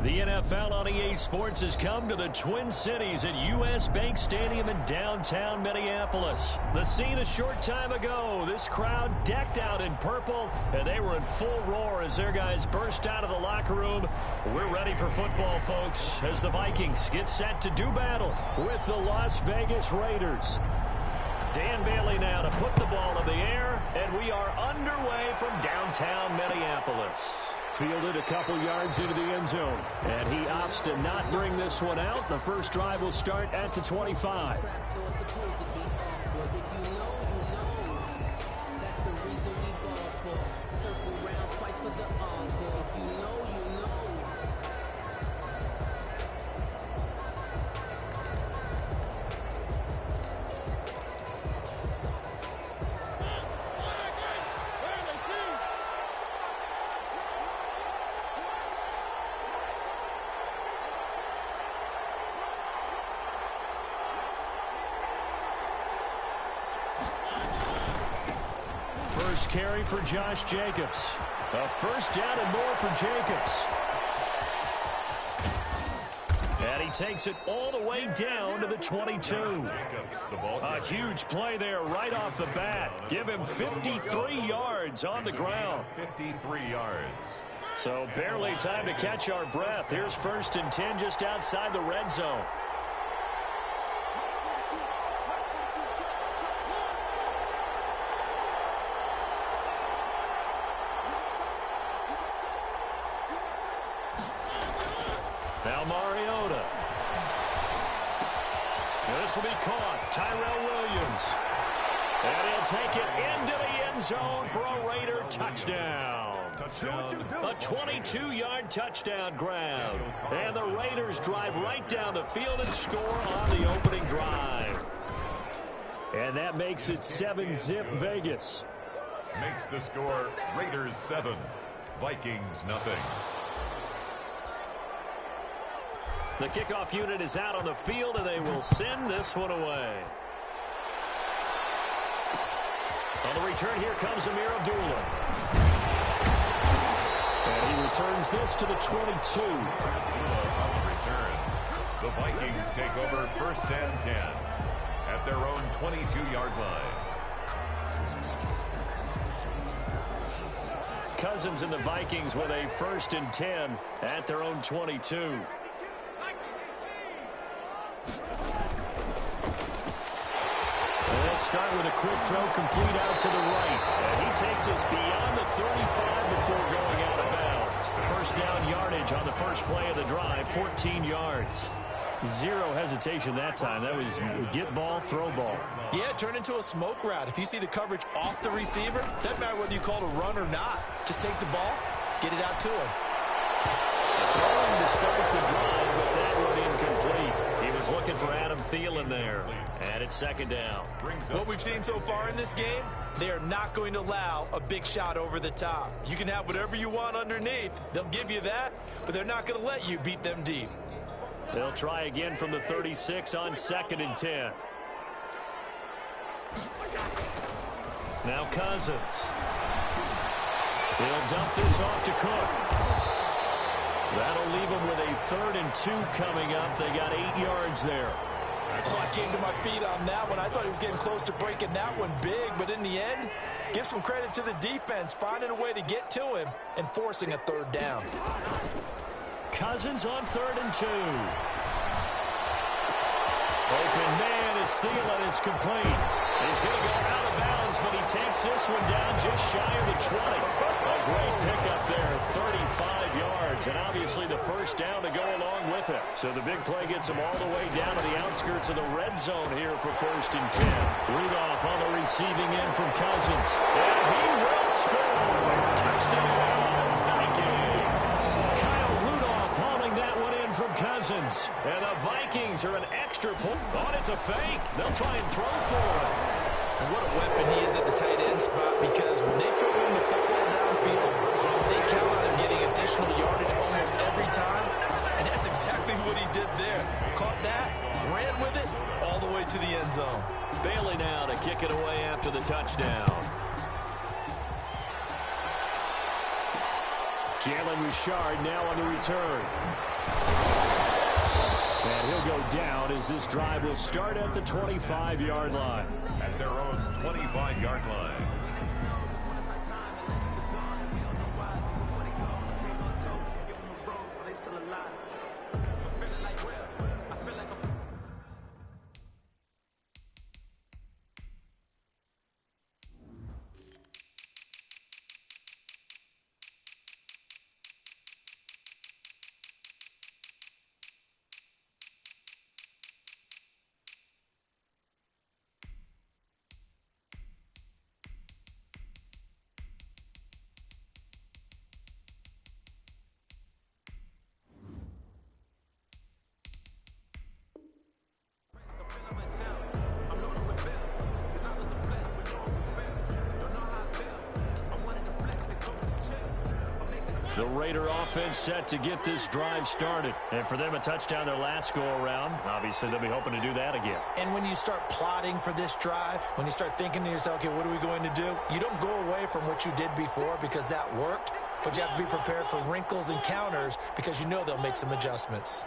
The NFL on EA Sports has come to the Twin Cities at U.S. Bank Stadium in downtown Minneapolis. The scene a short time ago, this crowd decked out in purple, and they were in full roar as their guys burst out of the locker room. We're ready for football, folks, as the Vikings get set to do battle with the Las Vegas Raiders. Dan Bailey now to put the ball in the air, and we are underway from downtown Minneapolis. Fielded a couple yards into the end zone, and he opts to not bring this one out. The first drive will start at the 25. First carry for Josh Jacobs. A first down and more for Jacobs. And he takes it all the way down to the 22. A huge play there right off the bat. Give him 53 yards on the ground. 53 yards. So barely time to catch our breath. Here's 1st and 10 just outside the red zone. Now Mariota. This will be caught. Tyrell Williams. And he'll take it into the end zone for a Raider touchdown. A 22-yard touchdown grab. And the Raiders drive right down the field and score on the opening drive. And that makes it 7-zip Vegas. Makes the score Raiders 7, Vikings nothing. The kickoff unit is out on the field, and they will send this one away. On the return, here comes Amir Abdullah. And he returns this to the 22. Abdullah on the return. The Vikings take over 1st and 10 at their own 22-yard line. Cousins and the Vikings with a 1st and 10 at their own 22. Let's start with a quick throw complete out to the right. And he takes us beyond the 35 before going out of bounds. First down yardage on the first play of the drive, 14 yards. Zero hesitation that time. That was get ball, throw ball. Yeah, it turned into a smoke route. If you see the coverage off the receiver, doesn't matter whether you call it a run or not. Just take the ball, get it out to him. Throwing to start the drive, but that one incomplete. He was looking for Adam Thielen there. And it's 2nd down. What we've seen so far in this game, they are not going to allow a big shot over the top. You can have whatever you want underneath. They'll give you that, but they're not going to let you beat them deep. They'll try again from the 36 on 2nd and 10. Now Cousins. He'll dump this off to Cook. That'll leave them with a 3rd and 2 coming up. They got 8 yards there. Oh, I came to my feet on that one. I thought he was getting close to breaking that one big, but in the end, give some credit to the defense, finding a way to get to him and forcing a 3rd down. Cousins on 3rd and 2. Open man is Thielen. It's complete. He's going to go out of bounds, but he takes this one down just shy of the 20. A great pickup there, 35 yards, and obviously the first down to go along with it. So the big play gets him all the way down to the outskirts of the red zone here for 1st and 10. Rudolph on the receiving end from Cousins. And he will score. Touchdown, Vikings. Kyle Rudolph hauling that one in from Cousins. And the Vikings are an extra point. Oh, it's a fake. They'll try and throw for it. And what a weapon he is at the tight end spot, because when they throw him the football downfield, they count on him getting additional yardage almost every time. And that's exactly what he did there. Caught that, ran with it, all the way to the end zone. Bailey now to kick it away after the touchdown. Jalen Richard now on the return. And he'll go down as this drive will start at the 25-yard line. At their own 25-yard line. The Raider offense set to get this drive started. And for them, a touchdown their last go-around. Obviously, they'll be hoping to do that again. And when you start plotting for this drive, when you start thinking to yourself, okay, what are we going to do? You don't go away from what you did before because that worked, but you have to be prepared for wrinkles and counters because you know they'll make some adjustments.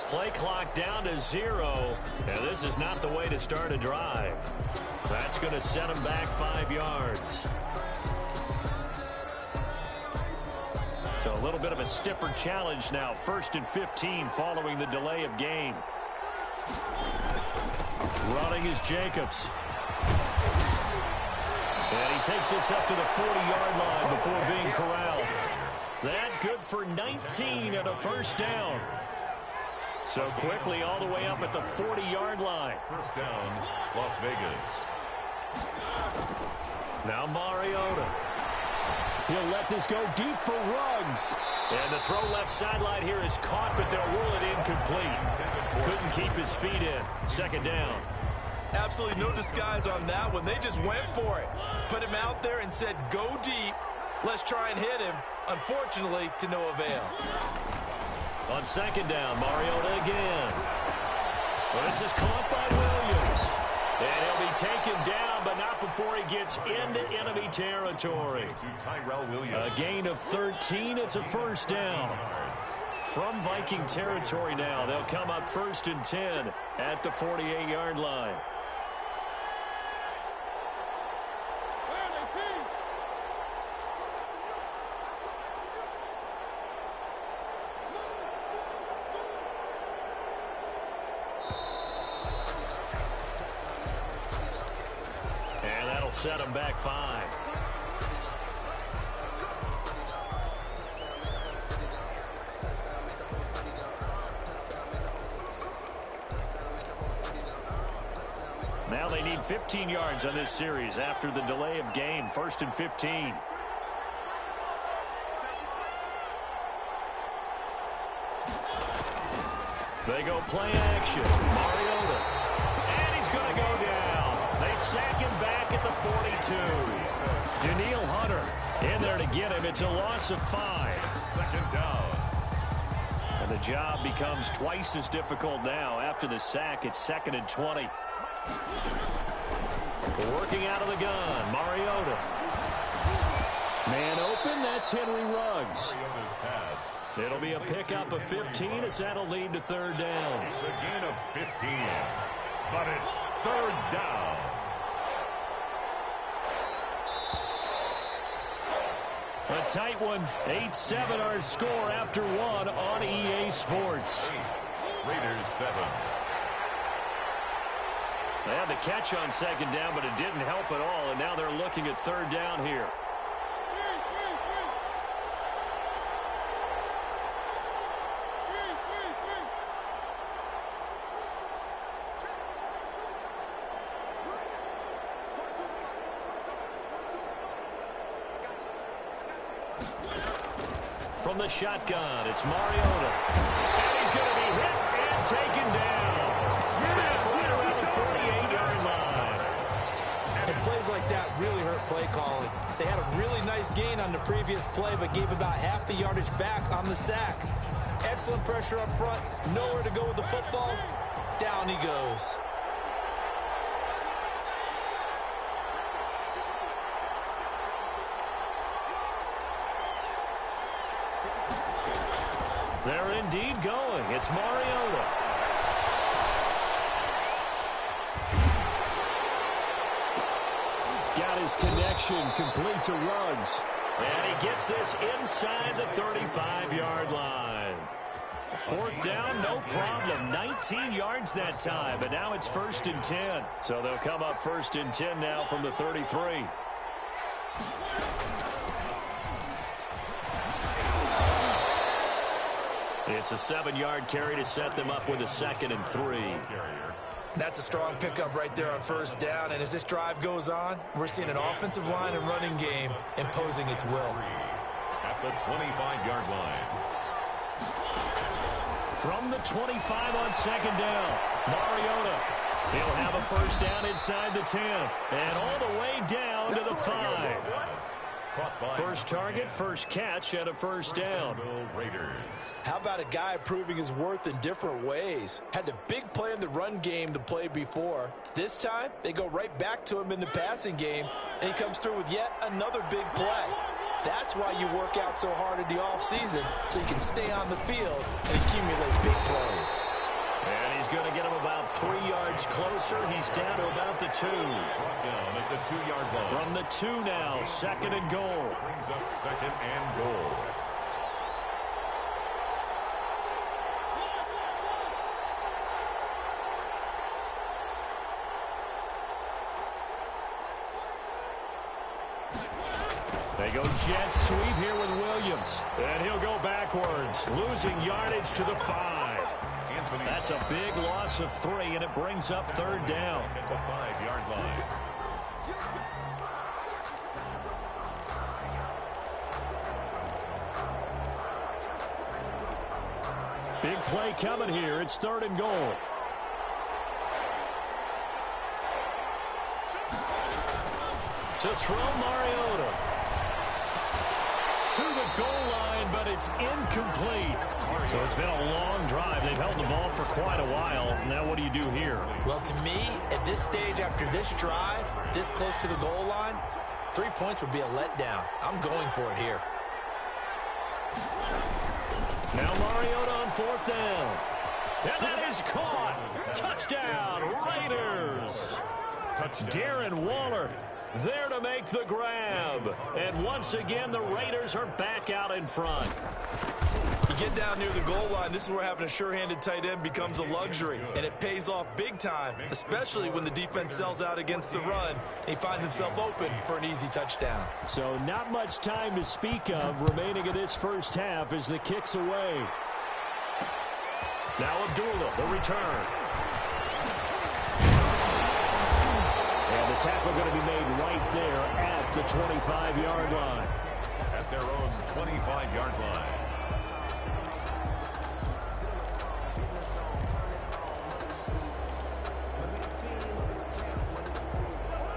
Play clock down to 0. And this is not the way to start a drive. That's going to set them back 5 yards. So a little bit of a stiffer challenge now. 1st and 15 following the delay of game. Running is Jacobs. And he takes this up to the 40-yard line before being corralled. That good for 19 and a first down. So quickly all the way up at the 40-yard line. First down, Las Vegas. Now Mariota. He'll let this go deep for Ruggs. And the throw left sideline here is caught, but they'll rule it incomplete. Couldn't keep his feet in. 2nd down. Absolutely no disguise on that one. They just went for it. Put him out there and said, go deep. Let's try and hit him. Unfortunately, to no avail. On 2nd down, Mariota again. Well, this is caught by Williams. And he'll be taken down, but not before he gets into enemy territory. To Tyrell Williams. A gain of 13. It's a first down. From Viking territory now, they'll come up 1st and 10 at the 48-yard line. Set him back 5. Now they need 15 yards on this series after the delay of game. 1st and 15. They go play action. Mariota. And he's going to go down. They sack him back at the 42. Daniil Hunter in there to get him. It's a loss of 5. 2nd down. And the job becomes twice as difficult now. After the sack, it's 2nd and 20. Working out of the gun, Mariota. Man open, that's Henry Ruggs. Mariota's pass. It'll be a pickup of 15 as that'll lead to 3rd down. It's a gain of 15, but it's 3rd down. A tight one, 8-7 our score after 1 on EA Sports. 8, Raiders 7. They had the catch on 2nd down, but it didn't help at all, and now they're looking at 3rd down here. From the shotgun, it's Mariota. And he's going to be hit and taken down. Back right around the 48-yard line. And plays like that really hurt play calling. They had a really nice gain on the previous play, but gave about half the yardage back on the sack. Excellent pressure up front. Nowhere to go with the football. Down he goes. They're indeed going. It's Mariota. Got his connection complete to Ruggs. And he gets this inside the 35-yard line. Fourth down, no problem. 19 yards that time, and now it's 1st and 10. So they'll come up 1st and 10 now from the 33. It's a 7-yard carry to set them up with a 2nd and 3. That's a strong pickup right there on 1st down. And as this drive goes on, we're seeing an offensive line and running game imposing its will. At the 25-yard line. From the 25 on 2nd down, Mariota. He'll have a 1st down inside the 10. And all the way down to the 5. First target, first catch, and a 1st down. How about a guy proving his worth in different ways? Had a big play in the run game the play before. This time, they go right back to him in the passing game, and he comes through with yet another big play. That's why you work out so hard in the offseason, so you can stay on the field and accumulate big plays. And he's going to get him about 3 yards closer. He's down to about the 2. Down at the 2-yard line. From the 2 now, 2nd and goal. Brings up 2nd and goal. They go jet sweep here with Williams. And he'll go backwards, losing yardage to the 5. That's a big loss of 3, and it brings up 3rd down. At the 5-yard line. Big play coming here. It's 3rd and goal. To throw Mariota. To the goal line, but it's incomplete. So it's been a long drive. They've held the ball for quite a while. Now what do you do here? Well, to me, at this stage after this drive, this close to the goal line, 3 points would be a letdown. I'm going for it here. Now Mariota on 4th down. And that is caught. Touchdown, Raiders. Darren Waller there to make the grab. And once again, the Raiders are back out in front. You get down near the goal line, this is where having a sure-handed tight end becomes a luxury. And it pays off big time, especially when the defense sells out against the run. And he finds himself open for an easy touchdown. So not much time to speak of remaining in this first half as the kick's away. Now Abdullah, the return. And the tackle going to be made right there at the 25-yard line. At their own 25-yard line.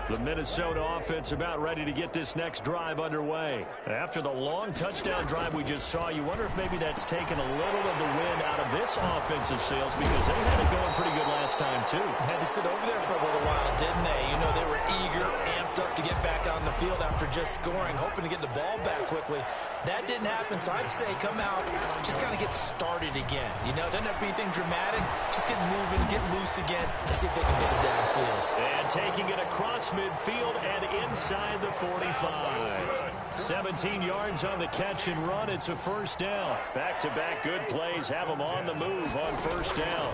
The Minnesota offense about ready to get this next drive underway. After the long touchdown drive we just saw, you wonder if maybe that's taken a little of the wind out of this offensive sails because they had it going pretty good last time, too. Had to sit over there for a little while, didn't they? You know, they were eager, amped up to get back on the field after just scoring, hoping to get the ball back quickly. That didn't happen, so I'd say come out, just kind of get started again. You know, doesn't have to be anything dramatic. Just get moving, get loose again, and see if they can get it downfield. And taking it across midfield and inside the 45. 17 yards on the catch and run. It's a 1st down. Back-to-back good plays have them on the move on 1st down.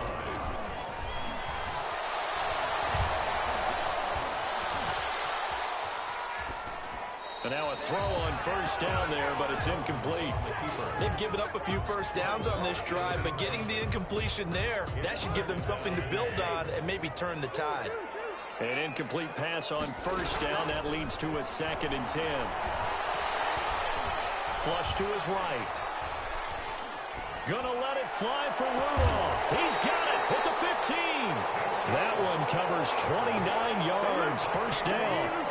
And now a throw on 1st down there, but it's incomplete. They've given up a few 1st downs on this drive, but getting the incompletion there, that should give them something to build on and maybe turn the tide. An incomplete pass on 1st down. That leads to a 2nd and 10. Flush to his right. Gonna let it fly for Rudolph. He's got it at the 15. That one covers 29 yards. 1st down.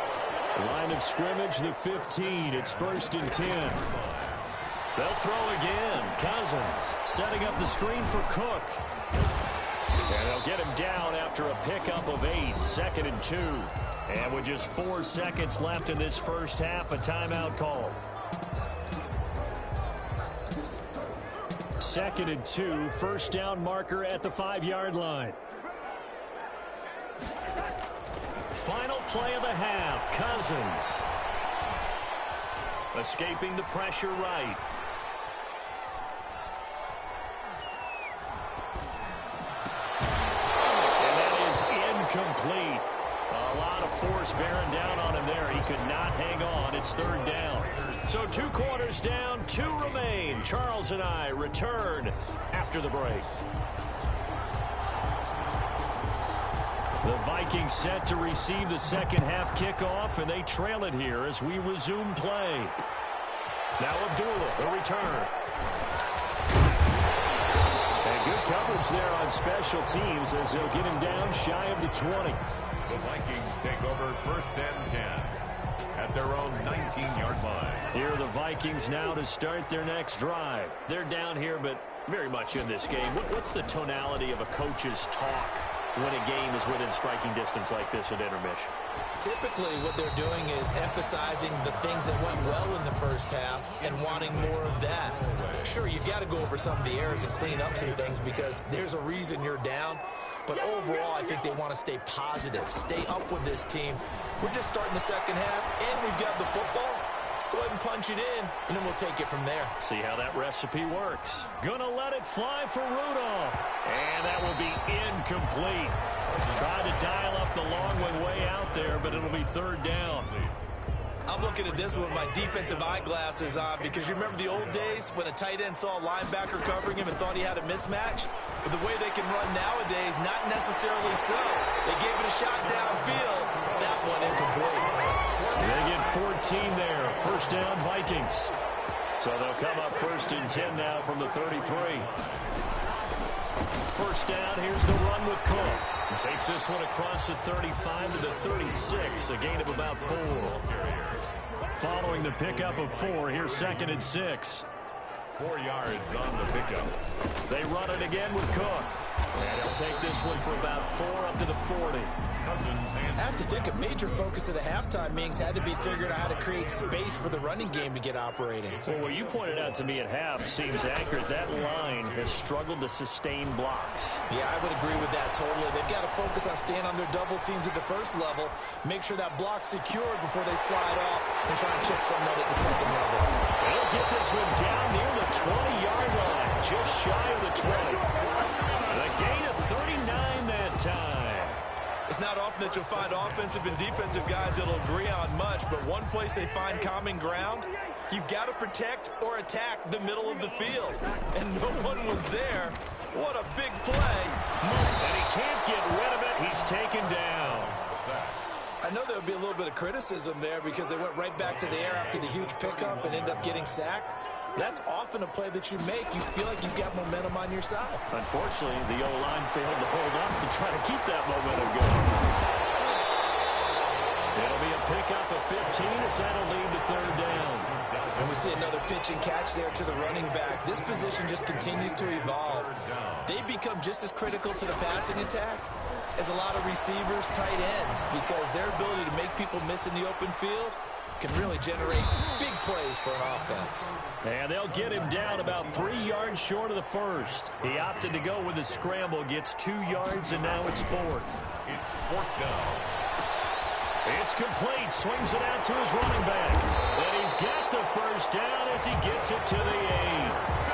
Line of scrimmage, the 15. It's 1st and 10. They'll throw again. Cousins setting up the screen for Cook. And they'll get him down after a pickup of 8. 2nd and 2. And with just 4 seconds left in this first half, a timeout call. 2nd and 2. First down marker at the 5-yard line. Final play of the half. Cousins. Escaping the pressure right. And that is incomplete. A lot of force bearing down on him there. He could not hang on. It's 3rd down. So 2 quarters down, 2 remain. Charles and I return after the break. The Vikings set to receive the second half kickoff, and they trail it here as we resume play. Now Abdullah, the return. And good coverage there on special teams as they'll get him down shy of the 20. The Vikings take over 1st and 10 at their own 19-yard line. Here are the Vikings now to start their next drive. They're down here, but very much in this game. What's the tonality of a coach's talk when a game is within striking distance like this at intermission? Typically, what they're doing is emphasizing the things that went well in the first half and wanting more of that. Sure, you've got to go over some of the errors and clean up some things because there's a reason you're down. But overall, I think they want to stay positive, stay up with this team. We're just starting the second half, and we've got the football. Let's go ahead and punch it in, and then we'll take it from there. See how that recipe works. Gonna let it fly for Rudolph. And that will be incomplete. Tried to dial up the long one way out there, but it'll be 3rd down. I'm looking at this with my defensive eyeglasses on because you remember the old days when a tight end saw a linebacker covering him and thought he had a mismatch? But the way they can run nowadays, not necessarily so. They gave it a shot downfield. That one incomplete. They get 14 there. 1st down, Vikings. So they'll come up 1st and 10 now from the 33. 1st down, here's the run with Cook. Takes this one across the 35 to the 36, a gain of about 4. Following the pickup of 4, here's 2nd and 6. 4 yards on the pickup. They run it again with Cook. And he'll take this one for about 4 up to the 40. I have to think a major focus of the halftime meetings had to be figuring out how to create space for the running game to get operating. Well, what you pointed out to me at half seems accurate. That line has struggled to sustain blocks. Yeah, I would agree with that totally. They've got to focus on staying on their double teams at the first level, make sure that block's secured before they slide off and try and chip someone at the second level. They'll get this one down near the 20-yard line, just shy of the 20. The gain of 39 that time. It's not often that you'll find offensive and defensive guys that'll agree on much, but one place they find common ground, you've got to protect or attack the middle of the field. And no one was there. What a big play. And he can't get rid of it. He's taken down. I know there would be a little bit of criticism there because they went right back to the air after the huge pickup and ended up getting sacked. That's often a play that you make. You feel like you've got momentum on your side. Unfortunately, the O-line failed to hold up to try to keep that momentum going. It'll be a pickup of 15 as that'll lead to 3rd down. And we see another pitch and catch there to the running back. This position just continues to evolve. They become just as critical to the passing attack as a lot of receivers, tight ends, because their ability to make people miss in the open field can really generate big plays for an offense. And they'll get him down about 3 yards short of the first. He opted to go with a scramble, gets 2 yards, and now it's 4th. It's 4th down. It's complete. Swings it out to his running back. And he's got the first down as he gets it to the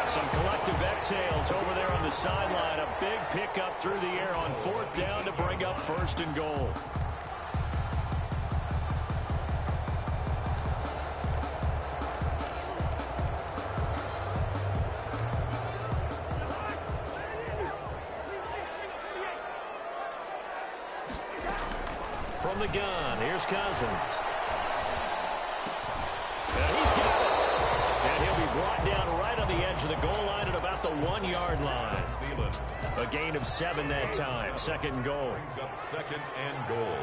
8. Some collective exhales over there on the sideline. A big pickup through the air on 4th down to bring up 1st and goal. From the gun, here's Cousins. And he's got it. And he'll be brought down right on the edge of the goal line at about the 1-yard line. A gain of 7 that time. 2nd and goal. Brings up 2nd and goal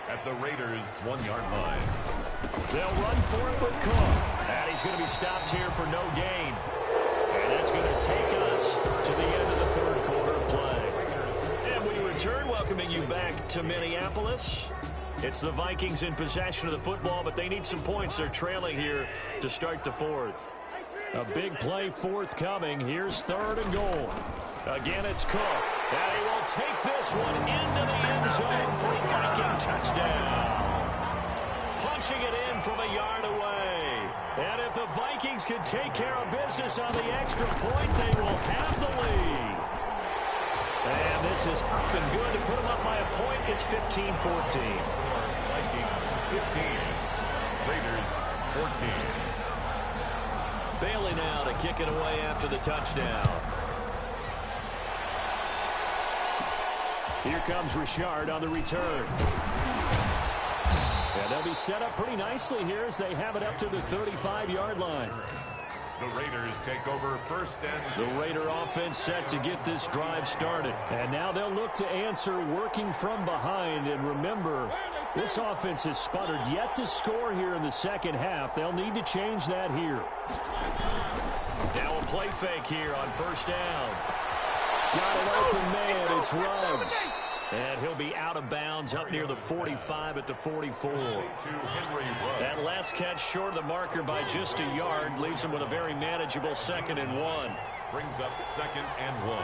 at the Raiders' 1-yard line. They'll run for it with Cook. And he's going to be stopped here for no gain. And that's going to take us to the end of the 3rd quarter play. And we return, welcoming you back to Minneapolis. It's the Vikings in possession of the football, but they need some points. They're trailing here to start the 4th. A big play forthcoming. Here's 3rd and goal. Again, it's Cook. And he will take this one into the end zone for a Viking touchdown. Punching it in from a yard away. And if the Vikings can take care of business on the extra point, they will have the lead. And this is up and good to put them up by a point. It's 15-14. Vikings 15. Raiders 14. Bailey now to kick it away after the touchdown. Here comes Richard on the return. And they'll be set up pretty nicely here as they have it up to the 35-yard line. The Raiders take over 1st and 10. The Raider offense set to get this drive started. And now they'll look to answer working from behind. And remember, this offense has sputtered yet to score here in the second half. They'll need to change that here. Now a play fake here on 1st down. Got an open man. It's Regs. And he'll be out of bounds up near the 45 at the 44. That last catch short of the marker by just a yard leaves him with a very manageable 2nd and 1. Brings up 2nd and 1.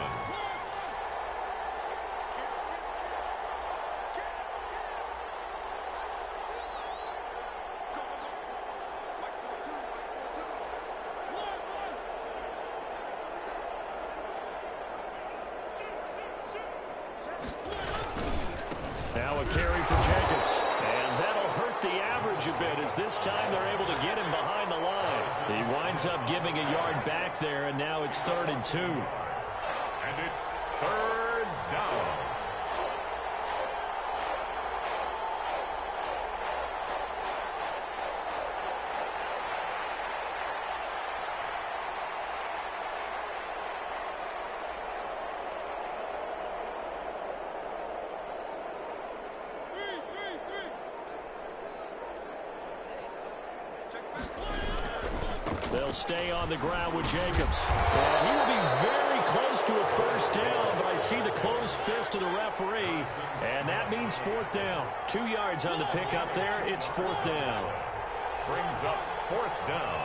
Now a carry for Jacobs. And that'll hurt the average a bit as this time they're able to get him behind the line. He winds up giving a yard back there, and now it's 3rd and 2. And it's 3rd down. They'll stay on the ground with Jacobs. And he will be very close to a 1st down, but I see the closed fist of the referee, and that means 4th down. 2 yards on the pickup there. It's 4th down. Brings up 4th down.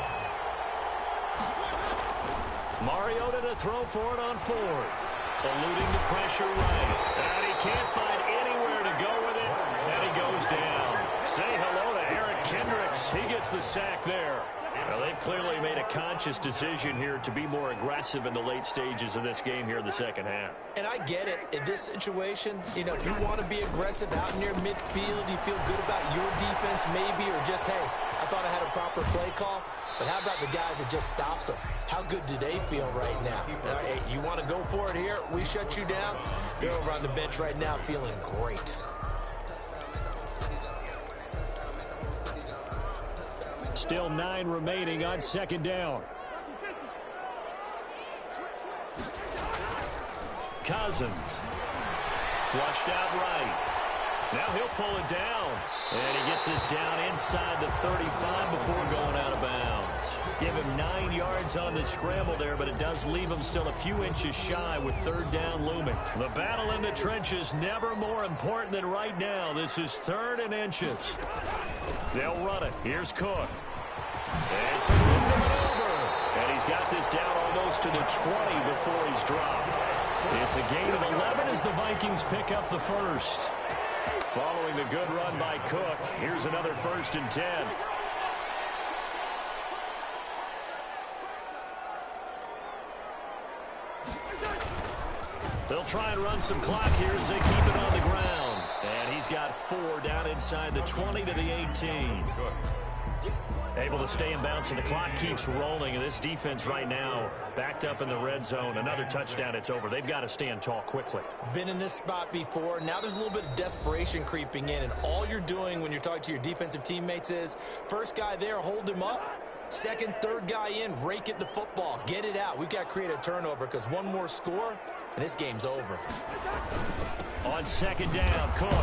Mariota to throw for it on 4th. Eluding the pressure right. And he can't find anywhere to go with it, and he goes down. Say hello to Eric Kendricks. He gets the sack there. Well, they've clearly made a conscious decision here to be more aggressive in the late stages of this game here in the second half. And I get it. In this situation, you know, if you want to be aggressive out near midfield, you feel good about your defense maybe, or just, hey, I thought I had a proper play call. But how about the guys that just stopped them? How good do they feel right now? Hey, you want to go for it here? We shut you down? They're over on the bench right now feeling great. Still 9 remaining on 2nd down. Cousins. Flushed out right. Now he'll pull it down. And he gets this down inside the 35 before going out of bounds. Give him 9 yards on the scramble there, but it does leave him still a few inches shy with 3rd down looming. The battle in the trenches never more important than right now. This is 3rd and inches. They'll run it. Here's Cook. And some room to maneuver. And he's got this down almost to the 20 before he's dropped. It's a gain of 11 as the Vikings pick up the 1st. Following the good run by Cook, here's another 1st and 10. They'll try and run some clock here as they keep it on the ground. And he's got 4 down inside the 20 to the 18. Able to stay in bounds, and the clock keeps rolling. And this defense right now backed up in the red zone. Another touchdown, it's over. They've got to stand tall quickly. Been in this spot before. Now there's a little bit of desperation creeping in, and all you're doing when you're talking to your defensive teammates is, first guy there, hold him up. Second, third guy in, rake at the football. Get it out. We've got to create a turnover because one more score, and this game's over. On 2nd down, Cook.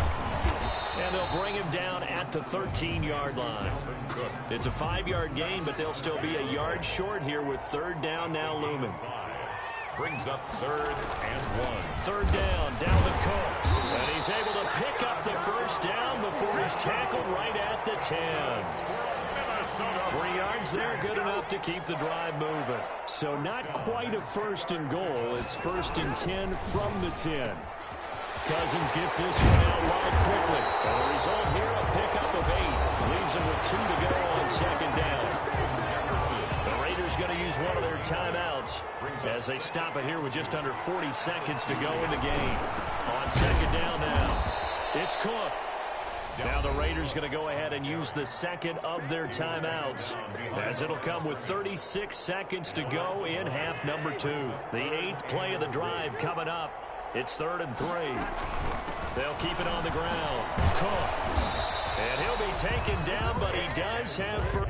And they'll bring him down at the 13-yard line. It's a 5-yard gain, but they'll still be a yard short here with 3rd down now looming. Brings up 3rd and 1. 3rd down, down to Cook. And he's able to pick up the 1st down before he's tackled right at the 10. 3 yards there, good enough to keep the drive moving. So not quite a 1st and goal. It's 1st and 10 from the 10. Cousins gets this one out wide quickly. And the result here, a pickup of 8. Leaves him with 2 to go on 2nd down. The Raiders going to use one of their timeouts as they stop it here with just under 40 seconds to go in the game. On 2nd down now, it's Cook. Now the Raiders going to go ahead and use the 2nd of their timeouts, as it'll come with 36 seconds to go in half number 2. The 8th play of the drive coming up. It's 3rd and 3. They'll keep it on the ground. Cook. And he'll be taken down, but he does have...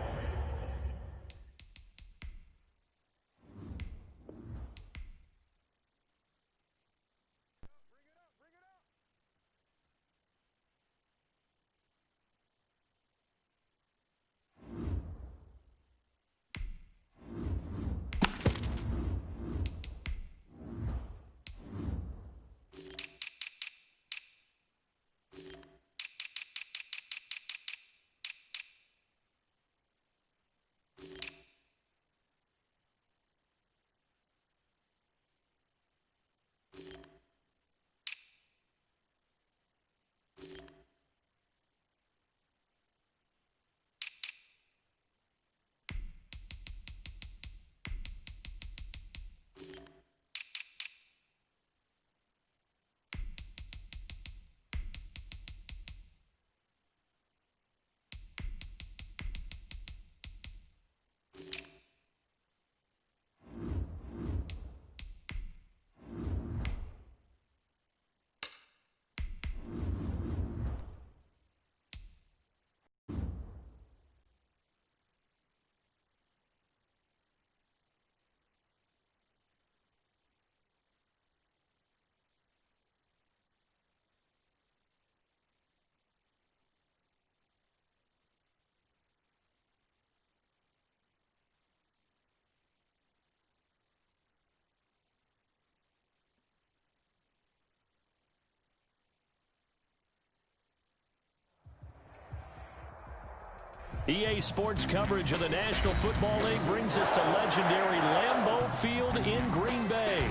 EA Sports coverage of the National Football League brings us to legendary Lambeau Field in Green Bay.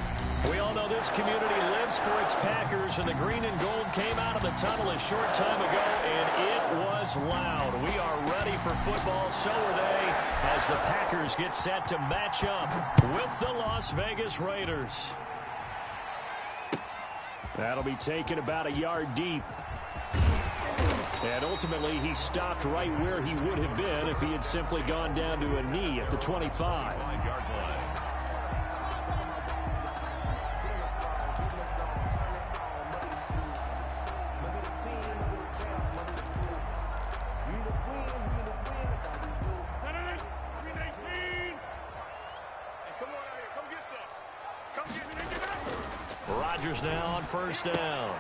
We all know this community lives for its Packers, and the green and gold came out of the tunnel a short time ago, and it was loud. We are ready for football, so are they, as the Packers get set to match up with the Las Vegas Raiders. That'll be taken about a yard deep. And ultimately, he stopped right where he would have been if he had simply gone down to a knee at the 25. Rodgers now on 1st down.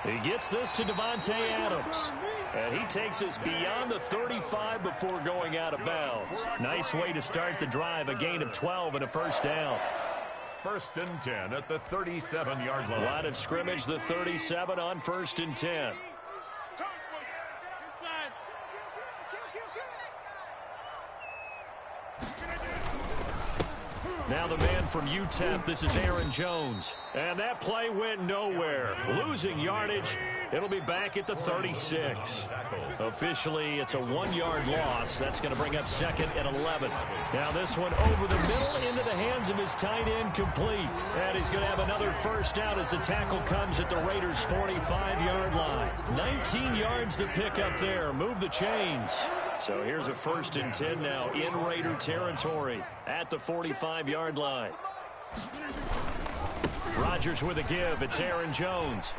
He gets this to Devontae Adams. And he takes us beyond the 35 before going out of bounds. Nice way to start the drive, a gain of 12 and a 1st down. 1st and 10 at the 37-yard line. Line of scrimmage, the 37 on 1st and 10. Now the man from UTEP, this is Aaron Jones. And that play went nowhere. Losing yardage. It'll be back at the 36. Officially, it's a 1-yard loss. That's going to bring up 2nd and 11. Now this one over the middle into the hands of his tight end, complete. And he's going to have another 1st down as the tackle comes at the Raiders' 45-yard line. 19 yards to pick up there. Move the chains. So here's a 1st and 10 now in Raider territory at the 45-yard line. Rodgers with a give. It's Aaron Jones.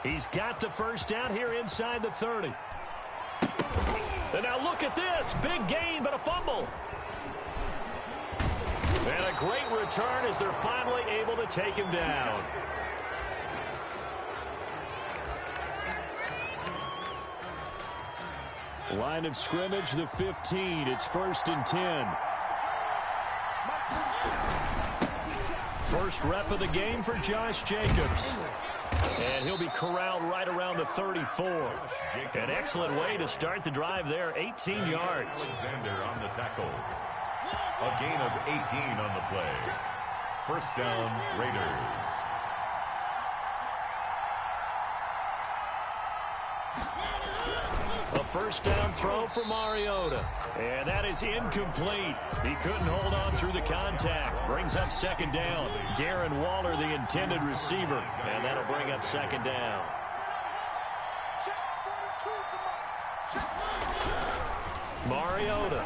He's got the 1st down here inside the 30. And now look at this. Big gain, but a fumble. And a great return as they're finally able to take him down. Line of scrimmage, the 15. It's 1st and 10. First rep of the game for Josh Jacobs. And he'll be corralled right around the 34. An excellent way to start the drive there, 18 yards. Alexander on the tackle. A gain of 18 on the play. First down, Raiders. A first down throw for Mariota. And that is incomplete. He couldn't hold on through the contact. Brings up second down. Darren Waller, the intended receiver. And that'll bring up second down. Mariota.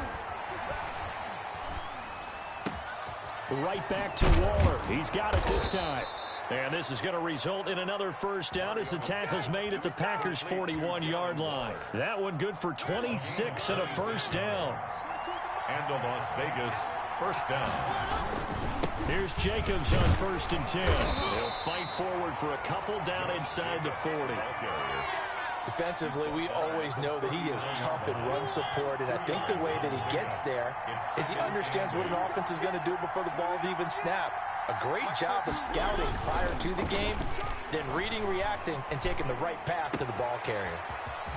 Right back to Waller. He's got it this time. And this is going to result in another first down as the tackle's made at the Packers' 41-yard line. That one good for 26 and a first down. And a Las Vegas first down. Here's Jacobs on 1st and 10. He'll fight forward for a couple down inside the 40. Defensively, we always know that he is tough in run support, and I think the way that he gets there is he understands what an offense is going to do before the ball's even snapped. A great job of scouting prior to the game, then reading, reacting, and taking the right path to the ball carrier.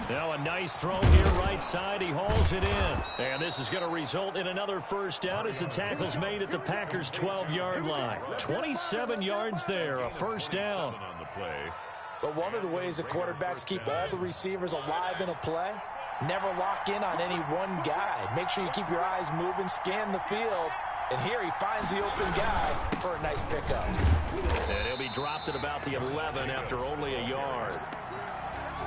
Now a nice throw here right side. He hauls it in. And this is going to result in another first down as the tackle's made at the Packers' 12-yard line. 27 yards there, a first down. On the play. But one of the ways that quarterbacks keep all the receivers alive in a play, never lock in on any one guy. Make sure you keep your eyes moving, scan the field. And here he finds the open guy for a nice pickup. And he'll be dropped at about the 11 after only a yard.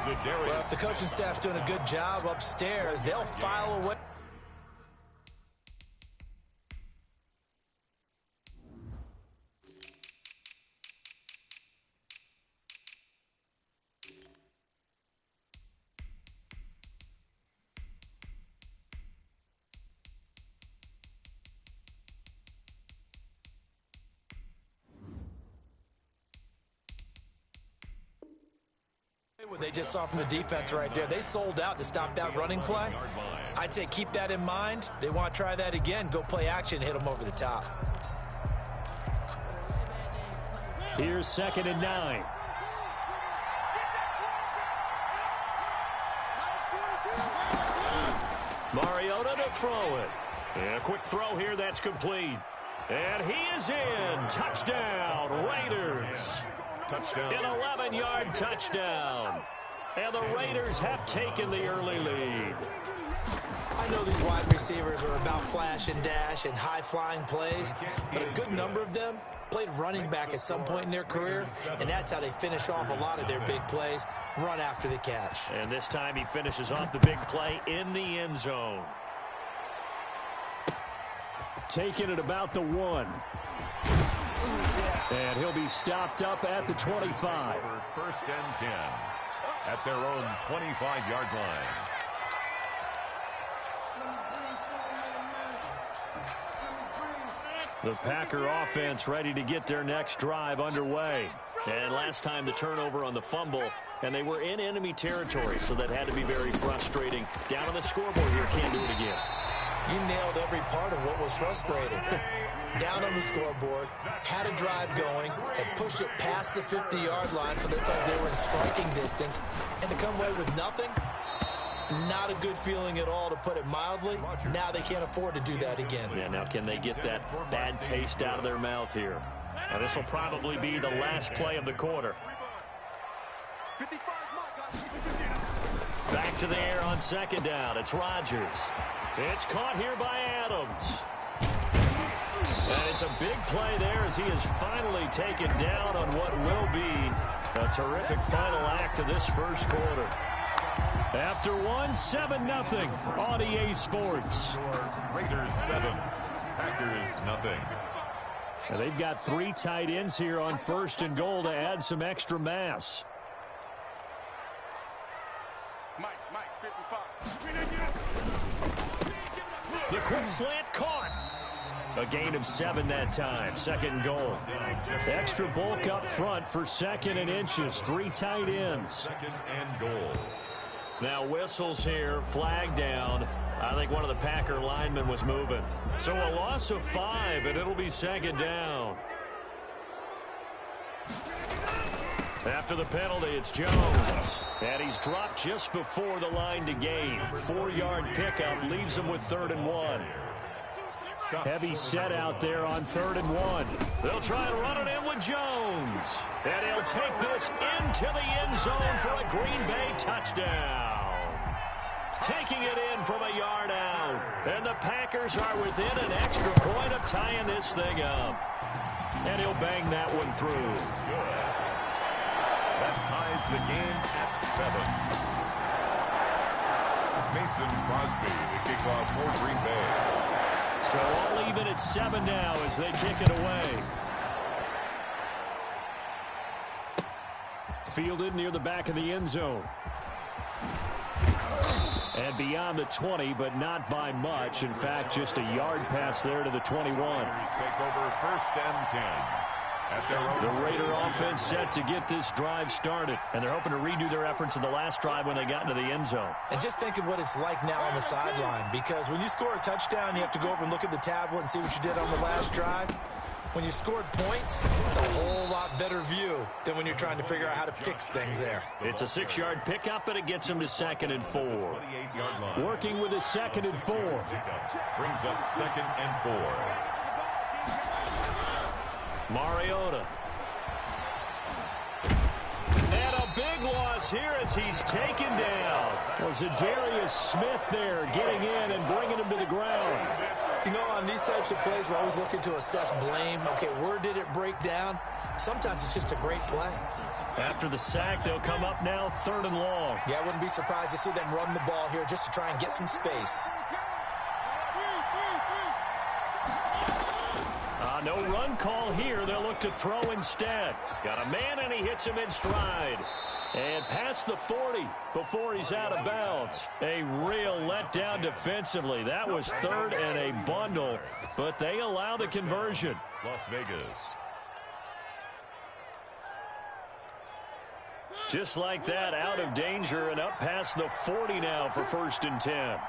Well, if the coaching staff's doing a good job upstairs, they'll file away. What they just saw from the defense right there. They sold out to stop that running play. I'd say keep that in mind. They want to try that again. Go play action, hit them over the top. Here's 2nd and 9. Mariota to throw it. And a quick throw here, that's complete. And he is in. Touchdown, Raiders. Touchdown. An 11-yard touchdown. And the Raiders have taken the early lead. I know these wide receivers are about flash and dash and high-flying plays, but a good number of them played running back at some point in their career, and that's how they finish off a lot of their big plays, run after the catch. And this time he finishes off the big play in the end zone. Taking it about the 1. And he'll be stopped up at the 25. First and 10 at their own 25-yard line. The Packer offense ready to get their next drive underway. And last time the turnover on the fumble, and they were in enemy territory, so that had to be very frustrating. Down on the scoreboard here, can't do it again. You nailed every part of what was frustrating. Down on the scoreboard, had a drive going, had pushed it past the 50-yard line so they thought they were in striking distance, and to come away with nothing, not a good feeling at all, to put it mildly. Now they can't afford to do that again. Yeah, now can they get that bad taste out of their mouth here? Now this will probably be the last play of the quarter. Back to the air on 2nd down. It's Rodgers. It's caught here by Adams. And it's a big play there as he is finally taken down on what will be a terrific final act of this first quarter. After one, 7-0 on EA Sports. Raiders 7, Packers nothing. And they've got 3 tight ends here on 1st and goal to add some extra mass. The quick slant caught. A gain of 7 that time. 2nd and goal. Extra bulk up front for 2nd and inches. 3 tight ends. 2nd and goal. Now whistles here. Flag down. I think one of the Packer linemen was moving. So a loss of 5, and it'll be 2nd down. After the penalty, it's Jones. And he's dropped just before the line to gain. 4-yard pickup leaves him with 3rd and 1. Heavy set out there on 3rd and 1. They'll try and run it in with Jones. And he'll take this into the end zone for a Green Bay touchdown. Taking it in from a yard out. And the Packers are within an extra point of tying this thing up. And he'll bang that one through. Good. That ties the game at 7. Mason Crosby, the kickoff for Green Bay. So all even at 7 now as they kick it away. Fielded near the back of the end zone. And beyond the 20, but not by much. In fact, just a yard pass there to the 21. Take over 1st and 10. The Raider offense set to get this drive started. And they're hoping to redo their efforts in the last drive when they got into the end zone. And just think of what it's like now on the sideline. Because when you score a touchdown, you have to go over and look at the tablet and see what you did on the last drive. When you scored points, it's a whole lot better view than when you're trying to figure out how to fix things there. It's a 6-yard pickup, and it gets him to 2nd and 4. Working with his 2nd and 4. Brings up 2nd and 4. Mariota. And a big loss here as he's taken down. Well, Zadarius Smith there getting in and bringing him to the ground. You know, on these types of plays, we're always looking to assess blame. Okay, where did it break down? Sometimes it's just a great play. After the sack, they'll come up now 3rd and long. Yeah, I wouldn't be surprised to see them run the ball here just to try and get some space. No run call here. They'll look to throw instead. Got a man, and he hits him in stride. And past the 40 before he's out of bounds. A real letdown defensively. That was 3rd and a bundle, but they allow the conversion. Las Vegas. Just like that, out of danger and up past the 40 now for 1st and 10.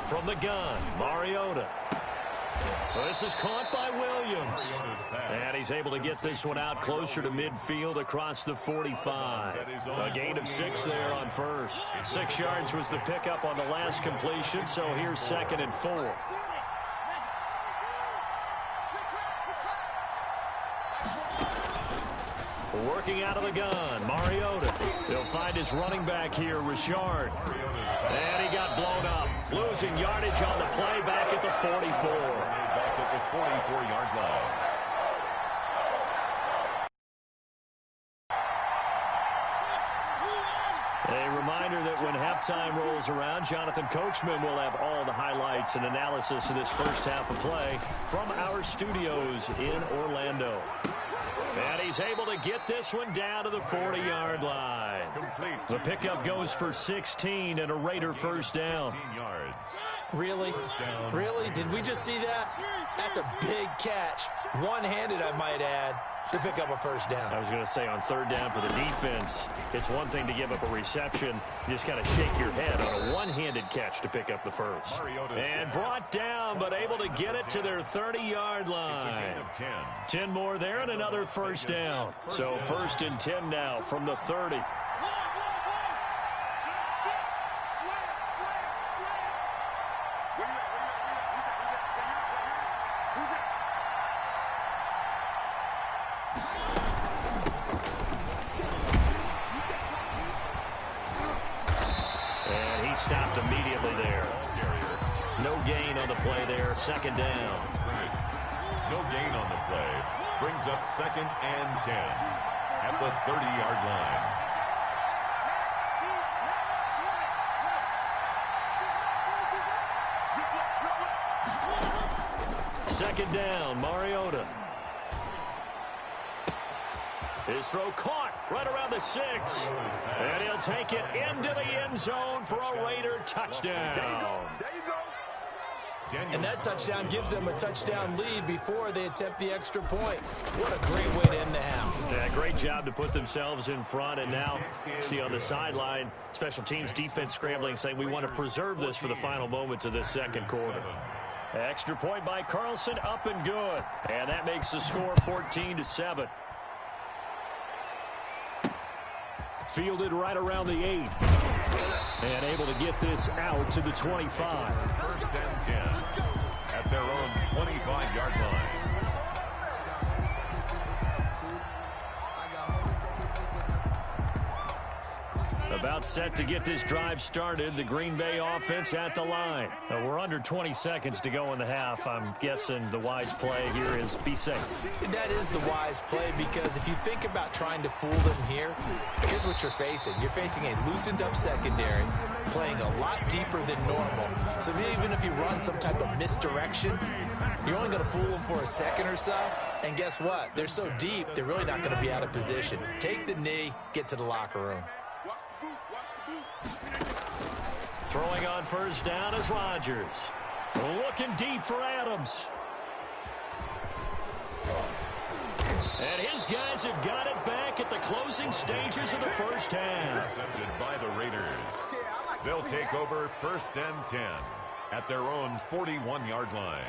From the gun, Mariota. This is caught by Williams. And he's able to get this one out closer to midfield across the 45. A gain of 6 there on 1st. 6 yards was the pickup on the last completion, so here's 2nd and 4. Working out of the gun, Mariota. He'll find his running back here, Richard. And he got blown up. Losing yardage on the play back at the 44. Back at the 44-yard line. A reminder that when halftime rolls around, Jonathan Coachman will have all the highlights and analysis of this first half of play from our studios in Orlando. And he's able to get this one down to the 40-yard line. The pickup goes for 16 and a Raider first down. Really? Really? Did we just see that? That's a big catch. One-handed, I might add, to pick up a first down. I was going to say on 3rd down for the defense, it's one thing to give up a reception. You just got to shake your head on a one-handed catch to pick up the first. And brought down, but able to get it to their 30-yard line. 10 more there and another first down. So 1st and 10 now from the 30. Stopped immediately there. No gain on the play there. 2nd down. No gain on the play. Brings up 2nd and 10 at the 30-yard line. 2nd down, Mariota. His throw caught right around the 6. And he'll take it into the end zone for a Raider touchdown. And that touchdown gives them a touchdown lead before they attempt the extra point. What a great way to end the half. Yeah, great job to put themselves in front. And now, see on the sideline, special teams defense scrambling, saying we want to preserve this for the final moments of this second quarter. Extra point by Carlson, up and good. And that makes the score 14-7. Fielded right around the 8. And able to get this out to the 25. First and 10 at their own 25-yard line. About set to get this drive started. The Green Bay offense at the line. We're under 20 seconds to go in the half. I'm guessing the wise play here is be safe. That is the wise play, because if you think about trying to fool them here, here's what you're facing. You're facing a loosened up secondary, playing a lot deeper than normal. So even if you run some type of misdirection, you're only going to fool them for a second or so. And guess what? They're so deep, they're really not going to be out of position. Take the knee, get to the locker room. Throwing on first down is Rodgers. Looking deep for Adams. And his guys have got it back at the closing stages of the first half. Intercepted by the Raiders. They'll take over first and 10 at their own 41-yard line.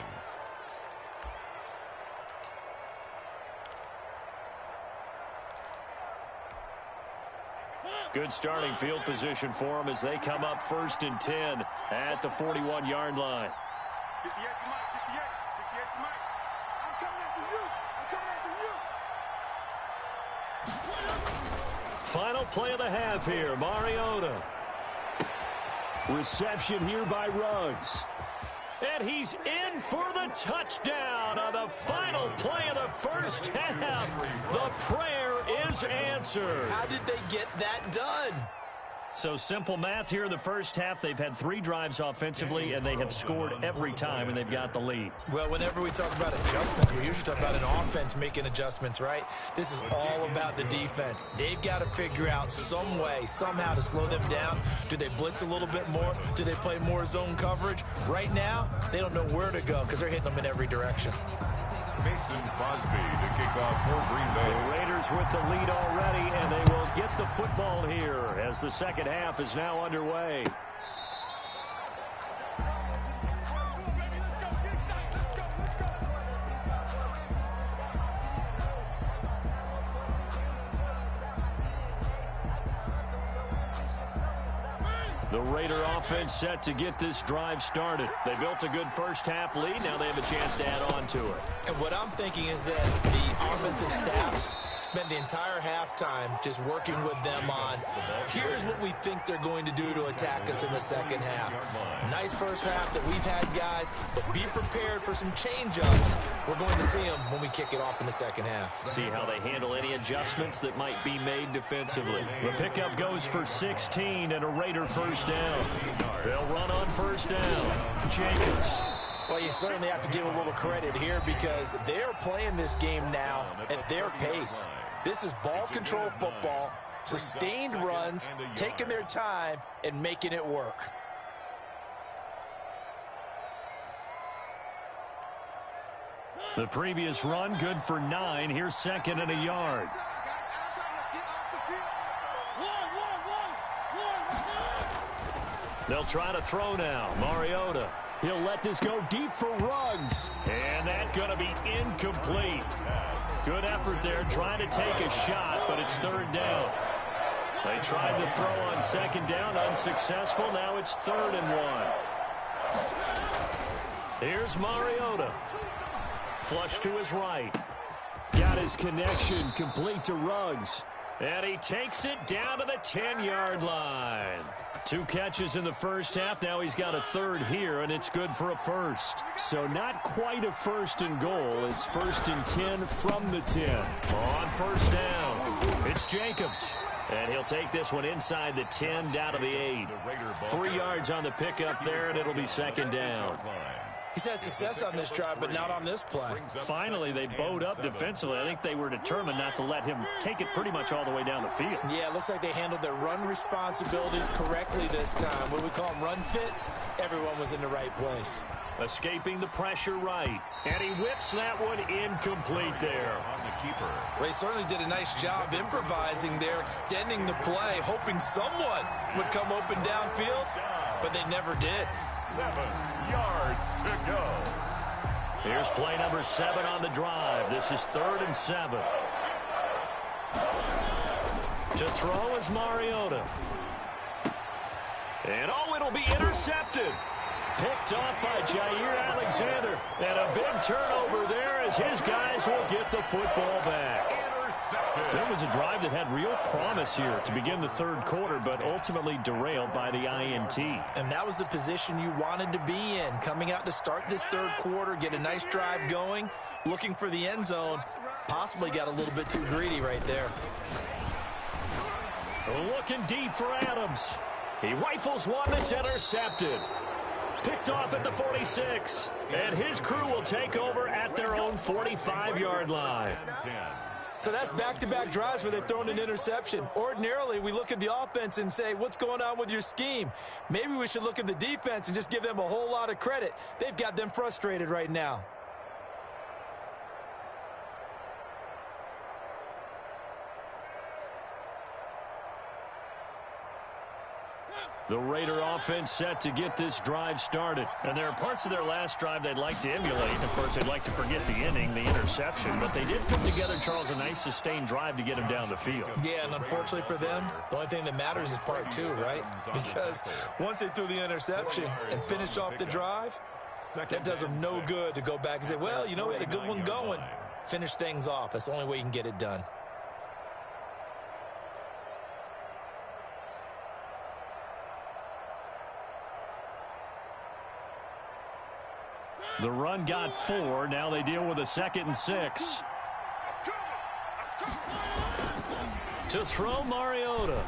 Good starting field position for them as they come up first and 10 at the 41-yard line. 58 to Mike, 58 to Mike. I'm coming after you. I'm coming after you. Final play of the half here, Mariota. Reception here by Ruggs. And he's in for the touchdown on the final play of the first half. The prayer is answered. How did they get that done? So simple math here in the first half. They've had 3 drives offensively, and they have scored every time, and they've got the lead. Well, whenever we talk about adjustments, we usually talk about an offense making adjustments, right? This is all about the defense. They've got to figure out some way, somehow to slow them down. Do they blitz a little bit more? Do they play more zone coverage? Right now, they don't know where to go because they're hitting them in every direction. Mason Crosby to kick off for Green Bay. The Raiders with the lead already, and they will get the football here as the second half is now underway. The Raider offense set to get this drive started. They built a good first half lead. Now they have a chance to add on to it. And what I'm thinking is that the offensive staff spent the entire halftime just working with them on, here's what we think they're going to do to attack us in the second half. Nice first half that we've had, guys, but be prepared for some change-ups. We're going to see them when we kick it off in the second half. See how they handle any adjustments that might be made defensively. The pickup goes for 16 and a Raider first down. They'll run on first down. Jacobs. Well, you certainly have to give a little credit here because they're playing this game now at their pace. This is ball control football, sustained runs, taking their time, and making it work. The previous run, good for 9. Here's second and a yard. They'll try to throw now. Mariota. He'll let this go deep for Ruggs. And that's going to be incomplete. Good effort there trying to take a shot, but it's third down. They tried to throw on second down, unsuccessful. Now it's 3rd and 1. Here's Mariota. Flush to his right. Got his connection complete to Ruggs. And he takes it down to the 10-yard line. 2 catches in the first half. Now he's got a 3rd here, and it's good for a first. So not quite a 1st and goal. It's 1st and 10 from the 10. On first down, it's Jacobs. And he'll take this one inside the 10 down to the 8. 3 yards on the pickup there, and it'll be second down. He's had success on this drive, but not on this play. Finally, they bowed up defensively. I think they were determined not to let him take it pretty much all the way down the field. Yeah, it looks like they handled their run responsibilities correctly this time. What we call them run fits, everyone was in the right place. Escaping the pressure right. And he whips that one incomplete there. On the keeper. Well, he certainly did a nice job improvising there, extending the play, hoping someone would come open downfield, but they never did. 7 yards to go. Here's play number 7 on the drive. This is 3rd and 7. To throw is Mariota. And it'll be intercepted. Picked off by Jair Alexander. And a big turnover there as his guys will get the football back. So it was a drive that had real promise here to begin the 3rd quarter, but ultimately derailed by the INT. And that was the position you wanted to be in, coming out to start this 3rd quarter, get a nice drive going, looking for the end zone. Possibly got a little bit too greedy right there. Looking deep for Adams. He rifles one that's intercepted. Picked off at the 46. And his crew will take over at their own 45-yard line. So that's back-to-back drives where they've thrown an interception. Ordinarily, we look at the offense and say, what's going on with your scheme? Maybe we should look at the defense and just give them a whole lot of credit. They've got them frustrated right now. The Raider offense set to get this drive started. And there are parts of their last drive they'd like to emulate. Of course, they'd like to forget the inning, the interception. But they did put together, Charles, a nice sustained drive to get him down the field. Yeah, and unfortunately for them, the only thing that matters is part 2, right? Because once they threw the interception and finished off the drive, that does them no good to go back and say, well, you know, we had a good one going. Finish things off. That's the only way you can get it done. The run got 4. Now they deal with a 2nd and 6. To throw Mariota.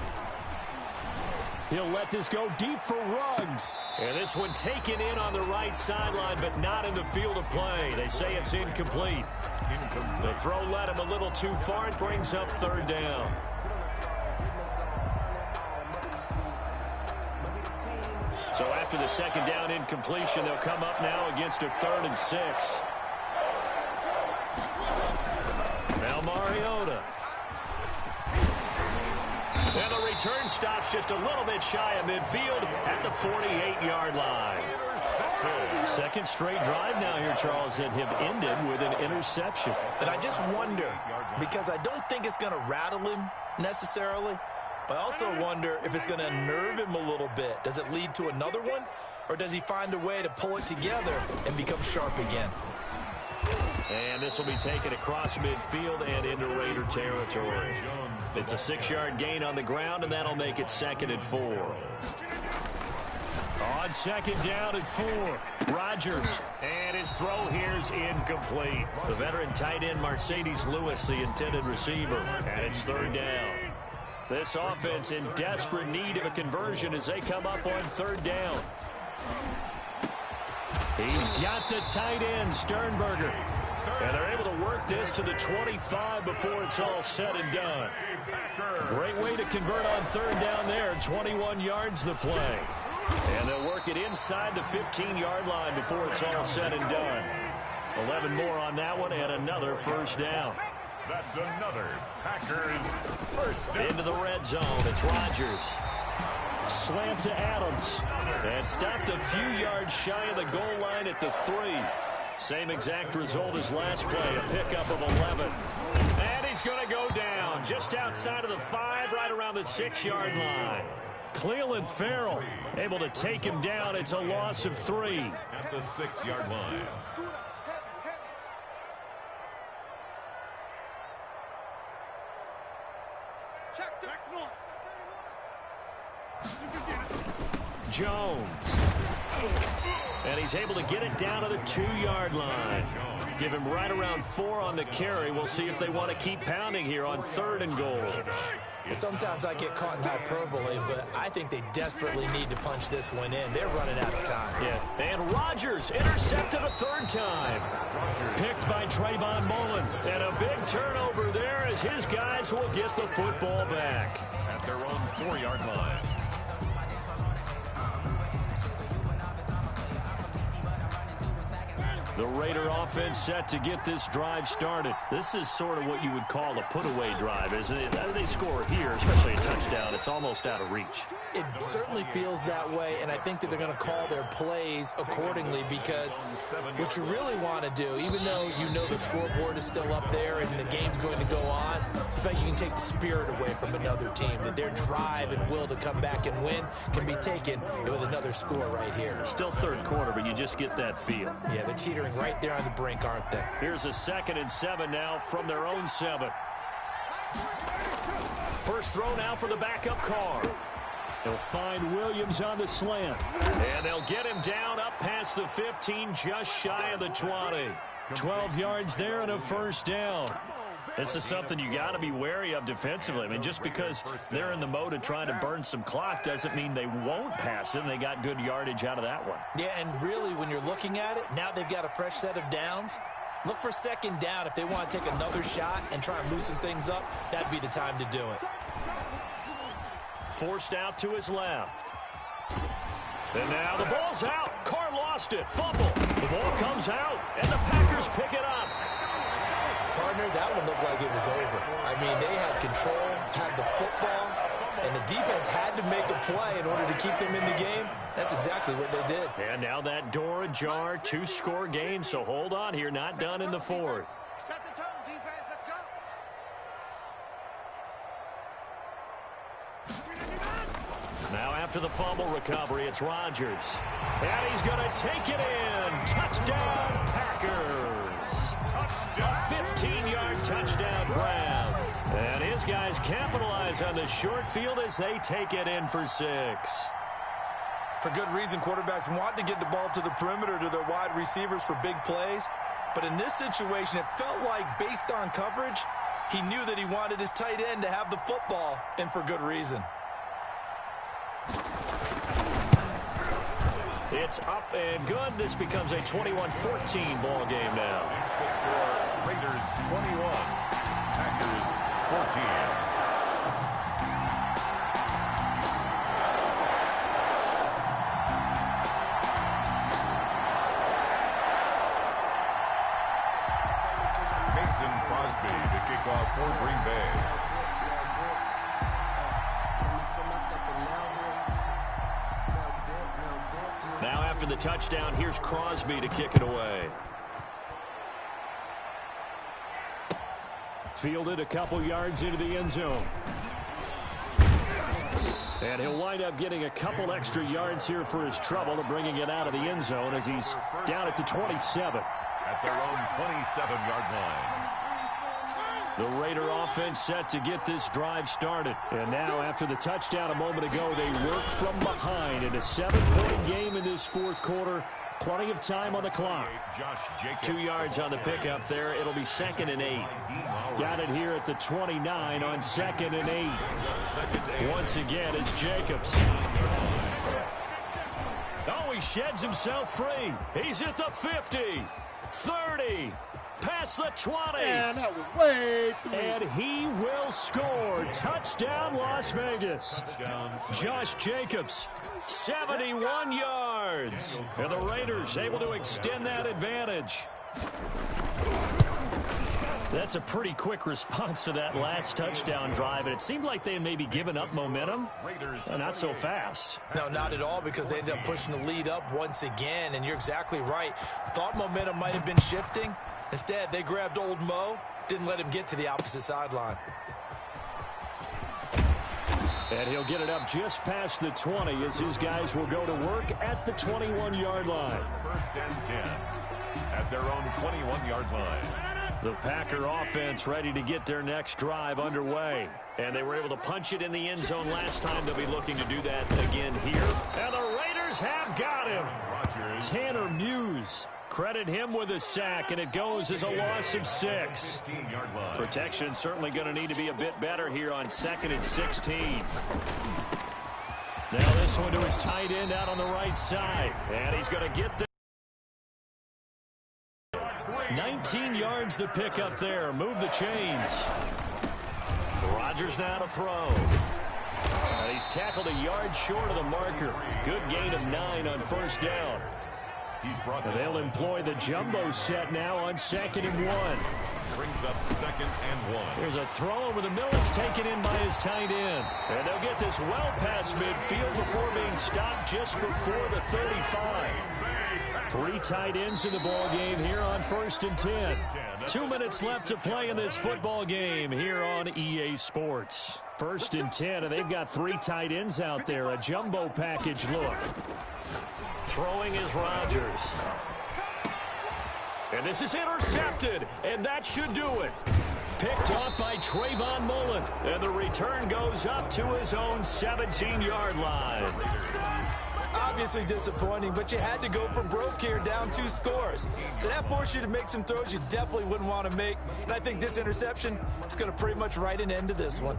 He'll let this go deep for Ruggs. And this one taken in on the right sideline, but not in the field of play. They say it's incomplete. The throw led him a little too far. It brings up 3rd down. So after the 2nd down incompletion, they'll come up now against a 3rd and 6. Now Mariota. And the return stops just a little bit shy of midfield at the 48-yard line. 2nd straight drive now here, Charles, that have ended with an interception. And I just wonder, because I don't think it's going to rattle him necessarily, but I also wonder if it's going to unnerve him a little bit. Does it lead to another one, or does he find a way to pull it together and become sharp again? And this will be taken across midfield and into Raider territory. It's a 6-yard gain on the ground, and that'll make it 2nd and 4. On 2nd down and 4, Rodgers. And his throw here's incomplete. The veteran tight end Mercedes Lewis, the intended receiver. And it's 3rd down. This offense in desperate need of a conversion as they come up on 3rd down. He's got the tight end, Sternberger. And they're able to work this to the 25 before it's all said and done. Great way to convert on 3rd down there. 21 yards the play. And they'll work it inside the 15-yard line before it's all said and done. 11 more on that one and another 1st down. That's another Packers 1st down. Into the red zone. It's Rodgers. Slant to Adams. And stopped a few yards shy of the goal line at the 3. Same exact result as last play, a pickup of 11. And he's going to go down just outside of the 5, right around the 6-yard line. Cleveland Farrell able to take him down. It's a loss of 3. At the 6-yard line. Jones. And he's able to get it down to the 2-yard line. Give him right around 4 on the carry. We'll see if they want to keep pounding here on 3rd and goal. Sometimes I get caught in hyperbole, but I think they desperately need to punch this one in. They're running out of time. Yeah, and Rodgers intercepted a 3rd time. Picked by Trayvon Mullen. And a big turnover there as his guys will get the football back. At their own 4-yard line. The Raider offense set to get this drive started. This is sort of what you would call a put-away drive, isn't it? They score here, especially a touchdown. It's almost out of reach. It certainly feels that way, and I think that they're going to call their plays accordingly, because what you really want to do, even though you know the scoreboard is still up there and the game's going to go on, in fact, you can take the spirit away from another team, that their drive and will to come back and win can be taken with another score right here. Still third quarter, but you just get that feel. Yeah, they're teetering right there on the brink, aren't they? Here's a 2nd and 7 now from their own 7. First throw now for the backup Carr. They'll find Williams on the slant. And they'll get him down up past the 15, just shy of the 20. 12 yards there and a first down. This is something you got to be wary of defensively. I mean, just because they're in the mode of trying to burn some clock doesn't mean they won't pass it, and they got good yardage out of that one. Yeah, and really, when you're looking at it, now they've got a fresh set of downs. Look for 2nd down. If they want to take another shot and try and loosen things up, that'd be the time to do it. Forced out to his left. And now the ball's out. Carr lost it. Fumble. The ball comes out, and the Packers pick it up. Partner, that one looked like it was over. I mean, they had control, had the football, and the defense had to make a play in order to keep them in the game. That's exactly what they did. And now that door ajar, 2-score game, so hold on here, not done in the 4th. Set the tone, defense. Let's go. Now after the fumble recovery, it's Rodgers. And he's going to take it in. Touchdown, Packers. A 15-yard touchdown grab. And his guys capitalize on the short field as they take it in for 6. For good reason, quarterbacks want to get the ball to the perimeter to their wide receivers for big plays. But in this situation, it felt like, based on coverage, he knew that he wanted his tight end to have the football, and for good reason. It's up and good. This becomes a 21-14 ball game now. It's the score, Raiders 21, Packers 14. To kick off for Green Bay. Now after the touchdown, here's Crosby to kick it away. Fielded a couple yards into the end zone. And he'll wind up getting a couple extra yards here for his trouble of bringing it out of the end zone as he's down at the 27. At their own 27-yard line. The Raider offense set to get this drive started. And now, after the touchdown a moment ago, they work from behind in a 7-point game in this 4th quarter. Plenty of time on the clock. 2 yards on the pickup there. It'll be 2nd and 8. Got it here at the 29 on 2nd and 8. Once again, it's Jacobs. Oh, he sheds himself free. He's at the 50, 30. Past the 20. Man, that was way too easy. And he will score. Touchdown, Las Vegas. Josh Jacobs, 71 yards. And the Raiders able to extend that advantage. That's a pretty quick response to that last touchdown drive, and it seemed like they had maybe given up momentum. Not so fast. No, not at all, because they ended up pushing the lead up once again, and you're exactly right. Thought momentum might have been shifting. Instead, they grabbed old Mo, didn't let him get to the opposite sideline. And he'll get it up just past the 20 as his guys will go to work at the 21-yard line. 1st and 10 at their own 21-yard line. The Packer offense ready to get their next drive underway. And they were able to punch it in the end zone last time. They'll be looking to do that again here. And the Raiders have got him. Tanner Muse. Credit him with a sack, and it goes as a loss of 6. Protection certainly going to need to be a bit better here on 2nd and 16. Now this one to his tight end out on the right side. And he's going to get there. 19 yards to pick up there. Move the chains. Rodgers now to throw. And he's tackled a yard short of the marker. Good gain of 9 on 1st down. He's brought And they'll employ the jumbo set now on 2nd and 1. Brings up 2nd and 1. There's a throw over the middle. It's taken in by his tight end. And they'll get this well past midfield before being stopped just before the 35. 3 tight ends in the ball game here on 1st and 10. 2 minutes left to play in this football game here on EA Sports. 1st and 10, and they've got 3 tight ends out there. A jumbo package look. Throwing is Rodgers. And this is intercepted, and that should do it. Picked off by Trayvon Mullen, and the return goes up to his own 17-yard line. Obviously disappointing, but you had to go for broke here, down 2 scores. So that forced you to make some throws you definitely wouldn't want to make. And I think this interception is going to pretty much write an end to this one.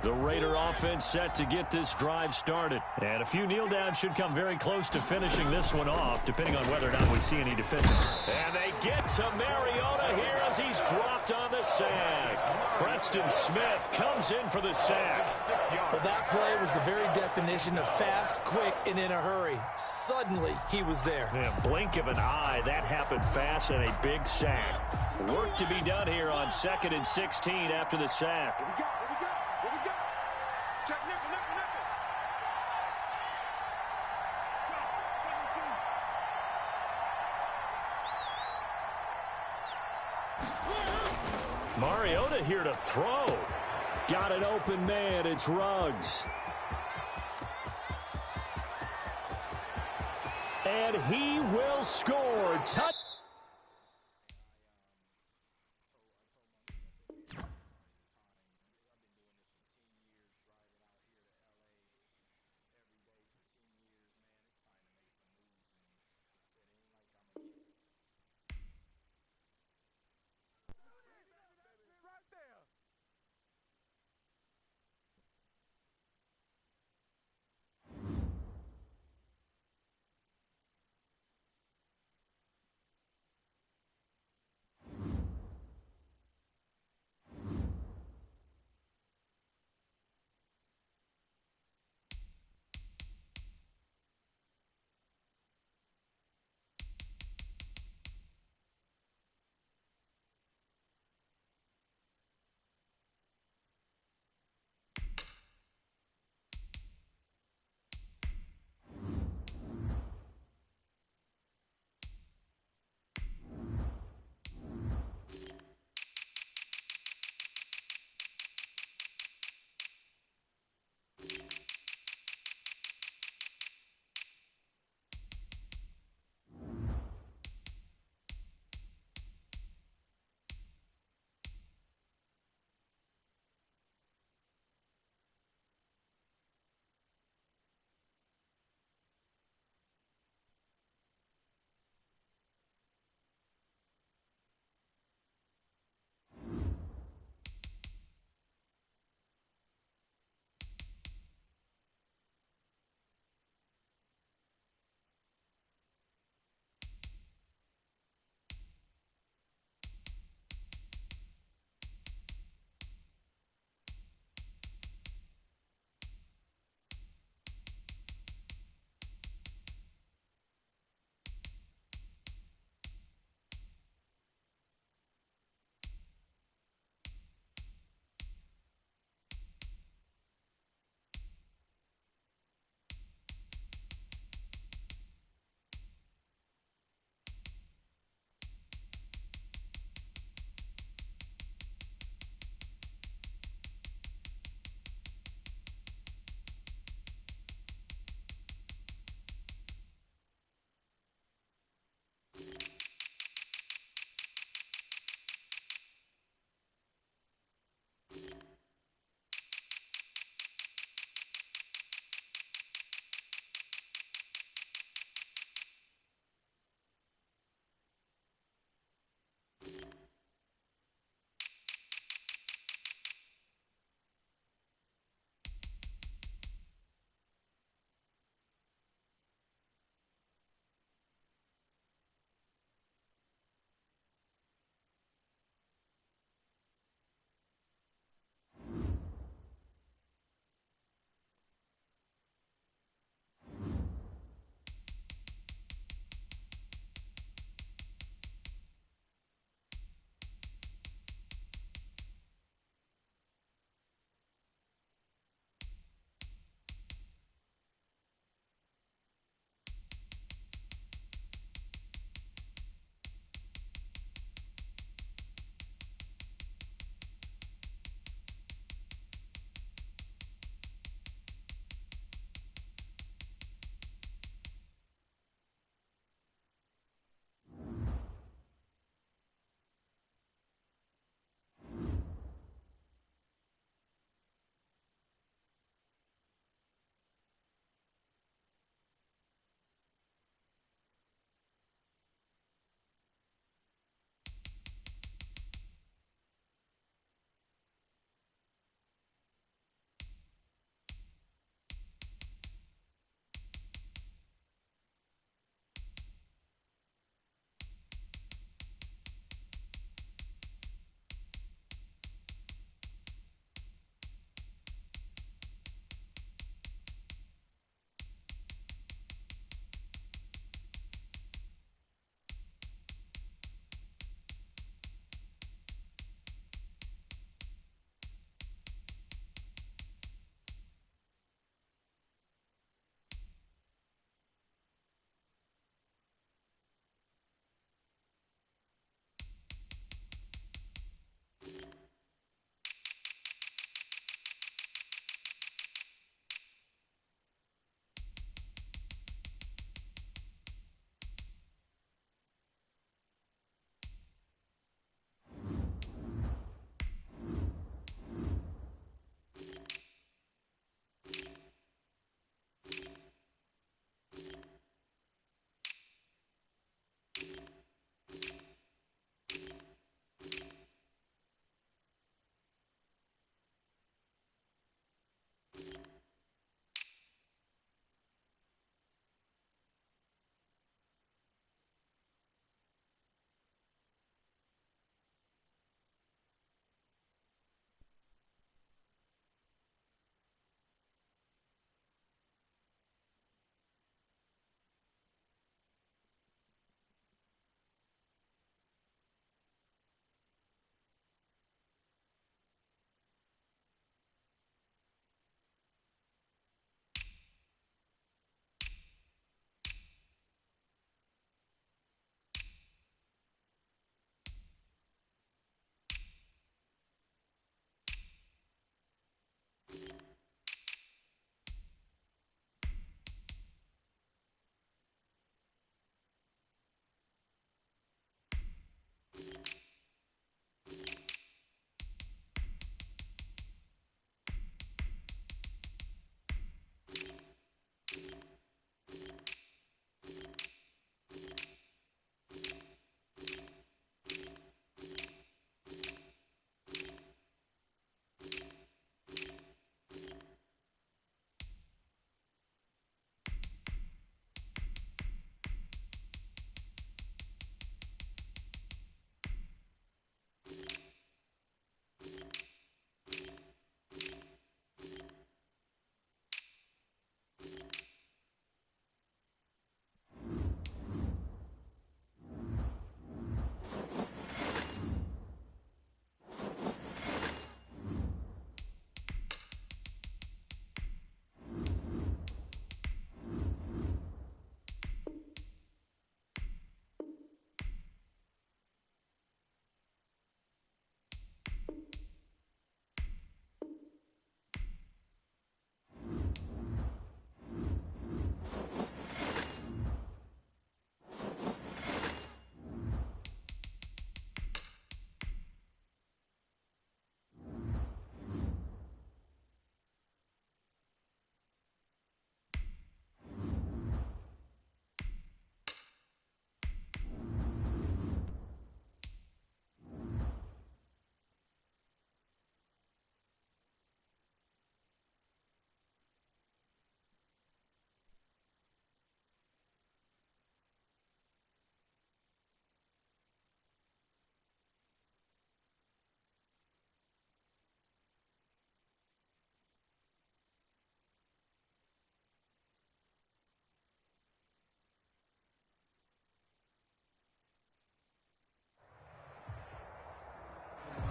The Raider offense set to get this drive started. And a few kneel downs should come very close to finishing this one off, depending on whether or not we see any defensive. And they get to Mariota here as he's dropped on the sack. Preston Smith comes in for the sack. Well, that play was the very definition of fast, quick, and in a hurry. Suddenly, he was there. Yeah, blink of an eye, that happened fast and a big sack. Work to be done here on 2nd and 16 after the sack. Check nickel, nickel, nickel. Mariota here to throw. Got an open man. It's Ruggs. And he will score. Touch.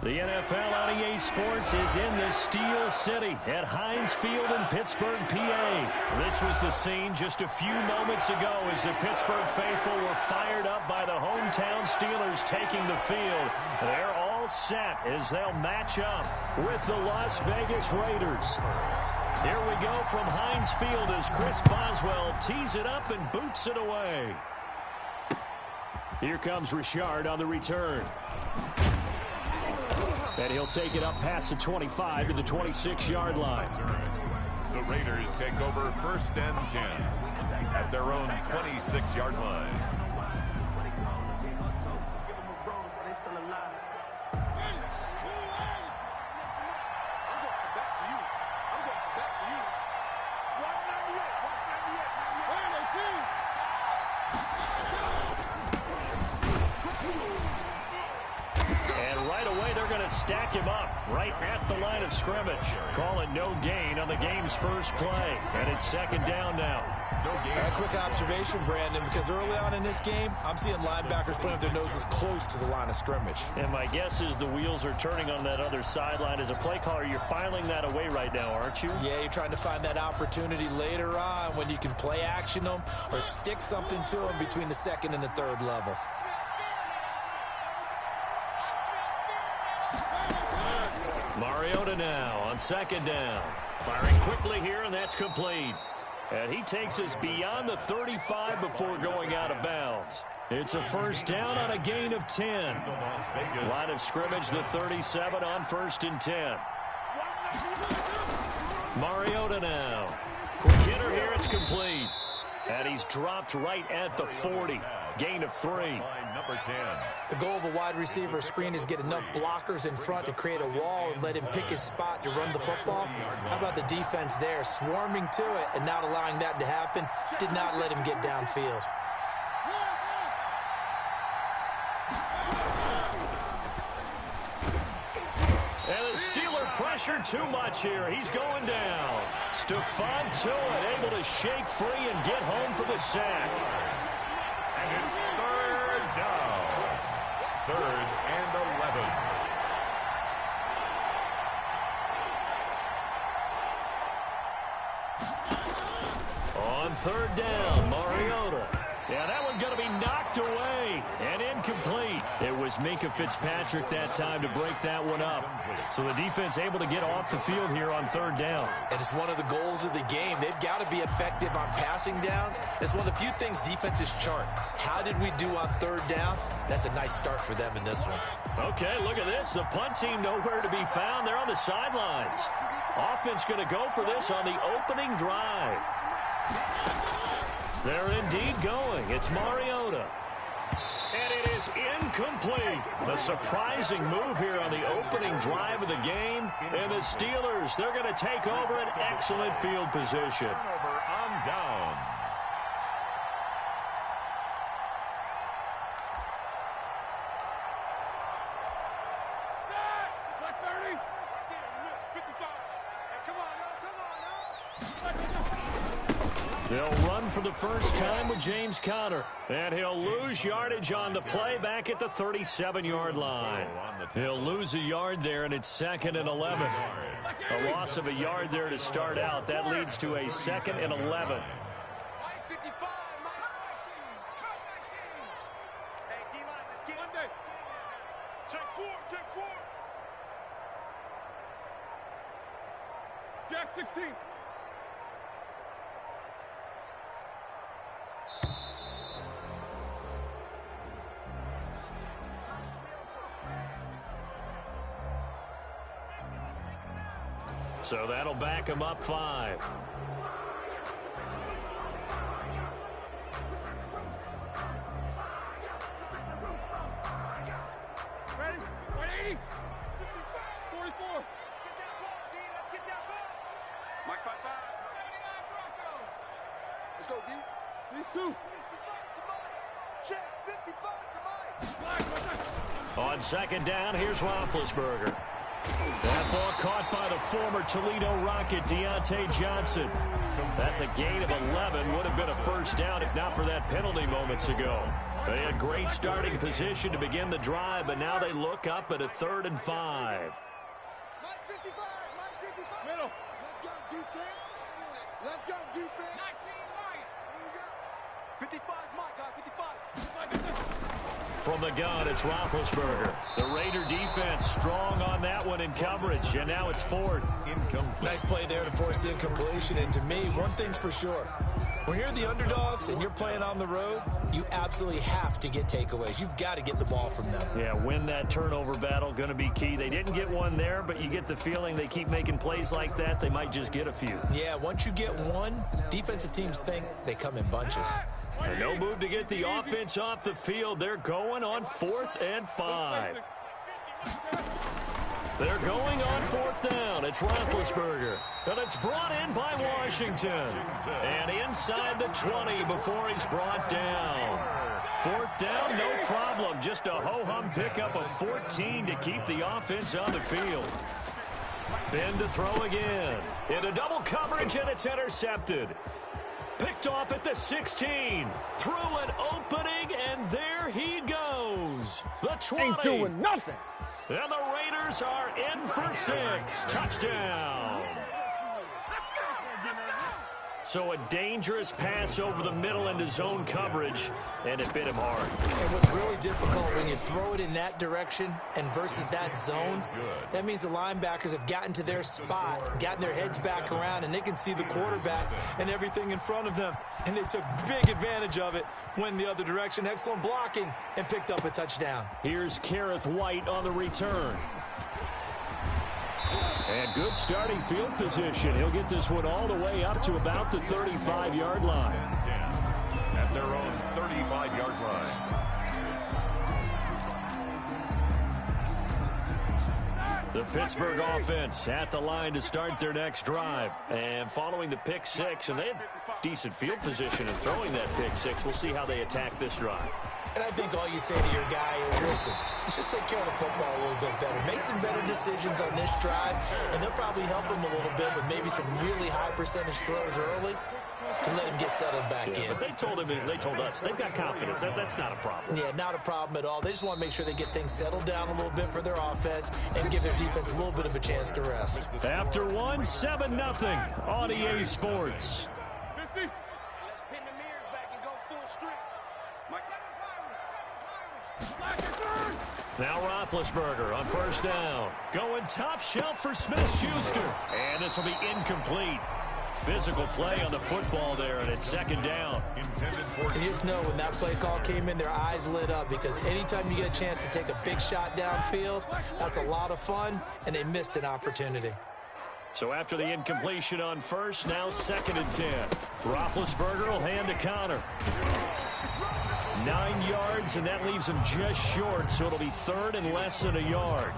The NFL on EA Sports is in the Steel City at Heinz Field in Pittsburgh, PA. This was the scene just a few moments ago as the Pittsburgh faithful were fired up by the hometown Steelers taking the field. They're all set as they'll match up with the Las Vegas Raiders. Here we go from Heinz Field as Chris Boswell tees it up and boots it away. Here comes Richard on the return. And he'll take it up past the 25 to the 26-yard line. The Raiders take over 1st and 10 at their own 26-yard line. Stack him up right at the line of scrimmage. Call it no gain on the game's first play. And it's 2nd down now. No gain. A quick observation, Brandon, because early on in this game, I'm seeing linebackers putting up their noses close to the line of scrimmage. And my guess is the wheels are turning on that other sideline. As a play caller, you're filing that away right now, aren't you? Yeah, you're trying to find that opportunity later on when you can play action them or stick something to them between the 2nd and the 3rd level. Mariota now on 2nd down. Firing quickly here, and that's complete. And he takes us beyond the 35 before going out of bounds. It's a 1st down on a gain of 10. Line of scrimmage, the 37 on 1st and 10. Mariota now. Quick hitter here, it's complete. And he's dropped right at the 40. Gain of 3. Number 10. The goal of a wide receiver screen is get enough blockers in front to create a wall and let him pick his spot to run the football. How about the defense there, swarming to it and not allowing that to happen? Did not let him get downfield. And the Steeler pressure too much here. He's going down. Stephon Tuitt able to shake free and get home for the sack. And it's 3rd down. 3rd and 11. On 3rd down, Mariota. Yeah, that one going to be knocked away and incomplete. It was Minkah Fitzpatrick that time to break that one up. So the defense able to get off the field here on 3rd down. And it's one of the goals of the game. They've got to be effective on passing downs. It's one of the few things defenses chart. How did we do on 3rd down? That's a nice start for them in this one. Okay, look at this. The punt team nowhere to be found. They're on the sidelines. Offense going to go for this on the opening drive. They're indeed going. It's Mariota. And it is incomplete. A surprising move here on the opening drive of the game. And the Steelers, they're going to take over an excellent field position. Turnover on downs. They'll run for the first time with James Conner. And he'll lose yardage on the play back at the 37-yard line. He'll lose a yard there, and it's 2nd and 11. A loss of a yard there to start out. That leads to a 2nd and 11. Jack 16. So that'll back him up 5. Ready? 180. 44. Mike 5-5. Let's go, D. These 2. Check 55 to Mike. On 2nd down, here's Roethlisberger. That ball caught by the former Toledo Rocket, Deontay Johnson. That's a gain of 11. Would have been a first down if not for that penalty moments ago. They had great starting position to begin the drive, but now they look up at a 3rd and 5. Mike 55, Mike 55. Middle. Let's go defense. Let's go defense. 19 Mike. 55 Mike, guys, 55. From the gun, it's Roethlisberger. The Raider defense strong on that one in coverage, and now it's 4th. Nice play there to force the incompletion, and to me, one thing's for sure. When you're the underdogs and you're playing on the road, you absolutely have to get takeaways. You've got to get the ball from them. Yeah, win that turnover battle, going to be key. They didn't get one there, but you get the feeling they keep making plays like that, they might just get a few. Yeah, once you get one, defensive teams think they come in bunches. And no move to get the offense off the field. They're going on 4th and 5. They're going on 4th down. It's Roethlisberger. And it's brought in by Washington. And inside the 20 before he's brought down. 4th down, no problem. Just a ho-hum pickup of 14 to keep the offense on the field. Ben to throw again. Into double coverage, and it's intercepted. Picked off at the 16. Through an opening, and there he goes. The 20. Ain't doing nothing. And the Raiders are in for 6. Touchdown. So a dangerous pass over the middle into zone coverage, and it bit him hard. And what's really difficult when you throw it in that direction and versus that zone, that means the linebackers have gotten to their spot, gotten their heads back around, and they can see the quarterback and everything in front of them. And they took big advantage of it, went the other direction, excellent blocking, and picked up a touchdown. Here's Kareth White on the return. And good starting field position. He'll get this one all the way up to about the 35-yard line. At their own 35-yard line. The Pittsburgh offense at the line to start their next drive. And following the pick 6, and they had decent field position in throwing that pick 6. We'll see how they attack this drive. And I think all you say to your guy is, listen, let's just take care of the football a little bit better. Make some better decisions on this drive, and they'll probably help him a little bit with maybe some really high percentage throws early to let him get settled back in. But they told us, they've got confidence. That's not a problem. Yeah, not a problem at all. They just want to make sure they get things settled down a little bit for their offense and give their defense a little bit of a chance to rest. After 1, 7-0 on EA Sports. 50. Now Roethlisberger on 1st down. Going top shelf for Smith-Schuster. And this will be incomplete. Physical play on the football there, and it's 2nd down. And you just know when that play call came in, their eyes lit up, because anytime you get a chance to take a big shot downfield, that's a lot of fun, and they missed an opportunity. So after the incompletion on 1st, now 2nd and 10. Roethlisberger will hand to Connor. 9 yards, and that leaves him just short, so it'll be 3rd and less than a yard.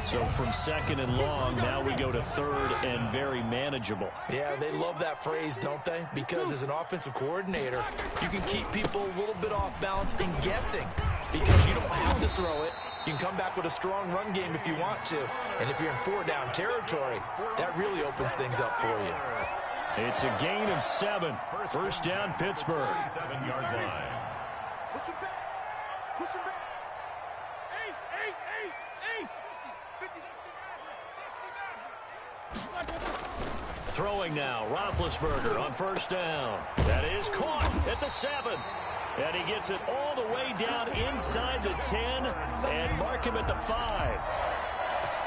So from 2nd and long, now we go to 3rd and very manageable. Yeah, they love that phrase, don't they? Because as an offensive coordinator, you can keep people a little bit off balance and guessing, because you don't have to throw it. You can come back with a strong run game if you want to. And if you're in 4-down territory, that really opens things up for you. It's a gain of 7. 1st down, Pittsburgh. 7-yard line. Push him back. Push him back. 8. Throwing now, Roethlisberger on 1st down. That is caught at the 7. And he gets it all the way down inside the 10 and mark him at the 5.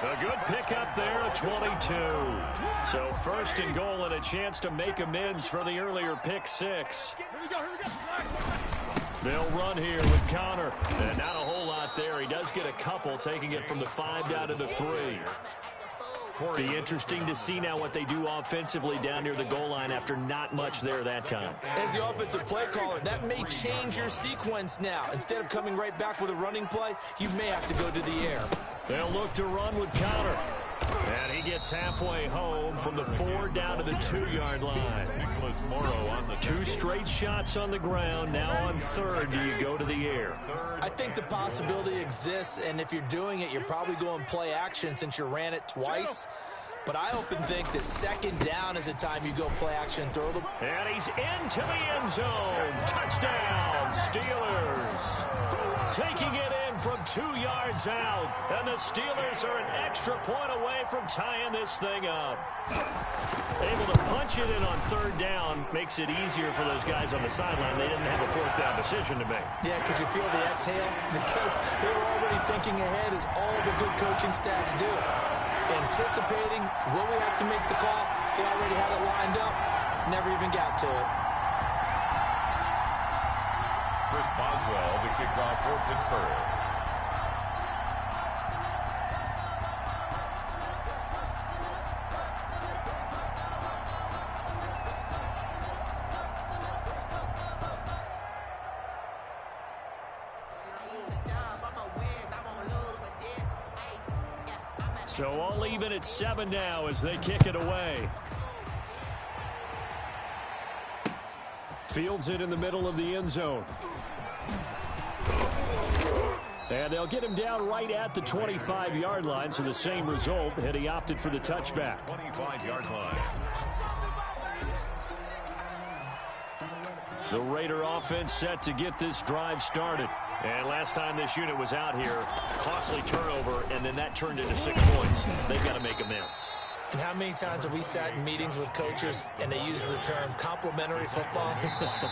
A good pickup there at 22. So 1st and goal and a chance to make amends for the earlier pick 6. Here we go. They'll run here with Connor. And not a whole lot there. He does get a couple, taking it from the 5 down to the 3. Be interesting to see now what they do offensively down near the goal line after not much there that time. As the offensive play caller, that may change your sequence now. Instead of coming right back with a running play, you may have to go to the air. They'll look to run with Connor. And he gets halfway home from the 4 down to the 2-yard line. Nicholas Morrow on the 2 straight shots on the ground. Now on 3rd, do you go to the air? I think the possibility exists, and if you're doing it, you're probably going play action since you ran it twice. But I often think that second down is a time you go play action and throw the... And he's into the end zone. Touchdown, Steelers. Taking it in from 2 yards out. And the Steelers are an extra point away from tying this thing up. Able to punch it in on third down makes it easier for those guys on the sideline. They didn't have a fourth down decision to make. Yeah, could you feel the exhale? Because they were already thinking ahead, as all the good coaching staffs do. Anticipating, will we have to make the call? They already had it lined up. Never even got to it. Chris Boswell, the kickoff for Pittsburgh. So all even at 7 now as they kick it away. Fields it in the middle of the end zone. And they'll get him down right at the 25-yard line, so the same result, and he opted for the touchback. 25-yard line. The Raider offense set to get this drive started. And last time this unit was out here, costly turnover, and then that turned into 6 points. They've got to make amends. And how many times have we sat in meetings with coaches and they use the term complementary football?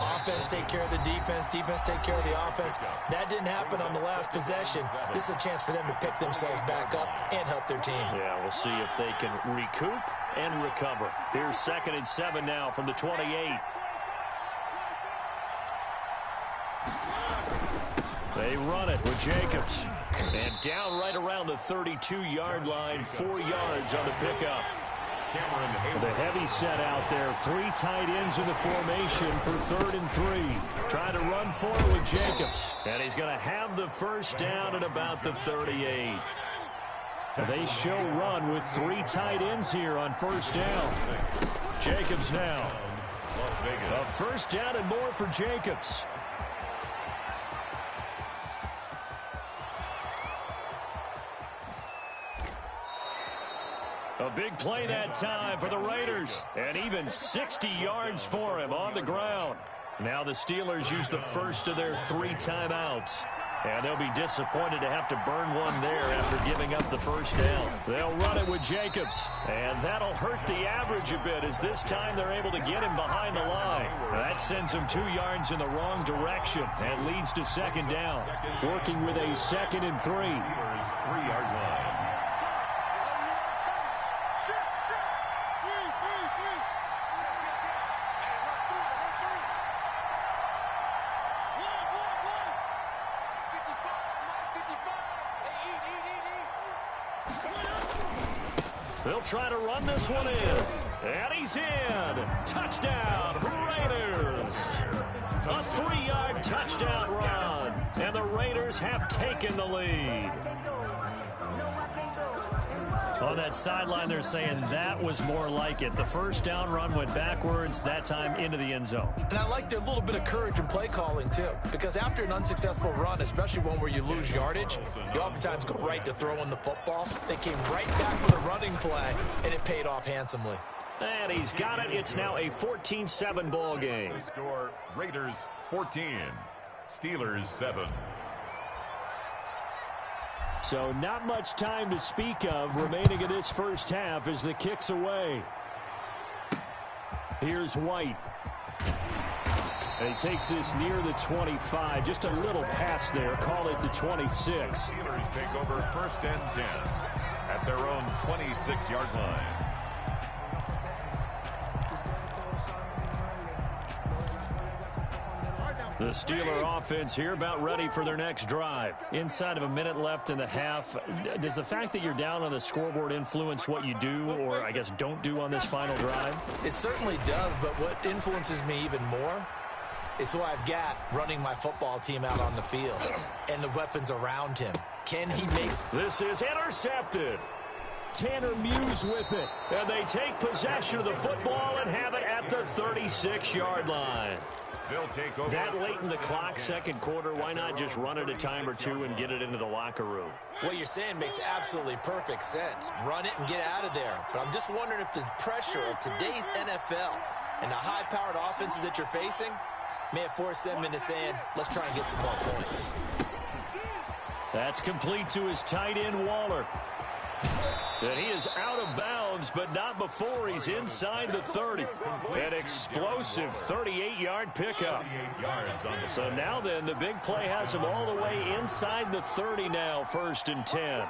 Offense take care of the defense, defense take care of the offense. That didn't happen on the last possession. This is a chance for them to pick themselves back up and help their team. Yeah, we'll see if they can recoup and recover. Here's 2nd and 7 now from the 28. They run it with Jacobs. And down right around the 32-yard line, 4 yards on the pickup. The heavy set out there. 3 tight ends in the formation for 3rd and 3. Trying to run for it with Jacobs. And he's going to have the first down at about the 38. So they show run with 3 tight ends here on first down. Jacobs now. A first down and more for Jacobs. A big play that time for the Raiders. And even 60 yards for him on the ground. Now the Steelers use the first of their 3 timeouts. And they'll be disappointed to have to burn one there after giving up the first down. They'll run it with Jacobs. And that'll hurt the average a bit, as this time they're able to get him behind the line. That sends him 2 yards in the wrong direction and leads to 2nd down. Working with a 2nd and 3. 3-yard line. They'll try to run this one in. And he's in. Touchdown, Raiders. A 3-yard touchdown run. And the Raiders have taken the lead. On that sideline, they're saying that was more like it. The first down run went backwards, that time into the end zone. And I like their little bit of courage in play calling, too. Because after an unsuccessful run, especially one where you lose yardage, you oftentimes go right to throwing the football. They came right back with a running play, and it paid off handsomely. And he's got it. It's now a 14-7 ball game. The score, Raiders 14, Steelers 7. So not much time to speak of remaining in this first half as the kick's away. Here's White. And he takes this near the 25. Just a little pass there. Call it the 26. Steelers take over 1st and 10 at their own 26-yard line. The Steeler offense here about ready for their next drive. Inside of a minute left in the half. Does the fact that you're down on the scoreboard influence what you do, or I guess don't do on this final drive? It certainly does, but what influences me even more is who I've got running my football team out on the field and the weapons around him. Can he make... This is intercepted. Tanner Muse with it. And they take possession of the football and have it at the 36-yard line. They'll take over. That late in the clock, second quarter, why not just run it a time or two and get it into the locker room? What you're saying makes absolutely perfect sense. Run it and get out of there. But I'm just wondering if the pressure of today's NFL and the high-powered offenses that you're facing may have forced them into saying, let's try and get some more points. That's complete to his tight end, Waller. And he is out of bounds, but not before he's inside the 30. An explosive 38-yard pickup. So now then, the big play has him all the way inside the 30 now, 1st and 10.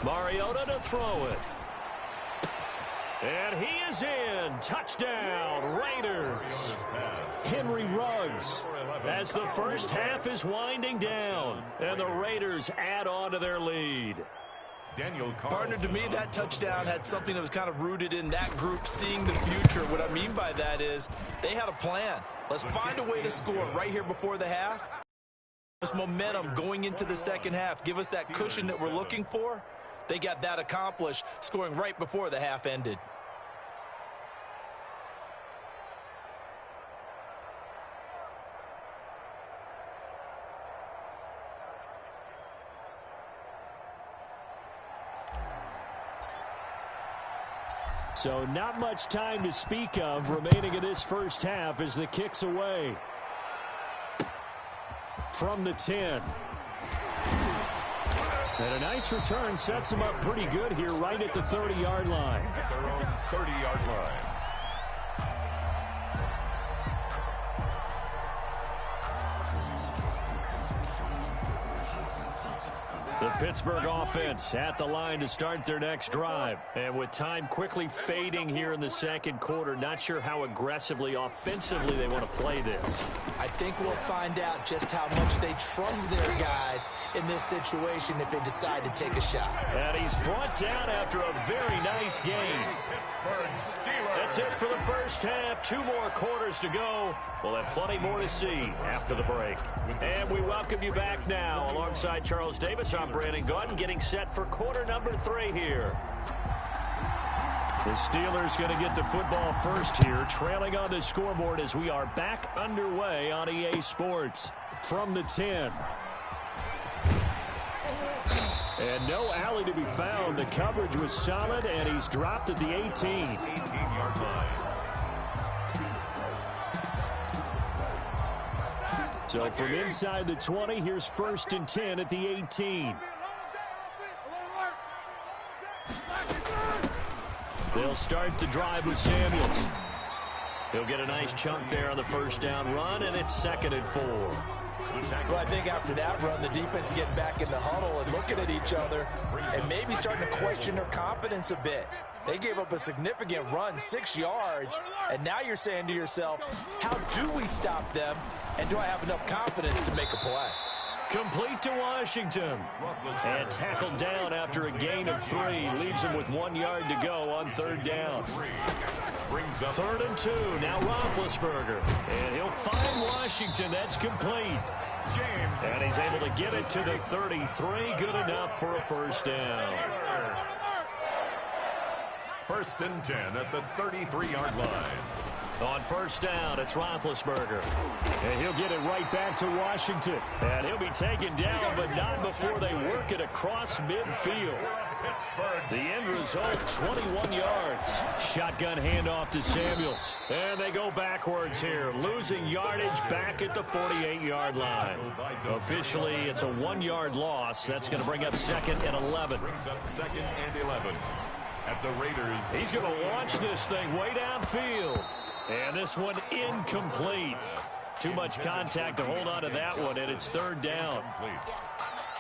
Mariota to throw it. And he is in. Touchdown, Raiders. Henry Ruggs as the first half is winding down. And the Raiders add on to their lead. Partner, to me, that touchdown had something that was kind of rooted in that group seeing the future. What I mean by that is they had a plan. Let's find a way to score right here before the half. This momentum going into the second half. Give us that cushion that we're looking for. They got that accomplished, scoring right before the half ended. So not much time to speak of remaining in this first half as the kick's away. From the 10. And a nice return sets them up pretty good here right at the 30-yard line. At their own 30-yard line. The Pittsburgh offense at the line to start their next drive. And with time quickly fading here in the second quarter, not sure how aggressively, offensively they want to play this. I think we'll find out just how much they trust their guys in this situation if they decide to take a shot. And he's brought down after a very nice game. That's it for the first half. 2 more quarters to go. We'll have plenty more to see after the break. And we welcome you back now. Alongside Charles Davis, I'm Brandon Gautin, getting set for quarter number 3 here. The Steelers going to get the football first here, trailing on the scoreboard as we are back underway on EA Sports. From the 10. And no alley to be found. The coverage was solid, and he's dropped at the 18. 18-yard line. So from inside the 20, here's 1st and 10 at the 18. They'll start the drive with Samuels. He'll get a nice chunk there on the first down run, and it's 2nd and 4. Well, I think after that run, the defense is getting back in the huddle and looking at each other and maybe starting to question their confidence a bit. They gave up a significant run, 6 yards, and now you're saying to yourself, how do we stop them, and do I have enough confidence to make a play? Complete to Washington. And tackled down after a gain of 3. Leaves him with 1 yard to go on 3rd down. 3rd and 2. Now Roethlisberger. And he'll find Washington. That's complete. And he's able to get it to the 33. Good enough for a first down. 1st and 10 at the 33-yard line. On first down, it's Roethlisberger. And he'll get it right back to Washington. And he'll be taken down, but not before they work it across midfield. The end result, 21 yards. Shotgun handoff to Samuels. And they go backwards here, losing yardage back at the 48-yard line. Officially, it's a 1-yard loss. That's going to bring up 2nd and 11. Brings up 2nd and 11 at the Raiders. He's going to launch this thing way downfield. And this one incomplete. Too much contact to hold on to that one, and it's 3rd down.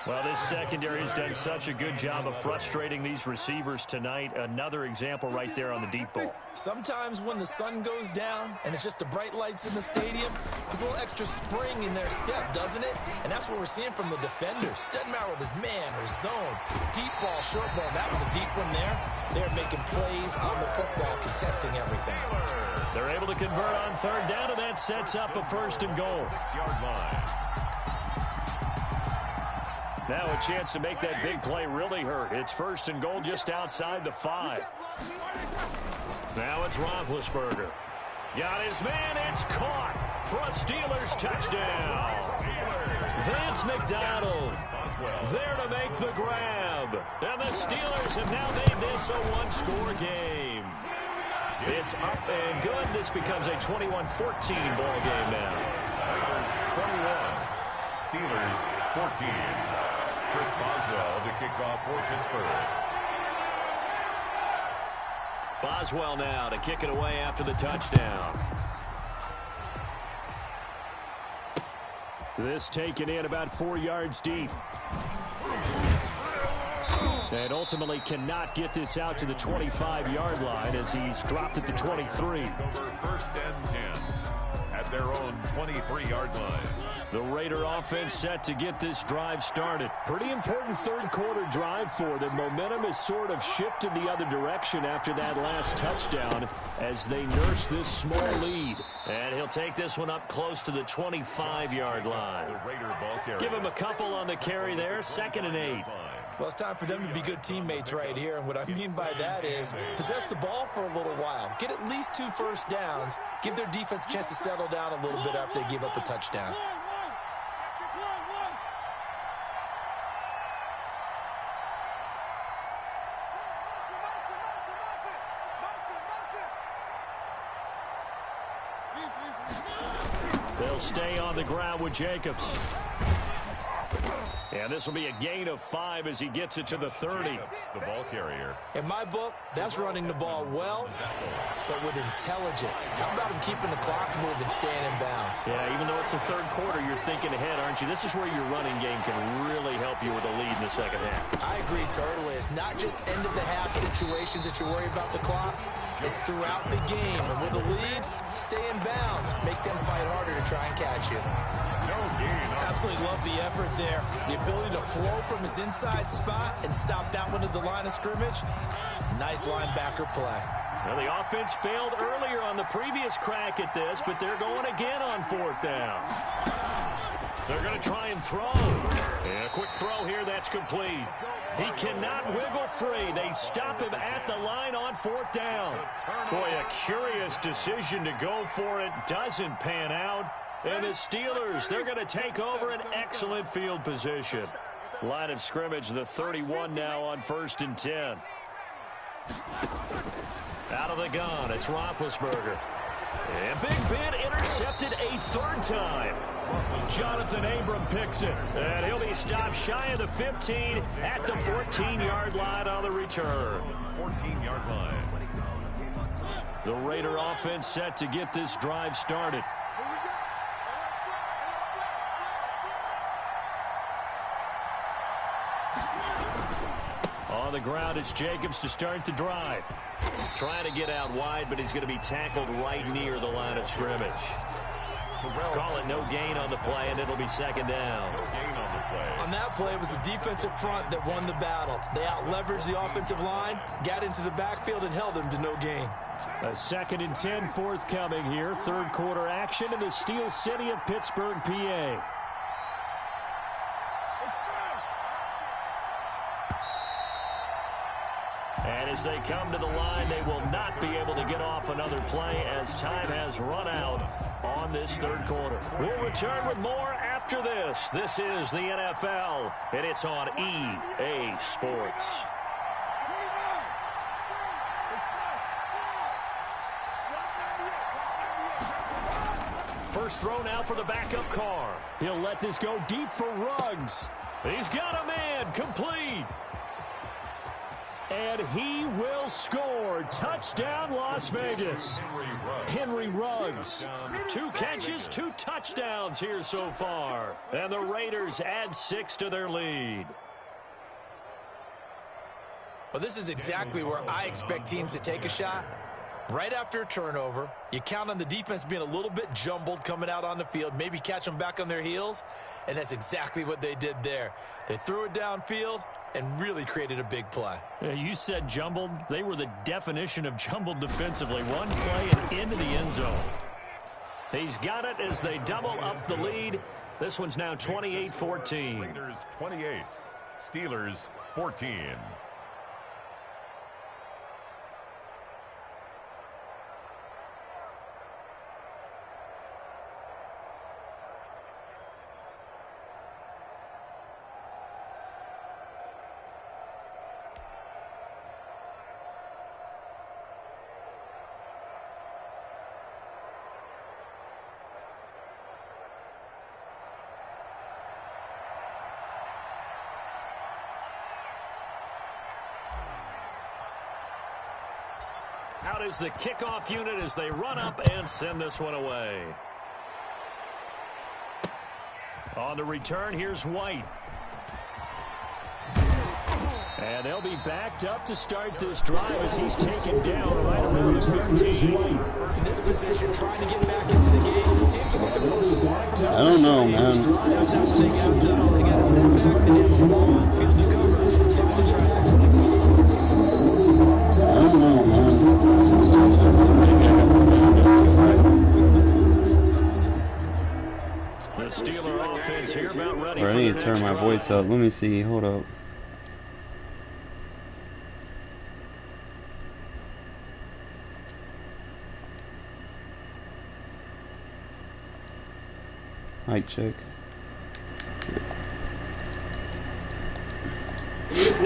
Well, this secondary has done such a good job of frustrating these receivers tonight. Another example right there on the deep ball. Sometimes when the sun goes down and it's just the bright lights in the stadium, there's a little extra spring in their step, doesn't it? And that's what we're seeing from the defenders. Doesn't matter whether it's man or zone, deep ball, short ball. That was a deep one there. They're making plays on the football, contesting everything. They're able to convert on 3rd down, and that sets up a 1st and goal. 6-yard line. Now a chance to make that big play really hurt. It's 1st and goal just outside the 5. Now it's Roethlisberger. Got his man. It's caught for a Steelers touchdown. Vance McDonald there to make the grab. And the Steelers have now made this a one-score game. It's up and good. This becomes a 21-14 ball game now. 21, Steelers 14. Chris Boswell to kick off for Pittsburgh. Boswell now to kick it away after the touchdown. This taken in about 4 yards deep. And ultimately cannot get this out to the 25-yard line as he's dropped at the 23. Over 1st and 10 at their own 23-yard line. The Raider offense set to get this drive started. Pretty important third-quarter drive for them. Momentum has sort of shifted the other direction after that last touchdown as they nurse this small lead. And he'll take this one up close to the 25-yard line. The Raider ball carrier. Give him a couple on the carry there. 2nd and 8. Well, it's time for them to be good teammates right here. And what I mean by that is possess the ball for a little while. Get at least 2 first downs. Give their defense a chance to settle down a little bit after they give up a touchdown. They'll stay on the ground with Jacobs. And this will be a gain of 5 as he gets it to the 30. The ball carrier. In my book, that's running the ball well, but with intelligence. How about him keeping the clock moving, staying in bounds? Yeah, even though it's the 3rd quarter, you're thinking ahead, aren't you? This is where your running game can really help you with a lead in the 2nd half. I agree totally. It's not just end-of-the-half situations that you worry about the clock. It's throughout the game. And with a lead, stay in bounds. Make them fight harder to try and catch you. Absolutely love the effort there. The ability to flow from his inside spot and stop that one at the line of scrimmage. Nice linebacker play. Well, the offense failed earlier on the previous crack at this, but they're going again on 4th down. They're going to try and throw. And a quick throw here, that's complete. He cannot wiggle free. They stop him at the line on 4th down. Boy, a curious decision to go for it. Doesn't pan out. And the Steelers, they're going to take over an excellent field position. Line of scrimmage, the 31 now on 1st and 10. Out of the gun, it's Roethlisberger. And Big Ben intercepted a 3rd time. Jonathan Abram picks it. And he'll be stopped shy of the 15 at the 14-yard line on the return. 14-yard line. The Raider offense set to get this drive started. On the ground, it's Jacobs to start the drive. Trying to get out wide, but he's going to be tackled right near the line of scrimmage. Call it no gain on the play, and it'll be 2nd down. No gain on the play. On that play, it was the defensive front that won the battle. They out-leveraged the offensive line, got into the backfield, and held them to no gain. A 2nd and 10 forthcoming here. 3rd quarter action in the Steel City of Pittsburgh, PA. And as they come to the line, they will not be able to get off another play as time has run out on this 3rd quarter. We'll return with more after this. This is the NFL, and it's on EA Sports. First throw now for the backup car. He'll let this go deep for Ruggs. He's got a man, complete. And he will score. Touchdown, Las Vegas. Henry Ruggs. 2 catches, 2 touchdowns here so far. And the Raiders add 6 to their lead. Well, this is exactly where I expect teams to take a shot. Right after a turnover, you count on the defense being a little bit jumbled coming out on the field, maybe catch them back on their heels, and that's exactly what they did there. They threw it downfield and really created a big play. Yeah, you said jumbled. They were the definition of jumbled defensively. One play and into the end zone. He's got it as they double up the lead. This one's now 28-14. Raiders 28, Steelers 14. Out is the kickoff unit as they run up and send this one away. On the return, here's White. And they'll be backed up to start this drive as he's taken down right around the 15. In this position, trying to get back into the game. Teams are looking for a spark from I don't know, man. That's how they got done. They got a setback. They have a long field to cover. They're going to try to quickly take it. I don't know, man. The Steeler offense here about ready. I need to turn my voice up. Let me see. Hold up. Mic check.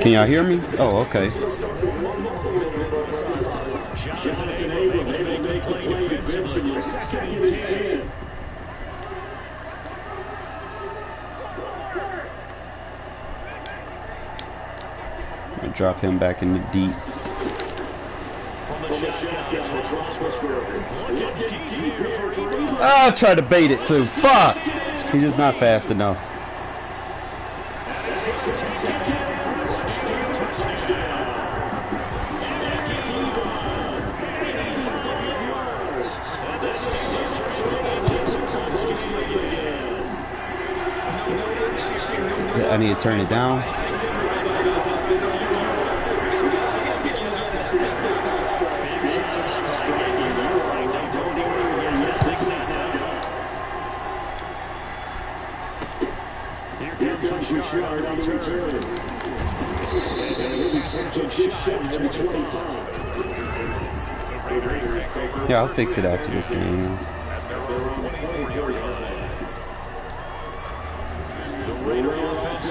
Can y'all hear me? Oh, okay. I'm gonna drop him back in the deep. Oh, I tried to bait it too. Fuck! He's just not fast enough. I need to turn it down. Yeah, I'll fix it after this game.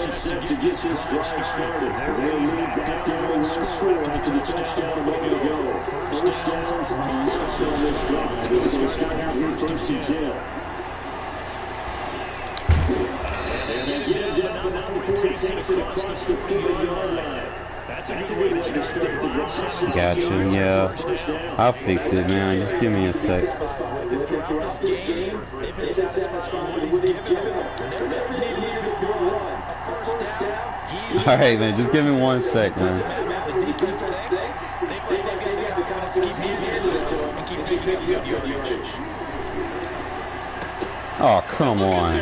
Set to get this drive started. They're lead back down and score after the touchdown moment ago. First downs must on this drive. It's going to start out for first and 10. And get it down before it takes it across the 40-yard line. That's a good way to start the drive. Gotcha, yeah. I'll fix it, man. Just give me a sec. Throughout this game, they've been satisfied with what he's given them. Whenever they needed a big run, first down. Alright, man. Just give me 1 sec, man. The defense stinks. They've got the kind of scheme and keep picking up yardage. Oh, come on.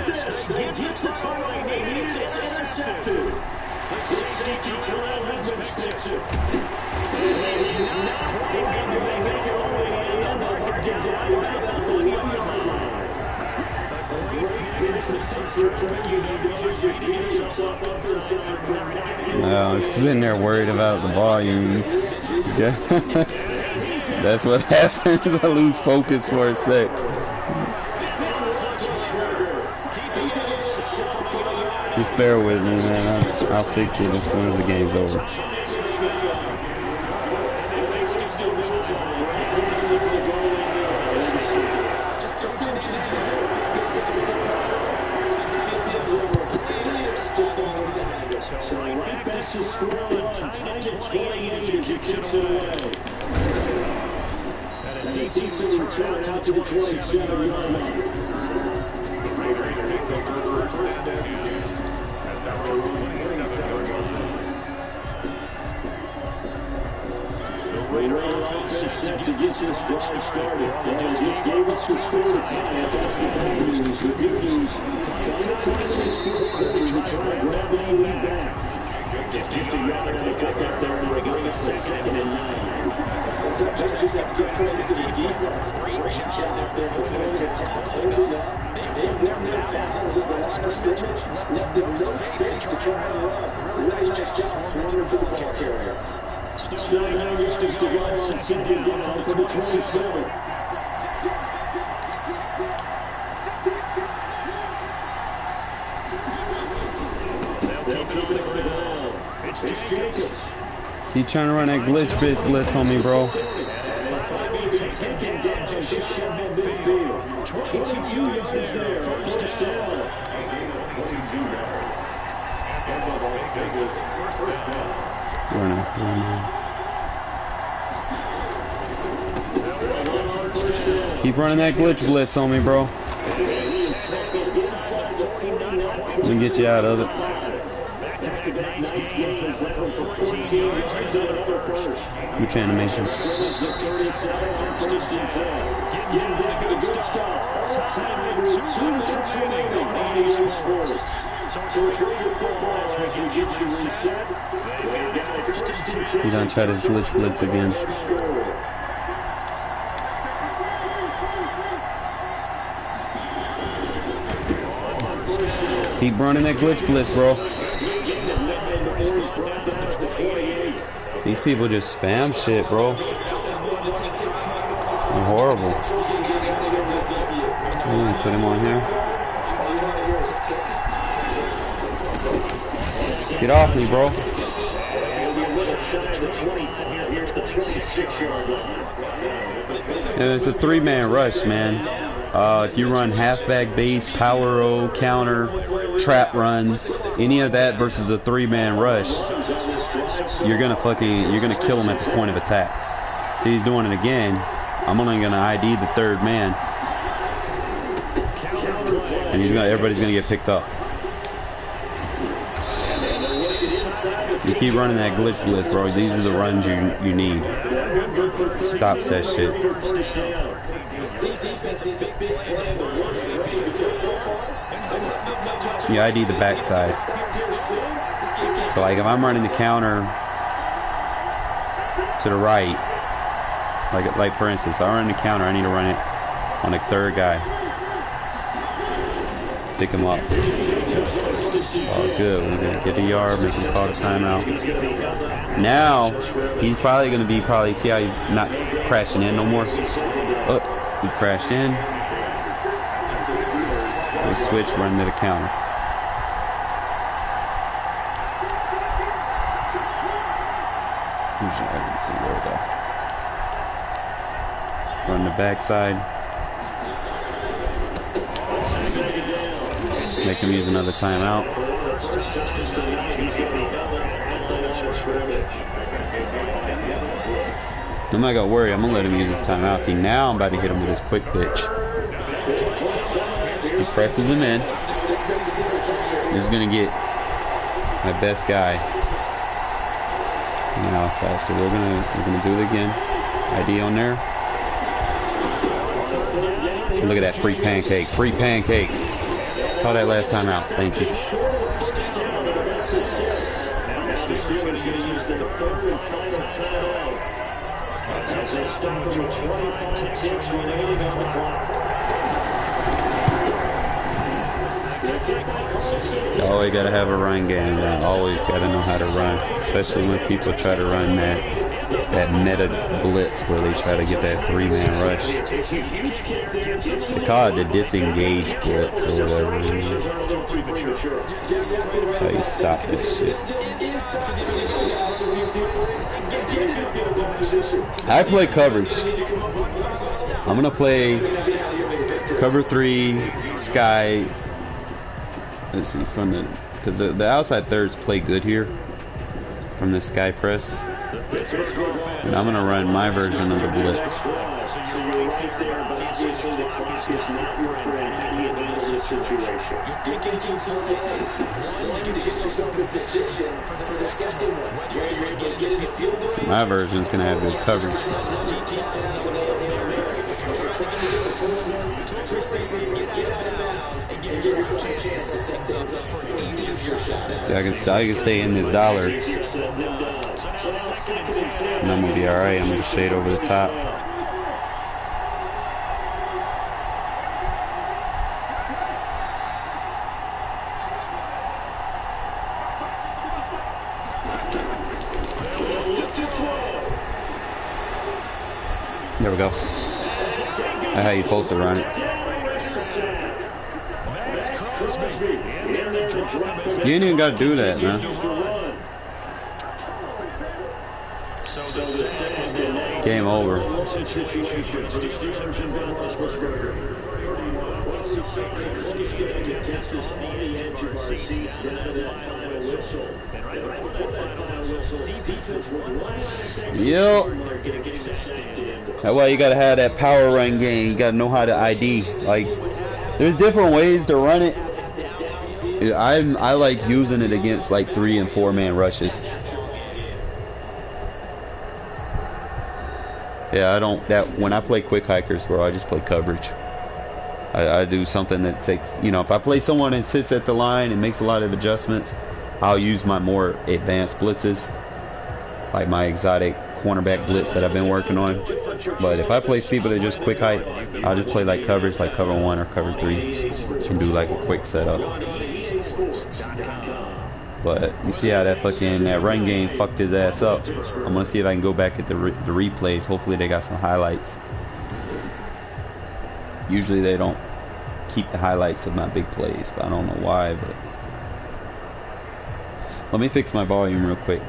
No, I'm sitting there worried about the volume. Yeah. That's what happens. I lose focus for a sec. Just bear with me, man. I'll fix it as soon as the game's over. And a decent return out to the 27-yard line. Set to get this drive started. And just gave us the score to tie it. That's the bad news. The good news, by the time this fourth quarter, we try to grab that lead back. Just a yard and a cut back there to bring us to 2nd and 9. Sometimes just have good credit to the defense. Great job there holding it to holding up. They won their battles at the line of scrimmage, left them no space to try and run. Really nice job swarming to the ball carrier. Still 9 yards to go on second down from the 27. It's Jacobs. Keep trying to run that blitz on me, bro. Taken down just short midfield. 22 yards there. First down. 22 yards. And Las Vegas, first down. Keep running that blitz on me, bro. Let me get you out of it. Which animations? He's gonna try to blitz again. Keep running that blitz, bro. These people just spam shit, bro. They're horrible. Put him on here. Get off me, bro. And it's a 3-man rush, man. If you run halfback base, power O, counter, trap runs, any of that versus a 3-man rush, you're gonna kill him at the point of attack. See, he's doing it again. I'm only gonna ID the 3rd man, and everybody's gonna get picked up. You keep running that blitz, bro. These are the runs you need. Stops that shit. You ID the backside. So like if I'm running the counter to the right, like for instance, I run the counter, I need to run it on the 3rd guy. Pick him up. Oh, good. We're gonna get the yard, make him call the timeout. Now he's probably gonna be see how he's not crashing in no more. Oh, he crashed in. We'll switch, run to the counter. I didn't see where though. Run the backside. Make him use another timeout. I'm not gonna worry, I'm gonna let him use his timeout. See, now I'm about to hit him with this quick pitch. He presses him in. This is gonna get my best guy on the outside. So we're gonna do it again. ID on there. Look at that free pancake. Free pancakes. Call that last time out. Thank you. You always gotta have a run game. You always gotta know how to run, especially when people try to run that meta blitz where they try to get that 3-man rush. They call it the disengage blitz or whatever it is. That's how you stop this shit. I play coverage. I'm gonna play cover 3, sky. Let's see, because the outside thirds play good here from the sky press. And I'm gonna run my version of the blitz. My version's gonna have good coverage. See, I can stay in this dollar. And I'm gonna be alright. I'm gonna shade over the top. There we go. That's how you're supposed to run it. You ain't even got to do that, man. Game over. Yep. That's why you gotta have that power run game. You gotta know how to ID. Like, there's different ways to run it. I like using it against like 3- and 4-man rushes. Yeah, I don't. When I play quick hikers, bro, I just play coverage. I do something that takes, you know, if I play someone and sits at the line and makes a lot of adjustments, I'll use my more advanced blitzes, like my exotic cornerback blitz that I've been working on. But if I play people that just quick hike, I'll just play like coverage, like cover 1 or cover 3, and do like a quick setup. But you see how that run game fucked his ass up. I'm gonna see if I can go back at the replays. Hopefully they got some highlights. Usually they don't keep the highlights of my big plays, but I don't know why. But let me fix my volume real quick.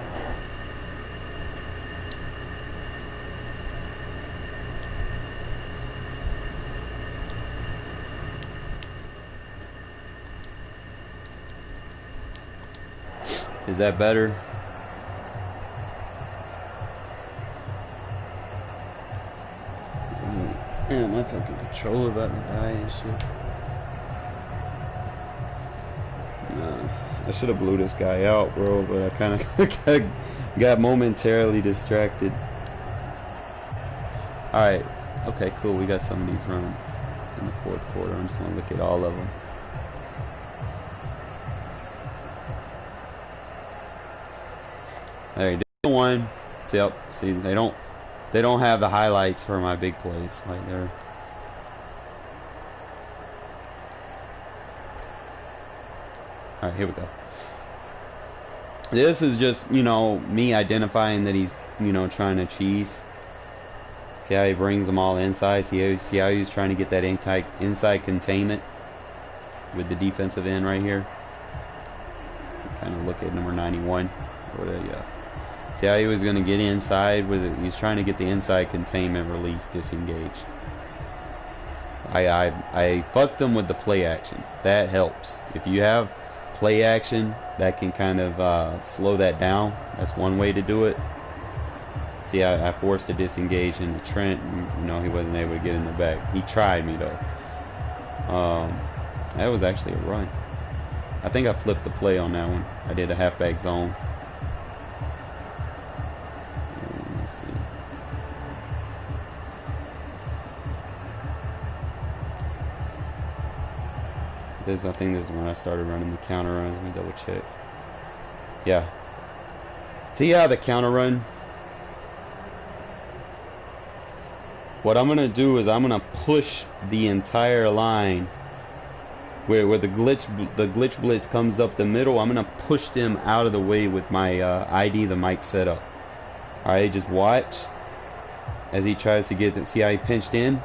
Is that better? Damn, my fucking controller about to die and shit. Nah, I should have blew this guy out, bro, but I kind of got momentarily distracted. Alright, okay, cool. We got some of these runs in the 4th quarter. I'm just going to look at all of them. Hey, one. Yep. See, they don't have the highlights for my big plays. Like they're. All right, here we go. This is just, you know, me identifying that he's, you know, trying to cheese. See how he brings them all inside. See how he's trying to get that inside containment with the defensive end right here. Kind of look at number 91. Yeah. See how he was going to get inside with it? He was trying to get the inside containment release disengaged. I fucked him with the play action. That helps. If you have play action, that can kind of slow that down. That's one way to do it. See, I forced a disengage into Trent. You know, he wasn't able to get in the back. He tried me though. That was actually a run. I think I flipped the play on that one. I did a halfback zone. Let's see. I think this is when I started running the counter runs. Let me double check. Yeah. See how the counter run? What I'm going to do is I'm going to push the entire line where the glitch blitz comes up the middle. I'm going to push them out of the way with my ID the mic setup. Alright, just watch as he tries to get them. See how he pinched in?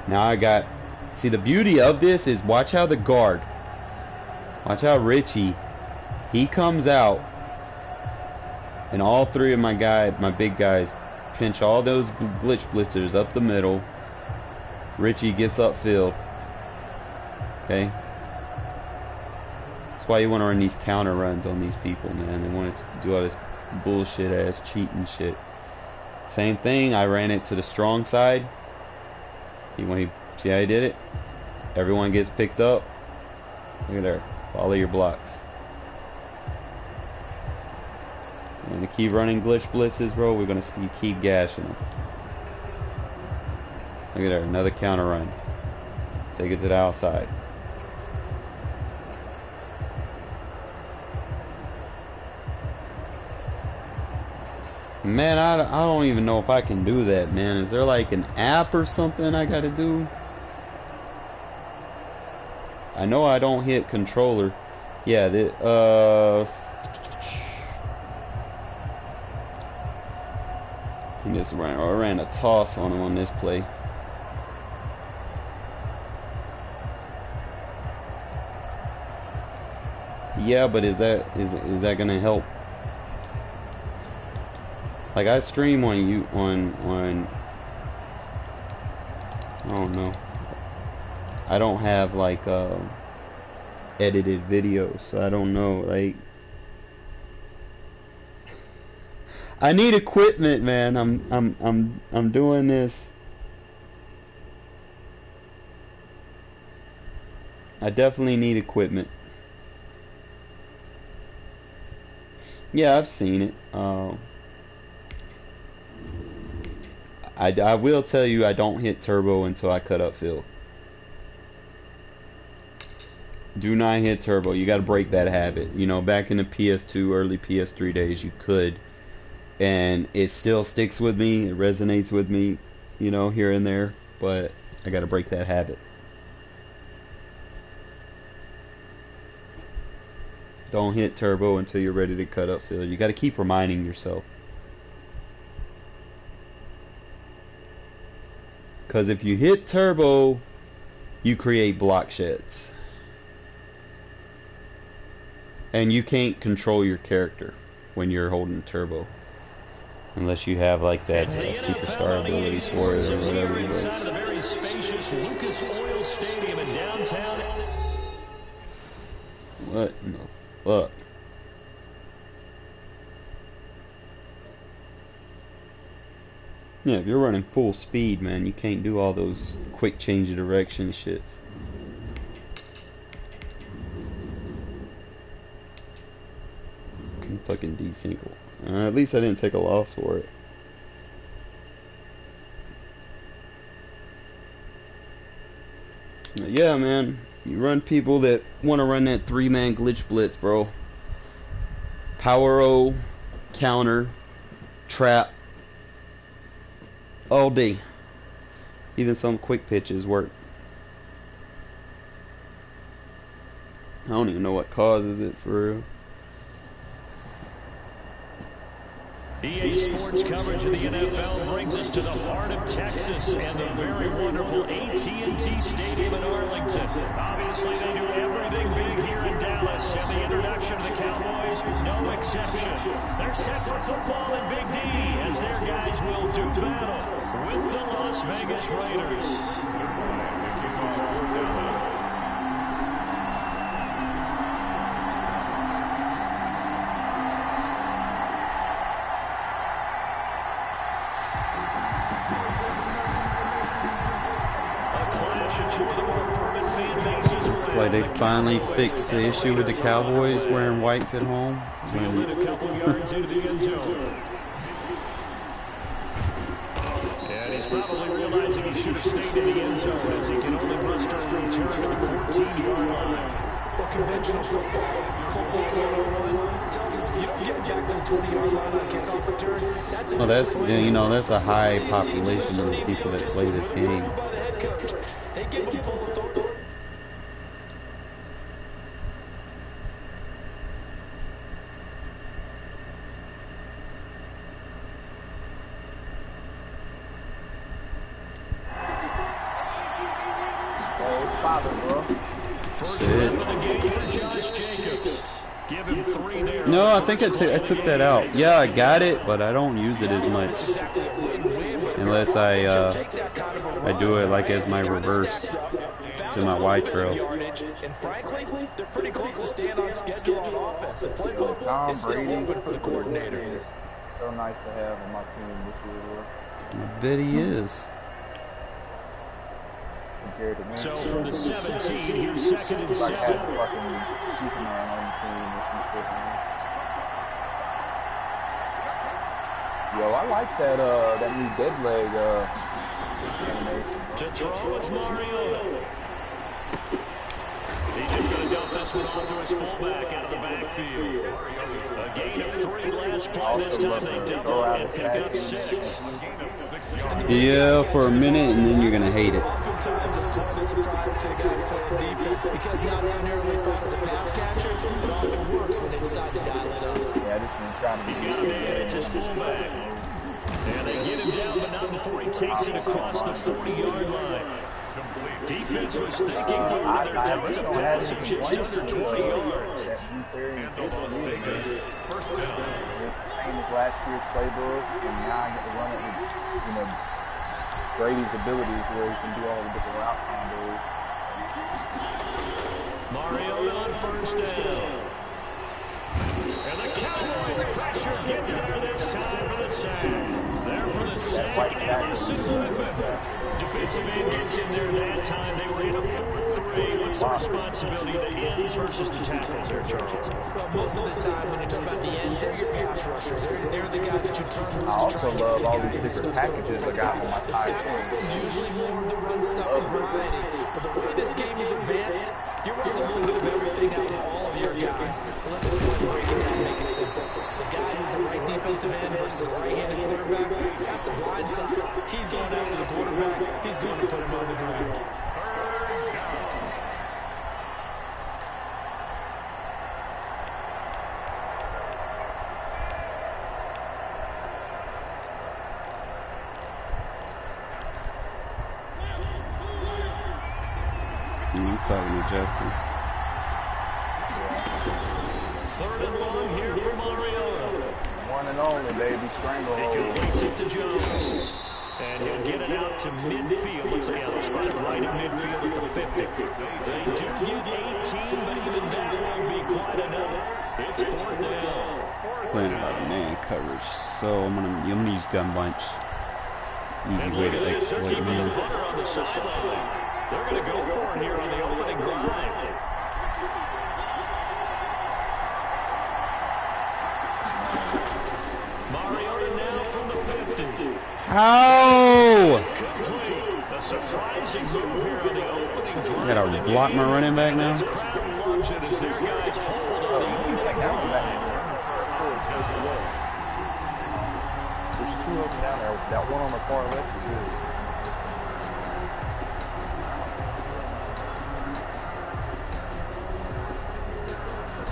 Now I got... See, the beauty of this is watch how the guard, watch how Richie, he comes out, and all three of my big guys, pinch all those glitch blitzers up the middle. Richie gets upfield. Okay? That's why you want to run these counter runs on these people, man. They want to do all this bullshit ass cheating shit. Same thing, I ran it to the strong side. See how he did it? Everyone gets picked up. Look at there. Follow your blocks. We're going to keep running glitch blitzes, bro. We're going to keep gashing them. Look at there, another counter run. Take it to the outside. Man, I don't even know if I can do that, man. Is there like an app or something I gotta do? I know I don't hit controller. Yeah, I think this ran. I ran a toss on him on this play. Yeah, but is that gonna help? Like I stream on I don't know. I don't have like edited videos, so I don't know. Like I need equipment, man. I'm doing this. I definitely need equipment. Yeah, I've seen it. I will tell you I don't hit turbo until I cut upfield. Do not hit turbo. You got to break that habit. You know, back in the PS2, early PS3 days, you could. And it still sticks with me. It resonates with me, you know, here and there. But I got to break that habit. Don't hit turbo until you're ready to cut upfield. You got to keep reminding yourself. Because if you hit turbo, you create block sheds. And you can't control your character when you're holding turbo. Unless you have like that superstar ability for it or whatever it is. Inside of the very spacious Lucas Oil Stadium in downtown. What in the fuck? Yeah, if you're running full speed, man, you can't do all those quick change of direction shits. Fucking desinkle. At least I didn't take a loss for it. But yeah, man, you run people that want to run that 3-man glitch blitz, bro. Power O, counter, trap, all day. Even some quick pitches work. I don't even know what causes it for real. EA Sports coverage of the NFL brings us to the heart of Texas and the very wonderful AT&T Stadium in Arlington. Obviously, they do everything big here in Dallas, and the introduction of the Cowboys is no exception. They're set for football in Big D as their guys will do battle with the Las Vegas Raiders. It's like they finally fixed the issue with the Cowboys wearing whites at home. A couple yards into the end zone. And he's probably realizing he should have stayed in the end zone as he can only muster a return to the 14-yard line. Well, conventional football 101 tells us you don't get back to the 20-yard line on kickoff return. Well, that's, you know, that's a high population of people that play this game. They give them full authority. No, I think I took that out. Yeah, I got it, but I don't use it as much. Unless I do it like as my reverse to my Y trail. And frankly, they're pretty close to staying on schedule on offense. The playbook is still open for the coordinator. It's so nice to have on my team this year. I bet he is. So from the 17, here's 2nd and 7. Superman on the team. Yo, I like that new dead leg animation. To throw is Mariota. He's just going to dump this one off to his fullback out of the backfield. A gain of 3 last play. This time they double and pick up 6. Yeah, for a minute, and then you're going to hate it. Oftentimes it's quite a surprise to the guy playing defense because not ordinarily thought as a pass catcher, it often works when they decide to dial it up. Yeah, this one's trying to be. He's got a man. It's his fullback. And they get him down, but not before he takes it across the 40-yard line. Defense was thinking more than their delta pass of just under 20 yards. First down. Same as last year's playbook, and now I get to run it with, Brady's abilities where he can do all the different route combos. Mariota on first down. And the Cowboys pressure gets there this time for the sack. There for the sack, Allison with it. Defensive end gets in there that time. They were in a 4-3. What's the responsibility of the ends versus the tackles there, Charles? Well, most of the time when you talk about the ends, they're your pass rushers. They're the guys that you turn loose I to also try and love get all together. these different packages I got on my The tight tackles end. usually more of the run stuff and variety. But the way this game is advanced, you're running a little bit of everything out of all of your guys. So let's just kind of break it down and make it simple. The guy who's a right defensive end versus a right-handed quarterback, that's the blind side. He's going after the quarterback. He's going to put him on the ground. I'm talking to Justin. Third and long here for Mariota. One and only, baby. He Stranglehold. completes it to Jones. And he'll get it out to midfield. Let's say they'll spot it right at midfield at the 50. They do get 18, but even that won't be quite enough. It's 4th down. Playing a lot of man coverage, so I'm gonna use gun bunch. Easy way to exploit man. Hunter on the sideline. They're going to go for it here on the opening drive. Mariota now from the 50. How? Complete. A surprising move here on the opening drive. I gotta block my running back now. This crowd loves it as their guys hold on the opening drive. There's 2 of them down there. That one on the far left is good.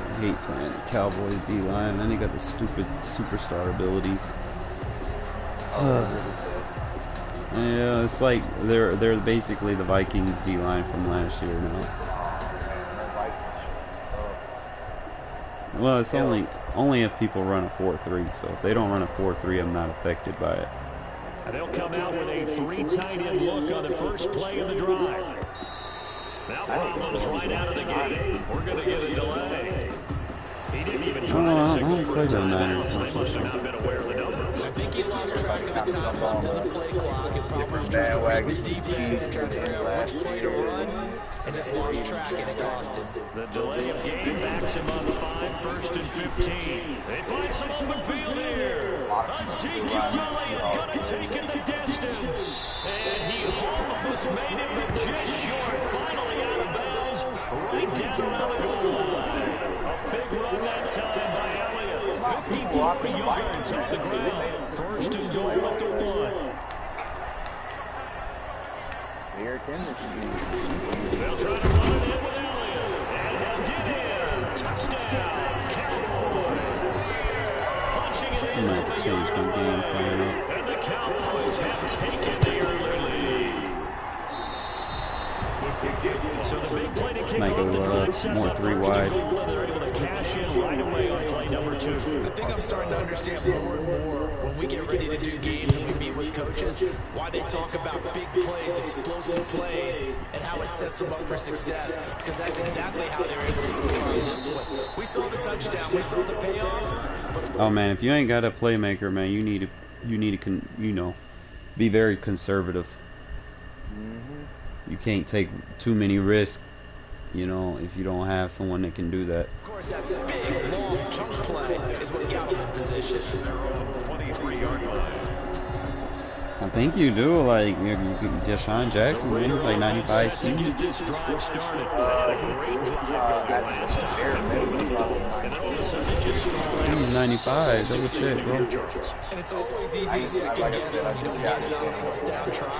I hate playing the Cowboys D-line. Then they got the stupid superstar abilities. Yeah, it's like they're basically the Vikings D-line from last year now. Well, it's only if people run a 4-3. So if they don't run a 4-3, I'm not affected by it. And they'll come out with a 3 tight end look on the first play of the drive. Now problems right out of the gate. We're going to get a delay. He didn't even try to signal for a touchdown, so they must have not been aware of the numbers. I think he lost track of the time left on the play clock and probably was trying to break the defense and trying to figure out which play to run and just lost track and it cost him. The delay of game backs him on 5, 1st and 15. They find some open field here. Ezekiel Elliott going to take it the distance. And he almost made it, but just short. Finally out of bounds, right down on the goal line. A big run that time by Elliott. 54 yards off the ground. 1st and goal at the 1. Here it is. They'll try to run it in with Elliott. And he'll get in. Touchdown, Cowboys. Punching it in I might have changed my game plan up. and the Cowboys have taken the early lead. So the big play to kick Might off go, the drive sets more up 3 first and wide. goal, and they're able to cash in right away on play number 2. I think I'm starting to understand more and more when we get ready to do games and we meet with coaches, why they talk about big plays, explosive plays, and how it sets them up for success. Because that's exactly how they're able to score on this one. We saw the touchdown, we saw the payoff. Oh man, if you ain't got a playmaker, man, you need to be very conservative. You can't take too many risks, if you don't have someone that can do that. Of course, that big, long chunk play is what got them in position. 23-yard line. I think you do. Like, Deshaun Jackson, man, he's like 95 speed. Get this drive started. They had a great drive going last time. And all of a sudden, it just He's 95. Double check, bro. And it's always easy to second guess when you don't get it on a fourth down try.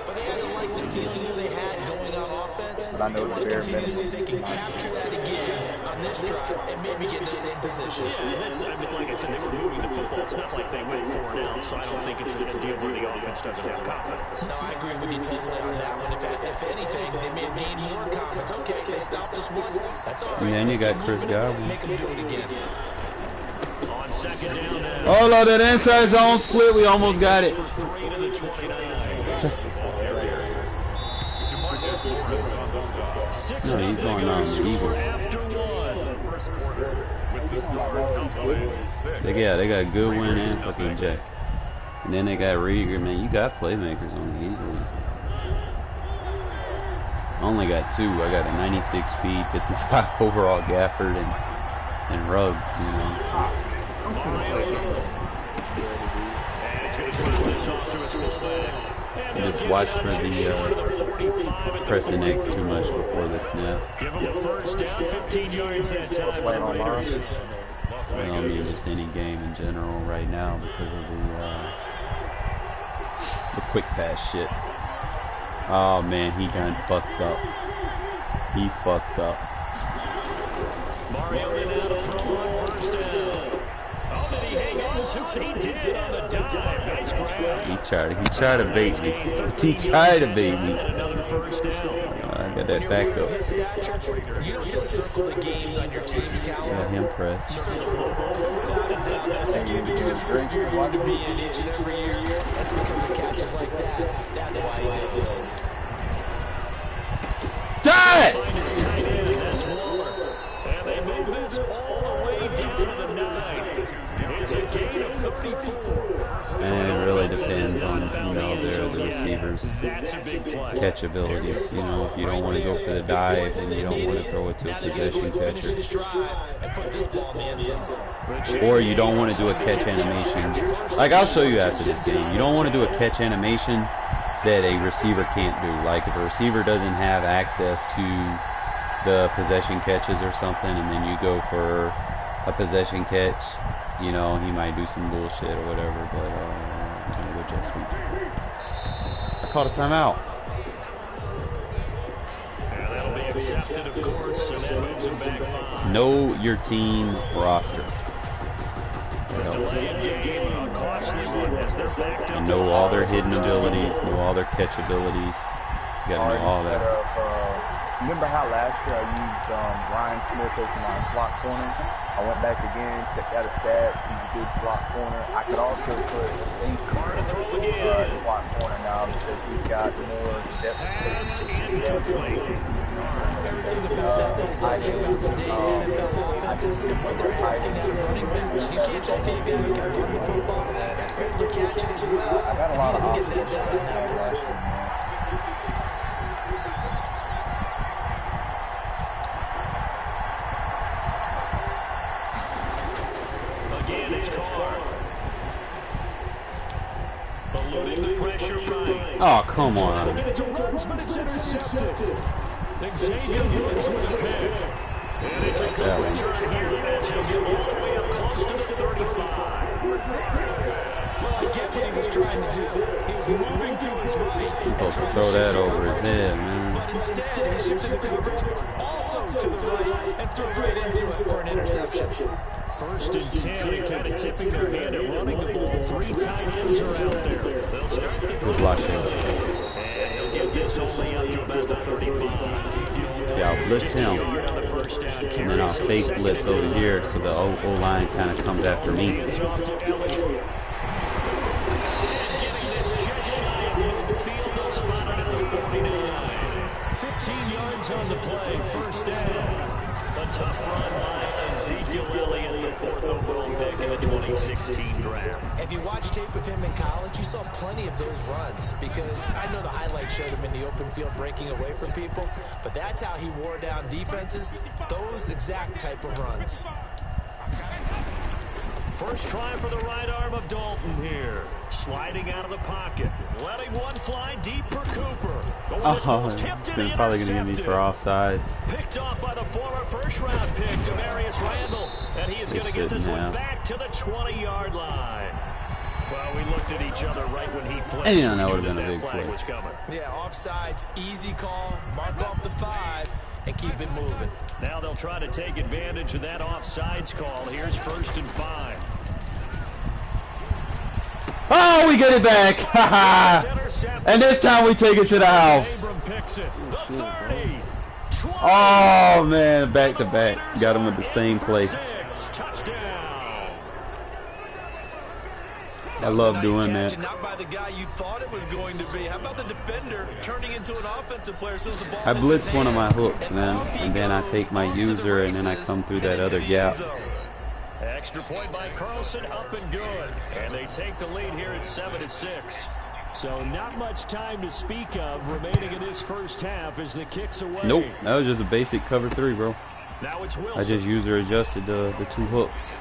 But they had to like the feeling that they had going on offense. But I know They want to the bare continue to see if they can minimum. capture that again on this drive and maybe get in the same position. Yeah, and it's, I mean, like I said, they were moving the football. It's not like they went 4 and out, so I don't think it's a deal where the offense doesn't have confidence. No, I agree with you totally on that one. If anything, they may have gained more confidence. Okay, they stopped us once. That's all right. Yeah, and you got Let's Chris keep moving it, Godwin. make them do it again. On second down now. Oh, no, that inside zone split. We almost got it. For 3 to the 29. No, he's going on the Eagles. After one. First quarter with the score. They got Goodwin and fucking Jack. And then they got Rieger. Man, you got playmakers on the Eagles. I only got 2. I got a 96 speed, 55 overall Gafford and Ruggs, you know. I just watched for the pressing X too much before the snap. Give them a first down, 15 yards that time. Playing on Mars. I mean, just any game in general right now because of the quick pass shit. Oh man, he done fucked up. He fucked up. Mariota now to throw on first down. Oh, did he hang on to it? He did on the dive. Nice grab. He tried to bait me. He tried to bait me. Another first down. I got that back up. His stature, you don't just circle the games on your team's calendar. Got him pressed. That's a game that you expect your year to be in each and every year. That's because of catches like that. That's why he did this. Die! Find his tight end, and that's Waller. And they move this all the way down to the 9. It's a gain of 34. And it really depends on, the receivers' That's a big play. catch abilities. You know, if you don't want to go for the dive and you don't want to throw it to a possession catcher. Or you don't want to do a catch animation. Like, I'll show you after this game. You don't want to do a catch animation that a receiver can't do. Like, if a receiver doesn't have access to the possession catches or something, and then you go for a possession catch, you know, he might do some bullshit or whatever, but no adjustment. I called a timeout. And that'll be accepted, of course, and that moves him back 5. Know your team roster. Delay of game, a costly one as they're backed up. And know all their hidden abilities, know all their catch abilities. You gotta know all that. Remember how last year I used Ryan Smith as my slot corner? I went back again, checked out his stats. He's a good slot corner. I could also put Carr to throw again. slot corner now because we've got more depth. Pass incomplete. Everything about that I think about today's NFL offenses is what they're asking out of running backs. You can't just be a guy who can run the football. You have to be able to catch it as well. I got a lot of You options. get that done that way. Again, it's Carr. Eluding the pressure right. Oh, come on. Get it to Ruggs, but it's intercepted. Xavier Woods with a pick. And it's a good return here as he'll get all the way up close to the 35. Well, I get what he was trying to do. He was moving to his right. He's supposed to throw that over his head, man. But instead, he shifted the coverage also to the right and threw right into it for an interception. First and 10, and kind of tipping their hand at running the ball. 3 tight ends are out there. They'll start the Good block shot. and he'll get this only up to about the 35. Yeah, I'll blitz him. Yard on the first down And then I'll fake blitz over here so the O-line kind of comes after me. It's off to Elliott. And getting this just shy of midfield, they'll spot it at the 49. 15 yards on the play, first down. A tough run by Ezekiel Elliott, the 4th overall pick in the 2016 draft. If you watch tape of him in college, you saw plenty of those runs because I know the highlights showed him in the open field breaking away from people, but that's how he wore down defenses, those exact type of runs. First try for the right arm of Dalton here. Sliding out of the pocket. Letting one fly deep for Cooper. Oh, he's probably going to give me for offsides. Picked off by the former first-round pick, Demarius Randall. And he is going to get this one back to the 20-yard line. Well, we looked at each other right when he flipped. And that would have been a big play. Yeah, offsides, easy call. Mark off the 5 and keep it moving. Now they'll try to take advantage of that offsides call. Here's 1st and 5. Oh, we get it back. And this time we take it to the house. Oh, man, back to back. Got him with the same play. I love doing that. Not by the guy you thought it was going to be. How about the defender turning into an offensive player as soon as the ball I blitz one of my hooks, man, and then I take my user and then I come through that other gap. Extra point by Carlson, up and good. And they take the lead here at 7-6. So not much time to speak of remaining in this first half as the kicks away. Nope, that was just a basic cover 3, bro. Now it's Wilson. I just user adjusted the 2 hooks.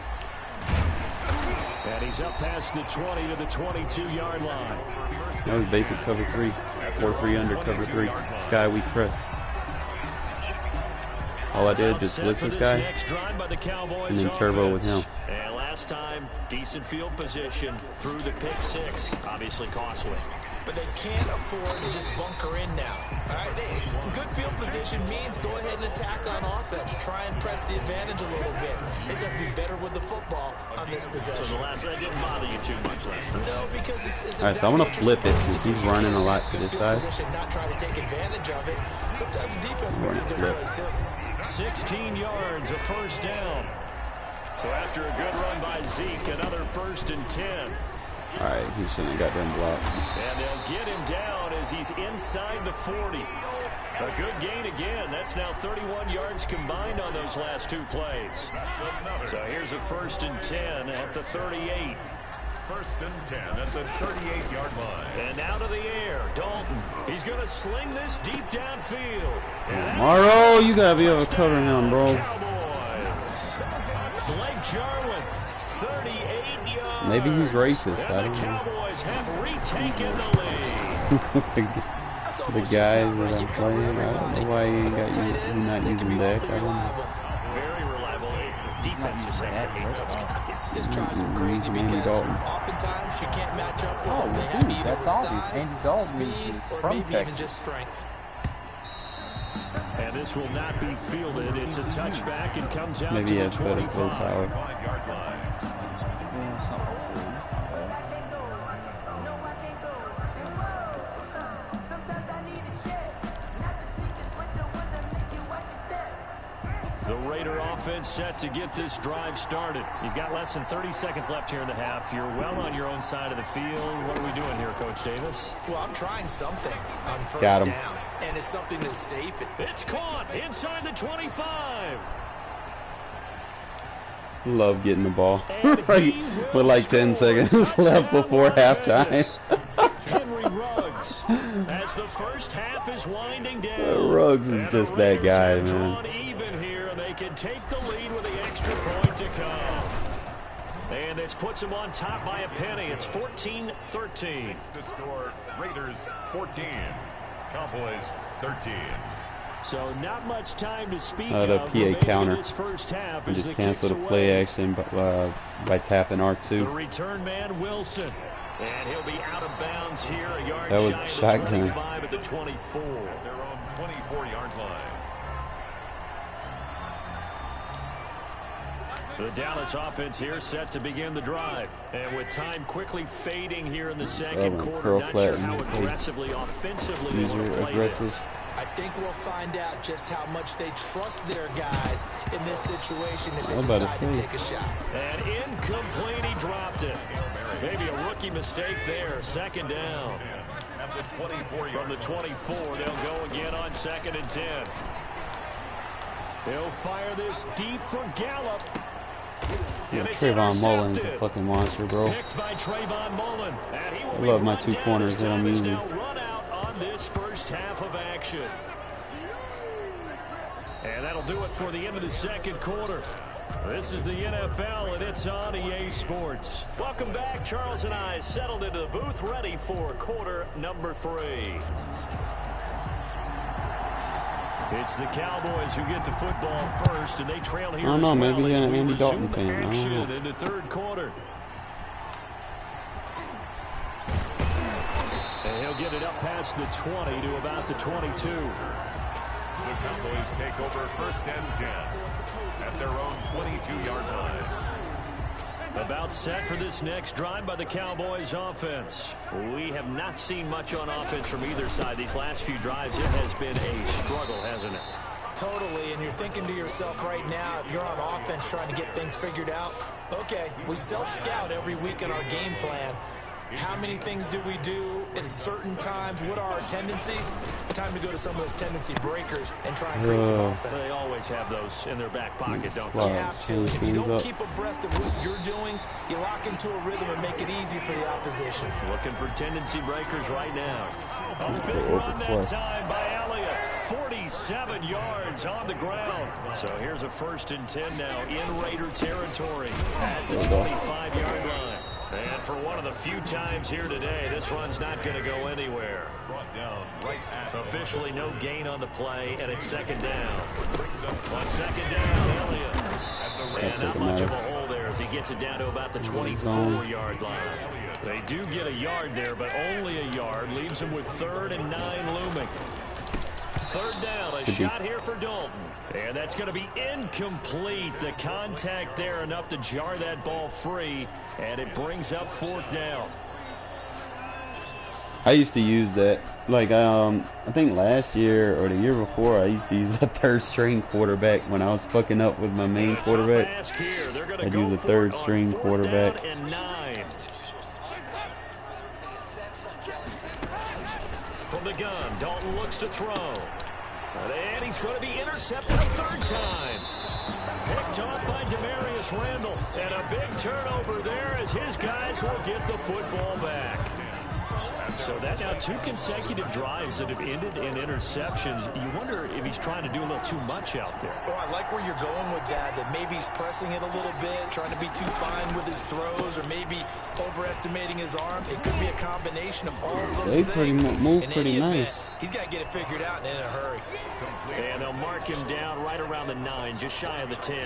And he's up past the 20 to the 22-yard line. That was basic cover 3. 4-3 under cover 3. Sky weak press. All I did just blitz this guy and then turbo with him. And last time, decent field position through the pick 6. Obviously costly. But they can't afford to just bunker in now. All right, good field position means go ahead and attack on offense. Try and press the advantage a little bit. They just have to be better with the football on this possession. So the last one didn't bother you too much last time. No, because it's all right, so I'm gonna flip it since he's running a lot to this side. Not try to take advantage of it. Sometimes the defense makes a good play too. 16 yards, a first down. So after a good run by Zeke, another 1st and 10. All right, he shouldn't have got them blocks. And they'll get him down as he's inside the 40. A good gain again. That's now 31 yards combined on those last 2 plays. So here's a 1st and 10 at the 38. 1st and 10 at the 38-yard line. And out of the air, Dalton. He's going to sling this deep downfield. Morrow, you got to be able to cover him, bro. Cowboys. Blake Jarwin, 38 yards. Maybe he's racist. I don't know. The Cowboys have retaken the lead. The guy that I'm playing, I don't know why he ain't got you not using deck. I don't know. Very reliable defense. Just try some crazy because oftentimes you can't match up with them. They have either size, speed, or maybe even just strength. And this will not be fielded. It's a touchback and comes out maybe to he the has better throw 25. power. The Raider offense set to get this drive started. You've got less than 30 seconds left here in the half. You're well on your own side of the field. What are we doing here, Coach Davis? Well, I'm trying something on first Got him. down, and it's something that's safe. It's caught inside the 25. Love getting the ball. Right, with like 10 seconds left before halftime. Henry Ruggs, as the first half is winding down. Ruggs is just that guy, man. Even here, they can take the lead with the extra point to come. And this puts them on top by a penny. It's 14-13. The score, Raiders 14, Cowboys 13. So not much time to speak The of. PA counter. This first half And as just the cancel the kicks play away. action by tapping The R2. return man, Wilson. And he'll be out of bounds here, a yard That was shy of the shotgun. 25 at the 24. Their own 24-yard line. The Dallas offense here set to begin the drive. And with time quickly fading here in the second one, quarter, curl not flat sure how and aggressively, offensively they want to User play aggressive. this. I think we'll find out just how much they trust their guys in this situation if they I'm about to decide to say. take a shot. And incomplete, he dropped it. Maybe a rookie mistake there, 2nd down. At the 24-yard From the 24, they'll go again on 2nd and 10. He'll fire this deep for Gallup. Yeah, And it's Trayvon Mullen's a intercepted. fucking monster, bro. Picked by Trayvon Mullen. And he will I be love my run 2 down corners as that I'm time is using. now run out on this first half of action. And that'll do it for the end of the second quarter. This is the NFL, and it's on EA Sports. Welcome back. Charles and I settled into the booth, ready for quarter number 3. It's the Cowboys who get the football first, and they trail here. I don't know, maybe as an we Andy Dalton resume fan. action in the third quarter. And he'll get it up past the 20 to about the 22. The Cowboys take over first and 10 at their own 22-yard line. About set for this next drive by the Cowboys offense. We have not seen much on offense from either side. These last few drives, it has been a struggle, hasn't it? Totally, and you're thinking to yourself right now, if you're on offense trying to get things figured out, okay, we self-scout every week in our game plan. How many things do we do at certain times? What are our tendencies? Time to go to some of those tendency breakers and try and create some offense. They always have those in their back pocket, don't You they? have to. If you don't keep abreast of what you're doing, you lock into a rhythm and make it easy for the opposition. Looking for tendency breakers right now. A big run that time by Elliott. 47 yards on the ground. So here's a 1st and 10 now in Raider territory at the 25-yard line. And for one of the few times here today, this run's not going to go anywhere. Brought down right at Officially no gain on the play, and it's 2nd down. On 2nd down, Elliott. And not much of a hole there as he gets it down to about the 24-yard line. They do get a yard there, but only a yard. Leaves him with 3rd and 9 looming. 3rd down, a shot here for Dalton. And that's going to be incomplete. The contact there enough to jar that ball free, and it brings up 4th down. I used to use that. Like, I think last year or the year before, I used to use a 3rd-string quarterback when I was fucking up with my main quarterback. I'd use a 3rd-string quarterback. And 9. From the gun, Dalton looks to throw. And he's going to be intercepted a 3rd time. Picked off by Demarius Randall. And a big turnover there as his guys will get the football back. So that now 2 consecutive drives that have ended in interceptions. You wonder if he's trying to do a little too much out there. Oh, I like where you're going with that maybe he's pressing it a little bit, trying to be too fine with his throws, or maybe overestimating his arm. It could be a combination of all of those things. They move pretty nice. He's got to get it figured out and in a hurry. And they'll mark him down right around the 9, just shy of the 10.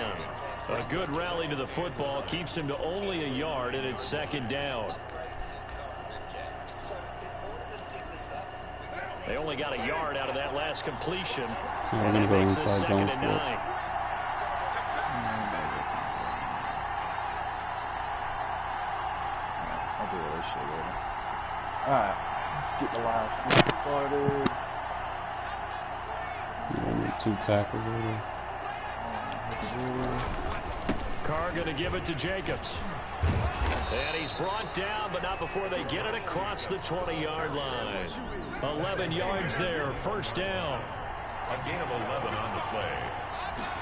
A good rally to the football keeps him to only a yard, and it's 2nd down. They only got a yard out of that last completion. We're going to go inside zone split. I'll do all this shit later. Alright, let's get the live stream started. Yeah, make 2 tackles over there. Carr going to give it to Jacobs. And he's brought down, but not before they get it across the 20-yard line. 11 yards there, 1st down. a gain of 11 on the play.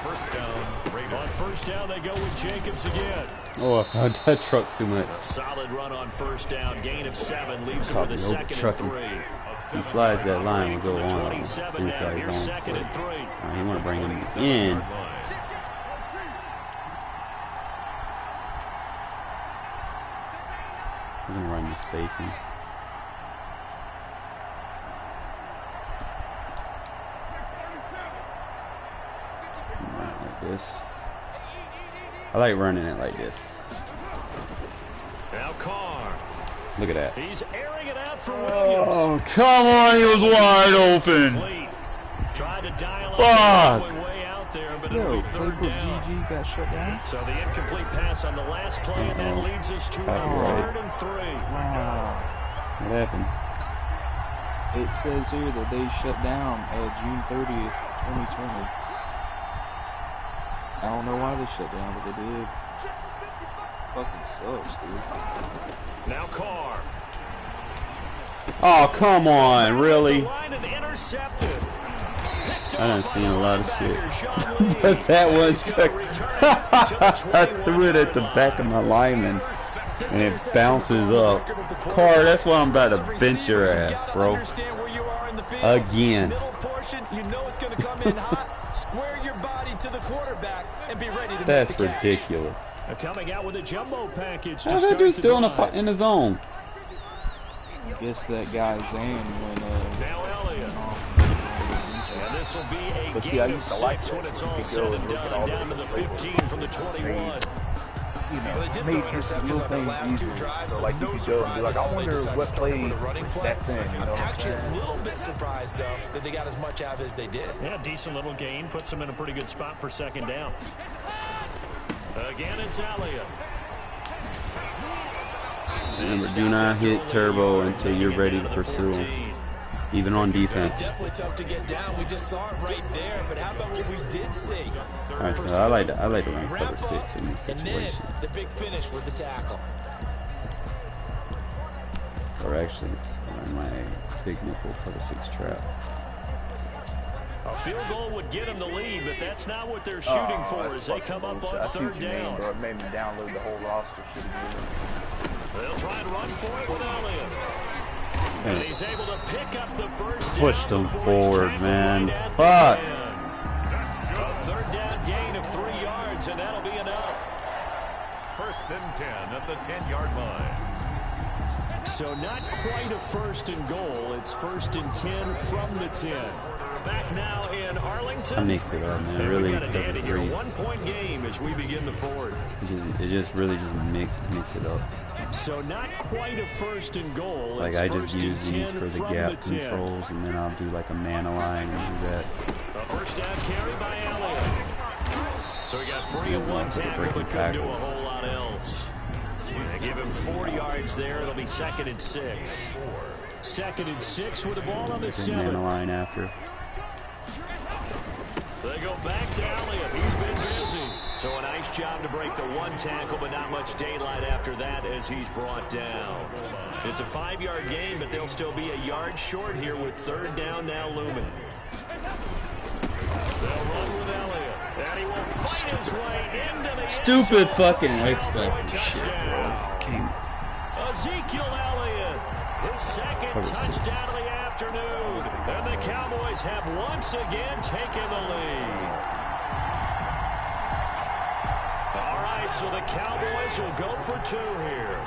1st down, Raiders. On 1st down, they go with Jacobs again. Oh, I found that truck too much. A solid run on 1st down, gain of 7, leaves him with a 2nd and 3. He slides that line and go on inside zone Here's 2nd split. and 3. You want to bring him in. We're going to run the spacing. Run it like this. I like running it like this. Now Carr. Look at that. He's airing it out for Williams. Oh, come on. He was wide open. Tried to dial Fuck. way out there, but it'll be 3rd down. GG got shut down. So the incomplete pass on the last play, and that leads us to a Copyright. 3rd and 3. Wow. What happened? It says here that they shut down June 30th, 2020. I don't know why they shut down, but they did. Fucking sucks, dude. Now Carr. Oh, come on. Really? Line and intercepted. I done seen a lot of shit. But that was I threw it at the back of my lineman and it bounces up. Carr, that's why I'm about to bench your ass, bro. Again. Middle portion, you know it's going to come in hot. Square your body to the quarterback and and be ready to That's make the catch. ridiculous. Coming out with a jumbo package. How's that dude still in the zone? I guess that guy's in when Now Elliott. And this will be a But see, I gain of used to like 6 when that. it's You all could said go and and look at done. all Down the to the plays. 15 from the 21. you know, Well, they did made throw just interceptions little on their things last 2 easier. drives, So so like you no could go and be surprise like, at I all they wonder decided what to start play with a running play. that's in. You know I'm what I'm actually saying? a little bit surprised, though, that they got as much out of it as they did. Yeah, decent little gain. Puts them in a pretty good spot for second down. Again, it's Elliott. Remember, do not hit turbo until you're ready to pursue him, even on defense. It's definitely tough to get down. We just saw it right there. But how about what we did see? All right, so I like to run cover 6 in this And then situation, the big finish with the tackle. or actually run my big nickel cover 6 trap. A field goal would get them the lead, but that's not what they're shooting for as they come up on third down. Bro, it made me download the whole roster. They'll try and run for it with Elliott. And he's able to pick up the first down. Push them before forward, he's man. tackled Fuck. right at the 10. A third down gain of 3 yards, and that'll be enough. First and 10 at the 10-yard line. So not quite a first and goal. It's first and 10 from the 10. Back now in Arlington. I mix it up, man. Really, got a cover dandy here. 3. 1-point game as we begin the fourth. It just really mix it up. So not quite a first and goal. Like It's I just first use and these 10 for the from gap 10. controls, and then I'll do like a man align and do that. A first down carry by Elliott. So he got free of one tackle, but couldn't do a whole lot else. They give him 4 yards there. It'll be second and 6. Second and 6 with the ball on the 7. Man align after. They go back to Elliott. He's been busy. So a nice job to break the 1 tackle, but not much daylight after that as he's brought down. It's a 5-yard gain, but they'll still be a yard short here with third down now looming. They'll run with Elliott, and he will fight his way into the Stupid fucking expect shit, bro. Ezekiel Elliott, his second touchdown of the afternoon, and the Cowboys have once again taken the lead. All right, so the Cowboys will go for 2 here.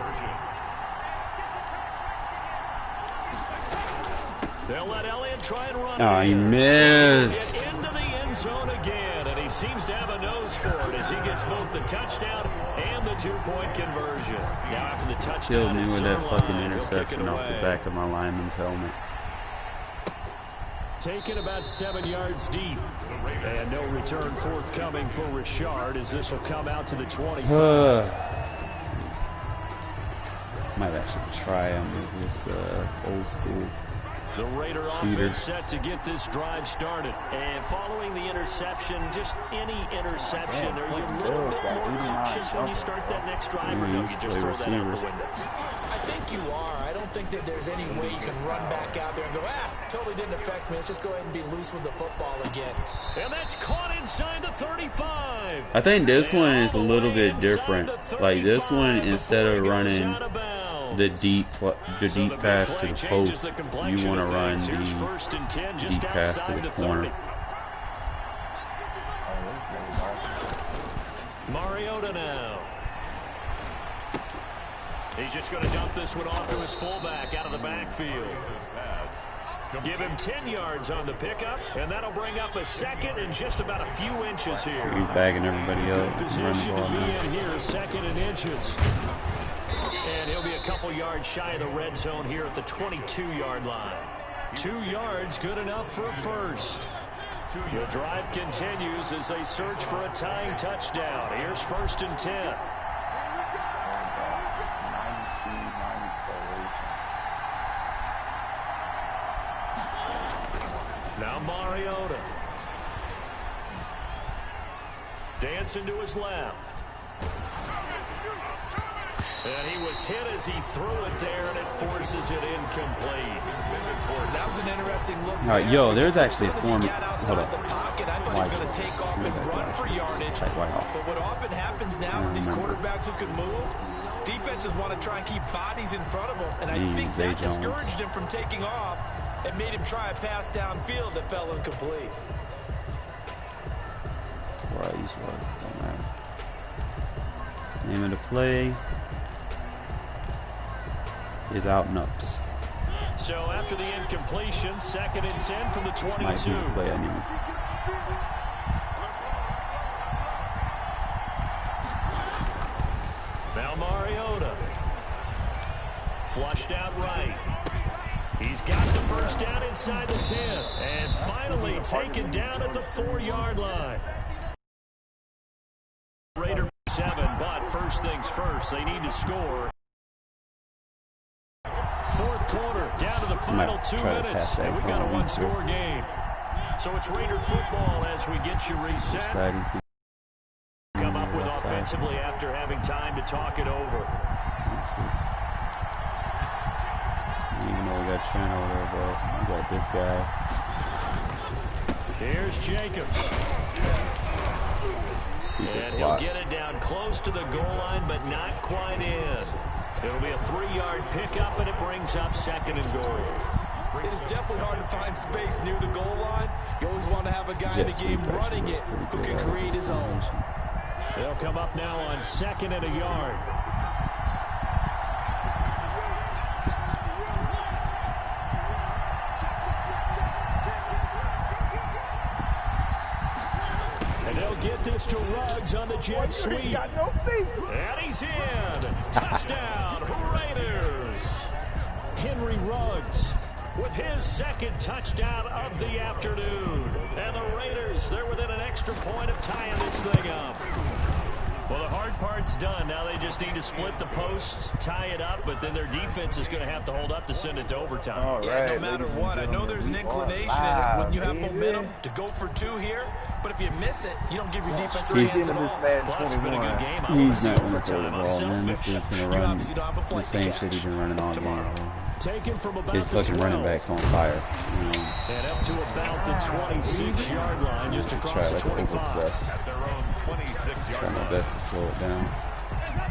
They'll let Elliott try and run. Oh, he missed. Get into the end zone again, and he seems to have a nose for it as he gets both the touchdown and the 2-point conversion. Now after the touchdown, Killed me with that fucking he'll kick it interception off the away. back of my lineman's helmet. Taken about 7 yards deep. And no return forthcoming for Richard as this will come out to the 25. Might actually try him with this old school. The Raider offense set to get this drive started. And following the interception, just any interception, are you a little bit more cautious when you start that next drive, or no, you just throw that out the window? I think you are. I don't think that there's any way you can run back out there and go, totally didn't affect me. Let's just go ahead and be loose with the football again. And that's caught inside the 35. I think this one is a little bit different. Like this one, instead of running the deep pass to the post, you want to run the deep pass to the corner. Mariota now. He's just going to dump this one off to his fullback out of the backfield. Give him 10 yards on the pickup, and that'll bring up a second and just about a few inches here. He's bagging everybody up. Good position to be in here, second and inches. And he'll be a couple yards shy of the red zone here at the 22-yard line. 2 yards, good enough for a first. The drive continues as they search for a tying touchdown. Here's first and 10. Now Mariota. Dancing to his left. And he was hit as he threw it there, and it forces it incomplete. That was an interesting look. All right, yo, there's actually a form. Hold up. The pocket, I thought he was going to take off and run for yardage. But what often happens now with these quarterbacks who can move, defenses want to try and keep bodies in front of them. And I think that discouraged him from taking off and made him try a pass downfield that fell incomplete. where I usually was. It don't matter. Name of the play is out and ups. So after the incompletion, 2nd and 10 from the 22. Might be the play I need. Now Mariota. Flushed out right. He's got the first down inside the 10. And finally taken down at the 4-yard line. Raider 7, but first things first, they need to score. 4th quarter, down to the final 2 minutes, and we've got a 1-score game. So it's Raider football as we get you reset. Come up with offensively after having time to talk it over. Even though we got Trent over there, but we got this guy. Here's Jacobs. And he'll get it down close to the goal line, but not quite in. It'll be a 3-yard pickup, and it brings up 2nd and goal. It is definitely hard to find space near the goal line. You always want to have a guy in the game running it who can create his own. They'll come up now on 2nd and a yard. And they'll get this to Ruggs on the jet sweep. And he's in. Touchdown, Raiders. Henry Ruggs with his 2nd touchdown of the afternoon. And the Raiders, they're within an extra point of tying this thing up. Well, the hard part's done. Now they just need to split the posts, tie it up, but then their defense is going to have to hold up to send it to overtime. All Yeah, right, no matter what, I know there's an inclination when you have momentum to go for 2 here, but if you miss it, you don't give your defense a chance at all. Plus, it's been a good game. He's not going to throw the ball, man. This dude's going to run the same shit he's been running all game. Taken from about His fucking running back's on fire. And up to about the 26-yard line, just across the 25. At their own 26-yard Try my line. best to slow it down.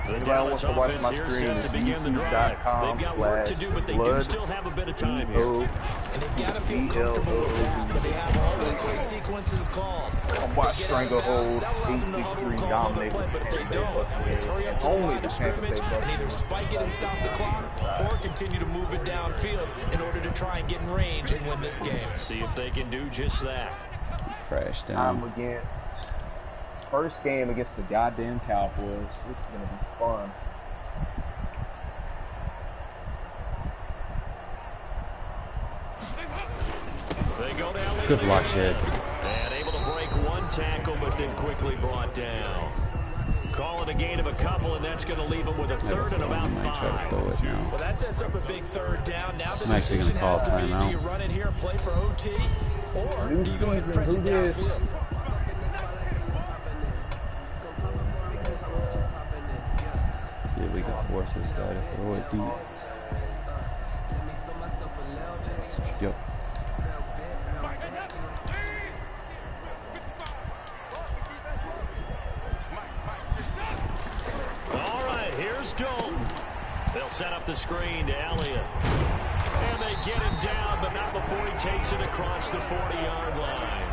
The Dallas offense here set to begin the drive. They've got work to do, but they do still have a bit of time here. And they've got to feel comfortable with that, but they have all the play sequences called. Watch stranglehold, That allows them to huddle and call on the play, but if they don't, it's hurry up to the line of scrimmage and either spike it and stop the clock or continue to move it downfield in order to try and get in range and win this game. See if they can do just that. Crash down. First game against the goddamn Cowboys. This is going to be fun. They go down. Good block, Shed. And able to break one tackle, but then quickly brought down. Call it a gain of a couple, and that's going to leave them with a 3rd and about 5. Well, that sets up a big 3rd down. Now the I'm actually decision gonna call has to be, timeout. do you run it here and play for OT, or do you go ahead and press it downfield? See if we can force this guy to throw it deep. Yep. All right, here's Dalton. They'll set up the screen to Elliott. And they get him down, but not before he takes it across the 40-yard line.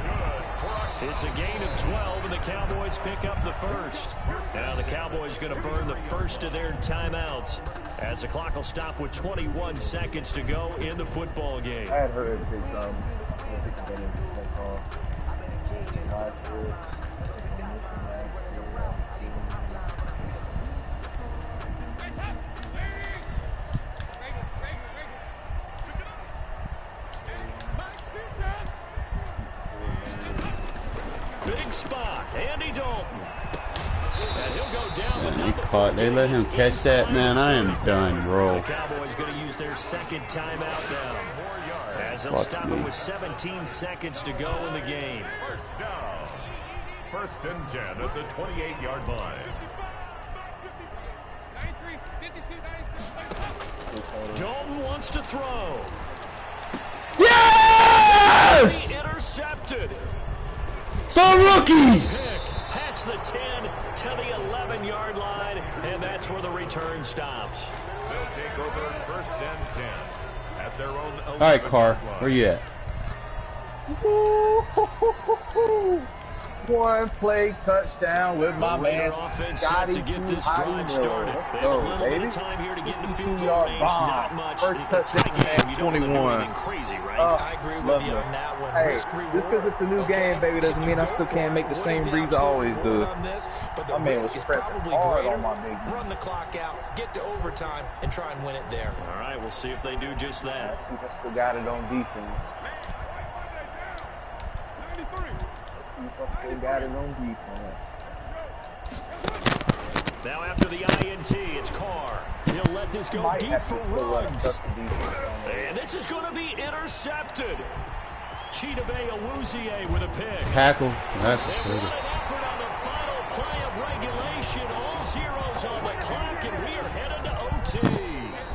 It's a gain of 12, and the Cowboys pick up the first. Now the Cowboys going to burn the first of their timeouts as the clock will stop with 21 seconds to go in the football game. I had heard his call. Big spot, Andy Dalton. And he'll go down. Man, they let him catch that, man. I am done, bro. The Cowboys going to use their 2nd timeout now. As they'll stop it with 17 seconds to go in the game. First down. 1st and 10 at the 28-yard line. Dalton wants to throw. Yes! Intercepted. The rookie! Pick past the 10 to the 11-yard line, and that's where the return stops. They'll take over 1st and 10 at their own 11-yard line. All right, Carr, where you at? One play touchdown with my man offense Scotty to get this drive started. They have a little bit of time here to get in the field goal range. Not much. First touchdown, man, 21. Crazy, right? I agree with you on that one. Hey, just because it's a new game, baby, doesn't mean I still can't make the same reads I always do. My man was pressing hard on my big man. Run the clock out, get to overtime, and try and win it there. All right, we'll see if they do just that. Let's see if I still got it on defense. Still got it on defense. Now after the INT, it's Carr. He'll let this go deep for Ruggs. And this is going to be intercepted. Chidobe Awuzie with a pick. Tackle. What an effort on the final play of regulation. All zeros on the clock, and we are headed to OT.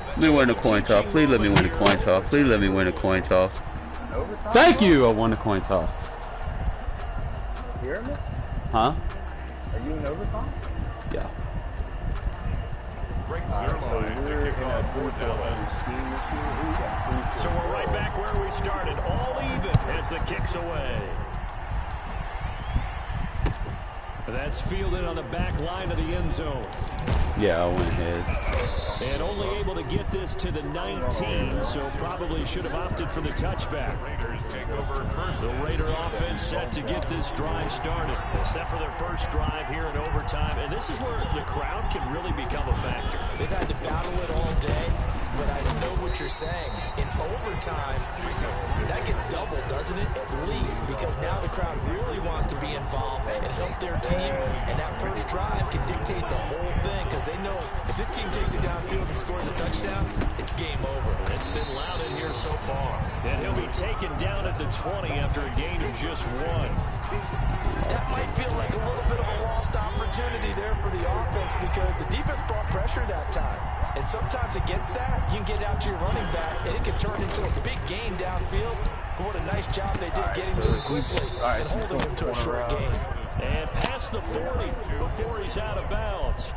Let me win a coin toss. Please let me win a coin toss. Please let me win a coin toss. Thank you. I won a coin toss. Huh? Are you in overtime? Yeah. Regs are line to kick off 4th down. So we're right back where we started, all even as the kick's away. That's fielded on the back line of the end zone. Yeah, I went ahead. And only able to get this to the 19, so probably should have opted for the touchback. Raiders take over first. The Raider offense set to get this drive started, set for their first drive here in overtime. And this is where the crowd can really become a factor. They've had to battle it all day, but I know what you're saying. In overtime, that gets doubled, doesn't it? At least, because now the crowd really wants to be involved and help their team. And that first drive can dictate the whole thing, because they know if this team takes it downfield and scores a touchdown, it's game over. It's been loud in here so far. And he'll be taken down at the 20 after a gain of just 1. That might feel like a little bit of a lost opportunity there for the offense, because the defense brought pressure that time. And sometimes against that, you can get out to your running back, and it can turn into a big gain downfield. But what a nice job they did getting to it quickly and holding him to a short gain. And past the 40 before he's out of bounds.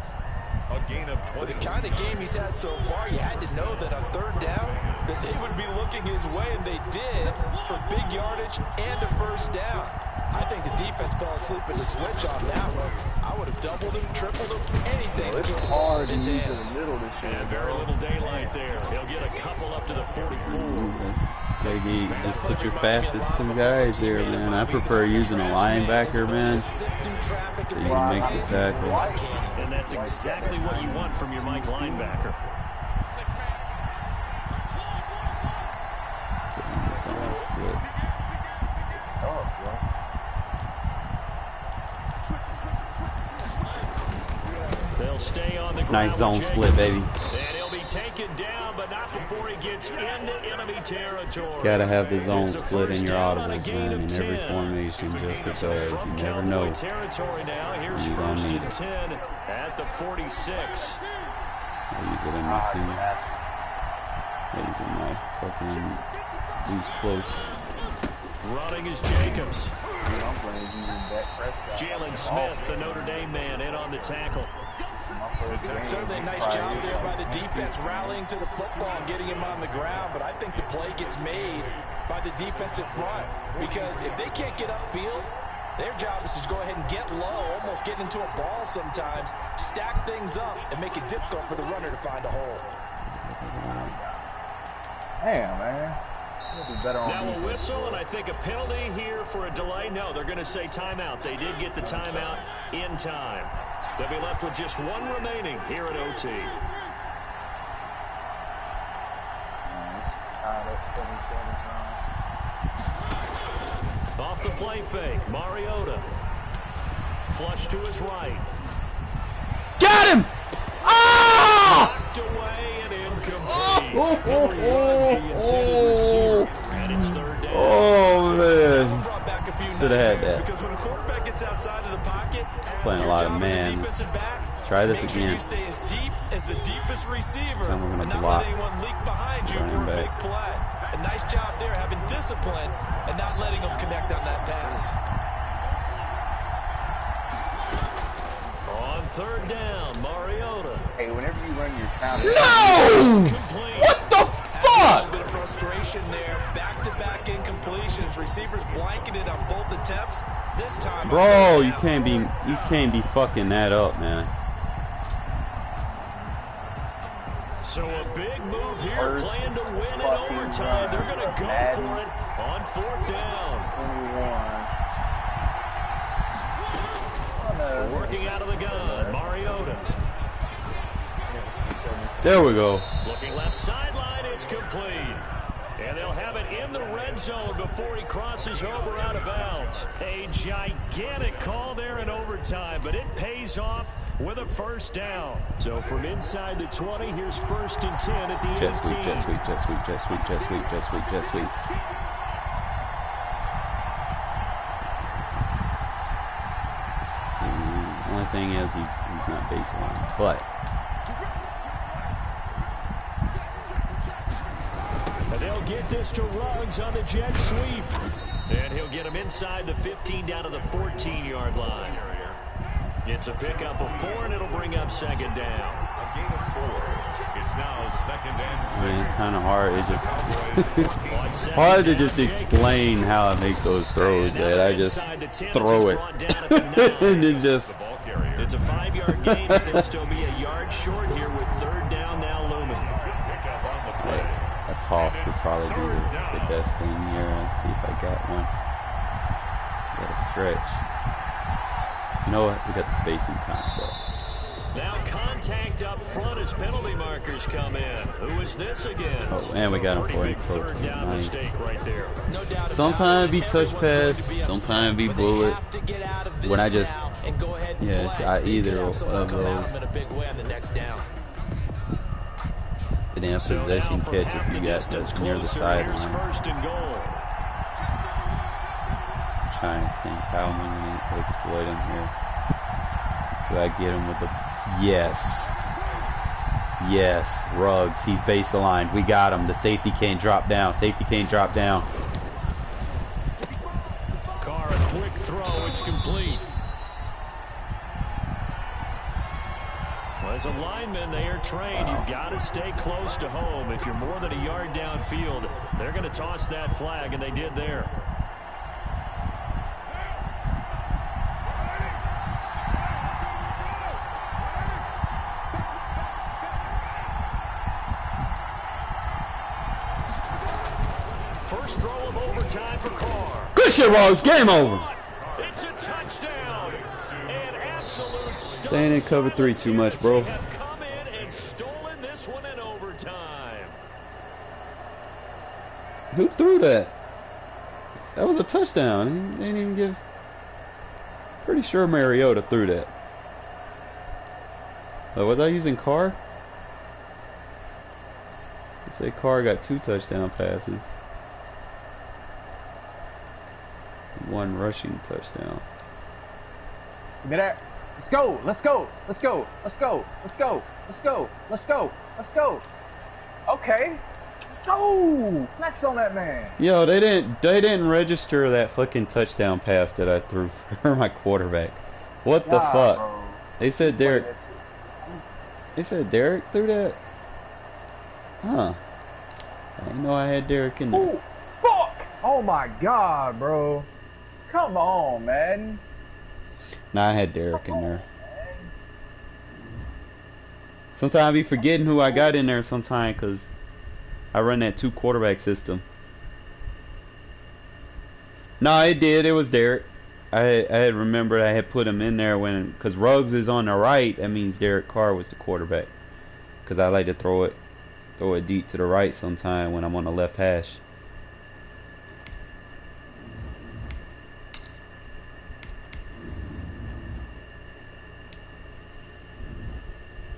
A gain of 20. With the kind of game he's had so far, you had to know that on 3rd down, that they would be looking his way, and they did, for big yardage and a first down. I think the defense fell asleep at the switch on that one. I would have doubled him, tripled him, anything to keep the ball in his hands. And very little daylight there. He'll get a couple up to the 44. KD, just put your fastest 2 guys there, man. I prefer using a linebacker, man, so you can make the tackle. And that's exactly what you want from your Mike linebacker. Getting the zone split. They'll stay on the ground. Nice zone split, baby. And he'll be taken down, but not before he gets into enemy territory. Gotta have the zone split in your audibles, man, in every formation, just because you never know. Territory now. Here's You first need and it. 10 at the 46. I use it in my scene. I use it in my fucking loose close. Running is Jacobs. Jalen Smith, the Notre Dame man, in on the tackle. Certainly a nice job there by the defense, rallying to the football and getting him on the ground. But I think the play gets made by the defensive front, because if they can't get upfield, their job is to go ahead and get low, almost get into a ball sometimes, stack things up, and make it difficult for the runner to find a hole. Damn, man. Now a whistle, and I think a penalty here for a delay. No, they're going to say timeout. They did get the timeout in time. They'll be left with just 1 remaining here at OT. Off the play fake, Mariota. Flush to his right. Got him! Ah! Knocked away and incomplete. And it's 3rd down. Oh, man. Should have had that. Because when a quarterback gets outside of the pocket, Playing a lot of man. Try this again. You stay as deep as the deepest receiver Then we're gonna and not block. let anyone leak behind you for a big play. A nice job there, having discipline and not letting them connect on that pass. On 3rd down, Mariota. Hey, whenever you run your counter. No! What the fuck? frustration there. Back-to-back incompletions. Receivers blanketed on both attempts. This time, bro, you can't be fucking that up, man. So a big move here, playing to win in overtime. They're going to go for it on 4th down. Working out of the gun, Mariota. There we go. Looking left sideline, it's complete. And they'll have it in the red zone before he crosses over out of bounds. A gigantic call there in overtime, but it pays off with a 1st down. So from inside the 20, here's 1st and 10 at the 18. Just sweep. The only thing is he's not baseline, but and they'll get this to Ruggs on the jet sweep. And he'll get him inside the 15 down to the 14-yard line. It's a pickup of 4, and it'll bring up 2nd down. A gain of 4. It's now 2nd and 6. I mean, it's kind of hard. It's just hard to just explain how I make those throws. That I just throw it and then just. It's a 5-yard gain, but they'll still be a yard short here with 3rd down now looming. A toss would probably be the best thing here. Let's see if I got one. Got a stretch. You know what? We got the spacing concept. Now contact up front as penalty markers come in. Who is this against? Oh, and we got him for big 3rd down nice. mistake right there. No doubt Sometimes it be touch pass, sometimes it be bullet. When I just, yeah, it's either of those. And then possession catch if you got that's near the sideline. 1st and goal. Trying to think how am I going to exploit him here. Do I get him with the yes, Ruggs, he's base aligned. We got him. The safety can't drop down. Carr, a quick throw, it's complete. Well, as a lineman, they are trained. You've got to stay close to home. If you're more than a yard downfield, they're going to toss that flag, and they did there. First throw of overtime for Carr. Good shit, Ruggs. Game over. It's a touchdown. An absolute Staying in cover 3 too much, bro. have come in and stolen this one in overtime. Who threw that? That was a touchdown. They didn't even give. Pretty sure Mariota threw that. Oh, was I using Carr? They say Carr got 2 touchdown passes. 1 rushing touchdown. Give me that. Let's go. Okay. Let's go. Flex on that man. Yo, they didn't register that fucking touchdown pass that I threw for my quarterback. What the fuck? Bro. They said Derek threw that? Huh. I didn't know I had Derek in there. Ooh, fuck! Oh my god, bro. Come on, man. Nah, I had Derek in there. Sometimes I be forgetting who I got in there sometimes because I run that 2 quarterback system. No, it did. It was Derek. I had remembered I had put him in there because Ruggs is on the right. That means Derek Carr was the quarterback. Because I like to throw it deep to the right sometime when I'm on the left hash.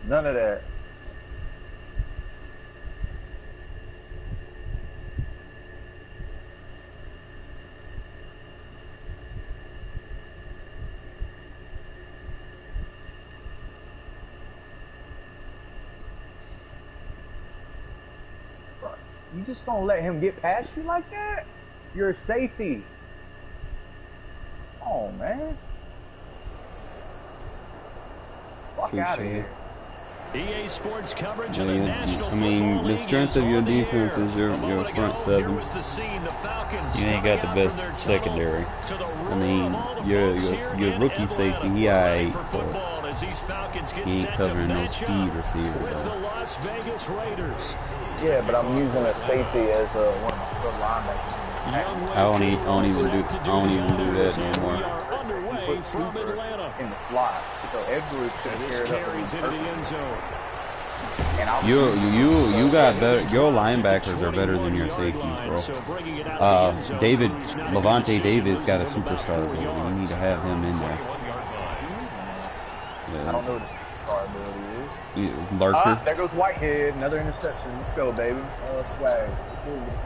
None of that. You just don't let him get past you like that? You're a safety. Oh man. Fuck out of here. EA Sports coverage Yeah, of the National I mean, Football the League strength is of your on the defense air. is your A moment front ago, seven. here was the scene, the Falcons You ain't coming got the out from best their tunnel secondary. to the I roar mean, of all the your folks here your in rookie Atlanta. safety, he We're ready aight, for but football as these Falcons get he ain't set to covering no match speed up receiver with the though. Las Vegas Raiders. Yeah, but I'm using a safety as one of my sub linebackers. I don't even do that no more. We are underway from Atlanta. In the slot, so Edwards could have This carries into the end zone. And You got better. Your linebackers are better than your safeties, bro. Levante Davis got a superstar ability. You need to have him in there. I don't know what the superstar ability is. Lurker. There goes Whitehead, another interception. Let's go, baby. Swag.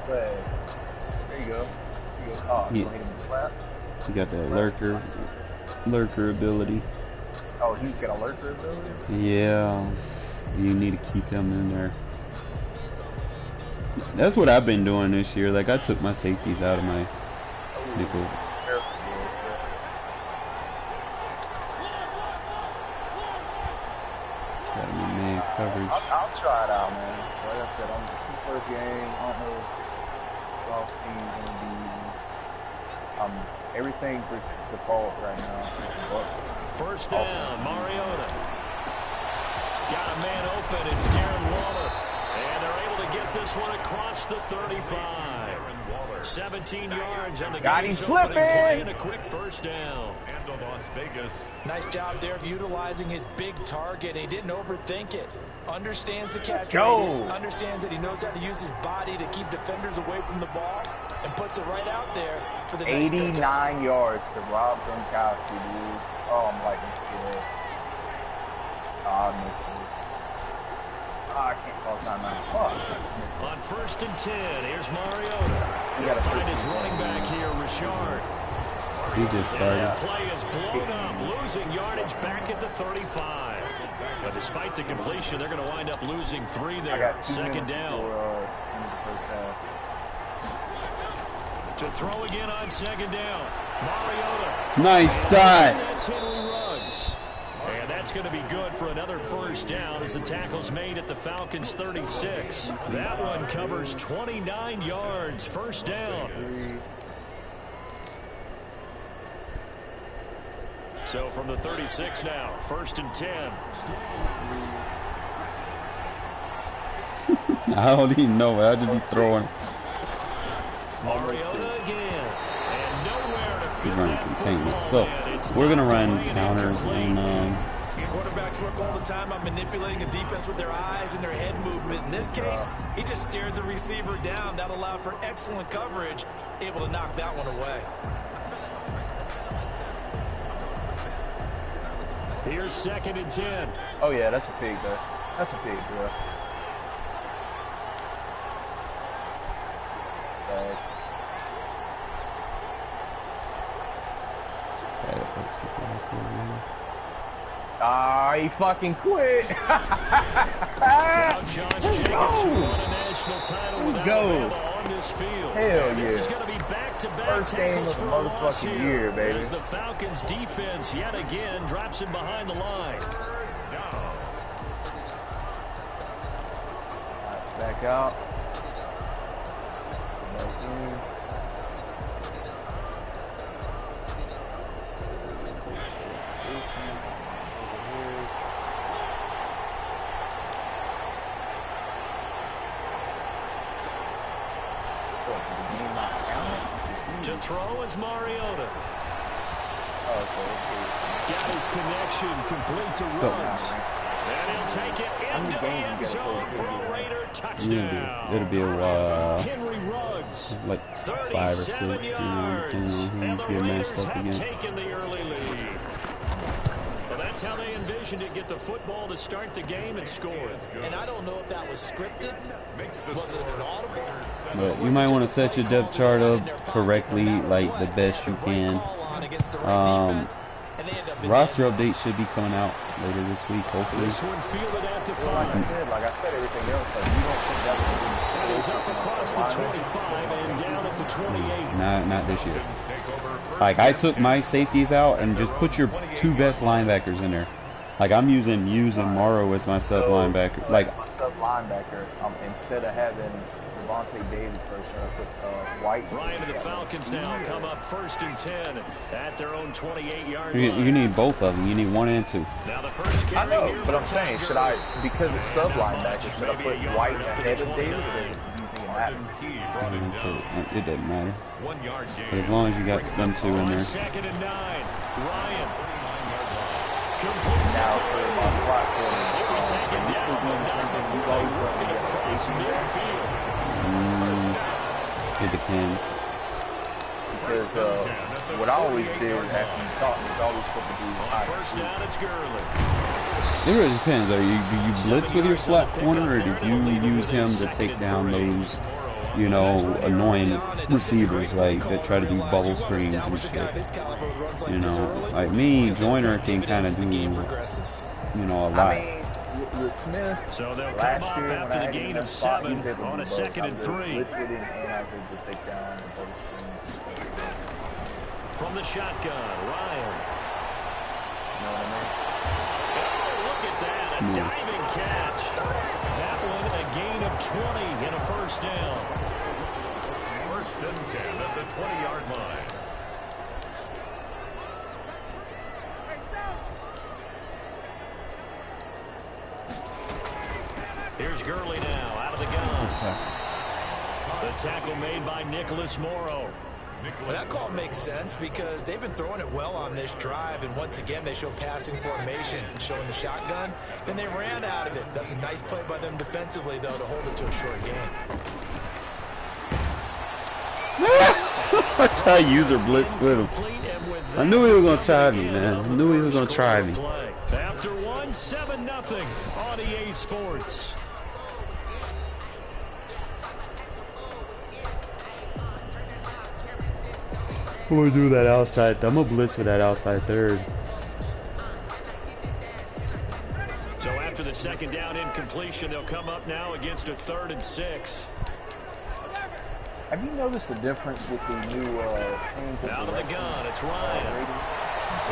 Swag. There you go. Oh, you hit him with the slap. You got that lurker ability. Oh, he's got a lurker ability? Yeah. You need to keep him in there. That's what I've been doing this year. Like, I took my safeties out of my nickel. Got him in man coverage. I'll try it out, man. Like I said, this is the first game. I don't know what team's going to be. Everything's just default right now. First down, Mariota. Got a man open. It's Darren Waller. And they're able to get this one across the 35. 17 yards on the game's opening play and a quick first down. Handled Las Vegas. Nice job there of utilizing his big target. He didn't overthink it. Understands the catch go. radius. Understands that he knows how to use his body to keep defenders away from the ball. And puts it right out there for the next 89 yards to Rob Gronkowski, dude. Oh, I'm liking this kid. I missed it. I can't call timeout. Fuck. On first and 10, here's Mariota. He'll find his running back here, Richard. He just started. And the play is blown up, losing yardage back at the 35. But despite the completion, they're going to wind up losing 3 there. Second down. To throw again on second down. Mariota. Nice dot. That's Henry Ruggs. And that's going to be good for another first down as the tackle's made at the Falcons' 36. That one covers 29 yards. First down. So from the 36 now, first and 10. I don't even know. I'll just be throwing. Mariota again. And nowhere to He's fit running that containment. football So in. It's we're gonna not run going counters and Quarterbacks work all the time on manipulating a defense with their eyes and their head movement. In this case, he just stared the receiver down. That allowed for excellent coverage, able to knock that one away. Here's second and 10. Oh, yeah, that's a pig, though. That's a pig, bro. He fucking quit. Now Josh Jacobs won a national title with Alabama on this field. Hell This yeah. is going to be back-to-back First game tackles of the for a loss motherfucking here year, baby. as the Falcons defense yet again drops him behind the line. That's back out. To throw is Mariota. Got his connection complete to Ruggs. And he'll take it into the end zone for a Raider touchdown. it'll be a while. Henry Ruggs, Like 5 or 6. 37 yards. And the Get matched Raiders up have against. taken the early lead. Well, that's how they envisioned it, get the football to start the game and score. And I don't know if that was scripted. Was it an audible? But you might want to set your depth chart up correctly, like the best you can. Roster updates should be coming out later this week, hopefully. This one fielded at the 5. Like I said, everything else, like, you don't think that That is up across the 25 and down at the 28. Not this year. Like, I took my safeties out and just put your 2 best linebackers in there. Like I'm using Morrow as my sub linebacker. Like my sub linebacker, instead of having Devontae Davis first, I put White. Ryan and the Falcons now come up 1st and 10 at their own 28-yard line. you need both of them. You need 1 and 2. Now the first I carry know, here but for I'm saying, Tom should I, Gurley. because it's sub linebacker, should I Maybe put a yard White up to the ahead of Davis, or 29. do you think it matters? Key brought him down. It doesn't matter. 1 yard But gain. as long as you got them two in On there. 2nd and 9, Ryan 39-yard line. completes it Now, to for my slot corner, They were taken this down, would be but not something before you've they always work wanted it to get across safety. midfield. It depends. Because what I always did after you talk is always put the dude On high. 1st down, it's Gurley. It really depends. Do you blitz with your slot corner, or do you use him to take down those, annoying receivers like that try to do bubble screens and shit? Like me, Joyner can kind of do, a lot. I mean, with Smith, So they'll last come up year when I after the had him gain in of that spot, he 7 was able to on do a both. 2nd I and was 3. blitzing and I was able to take down and double screen. From the shotgun, Ryan. You know what I mean? Oh, look at that, a diving catch. That one, a gain of 20 and a 1st down. 1st and 10 at the 20-yard line. Here's Gurley now, out of the gun. The tackle made by Nicholas Morrow. Well, that call makes sense because they've been throwing it well on this drive, and once again they show passing formation, showing the shotgun. Then they ran out of it. That's a nice play by them defensively, though, to hold it to a short game. I try to user blitz with him. I knew he was gonna try me, man. I knew he was gonna try me. After 1, 7-0 on EA Sports. I'm gonna do that outside. I'm gonna blitz with that outside third. So after the 2nd down incompletion, they'll come up now against a 3rd and 6. Have you noticed the difference with the new Out of the gun, it's Ryan.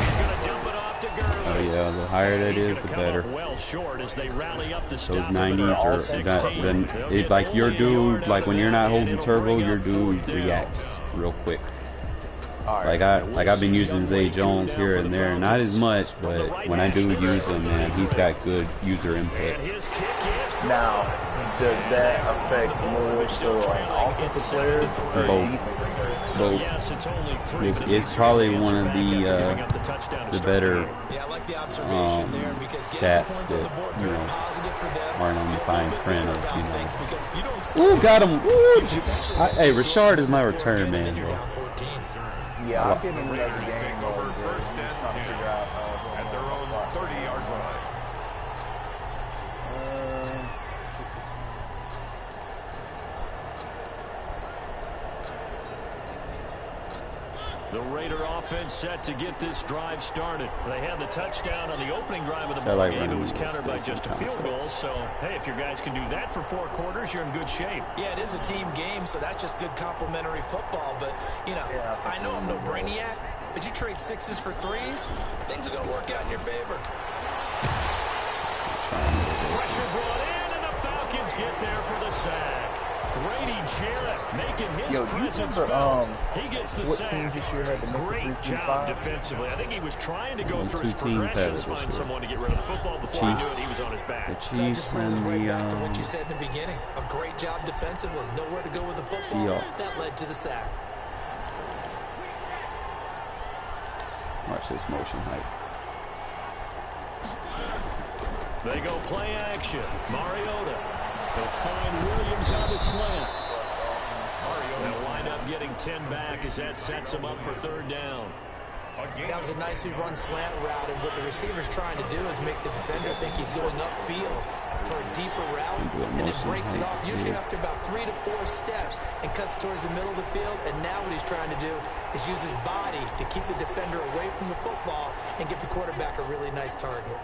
He's going to dump it off to Gurley. Oh yeah, the higher that He's is, gonna the come better. up well short as they rally up to Those stop 90s are then like your dude, like when you're not holding turbo, your dude reacts real quick. Like I've been using Zay Jones here and there, not as much, but when I do use him, man, he's got good user input. Now, does that affect more so offensive players or Both. defensive players? So it's probably one of the better stats that aren't on the fine print of Ooh, got him! Ooh. Hey, Rashard is my return man, bro. Yeah, I'll give him another game Over over 1st and 10 at their own 30-yard line. The Raider offense set to get this drive started. They had the touchdown on the opening drive of the ball game. It was countered by just a field goal. So, hey, if your guys can do that for 4 quarters, you're in good shape. Yeah, it is a team game, so that's just good complimentary football. But, I know I'm no brainiac, but you trade 6s for 3s, things are going to work out in your favor. Pressure brought in, and the Falcons get there for the sack. Grady Jarrett making his presence felt. He gets the sack. Great job defensively. I think he was trying to go through his progressions, find someone to get rid of the football. Before he knew it, he was on his back. The Chiefs and Back to what you said in the beginning. A great job defensively. Nowhere to go with the football. Seahawks. That led to the sack. Watch this motion hype. They go play action. Mariota. They'll find Williams on the slant. They'll wind up getting 10 back as that sets them up for 3rd down. That was a nicely run slant route, and what the receiver's trying to do is make the defender think he's going upfield for a deeper route, and it breaks it off usually after about 3 to 4 steps and cuts towards the middle of the field. And now what he's trying to do is use his body to keep the defender away from the football and give the quarterback a really nice target.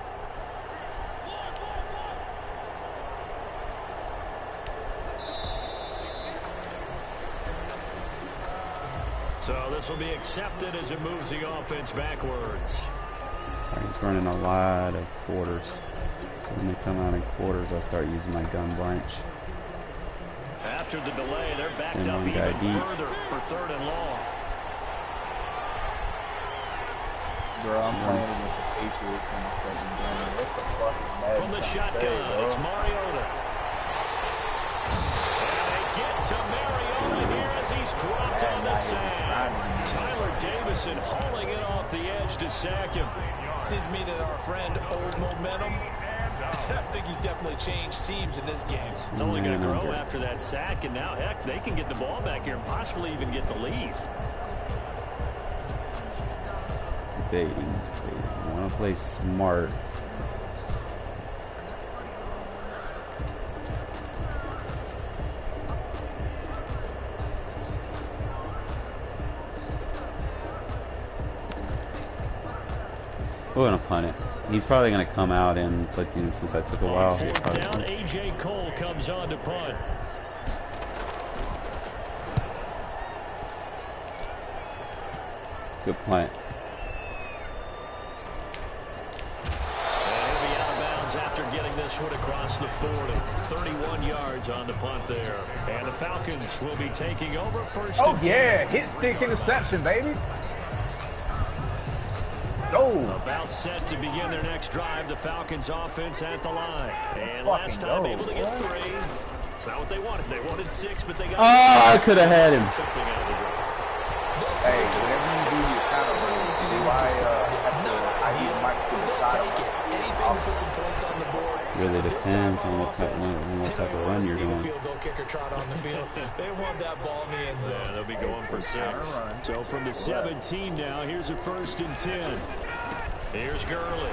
So this will be accepted as it moves the offense backwards. Alright, he's running a lot of quarters. So when they come out in quarters, I'll start using my gun bunch. After the delay, they're backed Send up one even guy deep. further for 3rd and long. Bro, I'm playing against the Patriots in the second game. What the fuck is Madden From the trying to shotgun, say, it's bro? Mariota. And they get to Mariota here as he's dropped on the sack. Tyler Davison hauling it off the edge to sack him. Seems to me that our friend, Old Momentum, I think he's definitely changed teams in this game. It's only going to grow after that sack, and now, heck, they can get the ball back here and possibly even get the lead. Debating. I want to play smart. We're gonna punt it. He's probably gonna come out and put in since I took a while. On 4th down, A.J. Cole comes on to punt. Good punt. And he'll be out of bounds after getting this one across the 40. 31 yards on the punt there. And the Falcons will be taking over 1st and 10. Yeah, hit stick interception, baby. Go. About set to begin their next drive. The Falcons offense at the line. And last time able to get 3. It's not what they wanted. They wanted 6, but they got... Oh, I could have had him. Something out of the drive. Hey, whenever you do your counter run, do I have to ID Mike to the side? Anything to put some points on the board. Really depends on what type of run you're doing. Field goal kicker trot on the field. They want that ball in the end zone. Yeah, they'll be going for 6. So from the 17 now, here's a 1st and 10. Here's Gurley.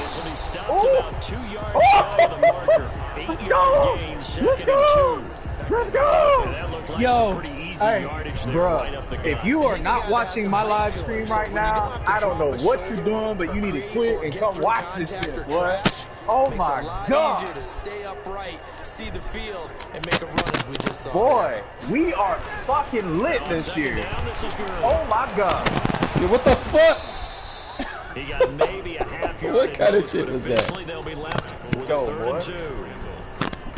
This will be stopped about 2 yards shy of the marker. 8-yard gain, 2nd and 2. Let's go! And that looked like Yo, some pretty easy hey, yardage there, bro, right up the gut. If you are not watching my live stream right now, I don't know what you're doing, but you need to quit and come watch this shit, boy. Oh my God. Easier to stay upright, see the field, and make a run as we just saw. Boy, we are fucking lit this year. Oh my God. Yeah, what the fuck? He got maybe a half yard. What kind of shit was that? They'll be left with Go, 3rd and 2.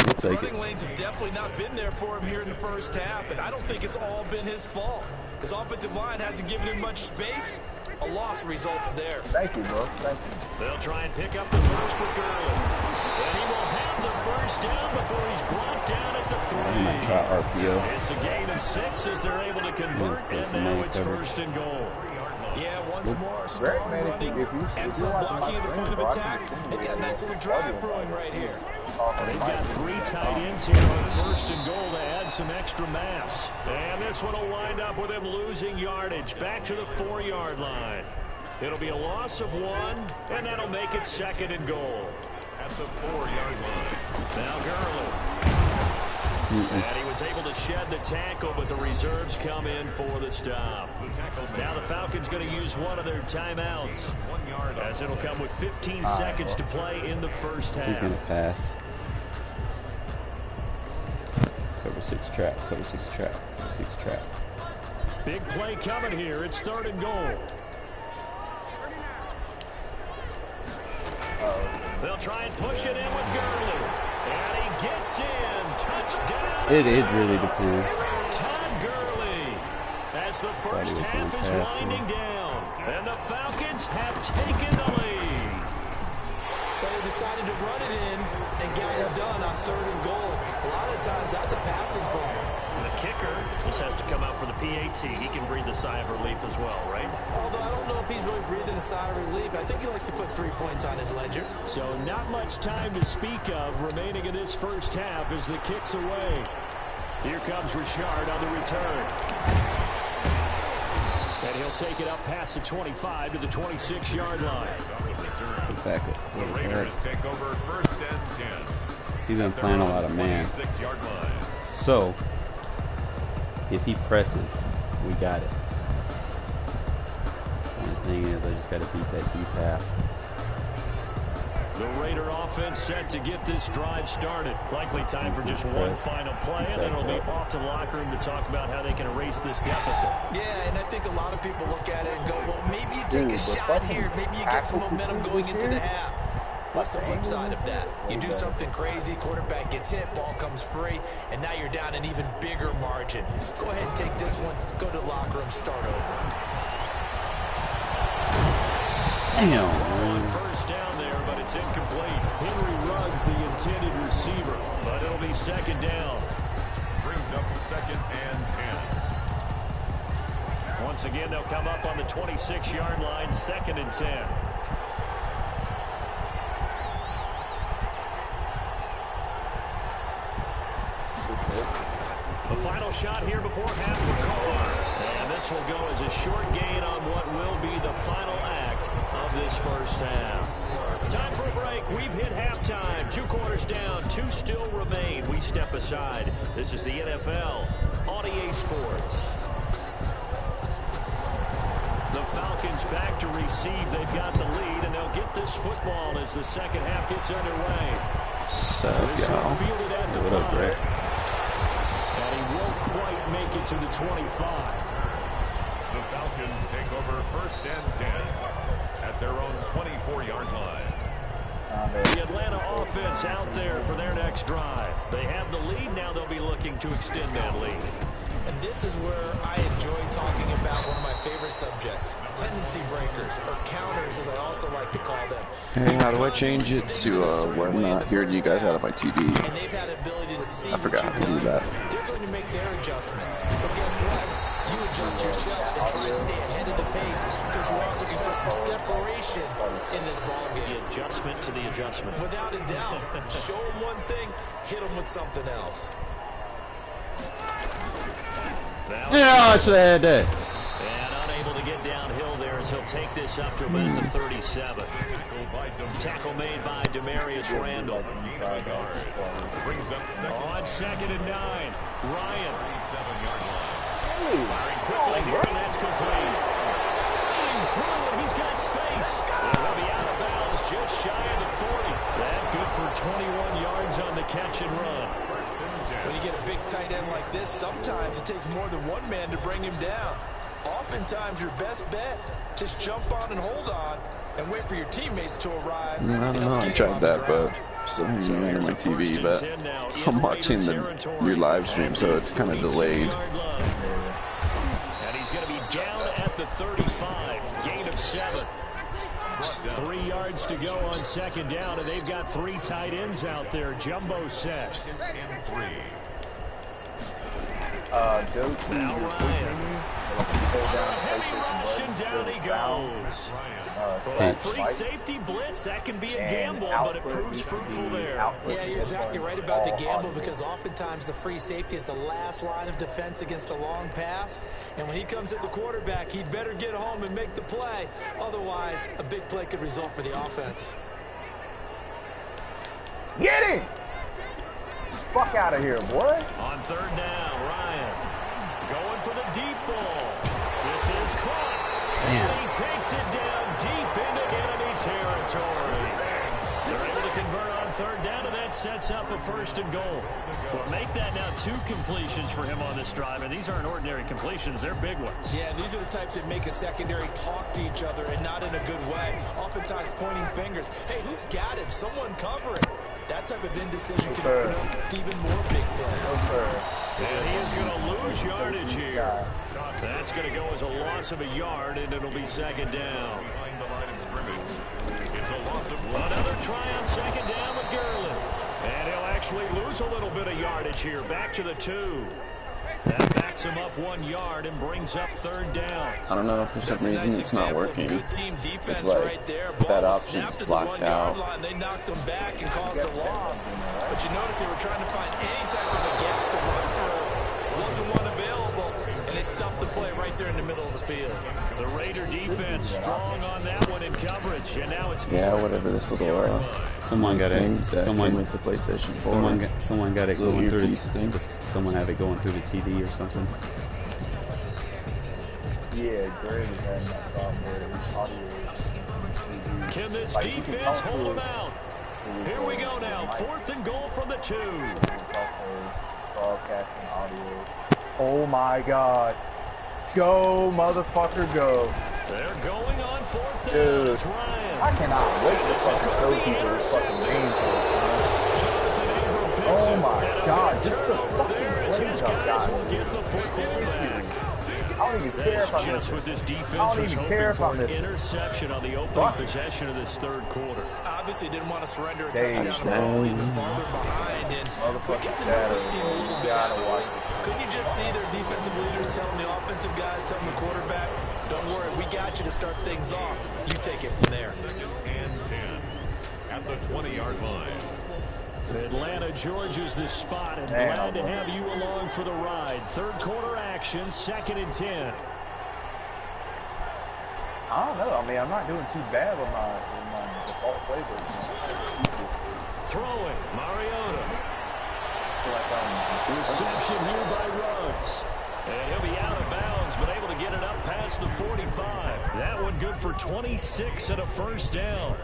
We'll take it. Running lanes have definitely not been there for him here in the first half, and I don't think it's all been his fault. His offensive line hasn't given him much space. A loss results there. Thank you, bro. Thank you. They'll try and pick up the first with Gurley. And he will have the 1st down before he's brought down at the 3. I might try RPO. It's a gain of 6 as they're able to convert, and now it's 1st and goal. Yeah, once more, Greg, strong man, running and some blocking at the point of attack. They've got a nice little drive brewing right here. They've got 3 tight ends here on 1st and goal to add some extra mass. And this one will wind up with him losing yardage back to the 4-yard line. It'll be a loss of 1, and that'll make it 2nd and goal. At the 4-yard line. Now Gurley. And he was able to shed the tackle, but the reserves come in for the stop. Now the Falcons going to use one of their timeouts, as it'll come with 15 seconds to play in the first half. He's going to pass. Cover 6 trap, cover 6 trap, cover 6 trap. Big play coming here. It's 3rd and goal. They'll try and push it in with Gurley. And he gets in. Touchdown. It really depends. Todd Gurley. As the first half is winding down. And the Falcons have taken the lead. But they decided to run it in and get it done on 3rd and goal. A lot of times that's a passing play. The kicker just has to come out for the PAT. He can breathe a sigh of relief as well, right? Although I don't know if he's really breathing a sigh of relief. I think he likes to put 3 points on his ledger. So not much time to speak of remaining in this first half as the kick's away. Here comes Richard on the return. And he'll take it up past the 25 to the 26-yard line. Back it. The Raiders take over 1st and 10. He's been playing a lot of man. 26-yard line. So, if he presses, we got it. Only thing is, I just got to beat that deep half. The Raider offense set to get this drive started. Likely time for just one final play, and then it'll be off to the locker room to talk about how they can erase this deficit. Yeah, and I think a lot of people look at it and go, well, maybe you take a shot here. Maybe you get some momentum going into the half. What's the flip side of that? You do something crazy, quarterback gets hit, ball comes free, and now you're down an even bigger margin. Go ahead and take this one, go to the locker room, start over. Damn. First down there, but it's incomplete. Henry Ruggs, the intended receiver, but it'll be second down. Brings up 2nd and 10. Once again, they'll come up on the 26-yard line, 2nd and 10. The final shot here before half for Carr. And this will go as a short gain on what will be the final act of this first half. Time for a break. We've hit halftime. 2 quarters down. 2 still remain. We step aside. This is the NFL on EA Sports. The Falcons back to receive. They've got the lead, and they'll get this football as the second half gets underway. So, y'all. What up, Greg? And he won't quite make it to the 25. The Falcons take over 1st and 10 at their own 24-yard line. The Atlanta offense out there for their next drive. They have the lead. Now they'll be looking to extend that lead. And this is where I enjoy talking about one of my favorite subjects, tendency breakers, or counters as I also like to call them. Hey, how do I change it to where I'm not hearing you guys out of my TV? And they've had ability to see I forgot how to do that. They're going to make their adjustments. So guess what? You adjust yourself and try and stay ahead of the pace because you are looking for some separation in this ball game. The adjustment to the adjustment. Without a doubt. Show them one thing, hit them with something else. Yeah, I should have had that. And unable to get downhill there as he'll take this up to about the 37. Tackle made by Demarius Randall. Brings up 2nd. On 2nd and 9. Ryan. 37-yard line. Firing quickly here, and that's complete. Flying through, and he's got space. And he'll be out of bounds just shy of the 40. That good for 21 yards on the catch and run. When you get a big tight end like this, sometimes it takes more than one man to bring him down. Oftentimes, your best bet, just jump on and hold on and wait for your teammates to arrive. I don't know, I tried that, but still hearing it on my TV, but I'm watching your live stream, so it's kind of delayed. And he's going to be down at the 35, gain of 7. 3 yards to go on 2nd down, and they've got 3 tight ends out there. Jumbo set. And 3. Go to Now your Ryan. Heavy rush, and down he goes. Well, free safety blitz, that can be a gamble, but it proves fruitful there. Yeah, you're exactly right about the gamble because oftentimes the free safety is the last line of defense against a long pass. And when he comes at the quarterback, he'd better get home and make the play. Otherwise, a big play could result for the offense. Get him! Fuck out of here, boy. On 3rd down, Ryan going for the deep ball. This is caught. And he takes it down deep into enemy territory. They're able to convert on 3rd down, and that sets up a 1st and goal. Well, make that now 2 completions for him on this drive, and these aren't ordinary completions. They're big ones. Yeah, these are the types that make a secondary talk to each other and not in a good way. Oftentimes pointing fingers. Hey, who's got him? Someone cover it. That type of indecision can open up even more big plays. And he is going to lose yardage here. That's going to go as a loss of a yard, and it'll be 2nd down. Behind the line of scrimmage. It's a loss of 1. Another try on 2nd down with Gurley. And he'll actually lose a little bit of yardage here. Back to the 2. That backs him up 1 yard and brings up 3rd down. I don't know, for some reason it's not working. It's like that option's blocked out. They knocked them back and caused a loss. But you notice they were trying to find any type of a gap to run through. Wasn't one available, and they stuffed the play right there in the middle of the field. The Raider defense strong on that one in coverage, and now it's whatever this little someone got it. Someone with the PlayStation 4. Someone got it going through the. Someone had it going through the TV or something. Yeah, Greg had that problem where his audio. Can this defense hold him out? Here we go now. 4th and goal from the 2. Broadcasting audio. Oh my God. Go, motherfucker, go. They're going on 4th down. Dude, It's Ryan. I cannot wait to fucking show people this fucking game. Oh my God, just the fucking plays I've got. I don't even care if I miss it. I don't even care if I miss it. Interception on the opening possession of this 3rd quarter. Obviously didn't want to surrender a touchdown and fall even farther behind. And we got to know this team a little bit. Couldn't you just see their defensive leaders telling the offensive guys, telling the quarterback, don't worry, we got you to start things off. You take it from there. 2nd and 10 at the 20-yard line. Atlanta, Georgia's the spot, and glad to have you along for the ride. 3rd quarter action, 2nd and 10. I don't know. I mean, I'm not doing too bad with my default playbook. Throwing, Mariota. Reception here by Ruggs. And he'll be out of bounds, but able to get it up past the 45. That one good for 26 and a 1st down.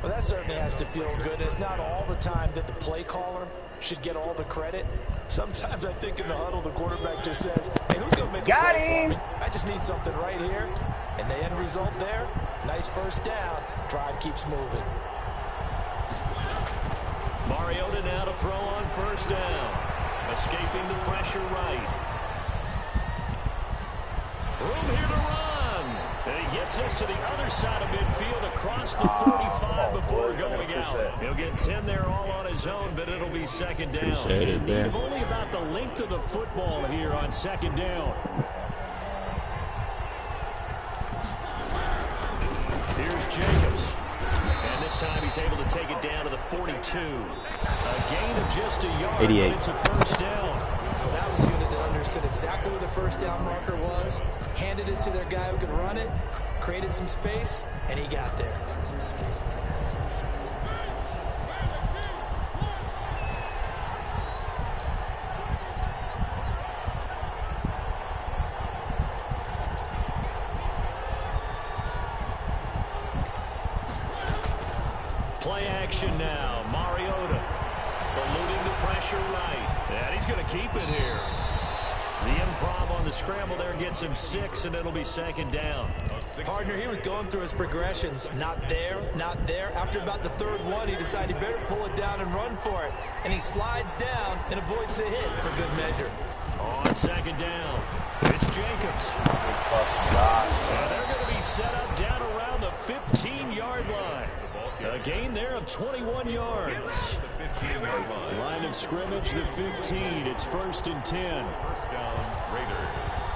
Well, that certainly has to feel good. It's not all the time that the play caller should get all the credit. Sometimes I think in the huddle, the quarterback just says, hey, who's going to make a play for me? I just need something right here. And the end result there, nice 1st down. Drive keeps moving. Mariota now to throw on 1st down. Escaping the pressure right. Room here to run. And he gets us to the other side of midfield across the 45 before going out. He'll get 10 there all on his own, but it'll be 2nd down. You've only about the length of the football here on 2nd down. Here's Jacobs. And this time he's able to take it down to the 42. A gain of just a yard, 88. but it's a 1st down. Well, that was a unit that understood exactly where the 1st down marker was, handed it to their guy who could run it, created some space, and he got there. Play action now. Mariota eluding the pressure right. And he's going to keep it here. The improv on the scramble there gets him 6, and it'll be 2nd down. Partner, he was going through his progressions. Not there, not there. After about the 3rd one, he decided he better pull it down and run for it. And he slides down and avoids the hit for good measure. On 2nd down, it's Jacobs. And they're going to be set up down around the 15-yard line. A gain there of 21 yards. Line of scrimmage, the 15. It's 1st and 10. 1st down, Raiders.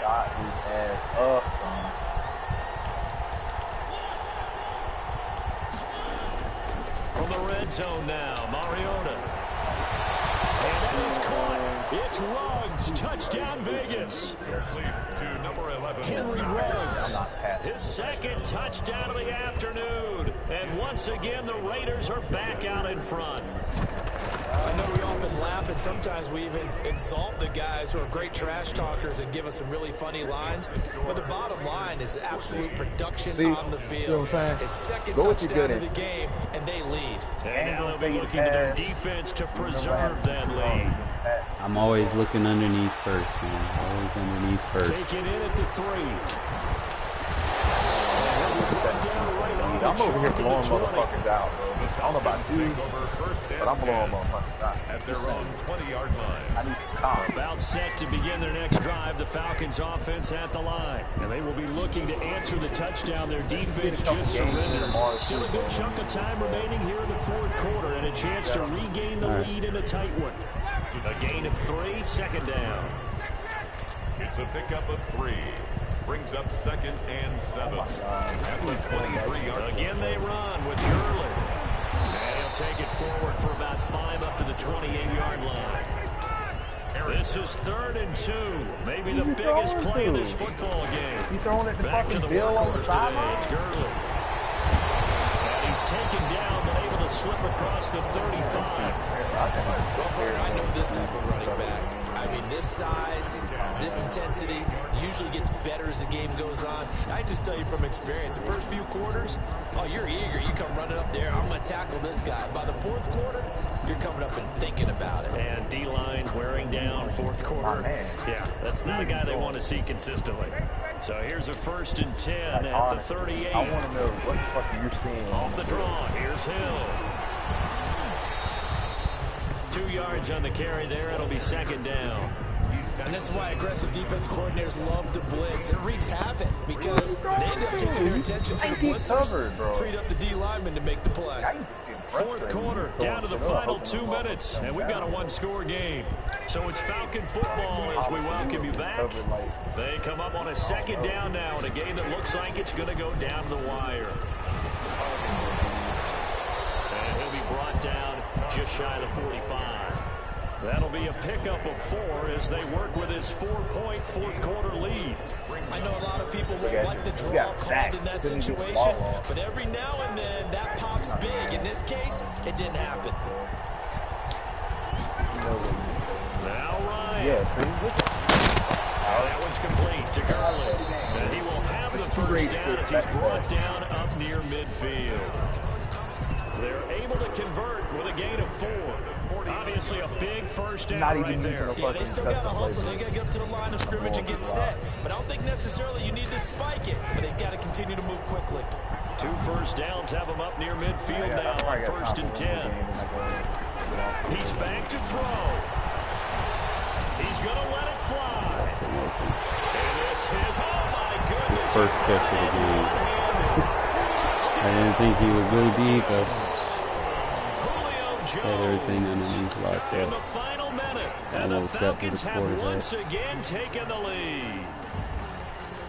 Got his ass up. From the red zone now, Mariota. And that is caught. It's Ruggs. Touchdown, Vegas. To number 11. Henry Ruggs. His 2nd touchdown of the afternoon. And once again, the Raiders are back out in front. I know we often laugh, and sometimes we even exalt the guys who are great trash talkers and give us some really funny lines. But the bottom line is absolute production on the field. See what I'm saying? His 2nd touchdown of the game, and they lead. And now they'll be looking to their defense to preserve that lead. I'm always looking underneath first, man. Always underneath first. Taking in at the 3. I'm over here blowing motherfuckers out, bro. I don't know about you, but I'm blowing motherfuckers out. At their own 20-yard line. I need some calm. About set to begin their next drive, the Falcons offense at the line. And they will be looking to answer the touchdown their defense just surrendered. Still a good chunk of time remaining here in the 4th quarter and a chance to regain the lead in a tight one. A gain of 3, 2nd down. It's a pickup of 3. Brings up 2nd and 7. At the 23-yard. Again they run with Gurley. And he'll take it forward for about 5 up to the 28-yard line. This is 3rd and 2. Maybe the biggest play in this football game. He's throwing it to Back to fucking the Bill on the workhorse today. sideline? It's Gurley. And he's taken down, but able to slip across the 35. Well, I know this type of running back. I mean, this size, this intensity usually gets better as the game goes on. I just tell you from experience, the first few quarters, oh, you're eager. You come running up there, I'm going to tackle this guy. By the fourth quarter, you're coming up and thinking about it. And D-line wearing down fourth quarter. Yeah, that's not a guy they want to see consistently. So here's a 1st and 10 at the 38. I want to know what the fuck are you seeing. Off the draw, here's Hill. 2 yards on the carry there. It'll be 2nd down. And this is why aggressive defense coordinators love to blitz. It wreaks havoc because they end up taking their attention to the blitzers, freed up the D lineman to make the play. Fourth quarter, down to the final 2 minutes, and we've got a 1-score game. So it's Falcon football as we welcome you back. They come up on a 2nd down now in a game that looks like it's going to go down to the wire. And he'll be brought down just shy of the 45. That'll be a pickup of 4 as they work with his 4-point fourth quarter lead. I know a lot of people won't like the draw called in that situation, but every now and then that pops big. In this case, it didn't happen. Now Ryan. Yeah, see? That one's complete to Garland. And he will have the first down as he's brought down up near midfield. They're able to convert with a gain of 4. Obviously a big first down right there. Yeah, they still got to hustle. They got to get up to the line of scrimmage and get set. But I don't think necessarily you need to spike it. But they've got to continue to move quickly. 2 first downs have him up near midfield now on 1st and 10. He's back to throw. He's going to let it fly. And this is, oh my goodness. His first catch of the game. I didn't think he would go deep. Had everything underneath locked In up. the final minute, and the Falcons have once again taken the lead.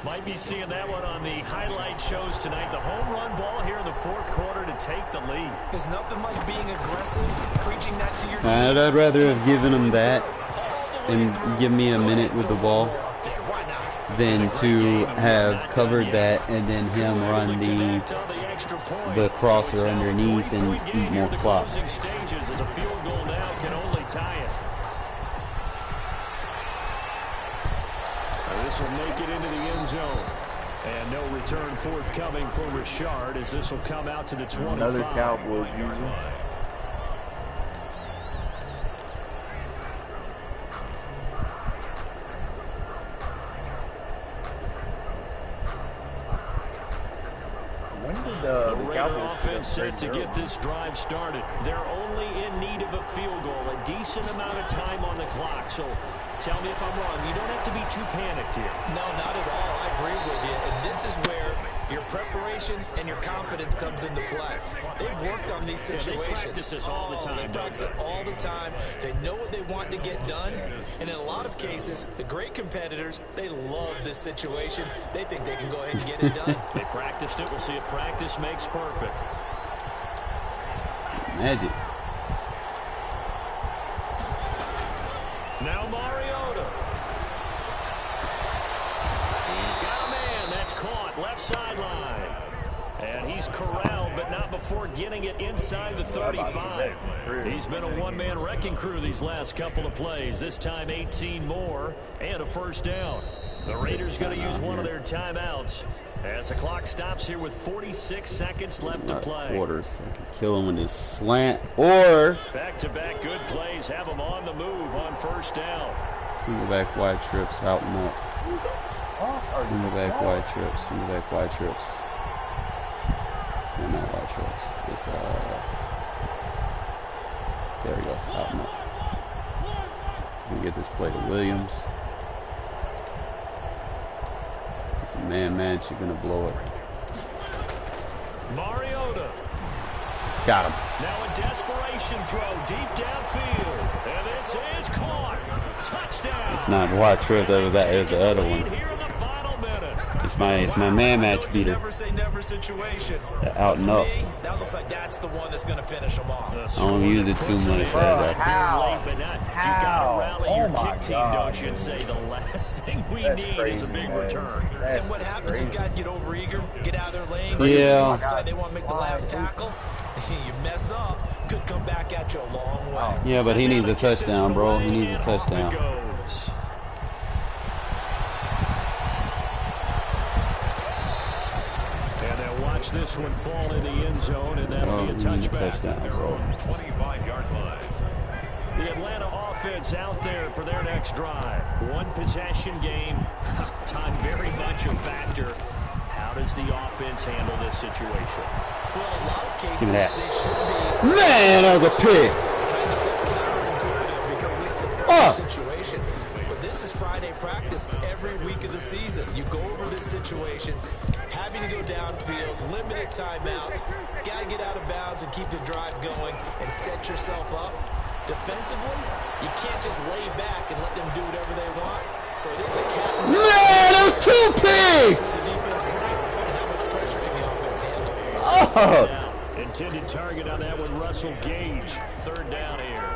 Might be seeing that one on the highlight shows tonight. The home run ball here in the fourth quarter to take the lead. There's nothing like being aggressive, preaching that to your team. I'd rather have given him that and give me a minute with the ball than to have covered that and then him run the crosser underneath and eat more clock. As a field goal now can only tie it. This will make it into the end zone. And no return forthcoming for Richard as this will come out to the 25. Another Cowboys user. The Raider offense set to get this drive started. They're only in need of a field goal, a decent amount of time on the clock. So tell me if I'm wrong. You don't have to be too panicked here. No, not at all. I agree with you. And this is where your preparation and your confidence comes into play. They've worked on these situations. They practice this all the time. They practice it all the time. They know what they want to get done. And in a lot of cases, the great competitors, they love this situation. They think they can go ahead and get it done. They practiced it. We'll see if practice makes perfect. Magic. Now Mariota. He's got a man. That's caught. Left sideline. And he's corralled, but not before getting it inside the 35. He's been a one-man wrecking crew these last couple of plays. This time 18 more and a first down. The Raiders going to use one of their timeouts as the clock stops here with 46 seconds left to play. Quarters. I can kill him with his slant or back-to-back good plays have him on the move on first down. single back wide trips out and up. Single back wide trips. Single back wide trips. No, not wide trips. It's there we go. Out and up. We get this play to Williams. It's a man match. You're gonna blow it. Mariota. Got him. Now a desperation throw deep downfield. And this is caught. Touchdown. It's not the wide trip. That was that. It was the other one. It's my man match beater. Never say never situation. Out and up. That looks like that's the one that's going to finish them off. I don't use it too much. How? You gotta rally your kick team, don't you, and say the last thing we need is a big return. And what happens is guys get overeager, get out of their lane. Yeah. They want to make the last tackle. You mess up, could come back at you a long way. Yeah, but he needs a touchdown, bro. He needs a touchdown. watch this one fall in the end zone, and that'll be a touchback. Their own 25-yard line. The Atlanta offense out there for their next drive. One possession game. Time very much a factor. How does the offense handle this situation? Well, a lot of cases, they should be. Man, that was a pick. I know that's counterintuitive because this is a first situation. But this is Friday practice every week of the season. You go over this situation, having to go downfield, limited timeouts, got to get out of bounds and keep the drive going and set yourself up. Defensively, you can't just lay back and let them do whatever they want. So it is a cat. Man, those 2 picks! The defense bring, and how much pressure can the offense handle? Oh! Intended target on that one, Russell Gage. Third down here.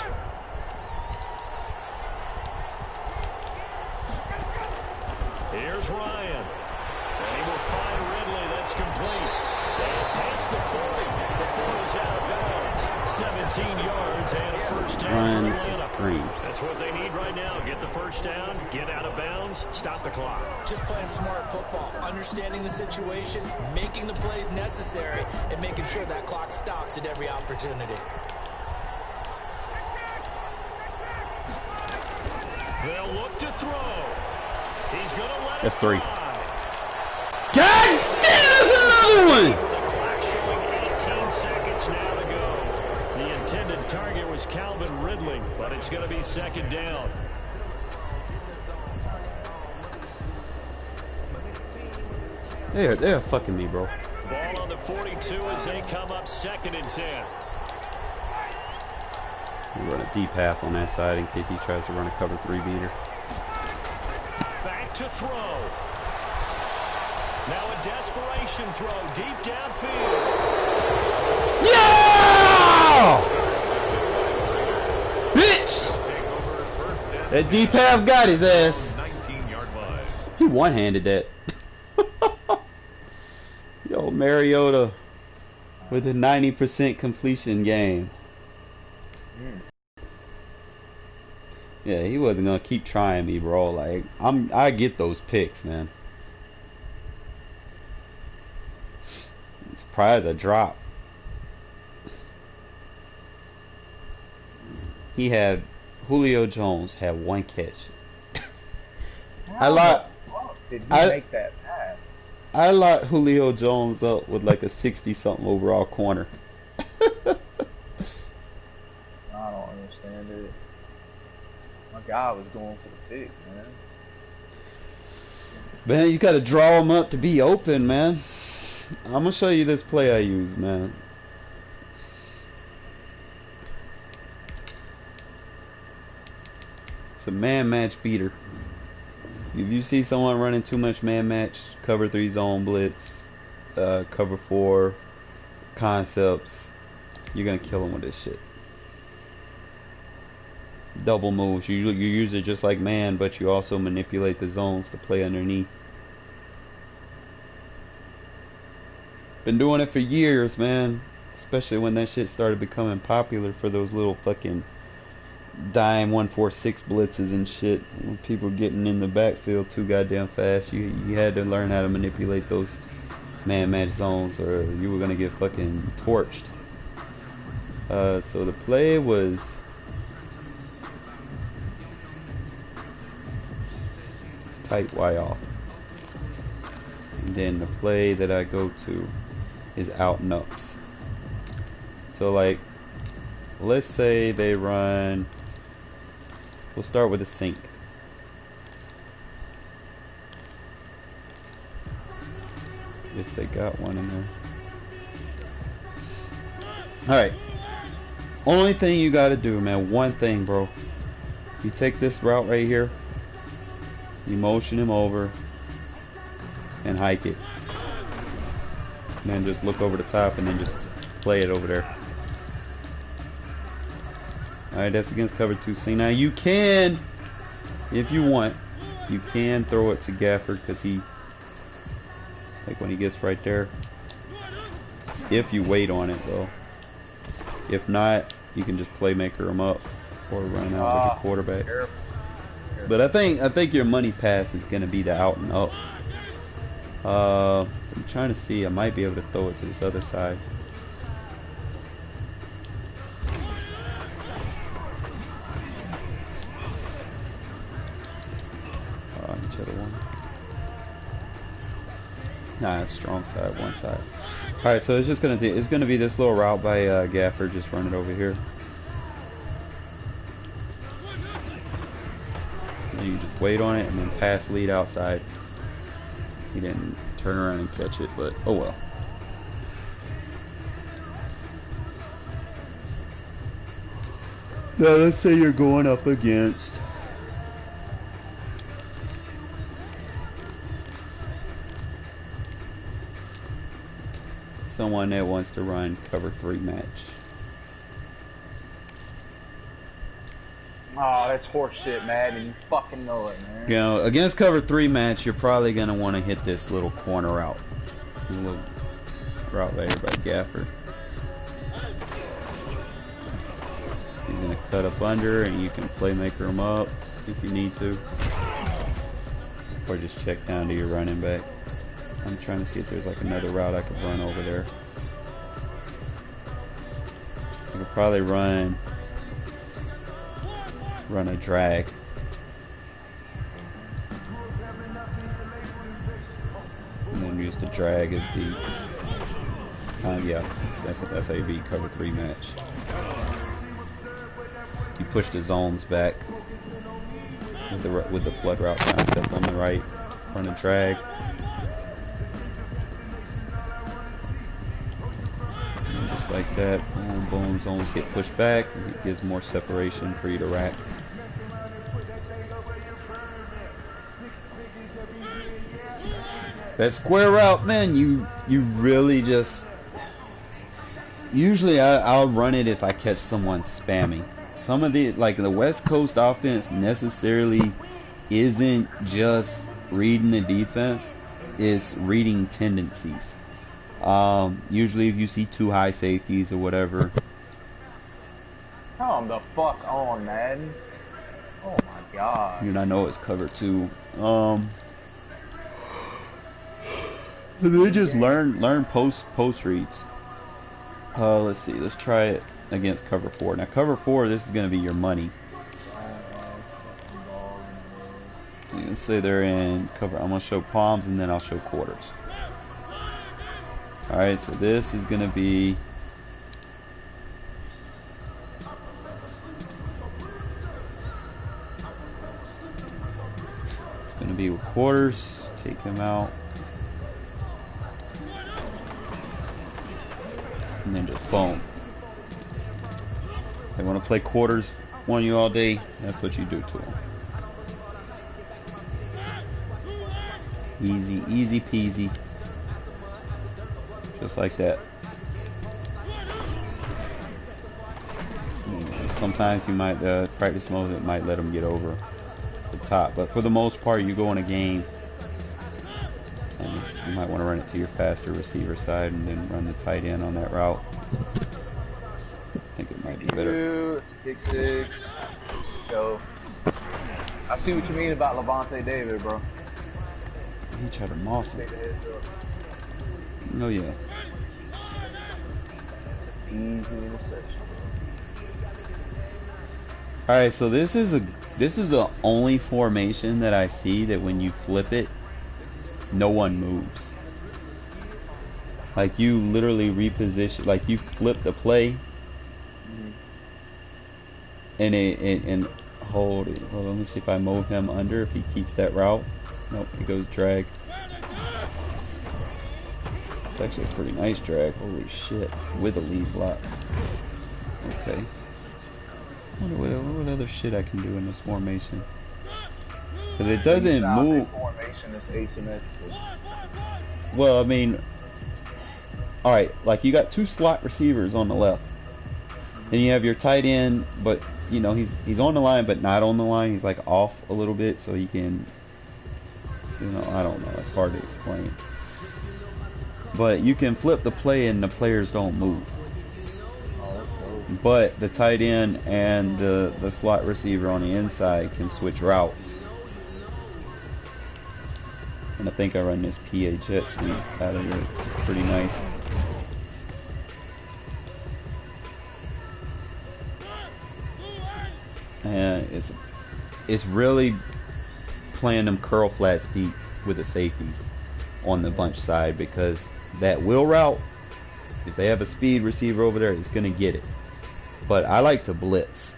Here's Ryan. And he will find Ridley. That's complete. And past the 40 before he's out of bounds. 17 yards and a first down for Atlanta. That's what they need right now. Get the first down, get out of bounds, stop the clock. Just playing smart football, understanding the situation, making the plays necessary, and making sure that clock stops at every opportunity. They'll look to throw. He's going to let That's it 3. fly. God damn, that's another one! The clock showing 18 seconds now to go. The intended target was Calvin Ridley, but it's going to be second down. They're fucking me, bro. Ball on the 42 as they come up 2nd and 10. We run a deep half on that side in case he tries to run a cover 3 beater. Back to throw. Now a desperation throw deep downfield. Yeah! Bitch! That deep half got his ass. 19-yard line. He one-handed that. Yo, Mariota with a 90% completion game. Yeah, he wasn't gonna keep trying me, bro. Like I get those picks, man. I'm surprised I dropped. Julio Jones had 1 catch. Did he make that pass? I locked Julio Jones up with like a 60-something overall corner. I don't understand it. My guy was going for the pick, man. Man, you gotta draw him up to be open, man. I'm gonna show you this play I use, man. It's a man match beater. If you see someone running too much man match, cover 3 zone blitz, cover 4 concepts, you're gonna kill them with this shit. Double moves. You use it just like man, but you also manipulate the zones to play underneath. Been doing it for years, man. Especially when that shit started becoming popular for those little fucking dime 1-4-6 blitzes and shit. When people getting in the backfield too goddamn fast, you had to learn how to manipulate those man match zones, or you were gonna get fucking torched. So the play was tight Y off. And then the play that I go to is out and ups. So like, let's say they run, we'll start with a sink. If they got one in there. Alright. Only thing you gotta do, man, one thing, bro. You take this route right here, you motion him over and hike it. And then just look over the top and then just play it over there. Alright, that's against cover 2. See, now you can, if you want, you can throw it to Gafford, because he, like when he gets right there, if you wait on it though. If not, you can just playmaker him up or run out with your quarterback. But I think your money pass is gonna be the out and up. I'm trying to see. I might be able to throw it to this other side. Each other one. Nah, strong side, one side. All right, so it's just gonna be this little route by Gaffer. Just run it over here. And you just wait on it and then pass lead outside. He didn't turn around and catch it, but oh well. Now let's say you're going up against someone that wants to run cover 3 match. Oh, that's horseshit, Madden. You fucking know it, man. You know, against cover 3 match, you're probably gonna want to hit this little corner route. A little route right here by Gaffer. He's gonna cut up under, and you can playmaker him up if you need to, or just check down to your running back. I'm trying to see if there's like another route I could run over there. I could probably run a drag. And then use the drag as the yeah, that's how you beat cover 3 match. You push the zones back with the flood route concept on the right, run a drag. And just like that, boom, boom, zones get pushed back, and it gives more separation for you to rack. That square route, man, you really just... Usually I'll run it if I catch someone spamming. Some of the, like the West Coast offense necessarily isn't just reading the defense, it's reading tendencies. Usually if you see 2 high safeties or whatever. Come the fuck on, man. Oh my god. You know, I know it's cover 2. They just learn post reads. Let's see. Let's try it against cover 4. Now cover 4, this is going to be your money. Let's say they're in cover. I'm going to show palms and then I'll show quarters. Alright, so this is going to be... It's going to be with quarters. Take him out. And then just boom. They want to play quarters on you all day, that's what you do to them. Easy, easy peasy. Just like that. Sometimes you might, practice mode, it might let them get over the top. But for the most part, you go in a game, and you might want to run it to your faster receiver side and then run the tight end on that route. I think it might be better. Kick 6. Go. I see what you mean about Levante David, bro. He tried to moss him. Oh yeah. Easy interception. Alright, so this is the only formation that I see that when you flip it, no one moves. Like you literally reposition, like you flip the play, and hold it. Hold on, let me see if I move him under, if he keeps that route. Nope, it goes drag. It's actually a pretty nice drag. Holy shit, with a lead block. Okay. What other shit I can do in this formation? Because it doesn't move. Formation is asymmetrical. Well, I mean, all right, like you got 2 slot receivers on the left, then you have your tight end, but you know he's on the line but not on the line. He's like off a little bit, so you can, you know, I don't know. It's hard to explain. But you can flip the play and the players don't move. But the tight end and the slot receiver on the inside can switch routes. And I think I run this PA jet sweep out of it. It's pretty nice. And it's really playing them curl flats deep with the safeties on the bunch side, because that wheel route, if they have a speed receiver over there, it's gonna get it. But I like to blitz.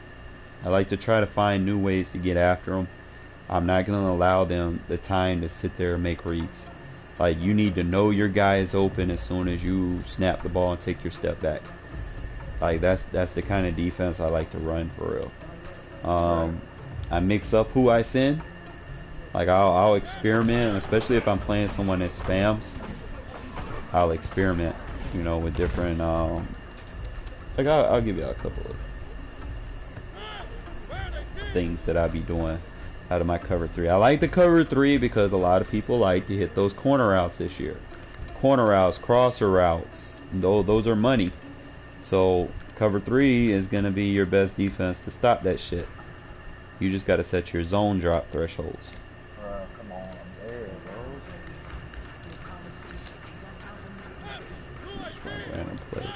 I like to try to find new ways to get after them. I'm not gonna allow them the time to sit there and make reads. Like, you need to know your guy is open as soon as you snap the ball and take your step back. Like, that's the kind of defense I like to run for real. I mix up who I send. Like, I'll experiment, especially if I'm playing someone that spams. I'll experiment, you know, with different. Like, I'll give you a couple of things that I be doing out of my cover 3. I like the cover 3 because a lot of people like to hit those corner routes this year. Corner routes, crosser routes, those are money. So cover 3 is going to be your best defense to stop that shit. You just got to set your zone drop thresholds. Come on, I'm there, bro. Just random play.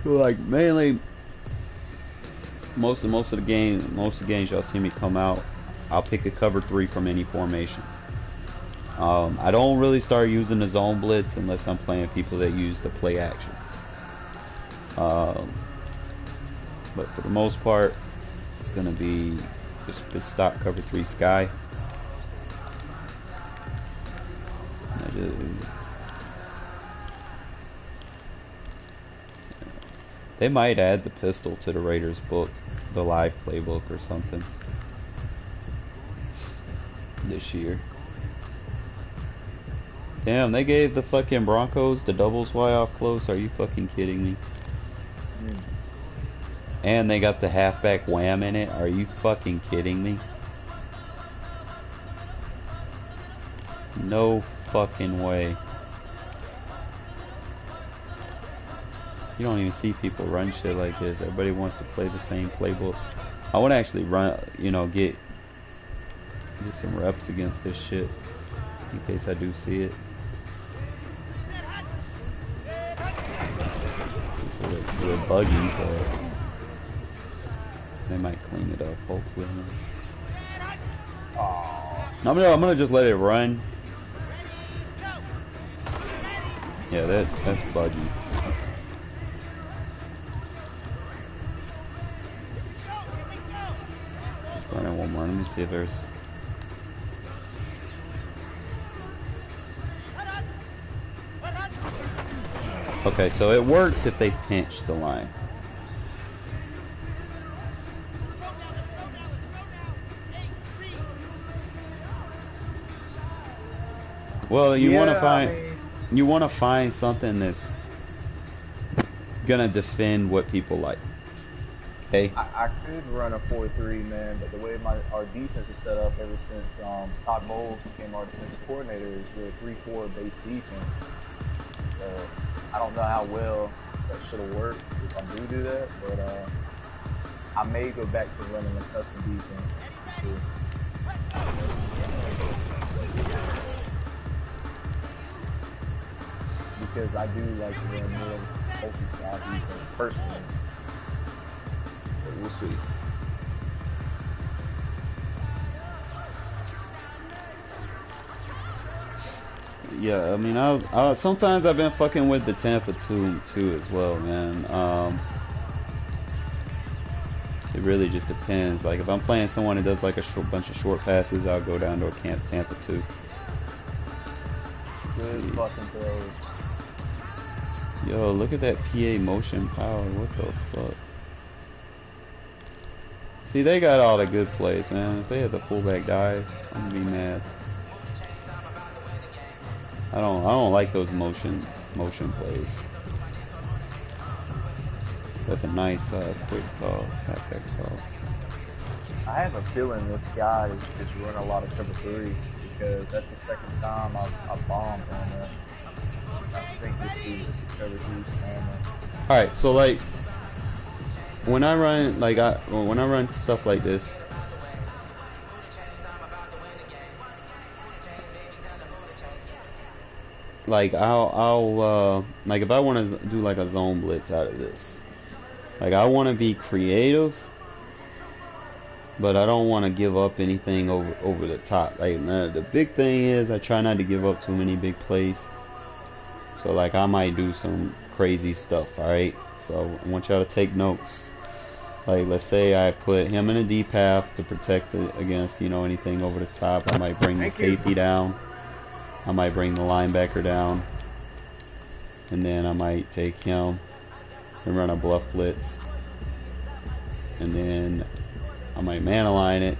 Like, mainly most of the games y'all see me come out, I'll pick a cover 3 from any formation. I don't really start using the zone blitz unless I'm playing people that use the play action. But for the most part, it's gonna be just stock cover 3 sky. They might add the pistol to the Raiders book, the live playbook or something, this year. Damn, they gave the fucking Broncos the doubles Y off close. Are you fucking kidding me? And they got the halfback wham in it. Are you fucking kidding me? No fucking way. You don't even see people run shit like this. Everybody wants to play the same playbook. I want to actually run, you know, get some reps against this shit in case I do see it. It's a little buggy, but they might clean it up, hopefully. I'm gonna just let it run. Yeah, that's buggy. Running one more. Let me see if there's. Okay, so it works if they pinch the line. Well, you want to find something that's gonna defend what people like. Okay. I could run a 4-3, man, but the way our defense is set up ever since Todd Bowles became our defensive coordinator is we're a 3-4 base defense. I don't know how well that should have worked if I do that, but I may go back to running a custom defense too. Because I do like to run more multi-style defense personally. We'll see. Yeah, I mean, I sometimes I've been fucking with the Tampa 2 as well, man. It really just depends. Like, if I'm playing someone that does like a bunch of short passes, I'll go down to a Tampa 2. Good fucking throws. Yo, look at that PA motion power. What the fuck? See, they got all the good plays, man. If they had the fullback dive, I'm gonna be mad. I don't like those motion plays. That's a nice quick toss, halfback toss. I have a feeling this guy is just running a lot of cover 3 because that's the second time I've bombed on that. I think this is cover 3 camera. All right, so like when I run when I run stuff like this, like I'll like if I want to do like a zone blitz out of this, like I want to be creative, but I don't want to give up anything over the top. Like the big thing is I try not to give up too many big plays. So like I might do some crazy stuff. All right, so I want y'all to take notes. Like let's say I put him in a deep half to protect against, you know, anything over the top. I might bring the safety down. I might bring the linebacker down, and then I might take him and run a bluff blitz, and then I might man align it,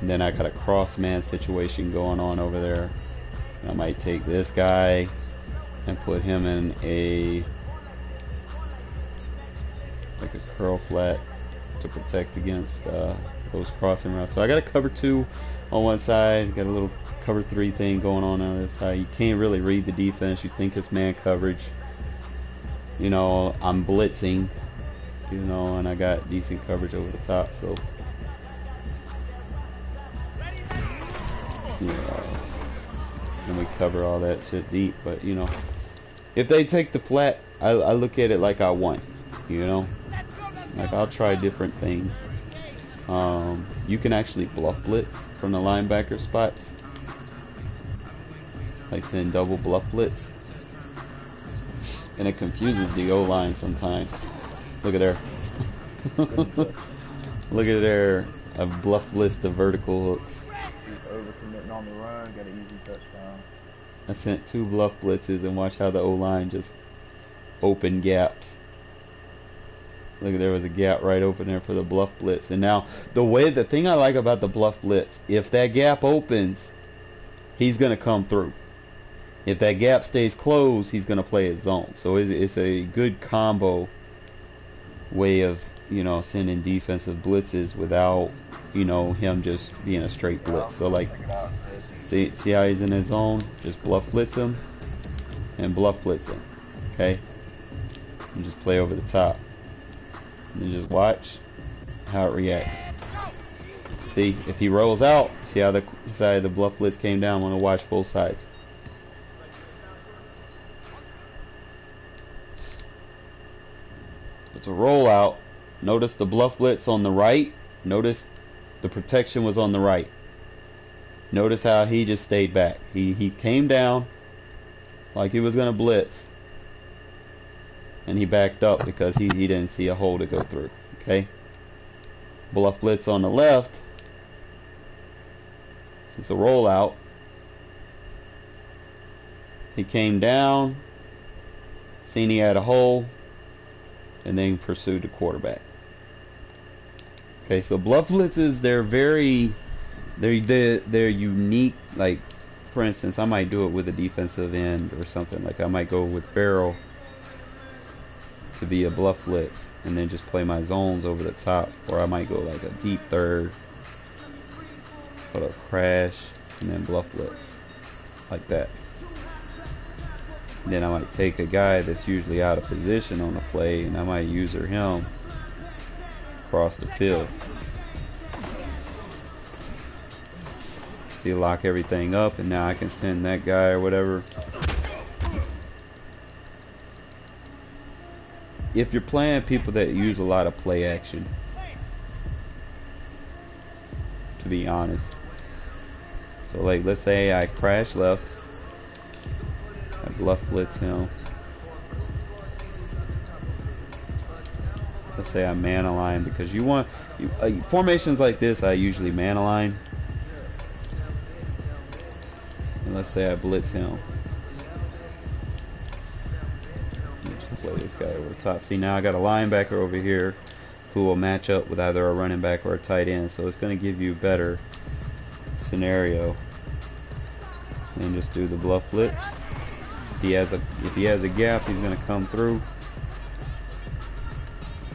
and then I got a cross man situation going on over there. And I might take this guy and put him in a like a curl flat to protect against those crossing routes. So I got a cover 2 on one side, got a little cover 3 thing going on the other side. You can't really read the defense. You think it's man coverage. You know, I'm blitzing, you know, and I got decent coverage over the top. So, you know, and we cover all that shit deep. But, you know, if they take the flat, I look at it like I won, you know. Like, I'll try different things. You can actually bluff blitz from the linebacker spots. Like send double bluff blitz. And it confuses the O-line sometimes. Look at there. Look at there. A bluff blitz to vertical hooks. He's overcommitting on the run, got an easy touchdown. I sent 2 bluff blitzes and watch how the O-line just open gaps. Look, there was a gap right open there for the bluff blitz. And now, the thing I like about the bluff blitz, if that gap opens, he's going to come through. If that gap stays closed, he's going to play his zone. So it's a good combo way of, you know, sending defensive blitzes without, you know, him just being a straight blitz. So, like, see how he's in his zone? Just bluff blitz him and bluff blitz him. Okay? And just play over the top. And then just watch how it reacts. See, if he rolls out, see how the side of the bluff blitz came down. I want to watch both sides. It's a rollout. Notice the bluff blitz on the right. Notice the protection was on the right. Notice how he just stayed back. He came down like he was going to blitz. And he backed up because he didn't see a hole to go through. Okay? Bluff blitz on the left. This is a rollout. He came down. Seen he had a hole. And then pursued the quarterback. Okay, so bluff blitzes, they're unique. Like, for instance, I might do it with a defensive end or something. Like I might go with Farrell to be a bluff blitz and then just play my zones over the top, or I might go like a deep third, put a crash, and then bluff blitz like that. Then I might take a guy that's usually out of position on the play, and I might user him across the field. See, lock everything up, and now I can send that guy or whatever. If you're playing people that use a lot of play action, to be honest. So like, let's say I crash left. I bluff blitz him. Let's say I man align, because you want formations like this. I usually man align. And let's say I blitz him. Let's play this guy over the top. See, now I got a linebacker over here who will match up with either a running back or a tight end. So it's going to give you a better scenario. And just do the bluff blitz. If he has a gap, he's going to come through.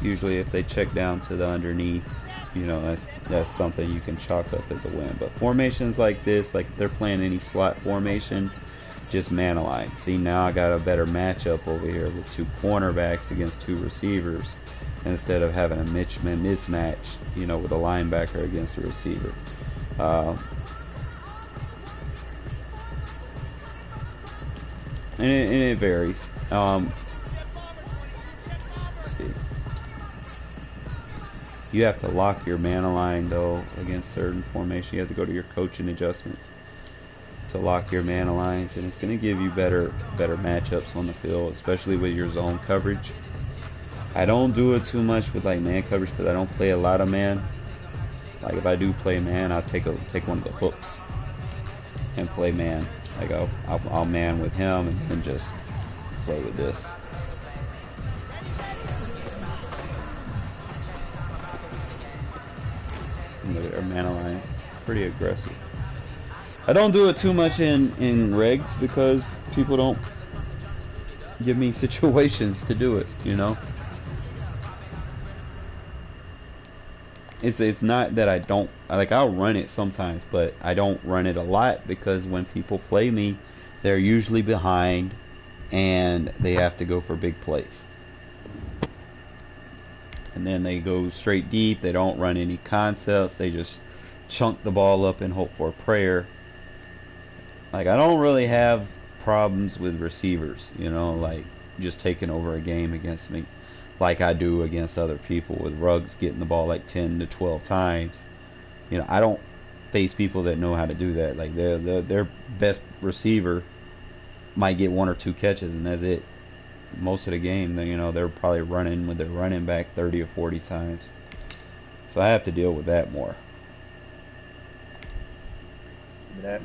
Usually if they check down to the underneath, you know, that's something you can chalk up as a win. But formations like this, like if they're playing any slot formation, just man align. See, now I got a better matchup over here with 2 cornerbacks against 2 receivers instead of having a mismatch, you know, with a linebacker against a receiver. And it varies. Let's see. You have to lock your man align though against certain formation. You have to go to your coaching adjustments to lock your man aligns, and it's going to give you better matchups on the field, especially with your zone coverage. I don't do it too much with like man coverage because I don't play a lot of man. Like if I do play man, I'll take one of the hooks and play man. Like I'll man with him and then just play with this. And look at our man align, pretty aggressive. I don't do it too much in regs because people don't give me situations to do it, you know. It's not that I don't, like, I'll run it sometimes, but I don't run it a lot because when people play me, they're usually behind and they have to go for big plays. And then they go straight deep. They don't run any concepts. They just chunk the ball up and hope for a prayer. Like, I don't really have problems with receivers, you know, like just taking over a game against me like I do against other people, with Ruggs getting the ball like 10 to 12 times. You know, I don't face people that know how to do that. Like their best receiver might get 1 or 2 catches and that's it. Most of the game, you know, they're probably running with their running back 30 or 40 times. So I have to deal with that more. That.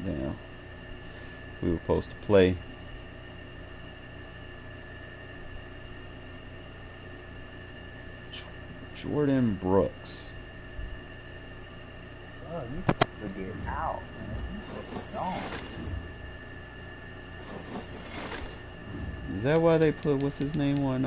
Yeah, we were supposed to play. Jordan Brooks. Oh, you supposed to get out, man. You supposed to gone. Is that why they put what's his name on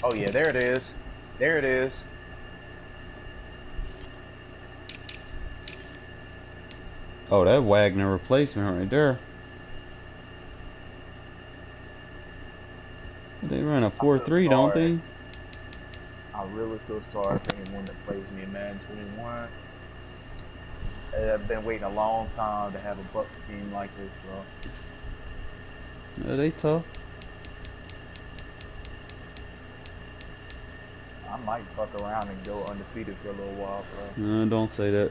Oh yeah, there it is. There it is. Oh, that Wagner replacement right there. They run a 4-3, don't they? I really feel sorry for anyone that plays me in Madden 21. I've been waiting a long time to have a Bucks team like this, bro. Yeah, they tough. I might fuck around and go undefeated for a little while, bro. Don't say that.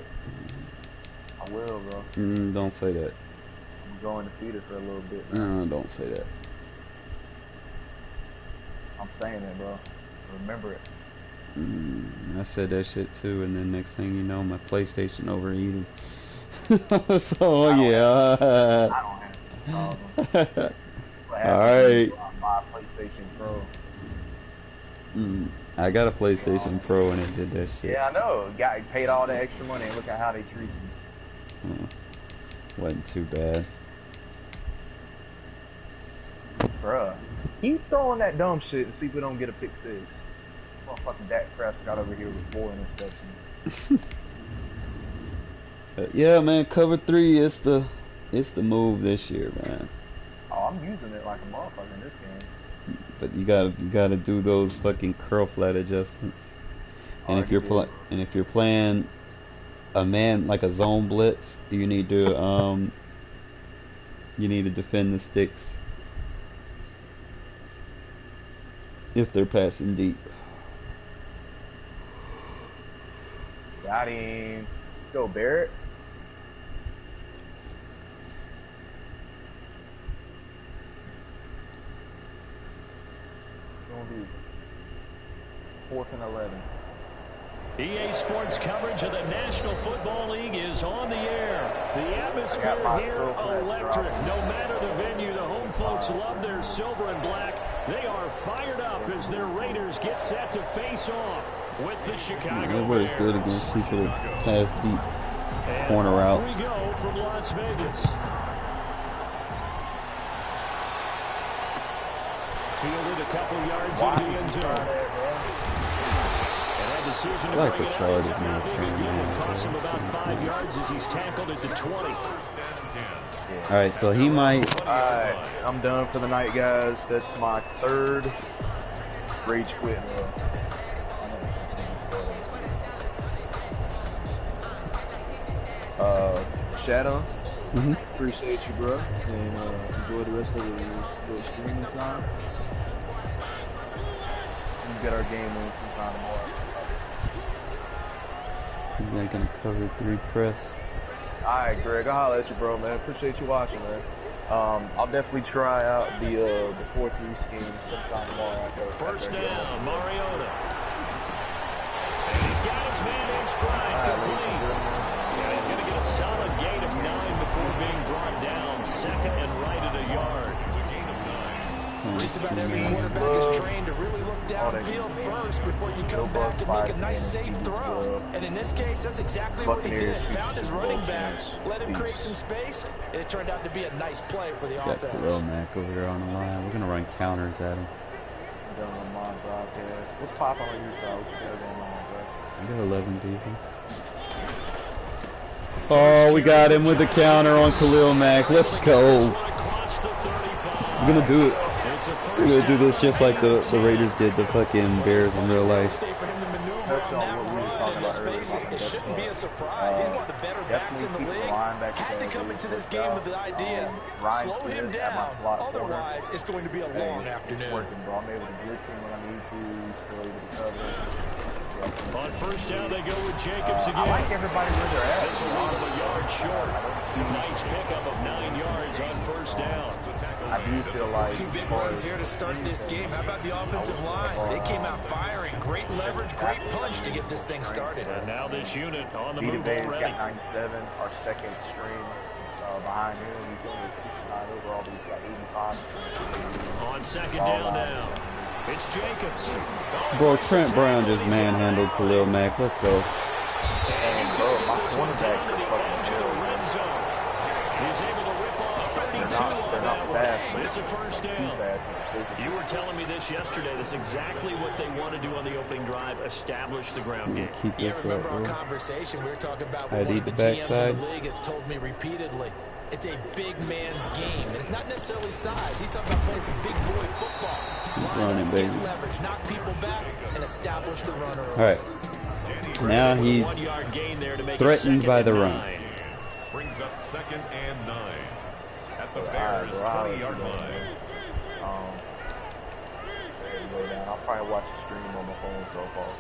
I will, bro. Don't say that. I'm going undefeated for a little bit, man. Don't say that. I'm saying it, bro. Remember it. I said that shit too, and then next thing you know, my PlayStation overheated. So yeah. I don't have any problem. Alright. My PlayStation Pro. I got a PlayStation Pro and it did that shit. Yeah, I know. Guy paid all the extra money and look at how they treat me. Wasn't too bad. Bruh. Keep throwing that dumb shit and see if we don't get a pick 6. Motherfucking Dak Prescott over here with 4 interceptions. Yeah, man, cover 3 it's the move this year, man. Oh, I'm using it like a motherfucker in this game. But you gotta do those fucking curl flat adjustments. And if you're playing a man like a zone blitz, you need to defend the sticks if they're passing deep. Got him. Let's go, Barrett. Gonna be 4th and 11. EA Sports coverage of the National Football League is on the air. The atmosphere here electric. No matter the venue, the home folks love their silver and black. They are fired up as their Raiders get set to face off. with the Chicago Everybody's good against people that pass deep corner routes. We go from Las Vegas. Fielded a couple yards in the end zone. I like Richard is now turning It cost him about 5 yards as he's tackled at the 20. Alright, so he might. Alright, I'm done for the night, guys. That's my third rage quit. Shadow, appreciate you, bro, and enjoy the rest of the streaming time. We get our game in sometime tomorrow. He's not gonna cover 3 press. Alright, Greg, I'll holler at you, bro, man. Appreciate you watching, man. I'll definitely try out the 4-3 scheme sometime tomorrow. First down, Mariota. And he's got his man in stride, complete. Yeah, he's going to get a solid gain of 9 before being brought down. Second and right at a yard. Just about every quarterback is trained to really look downfield first before you come back and make a nice safe throw. And in this case, that's exactly what he did. Found his running back, let him create some space, and it turned out to be a nice play for the offense. Got Khalil Mack over there on the line. We're gonna run counters at him. Done on my broadcast. What's popping on your side? What you got going on, bro? I got 11 defense. Oh, we got him with the counter on Khalil Mack. Let's go. We're gonna do it. We're gonna do this just like the Raiders did the fucking Bears in real life. It shouldn't be a surprise. He's one of the better backs in the league. Had to come into this game with the idea, slow him down. Otherwise, it's going to be a long afternoon. I'm able to blitz him when I need to. Still able to cover. On first down, they go with Jacobs again. I like everybody where they're at. This will leave him a yard short. Nice pickup of 9 yards on first down. I do feel like 2 big runs here to start this game. How about the offensive line? They came out firing. Great leverage, great punch to get this thing started. And now this unit on the move Bates already. got 97, our second string behind him. He's only 69 overall, but he's got 85. On second down now. It's Jacobs. Bro, Trent Brown just manhandled Khalil Mack. Let's go. And he's bro, going my to this one down cornerbacks to the are edge of the red zone. He's able to rip off 32 on that one. It's a first down. You were telling me this yesterday. That's exactly what they want to do on the opening drive, establish the ground game. Keep this up, Remember our bro. conversation we were talking about I with one need of the the GMs backside. in the league has told me repeatedly. It's a big man's game. And it's not necessarily size. He's talking about playing some big boy football. Running, baby. Get leverage, knock people back, and establish the runner. All right. Now he's 1 yard gain there to make threatened by the run. Brings up 2nd and 9 at the Bears' 20-yard line. I'll probably watch the stream on my phone so I'll fall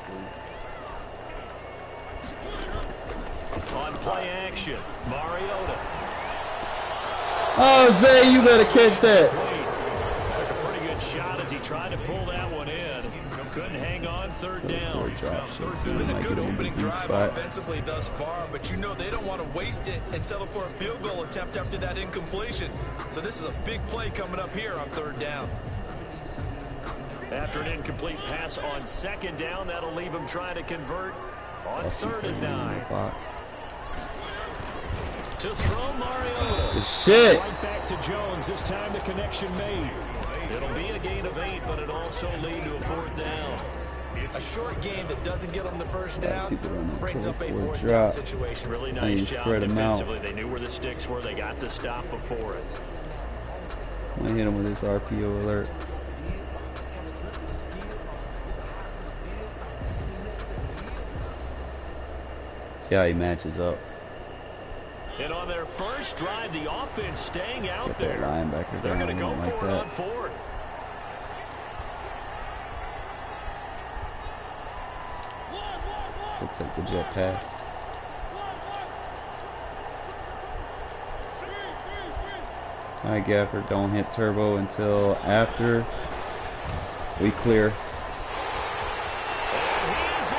asleep. On play action, Mariota. Oh, Zay, you better catch that. Took a pretty good shot as he tried to pull that one in. Couldn't hang on third down. It's been a good opening drive offensively thus far, but you know they don't want to waste it and settle for a field goal attempt after that incompletion. So this is a big play coming up here on third down. After an incomplete pass on second down, that'll leave him trying to convert on third and 9. To throw Mariota. Shit. Right back to Jones. This time the connection made. It'll be a gain of 8, but it'll also lead to a fourth down. A short game that doesn't get them the first down brings up a fourth down drop. situation. Really And nice you job spread 'em out. defensively. They knew where the sticks were. They got the stop before it. I'm gonna hit him with this RPO alert. See how he matches up. And on their first drive, the offense staying out Get that there. linebacker They're down going to go like for it that. on fourth. We'll take the jet pass. Alright, Gafford, don't hit turbo until after we clear. And he's in.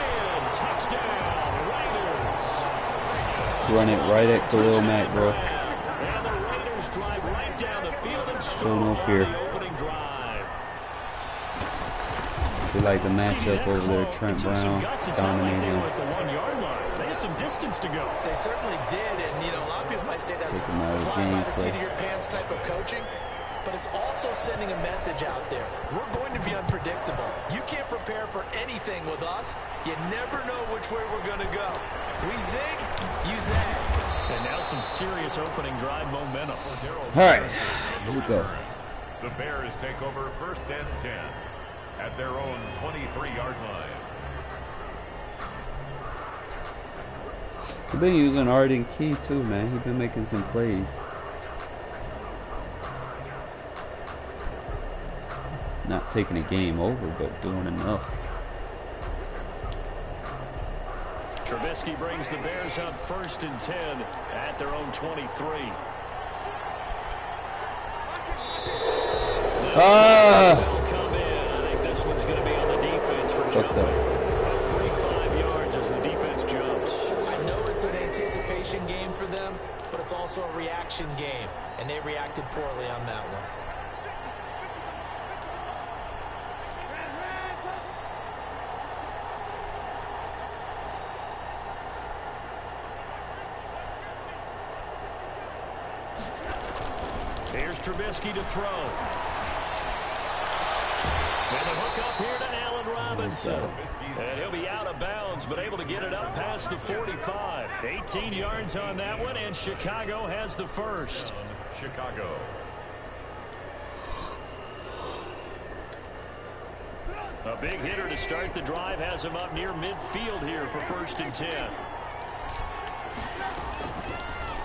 Touchdown, Raiders. Run it right at Khalil Mack, bro. And the Raiders drive right down the field and Show score no on fear. the opening drive. They like the matchup over there. Trent Brown dominating. They had some distance to go. They certainly did, and you know, a lot of people might say that's Take 'em out of the fly by game, the seat of your pants type of coaching, but it's also sending a message out there. We're going to be unpredictable. You can't prepare for anything with us. You never know which way we're going to go. We zig, you zag. And now some serious opening drive momentum. All right, here we go. The Bears take over 1st and 10 at their own 23-yard line. We've been using Arden Key too, man. He's been making some plays. Not taking a game over, but doing enough. Trubisky brings the Bears up 1st and 10 at their own 23. Ah! Come in. I think this one's going to be on the defense for jumping. About 45 yards as the defense jumps. I know it's an anticipation game for them, but it's also a reaction game, and they reacted poorly on that one. Here's Trubisky to throw. And a hook up here to Allen Robinson. And he'll be out of bounds, but able to get it up past the 45. 18 yards on that one, and Chicago has the first. Chicago. A big hitter to start the drive has him up near midfield here for 1st and 10.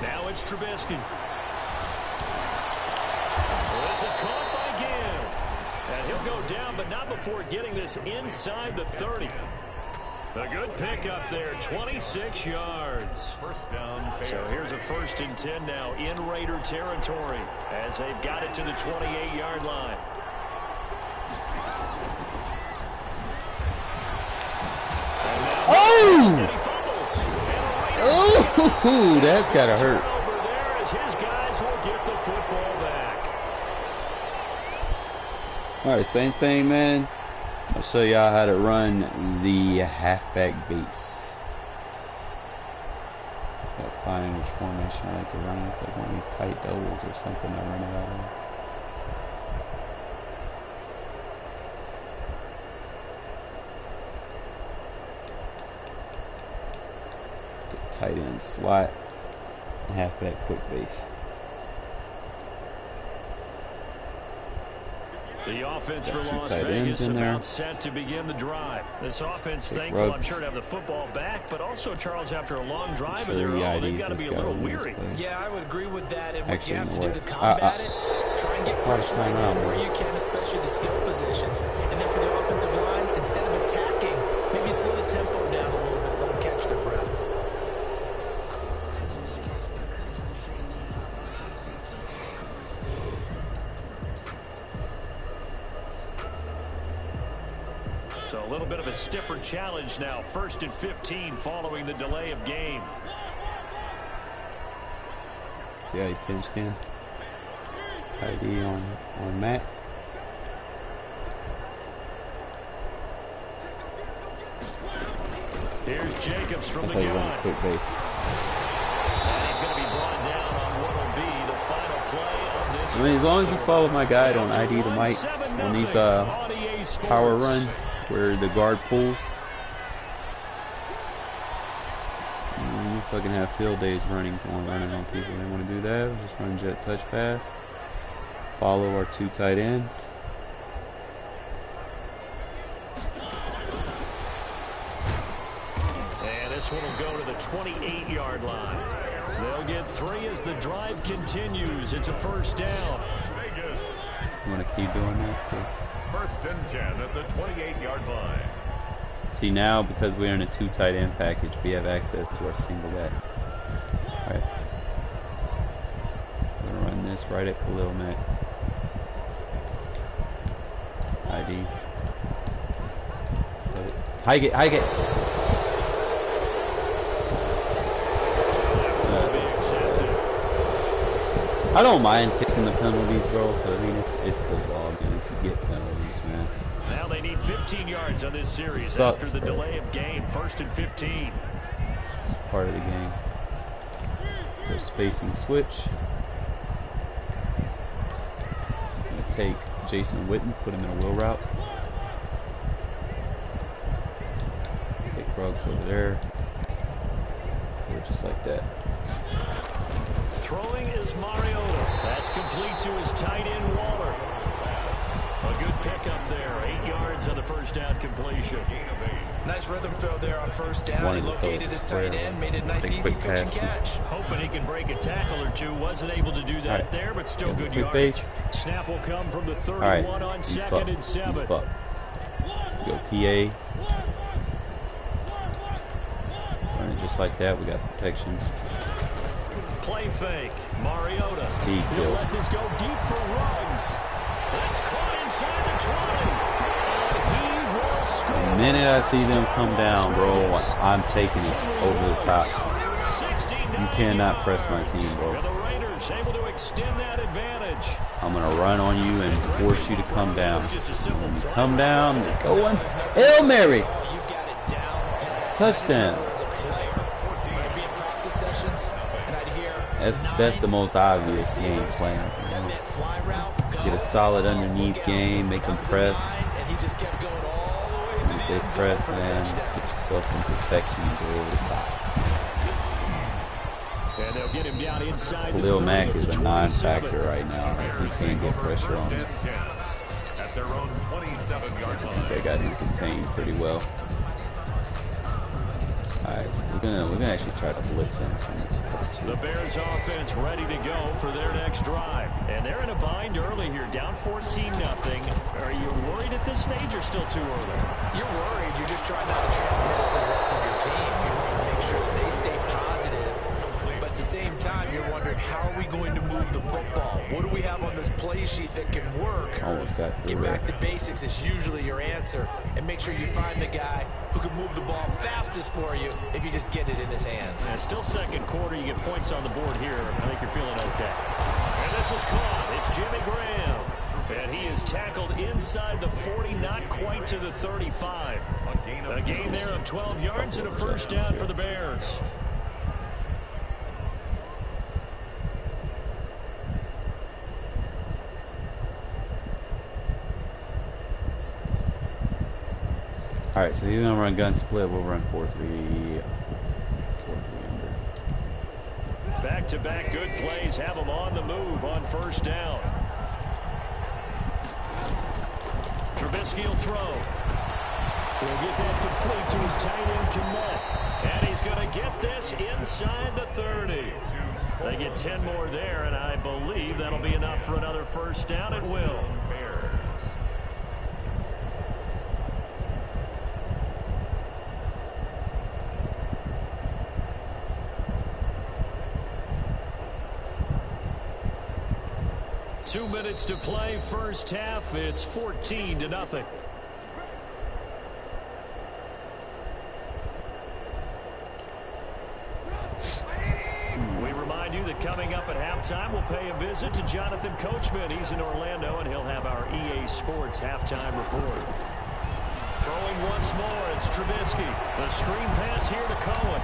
Now it's Trubisky. This is caught by Gill. And he'll go down, but not before getting this inside the 30. A good pickup there, 26 yards. First down. So here's a 1st and 10 now in Raider territory as they've got it to the 28-yard line. Oh, that's gotta hurt. Over there as his guys will get the football back. All right, same thing, man. I'll show y'all how to run the halfback base. Gotta find which formation I like to run. It's like one of these tight doubles or something I run it out of. Tight end slot, halfback quick base. The offense for Got two Las tight Vegas ends in there. about set to begin the drive. This offense Take thankful, I'm Ruggs. sure, to have the football back, but also, Charles, after a long drive Sure, of their the own, they've IDs got to has be a gotta little win this weary. play. Yeah, I would agree with that. And what Actually, you have to no do way. to combat it, try and get fresh time legs out, in where man. you can, especially the skill positions. And then for the offensive line, instead of attacking, maybe slow the tempo down a little bit, let them catch their breath. So a little bit of a stiffer challenge now. 1st and 15 following the delay of game. See how he pinched in? ID on Matt. Here's Jacobs from That's the how you run a gun. quick base. And he's going to be brought down on what will be the final play of this. I mean, as long as you follow my guide on ID to Mike on these power runs where the guard pulls, you fucking have field days running on people. They want to do that, just run jet touch pass. Follow our two tight ends. And this one will go to the 28-yard line. They'll get 3 as the drive continues. It's a 1st down. Vegas. You want to keep doing that? Cool. 1st and 10 at the 28-yard line. See, now because we're in a 2 tight end package, we have access to our single back. Alright. I'm gonna run this right at Khalil Mack. ID. Hike it, hike it. I don't mind taking the penalties, bro. But I mean, it's football, man. If you get penalties, man. Now Well, they need 15 yards on this series Sucks, after the bro. delay of game. 1st and 15. It's part of the game. Go spacing switch. I'm gonna take Jason Witten, put him in a wheel route. Take Ruggs over there. Do it just like that. Throwing is Mariota. That's complete to his tight end, Waller. A good pickup there. 8 yards on the first down completion. Nice rhythm throw there on first down. He located his tight end, made it nice, easy pitch and catch. Hoping he can break a tackle or two. Wasn't able to do that there, but still good yardage. Snap will come from the 31 on 2nd and 7. Go PA. Running just like that. We got protection. Play fake. Mariota. Speed He'll kills. let this go deep for Ruggs. That's caught inside the 20. And he will score. The minute I see them come down, bro, I'm taking it over the top. You cannot press my team, bro. The Raiders able to extend that advantage. I'm going to run on you and force you to come down. When you come down, go on. Hail Mary. Touchdown. That's the most obvious game plan. Get a solid underneath game, make them press. If they press, man, get yourself some protection and go over the top. And they'll get him down inside. Khalil Mack is a non-factor right now. Like, he can't get pressure on him. At their own 27-yard line. They got him contained pretty well. Alright, so we're gonna actually try to blitz him from cover 2. The Bears offense ready to go for their next drive. And they're in a bind early here, down 14-0. Are you worried at this stage or still too early? You're worried. You're just trying not to transmit it to the rest of your team. You want to make sure that they stay positive. But at the same time, you're wondering, how are we going to move the football? What do we have on this play sheet that can work? Almost got through. Get back to basics is usually your answer. And make sure you find the guy who can move the ball fastest for you if you just get it in his hands. And still second quarter, you get points on the board here. I think you're feeling okay. And this is caught. It's Jimmy Graham. And he is tackled inside the 40, not quite to the 35. A gain there of 12 yards and a first down for the Bears. Alright, so you're gonna run gun split, we'll run 4-3 under. Back-to-back good plays have them on the move on first down. Trubisky will throw. He'll get that complete to his tight end, Kmet. And he's going to get this inside the 30. They get 10 more there, and I believe that'll be enough for another first down. It will. Two minutes to play, first half. It's 14-0. We remind you that coming up at halftime, we'll pay a visit to Jonathan Coachman. He's in Orlando, and he'll have our EA Sports halftime report. Throwing once more, it's Trubisky. The screen pass here to Cohen.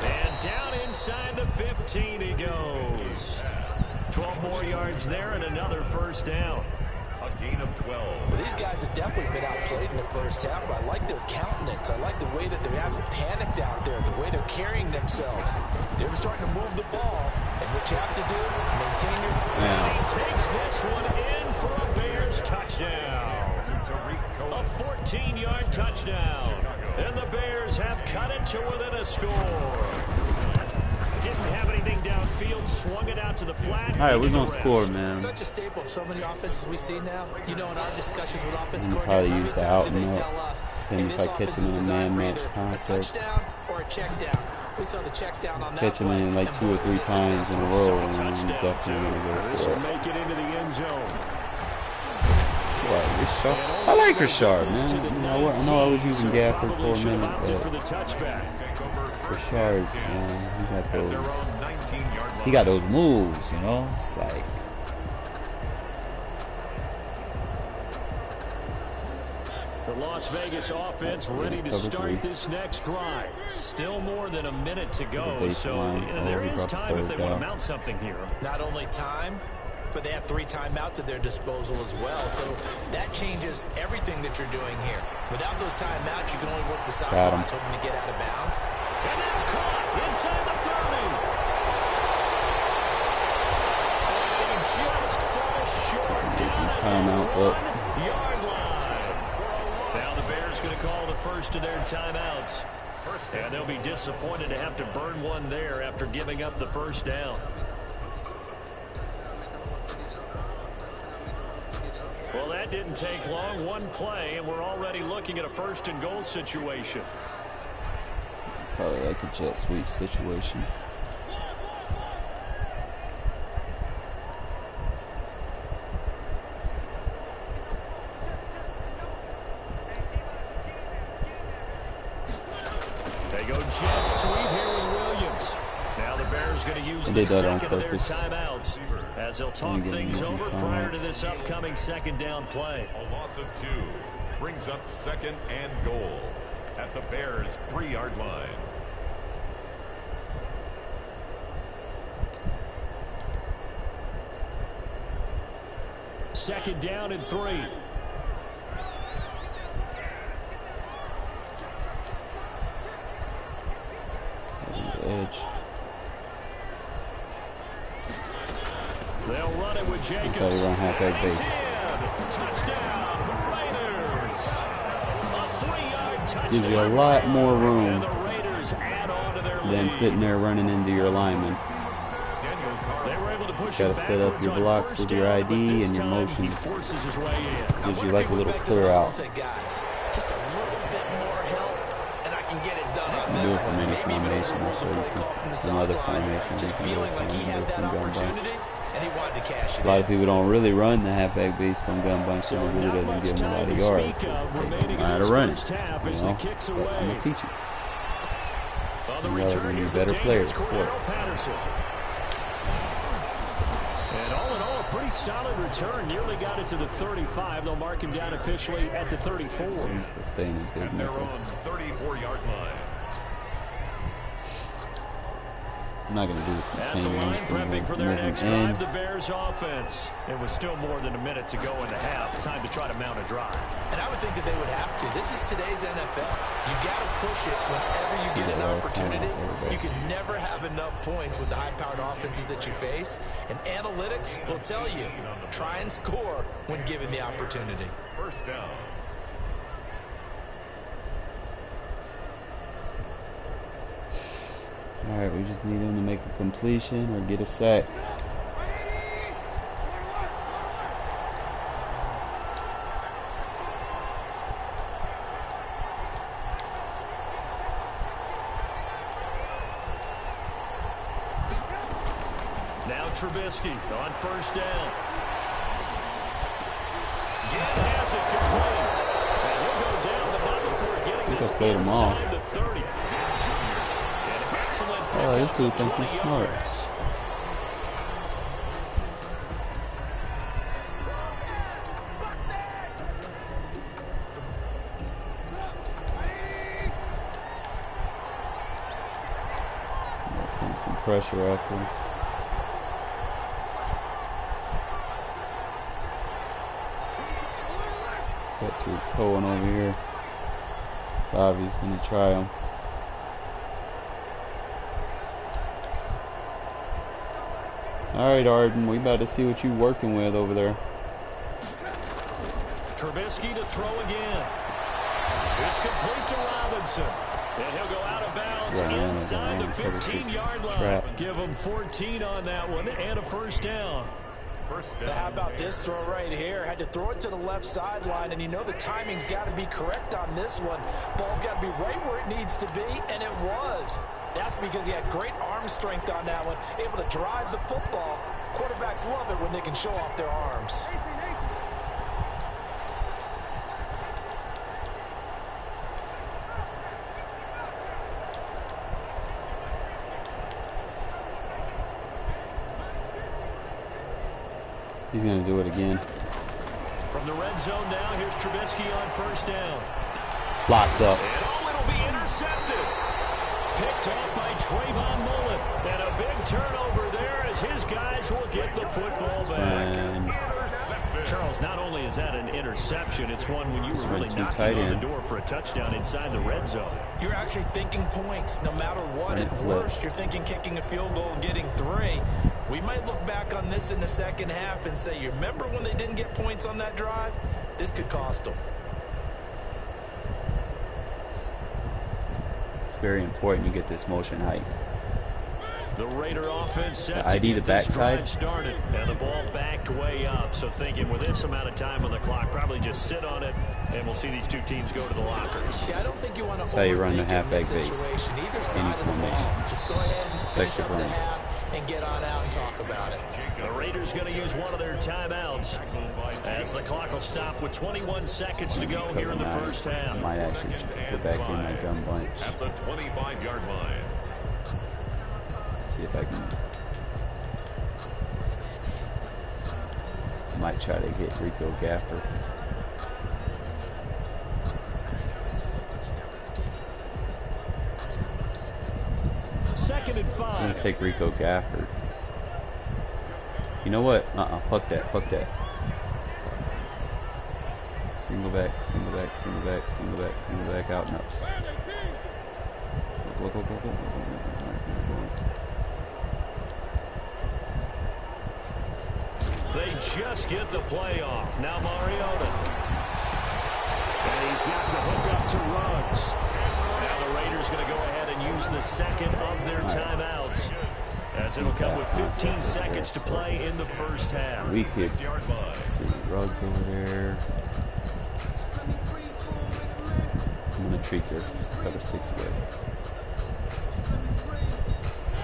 And down inside the 15 he goes. 12 more yards there and another first down. A gain of 12. Well, these guys have definitely been outplayed in the first half, but I like their countenance. I like the way that they haven't panicked out there, the way they're carrying themselves. They're starting to move the ball, and what you have to do, maintain your... And he takes this one in for a Bears touchdown. A 14-yard touchdown. And the Bears have cut it to within a score. Didn't have anything downfield, swung it out to the flat. Alright, we're gonna score, man. Such a staple of so many offenses we see now. You know, in our discussions with offense You coordinators, probably how use many the times out do and they up. tell us, And hey, if this I catch offense him is in a designed for man-match either a concept, touchdown or a check down. We saw the check down on that catch him play, in like and 2 or boy, 3 was it times in a successful. row, and then he's definitely gonna go This for will it. make it into the end zone. What, Rashard? I like Rashard, man. You know what? I know I was using Gafford for a minute, but Rashard, man, he got those moves, you know? It's like, The Las Vegas offense ready to start this next drive. Still more than a minute to go, so there is time if they want to mount something here. Not only time, but they have 3 timeouts at their disposal as well, so that changes everything that you're doing here. Without those timeouts, you can only work the sidelines hoping to get out of bounds. And that's caught inside the 30. And just falls short down at the 1-yard line. Now the Bears going to call the first of their timeouts. And they'll be disappointed to have to burn one there after giving up the first down. Well, that didn't take long. One play, and we're already looking at a 1st and goal situation. Probably like a jet sweep situation. They go jet sweep here with Williams. Now the Bears going to use the second of their timeouts as they'll talk things over prior to this upcoming 2nd down play. A loss of 2 brings up 2nd and goal at the Bears' 3-yard line. Second down and 3. Edge. They'll run it with Jacobs. That's how you run halfback base. Touchdown, Raiders. A 3-yard touchdown. Gives you a lot more room than sitting there running into your lineman. You got to set up your blocks with your ID and your motions. Gives you like a little clear out. Just a little bit more help, and I can get it done on Do this it from one. any Maybe formation. I'll show you some other formations. Just feeling like he had that opportunity, and he wanted to cash it in. A lot of people don't really run the halfback base from gun bunch, so it really doesn't give them a lot of yards. They don't know how to run it. You know? But I'm going to teach you. You got to be better players for it. And all in all, a pretty solid return. Nearly got it to the 35. They'll mark him down officially at the 34. He's still staying in big at their own 34-yard line. I'm not going to do the containment. I'm just going to prepping for their move next him drive, in. the Bears offense. It was still more than a minute to go in the half. Time to try to mount a drive. And I would think that they would have to. This is today's NFL. You got to push it whenever you get an opportunity. You can never have enough points with the high-powered offenses that you face. And analytics will tell you, try and score when given the opportunity. 1st down. Alright, we just need him to make a completion or get a sack. Now Trubisky on 1st down. Has it complete. And he'll go down, but not before getting this inside the 30. Oh, these two think he's smart. Send some pressure out there. Got to Cohen over here. It's obvious when you try him. Alright, Arden, we about to see what you working with over there. Trubisky to throw again. It's complete to Robinson. And he'll go out of bounds inside the 15-yard line. Give him 14 on that one and a 1st down. How about this throw right here? Had to throw it to the left sideline, and you know the timing's got to be correct on this one. Ball's got to be right where it needs to be, and it was. That's because he had great arm strength on that one, able to drive the football. Quarterbacks love it when they can show off their arms. He's going to do it again. From the red zone now, here's Trubisky on first down. Locked up. And it'll be intercepted. Picked off by Trayvon Mullen. And a big turnover there as his guys will get the football back. Charles, not only is that an interception, it's one when you were really knocking on the door for a touchdown inside the red zone. You're actually thinking points. No matter what, at worst, you're thinking kicking a field goal and getting 3. We might look back on this in the second half and say, you remember when they didn't get points on that drive? This could cost them. It's very important you get this motion height. The Raider offense set the ID, the backside started, and the ball backed way up. So thinking with this amount of time on the clock, probably just sit on it, and we'll see these two teams go to the lockers. Yeah, I don't think you want to. That's how you run the halfback base. Either side of the ball. Just go ahead and finish up the half and get on out and talk about it. The Raiders going to use one of their timeouts as the clock will stop with 21 seconds to go here in the first half. I might actually put back in my gun bunch. At the 25-yard line. See if I can. Might try to hit Rico Gafford. Second and 5. I'm gonna take Rico Gafford. You know what? Fuck that. Fuck that. Single back, single back, single back, single back, single back, out and ups. Go, go, go, go, go, go, go. They just get the play off. Now Mariota. And he's got the hook up to Ruggs. Now the Raiders going to go ahead and use the second of their timeouts, as it'll come with 15 seconds to play in the first half. We could see Ruggs over there. I'm going to treat this as cover 6 way.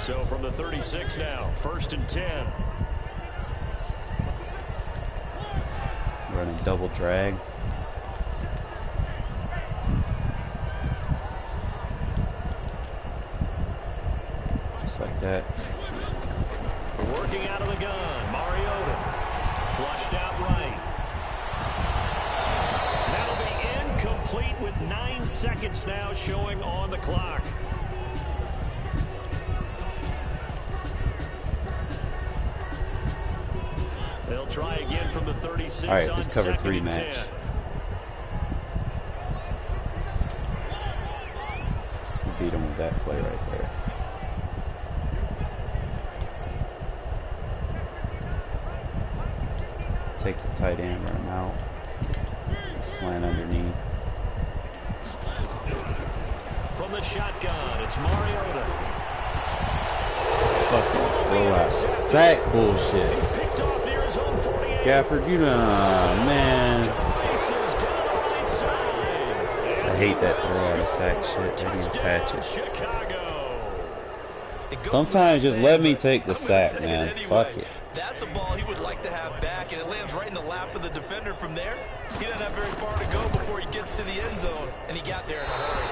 So from the 36 now, 1st and 10. Running double drag. Just like that. Working out of the gun. Mariota. Flushed out right. That'll be incomplete with 9 seconds now showing on the clock. They'll try again from the 36. All right, let's cover 3 match. We'll beat him with that play right there. Take the tight end, run him out. Slant underneath. From the shotgun, it's Mariota. Bust him. Throw out. Sack bullshit. He's picked off near his own 48. Gafford, you know, man. I hate that throw out of sack shit. They can patch it. Sometimes just let me take the sack, man. Fuck it. That's a ball he would like to have back, and it lands right in the lap of the defender from there. He doesn't have very far to go before he gets to the end zone, and he got there in a hurry.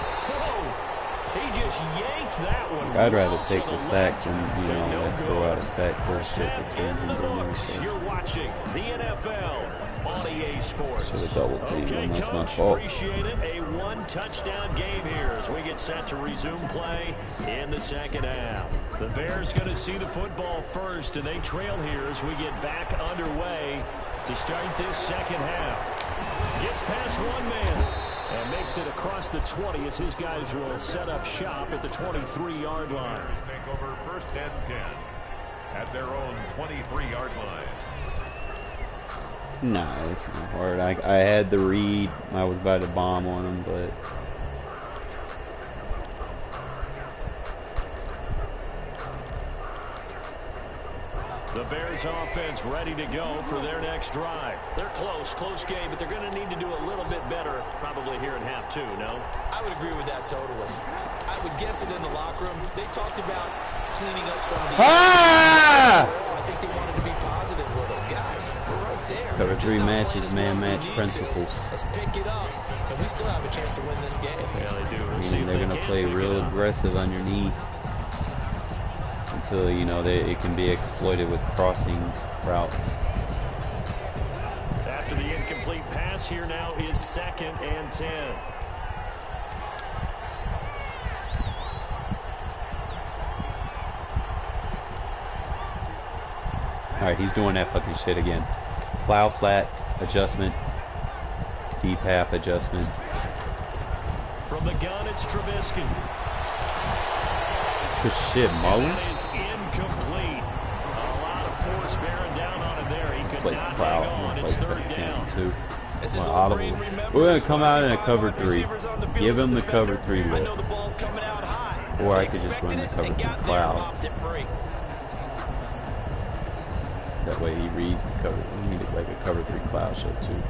He just yanked that one. I'd rather take the sack than, you know, throw out a sack bullshit that turns into an You're watching the NFL on EA Sports. Should have double teamed him. That's my Coach, fault. appreciate it. A 1-touchdown game here as we get set to resume play in the second half. The Bears going to see the football first, and they trail here as we get back underway to start this second half. Gets past one man. And makes it across the 20 as his guys will set up shop at the 23-yard line. Take over 1st and 10 at their own 23-yard line. Nah, it's not hard. I had the read. I was about to bomb on him, but the Bears offense ready to go for their next drive. They're close game, but they're going to need to do a little bit better probably here in half 2, no? I would agree with that totally. I would guess it in the locker room. They talked about cleaning up some of the... I think they wanted to be positive with them. Guys, we're right there. cover 3 matches, man match principles. Let's pick it up, and we still have a chance to win this game. Yeah, they do. Meaning they're going to play real aggressive underneath until, you know, it can be exploited with crossing routes. After the incomplete pass, here now is 2nd and 10. All right, he's doing that fucking shit again. Plow flat adjustment, deep half adjustment. From the gun, it's Trubisky. The shit, Mullins. That is incomplete. A lot of force bearing down on him there. He could Play not plow. hang on. It's 3rd down. Too. Audible. We're gonna come out in a cover 3. Give him the cover 3 look. Or I could just run the cover 3 plow. That way he reads the cover. We need like a cover 3 cloud show too.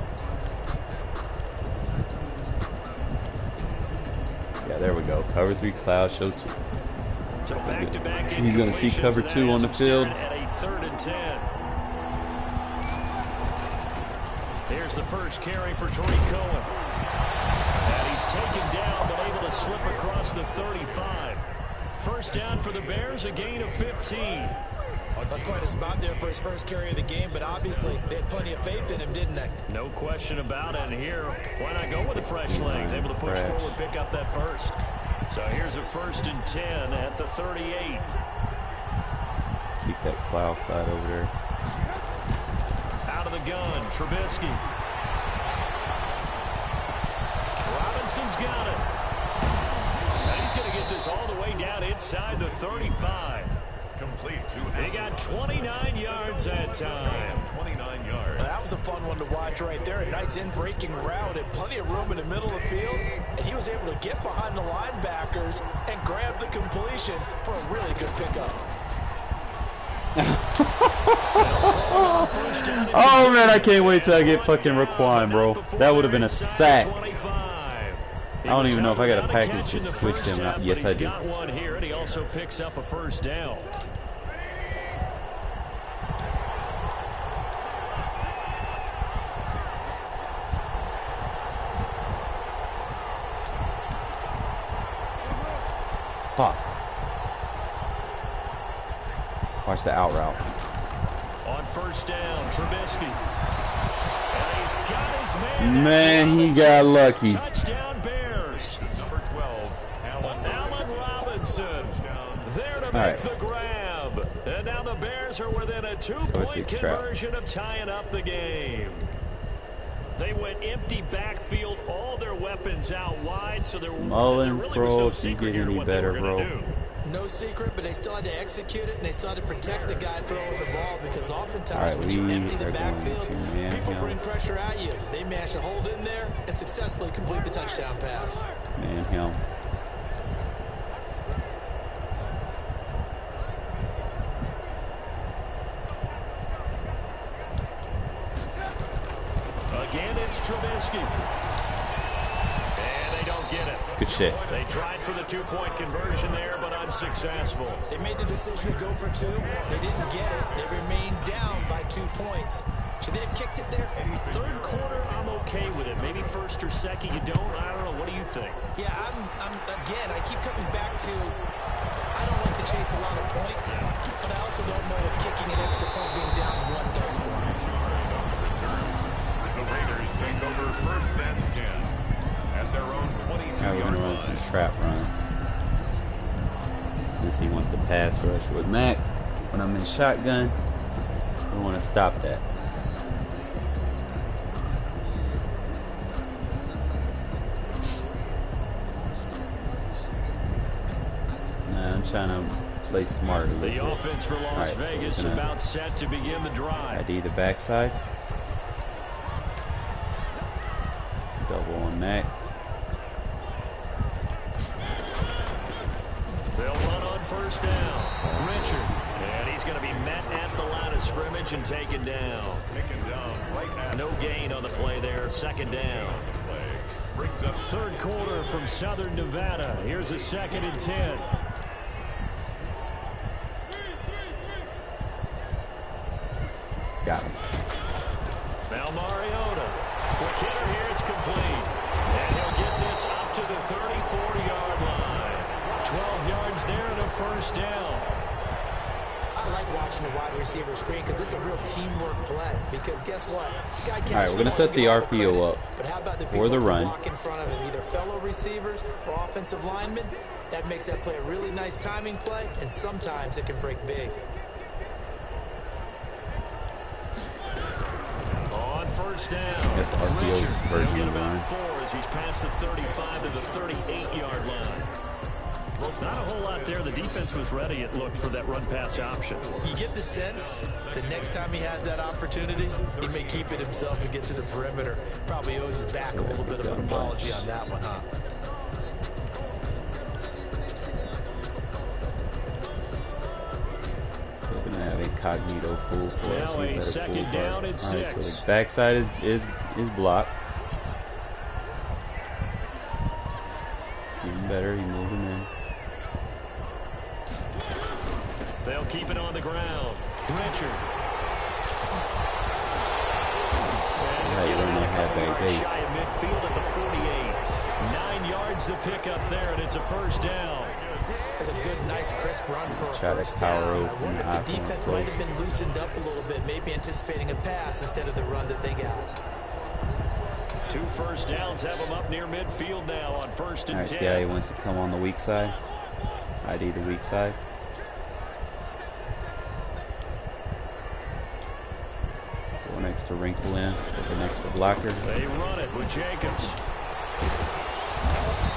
Yeah, there we go. Cover 3 cloud show 2. So back-to-back he's going to see cover 2 on the field. At a 3rd and 10. Here's the first carry for Tariq Cohen. And he's taken down, but able to slip across the 35. First down for the Bears, a gain of 15. That's quite a spot there for his first carry of the game, but obviously they had plenty of faith in him, didn't they? No question about it. And here, why not go with the fresh legs? Able to push forward, pick up that first. So here's a 1st and 10 at the 38. Keep that plow flat over there. Out of the gun, Trubisky. Robinson's got it. And he's going to get this all the way down inside the 35. Complete to He got 29 yards that time. 29 yards. That was a fun one to watch right there. A nice in-breaking route and plenty of room in the middle of the field. And he was able to get behind the linebackers and grab the completion for a really good pickup. Oh man, I can't wait till I get fucking Raquan, bro. That would have been a sack. I don't even know if I got a package to switch him out. Yes, I do. Got one here, and he also picks up a 1st down. Fuck. Watch the out route. On 1st down, Trubisky. And he's got his man. Man, he got lucky. Touchdown Bears. Number 12, Allen Robinson. There to make the grab. And now the Bears are within a 2-point conversion of tying up the game. They went empty backfield, all their weapons out wide, so there Mullins, really bro, was no if you secret get here to any what better, they were gonna bro. do. No secret, but they still had to execute it, and they still had to protect the guy throwing the ball, because oftentimes when you empty the backfield, people bring pressure at you. They managed to hold in there and successfully complete the touchdown pass. Man, him. Again, it's Trubisky. And they don't get it. Good shit. They tried for the 2-point conversion there, but unsuccessful. They made the decision to go for 2. They didn't get it. They remained down by 2 points. Should they have kicked it there? 3rd quarter, I'm okay with it. Maybe 1st or 2nd, you don't. I don't know. What do you think? Yeah, again, I keep coming back to, I don't like to chase a lot of points, but I also don't know if kicking an extra point being down 1 does for me. The Raiders take over 1st and 10 at their own 22-yard Now we're going to run some trap runs. Since he wants to pass rush with Mac, when I'm in shotgun, we want to stop that. Nah, I'm trying to play smart a little bit. The offense for Las Vegas about set to begin the drive. ID the backside. Double on Mac. They'll run on 1st down. Richard. And he's going to be met at the line of scrimmage and taken down. No gain on the play there. 2nd down. Brings up 3rd quarter from Southern Nevada. Here's a 2nd and 10. Got him. Now Mariota. Quick hitter here. It's complete. And he'll get this up to the 34-yard line. 12 yards there and a 1st down. I like watching the wide receiver screen because it's a real teamwork play. Because guess what? All right, we're gonna set the RPO up but how about the for the run. Walk in front of him, either fellow receivers or offensive linemen? That makes that play a really nice timing play, and sometimes it can break big. On first down, That's the RPO version of the run. 4 as he's past the 35 to the 38-yard line. Well, not a whole lot there. The defense was ready, it looked, for that run-pass option. You get the sense the next time he has that opportunity, he may keep it himself and get to the perimeter. Probably owes his back a little bit of an apology on that one, huh? We're gonna have incognito pull for us. Now a second down and 6. Right, so the backside is blocked. Even better, you move him in. They'll keep it on the ground. Richard. Right, run that halfback base. Shy of midfield at the 48. 9 yards to pick up there, and it's a first down. That's a good, nice, crisp run for a first power down. over I wonder if the defense might have been loosened up a little bit, maybe anticipating a pass instead of the run that they got. 2 first downs have him up near midfield now on 1st and 10. See how he wants to come on the weak side. ID the weak side. Throw an extra wrinkle in with an extra blocker. They run it with Jacobs.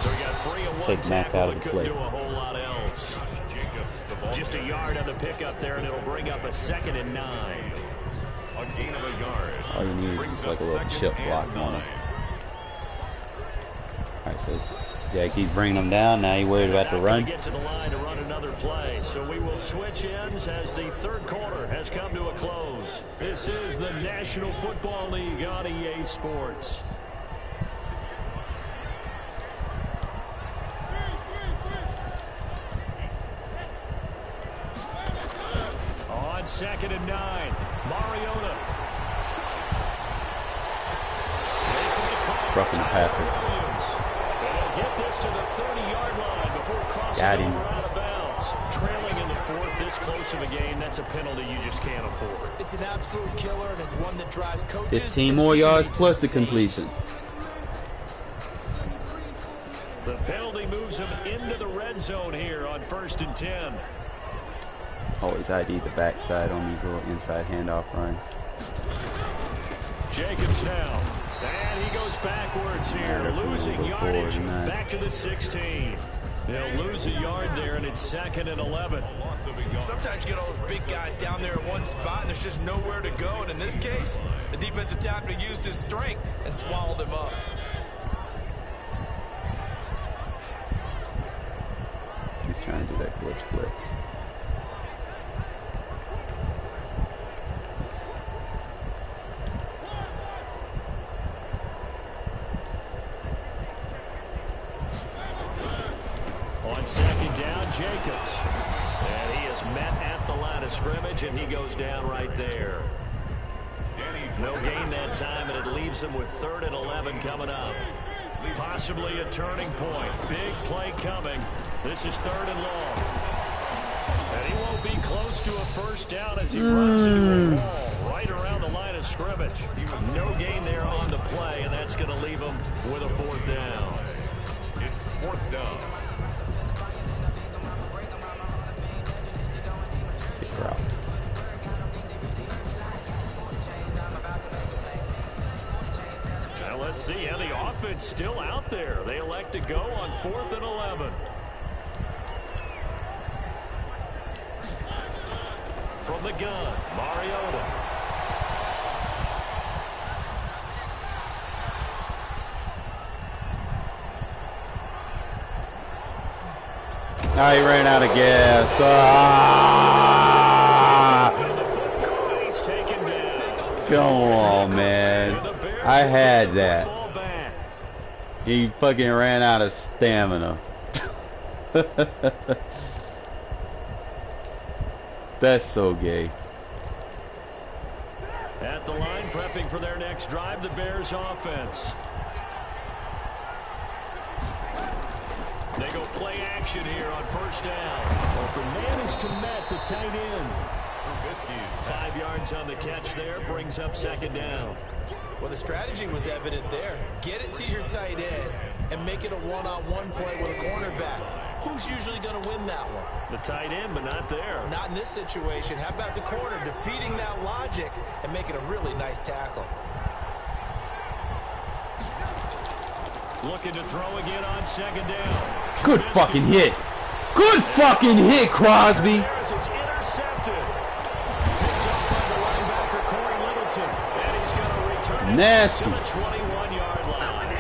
So we got 3 and 1 Take Mac out of the play. Do a whole lot else. Just a yard on the pickup there, and it'll bring up a 2nd and 9. A gain of a yard. All you need is just like a little chip block on him. Alright, so Zach, he's bringing them down. Now you worried about the run? Get to the line to run another play. So we will switch ends as the third quarter has come to a close. This is the National Football League on EA Sports. On 2nd and 9, Mariota. Roughing the passer. They'll get this to the 30-yard line before crossing Got him. over out of bounds. Trailing in the 4th, this close of a game, that's a penalty you just can't afford. It's an absolute killer, and it's one that drives coaches. 15 more yards plus the completion. The penalty moves him into the red zone here on 1st and 10. Always ID the backside on these little inside handoff runs. Jacobs now. And he goes backwards here, losing yardage back to the 16. They'll lose a yard there, and it's 2nd and 11. Sometimes you get all those big guys down there in one spot, and there's just nowhere to go. And in this case, the defensive tackle used his strength and swallowed him up. He's trying to do that glitch blitz. On 2nd down, Jacobs. And he is met at the line of scrimmage, and he goes down right there. No gain that time, and it leaves him with 3rd and 11 coming up. Possibly a turning point. Big play coming. This is 3rd and long. And he won't be close to a first down as he runs into a wall right around the line of scrimmage. No gain there on the play, and that's going to leave him with a 4th down. It's 4th down. Stick routes. Now let's see how the offense still out there. They elect to go on 4th and 11. From the gun, Mariota. Ah, he ran out of gas. Come on, man. I had that. He fucking ran out of stamina. That's so gay. At the line, prepping for their next drive, the Bears offense. They go play action here on 1st down. Well, the man is Komet, the tight end. 5 yards on the catch there, brings up second down. Well, the strategy was evident there. Get it to your tight end and make it a one-on-one play with a cornerback. Who's usually going to win that one? The tight end, but not there. Not in this situation. How about the corner defeating that logic and making a really nice tackle? Looking to throw again on second down. Good fucking hit. Good fucking hit, Crosby. It's intercepted. Picked up by the linebacker, Corey Littleton. And he's going to return it Nasty. to the 21-yard line.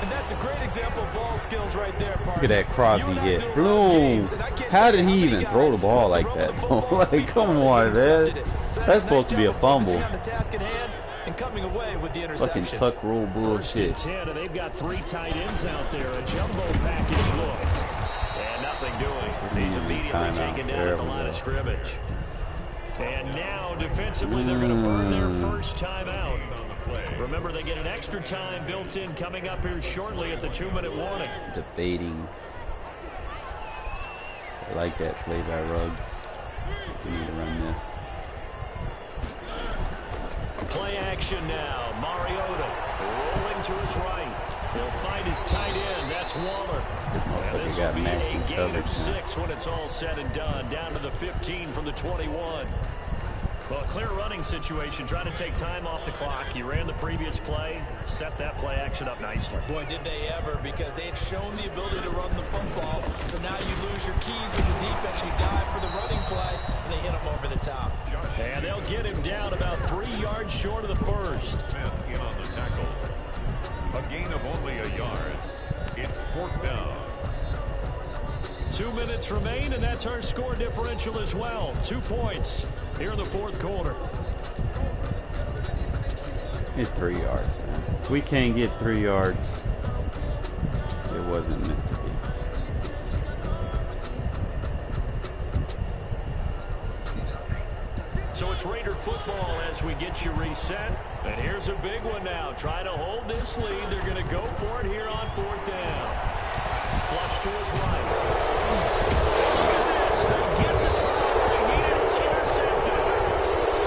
And that's a great example of ball skills right there, partner. Look at that Crosby hit. Boom. How did he even throw the ball like that? Like, come on, man. That's supposed to be a fumble. And coming away with the Fucking interception. tuck roll bullshit. 10, and they've got 3 tight ends out there. A jumbo package look. And nothing doing. He's immediately taken down at the line of scrimmage. And now, defensively, they're going to burn their first time out. Remember, they get an extra time built in coming up here shortly at the 2-minute warning. Debating. I like that play by Ruggs. We need to run this. Play action now. Mariota rolling to his right. He'll find his tight end. That's Waller. And this will be a gain of 6 when it's all said and done. Down to the 15 from the 21. Well, a clear running situation. Trying to take time off the clock. You ran the previous play. Set that play action up nicely. Boy, did they ever, because they had shown the ability to run the football. So now you lose your keys as a defense. You dive for the running play, and they hit him over the top. And they'll get him down about 3 yards short of the first. Smith in on the tackle. A gain of only a yard. It's 4th down. 2 minutes remain, and that's our score differential as well. 2 points here in the 4th quarter. Get 3 yards, man. If we can't get 3 yards, it wasn't meant to be. So it's Raider football as we get you reset. And here's a big one now. Trying to hold this lead. They're going to go for it here on 4th down. Flush to his right. Look at this. They get the turnover they needed. It's intercepted.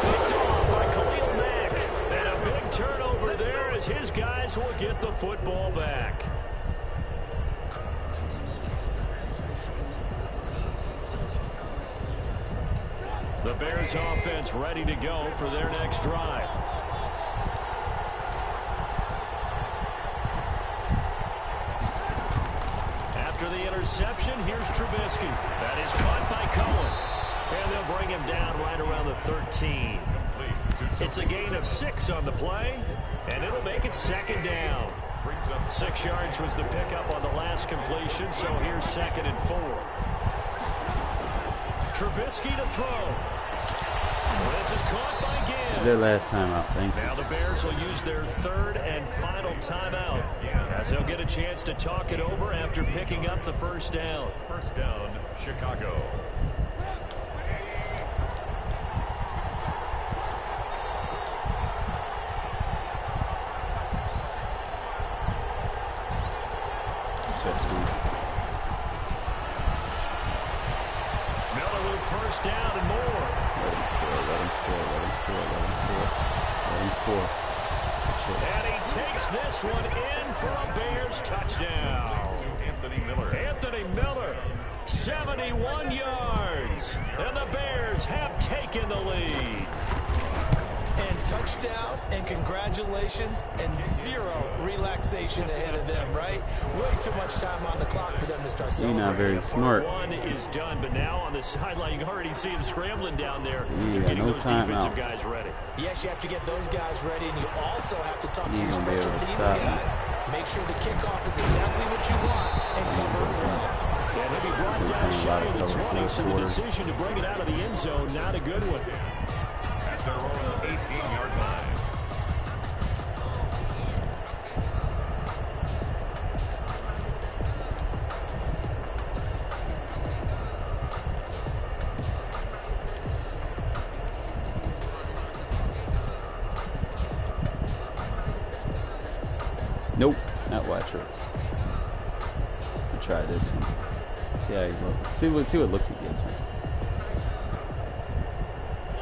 Picked off by Khalil Mack. And a big turnover there as his guys will get the football back. The Bears offense ready to go for their next drive. After the interception, here's Trubisky. That is caught by Cohen. And they'll bring him down right around the 13. It's a gain of 6 on the play, and it'll make it 2nd down. 6 yards was the pickup on the last completion, so here's 2nd and 4. Trubisky to throw. This is caught by Gibbs. Is their last timeout? Thank you. Now the Bears will use their 3rd and final timeout as they'll get a chance to talk it over after picking up the first down. 1st down, Chicago. Miller with 1st down and more. Let him score, let him score, let him score, let him score. Let him score. And he takes this one in for a Bears touchdown. Anthony Miller, 71 yards. And the Bears have taken the lead. And touchdown, and congratulations, and 0 relaxation ahead of them, right? Way too much time on the clock for them to start He's celebrating. not very smart. One is done, but now on the sideline, you can already see him scrambling down there. They're got getting no those defensive timeouts. guys ready. Yes, you have to get those guys ready, and you also have to talk to your He's gonna be special able to teams stop guys. Make sure the kickoff is exactly what you want, and cover it well. And he'll be brought We're down playing a shy lot of of the cover 20, so the quarters. decision to bring it out of the end zone, not a good one. At their own 18-yard line. Nope, not wide trips. Try this one. See how he looks. See what looks he gives me.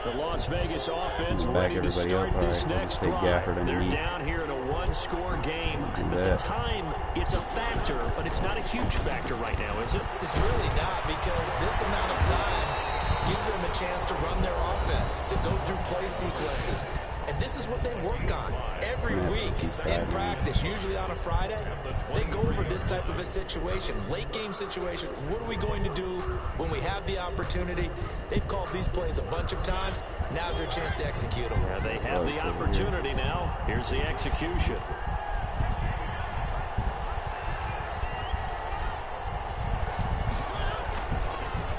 The Las Vegas offense Back ready to everybody start up. this All right, next take drive. Gafford They're underneath. down here in a one-score game. But the time, it's a factor, but it's not a huge factor right now, is it? It's really not, because this amount of time gives them a chance to run their offense, to go through play sequences. And this is what they work on every week in practice, usually on a Friday. They go over this type of a situation, late game situation. What are we going to do when we have the opportunity? They've called these plays a bunch of times. Now's their chance to execute them. Yeah, they have the opportunity now. Here's the execution.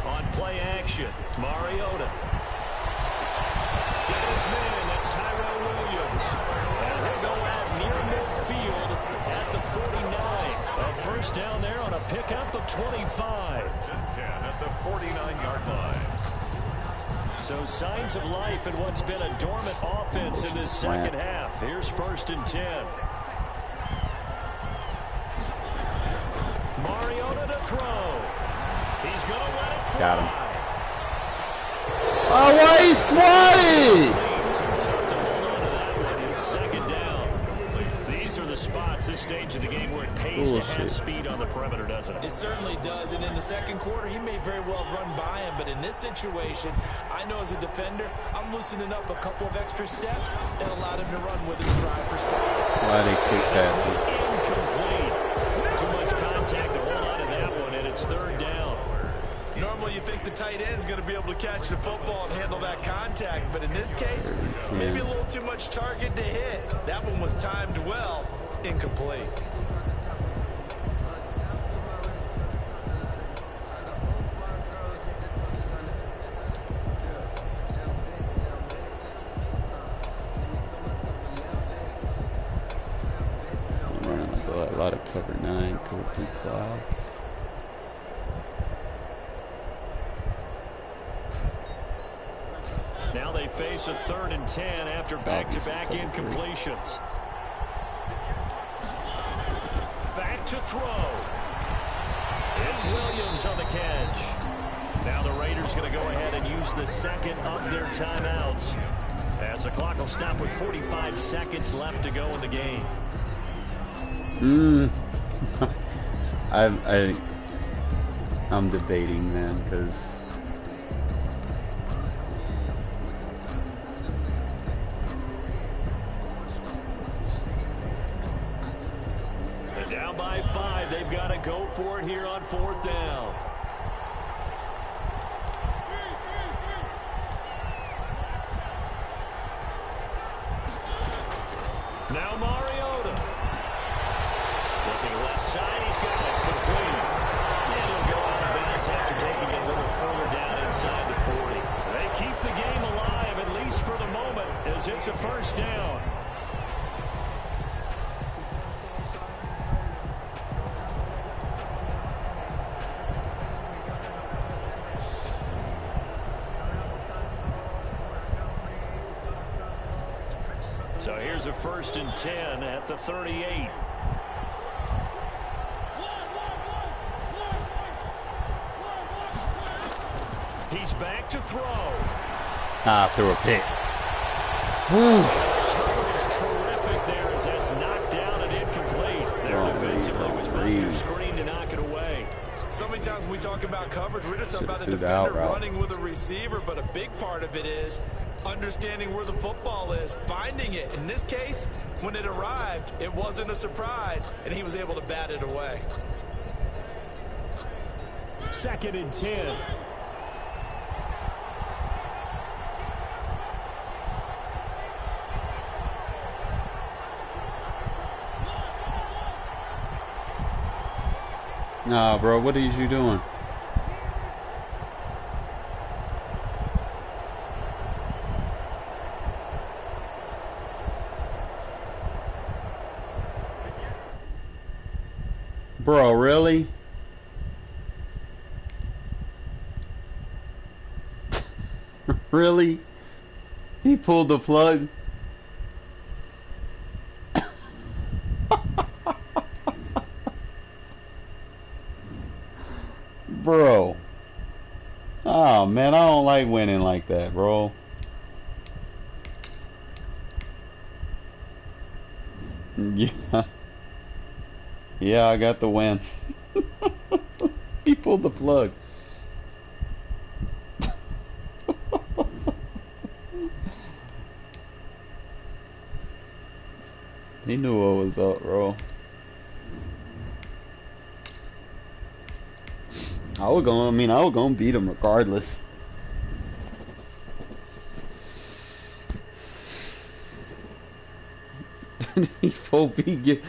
On play action, Mariota. Got his man, that's Tyrell Williams. And he'll go out near midfield at the 49. A first down there on a pickup of 25. 10 at the 49-yard line. So signs of life in what's been a dormant offense in this second half. Here's 1st and 10. Mariota to throw. He's going to let it fly. Got him. Oh, why he swatted? Too tough to hold on to that one. It's 2nd down. These are the spots this stage of the game where it pays to have speed on the perimeter, doesn't it? It certainly does, and in the second quarter, he may very well run by him, but in this situation, I know as a defender, I'm loosening up a couple of extra steps that allowed him to run with him stride for stride. Why they quick passing? Incomplete. Too much contact to hold on to that one, and it's 3rd down. Normally, you think the tight end's going to be able to catch the football and handle that contact, but in this case, maybe a little too much target to hit. That one was timed well, incomplete. I'm running like a lot of cover 9, cover 3 clouds. Now they face a 3rd and 10 after back-to-back incompletions. Back to throw. It's Williams on the catch. Now the Raiders going to go ahead and use the second of their timeouts, as the clock will stop with 45 seconds left to go in the game. I'm debating, man, because they're down by 5. They've got to go for it here on 4th down. Now Mariota. Looking left side, he's got it complete. And he'll go out of bounds after taking it a little further down inside the 40. They keep the game alive, at least for the moment, as it's a 1st down. So here's a 1st and 10 at the 38. He's back to throw. through a pick. Coverage terrific there as that's knocked down and incomplete. There defensively was Buster screen to knock it away. So many times when we talk about coverage, we're just about a defender running with a receiver, but a big part of it is understanding where the football is, finding it. In this case, when it arrived, it wasn't a surprise, and he was able to bat it away. 2nd and 10. Nah, bro, what are you doing? Bro, really? Really? He pulled the plug? Bro. Oh, man, I don't like winning like that, bro. Yeah. Yeah, I got the win. He pulled the plug. He knew what was up, bro. I was gonna beat him regardless. He full beat.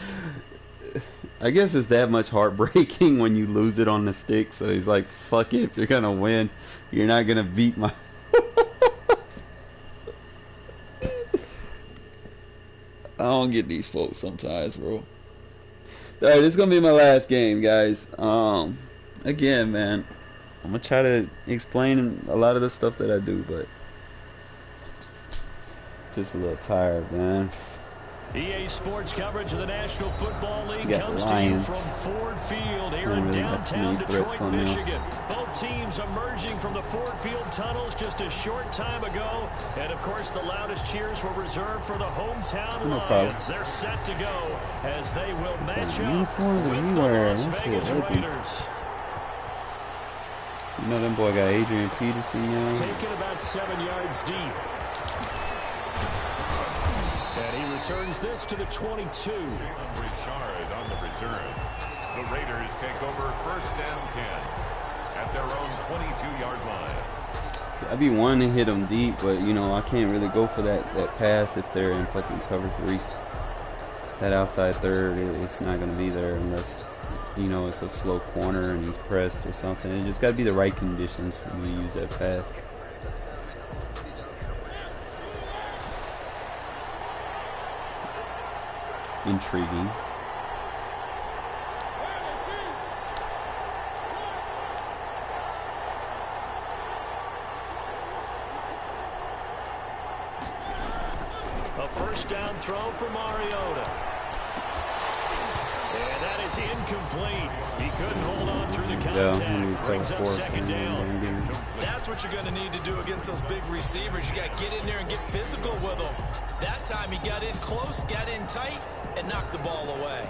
I guess it's that much heartbreaking when you lose it on the stick. So he's like, "Fuck it. If you're gonna win, you're not gonna beat my." I don't get these folks sometimes, bro. All right, this is gonna be my last game, guys. Again, man, I'm gonna try to explain a lot of the stuff that I do, but just a little tired, man. EA Sports coverage of the National Football League comes Lions. to you from Ford Field here in Really downtown Detroit, on Michigan. Both teams emerging from the Ford Field tunnels just a short time ago. And, of course, the loudest cheers were reserved for the hometown Lions. They're set to go as they will match up with the Las Vegas Raiders. You know them boy got Adrian Peterson now. Taken about 7 yards deep. And he returns this to the 22. Richard on the return. The Raiders take over 1st and 10 at their own 22-yard line. See, I be wanting to hit them deep, but you know I can't really go for that pass if they're in fucking cover 3. That outside third, it's not gonna be there unless you know it's a slow corner and he's pressed or something. It just got to be the right conditions for me to use that pass. Intriguing. A first down throw for Mariota. And that is incomplete. He couldn't hold on through the contact. Brings up 2nd down. That's what you're going to need to do against those big receivers. You got to get in there and get physical with them. That time he got in close, got in tight, and knocked the ball away.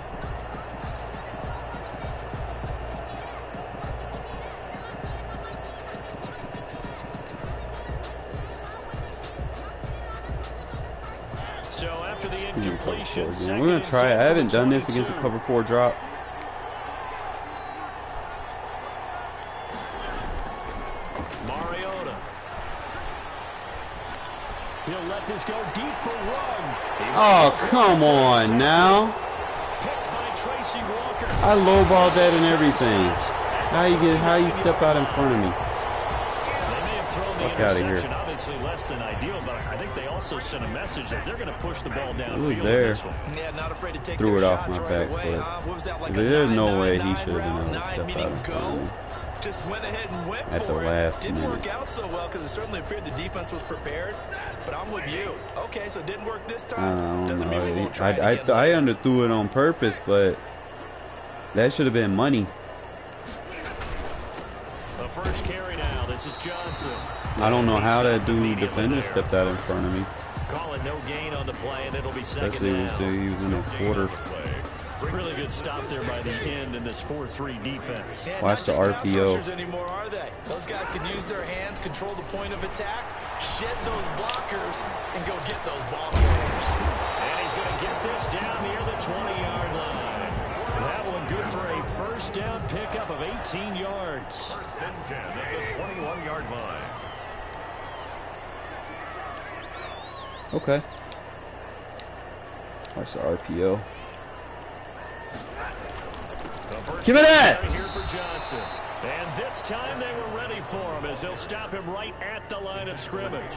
So after the incompletion, we're going to try it. I haven't done this against a cover 4 drop. Mariota. He'll let this go deep for Ruggs. Oh, come on now. Picked by Tracy Walker. I lowballed that and everything. How you step out in front of me? They may have thrown the Fuck out of interception, here. obviously less than ideal, but I think they also sent a message that they're going to push the ball downfield. It was there. Yeah, not afraid to take Threw their it off shots my right back away, foot. huh? What was that, like There's a no way 9-9 he should have been route? able to 9 step meaning out in front of go. me. Just went ahead and went At the for it. last Didn't minute. work out so well because it certainly appeared the defense was prepared. But I'm with you. Okay, so it didn't work this I time. don't Doesn't mean we know. won't try it again I later. underthrew it on purpose, but that should have been money. The first carry now. This is Johnson. I don't know how that dude defender stepped out in front of me. Call it no gain on the play, and it'll be 2nd Especially down. when he was in a quarter. Really good stop there by the end in this 4-3 defense. Yeah, Watch the not just pass RPO. rushers anymore, are they? Those guys can use their hands, control the point of attack, shed those blockers, and go get those ball carriers. And he's going to get this down near the 20-yard line. That one good for a first down pickup of 18 yards. 1st and 10 at the 21-yard line. Okay. Watch the RPO. Give me that! Here for Johnson. And this time they were ready for him as they'll stop him right at the line of scrimmage.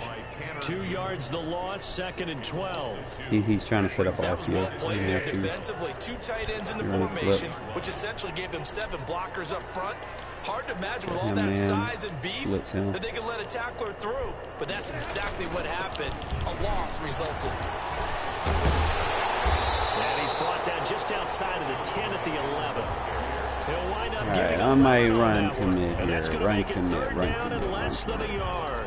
2 yards the loss, 2nd and 12. He's trying to set up That was well RPO. played there defensively. 2 tight ends in the Running formation, flip. which essentially gave them 7 blockers up front. Hard to imagine with all Yeah, that man. size and beef Blitz him. that they could let a tackler through. But that's exactly what happened. A loss resulted. And he's brought down just outside of the 10 at the 11. He'll wind up Alright, giving I up might on run that one. commit And here. that's gonna Run make it commit, 3rd run down commit, and less run than a yard.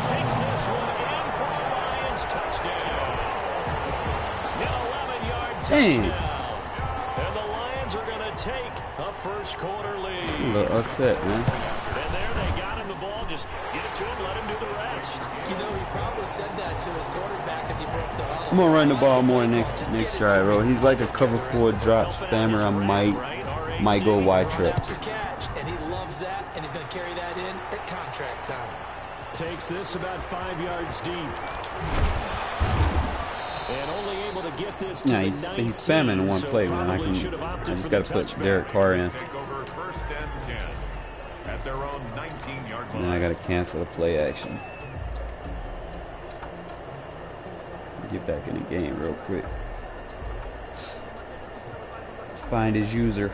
takes this one in for a Lions touchdown. An 11-yard touchdown. And the Lions are going to take a first quarter lead. Look, upset, man. And there they got him the ball. Just get it to him, let him do the rest. You know, he probably said that to his quarterback as he broke the huddle. I'm gonna run the ball more next drive, bro. He's like a cover 4 drop spammer. I might go wide trips. And he loves that, and he's going to carry that in at contract time. Takes this about 5 yards deep. And only able to get this to he's spamming in one play, man. I just got to put Derek Carr in. And then I got to cancel the play action. Get back in the game real quick. Let's find his user.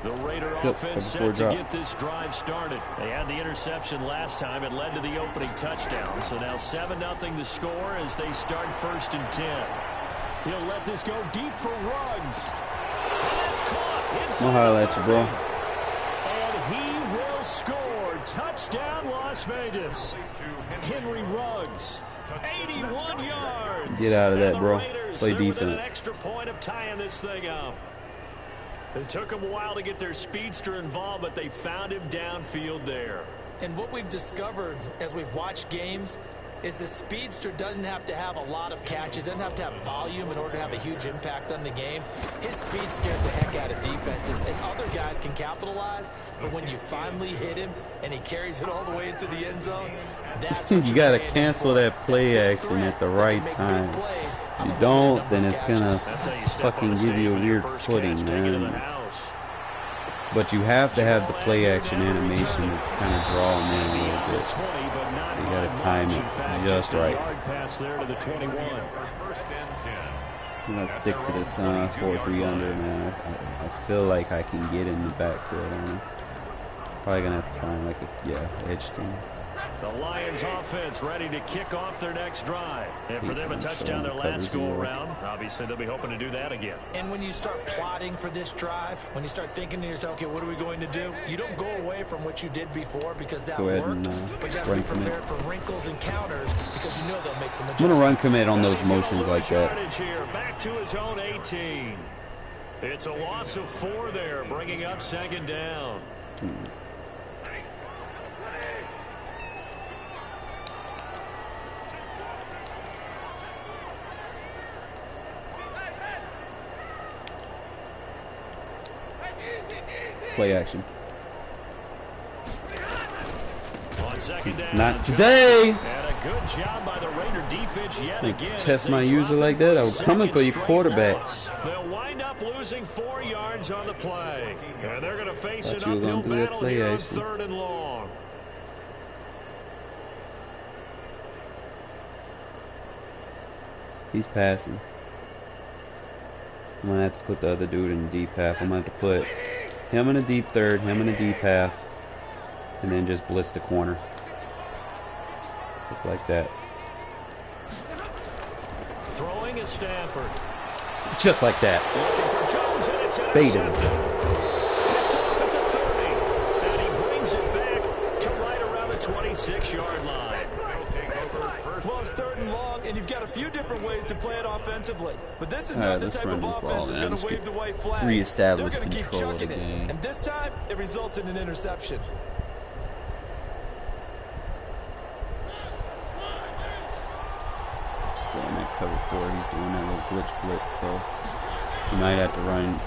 The Raider offense set to get this drive started. They had the interception last time. It led to the opening touchdown. So now 7-0 the score as they start 1st and 10. He'll let this go deep for Ruggs. And that's caught inside. I'll holler at you, bro. And he will score. Touchdown, Las Vegas. Henry Ruggs, 81 yards. Get out of that, bro. Play defense. An extra point of tying this thing up. It took them a while to get their speedster involved, but they found him downfield there. And what we've discovered as we've watched games is the speedster doesn't have to have a lot of catches, doesn't have to have volume in order to have a huge impact on the game. His speed scares the heck out of defenses, and other guys can capitalize, but when you finally hit him and he carries it all the way into the end zone, that's what you got to cancel that play action at the right time. If you don't, then it's going to fucking give you a weird footing, man. But you have to have the play action animation to kind of draw them in a little bit. So you got to time it just right. I'm going to stick to this 4-3 under, man. I feel like I can get in the backfield on him. Probably going to have to find like a, edge team. The Lions offense ready to kick off their next drive. And for them a touchdown their last go-around, obviously they'll be hoping to do that again. And when you start plotting for this drive, when you start thinking to yourself, okay, what are we going to do? You don't go away from what you did before because that worked, but you have to be prepared for wrinkles and counters because you know they'll make some adjustments. I'm going to run commit on those motions like that. Back to his own 18. It's a loss of 4 there, bringing up 2nd down. Play action. On 2nd down, not today. And a good job by the Raider defense yet again. Test my user like that. I was coming for your quarterback. They'll wind up losing 4 yards on the play. And they're going to face an uphill battle here on 3rd and long. He's passing. I'm going to have to put the other dude in the deep half. I'm going to have to put him in a deep third, him in a deep half, and then just blitz the corner. Look like that. Throwing is Stafford. Just like that. Looking for Jones, and it's bait him. Picked off at the 30, and he brings it back to right around the 26-yard line. Well, it's 3rd and long, and you've got a few different ways to play it offensively. But this is not the type of offense that's going to wave the white flag. Reestablish They're going to keep control of the chucking game. it. And this time, it results in an interception. Still in that cover 4. He's doing that little glitch blitz, so he might have to run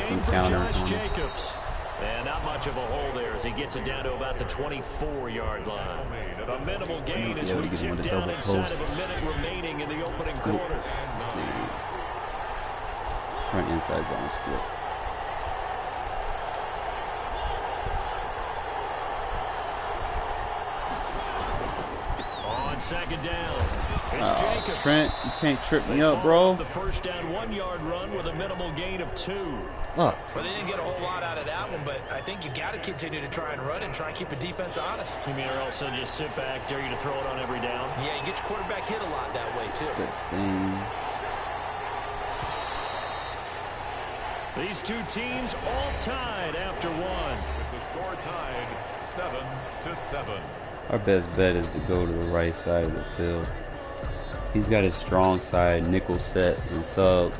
some counters on him. Jacobs. And not much of a hole there as he gets it down to about the 24-yard line. A minimal gain as we tick down inside of a minute remaining in the opening quarter. Let's see. Right inside zone split. On 2nd down, it's Jacobs. Trent, you can't trip me up, bro. The first down 1-yard run with a minimal gain of 2. Well, they didn't get a whole lot out of that one, but I think you got to continue to try and run and try and keep the defense honest. You mean, or else just sit back, dare you to throw it on every down? Yeah, you get your quarterback hit a lot that way, too. This thing. These two teams all tied after 1. score tied 7-7. Our best bet is to go to the right side of the field. He's got his strong side, nickel set, and sub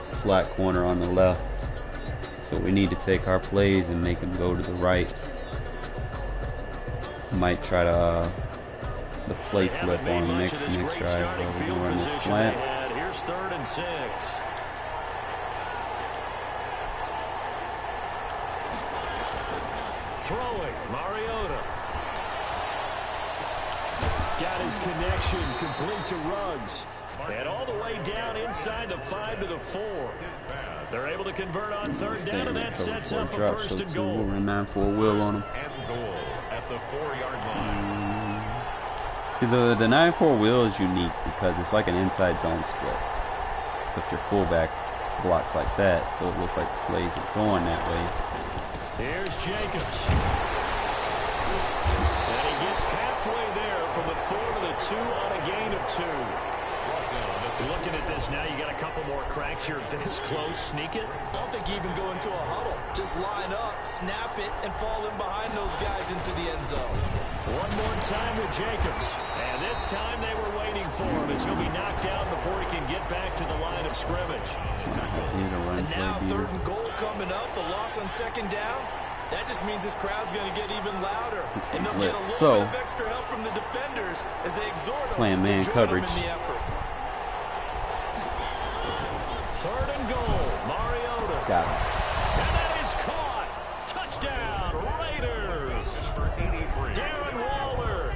slot corner on the left. So we need to take our plays and make him go to the right. Might try to the play flip on next drive. We're gonna run the slant. Here's 3rd and 6. Throwing, Mariota. Got his connection complete to Ruggs. And all the way down inside the 5 to the 4. They're able to convert on 3rd down, and that sets up a 1st and goal. We'll run 9-4 wheel on him. And goal at the 4-yard line. See, the 9-4 wheel is unique because it's like an inside zone split. Except your fullback blocks like that, so it looks like the plays are going that way. Here's Jacobs. And he gets halfway there from the 4 to the 2 on a gain of 2. Looking at this now, you got a couple more cracks here this close. Sneak it. I don't think you even go into a huddle. Just line up, snap it, and fall in behind those guys into the end zone. One more time with Jacobs. And this time they were waiting for him as he'll be knocked down before he can get back to the line of scrimmage. And now 3rd and goal coming up. The loss on 2nd down. That just means this crowd's going to get even louder. And they'll get a little bit of extra help from the defenders as they exhort them playing man coverage. In the effort. 3rd and goal, Mariota. Got him. And that is caught. Touchdown, Raiders. Darren Waller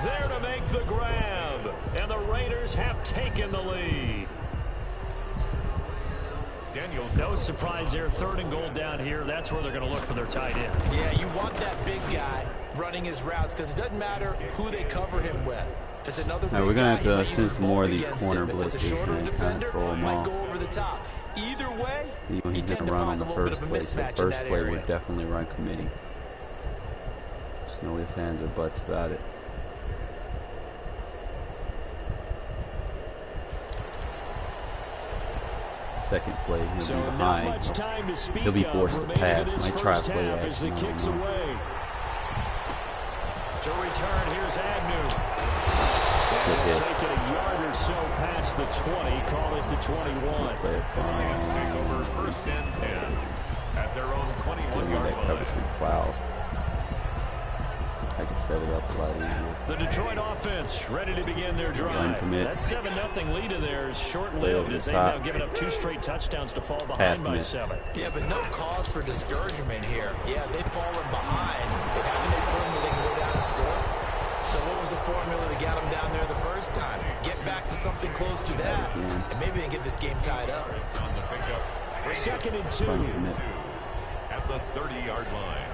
there to make the grab. And the Raiders have taken the lead. No surprise there. 3rd and goal down here. That's where they're going to look for their tight end. Yeah, you want that big guy running his routes because it doesn't matter who they cover him with. If it's another we're going to have to send some more of these corner blitzes and kind of throw them off. Go over the top. Either way, he's going to run on the first play. So first play would definitely run committee. There's no ifs, ands, or buts about it. Second play, he'll be behind. He'll be forced to pass. Might try to play action. To return, here's Agnew. Good hit. Taking a yard or so past the 20, call it the 21. Take over 1st and 10 at their own 21-yard that coverage with Cloud. I can set it up a lot easier. The Detroit offense ready to begin their drive. That 7-0 lead of theirs short-lived as they've now given up 2 straight touchdowns to fall behind by 7. Yeah, but no cause for discouragement here. Yeah, they've fallen behind, but haven't they proven that they can go down and score? So what was the formula that got them down there the first time? Get back to something close to that, and maybe they can get this game tied up. 2nd and 2. At the 30-yard line.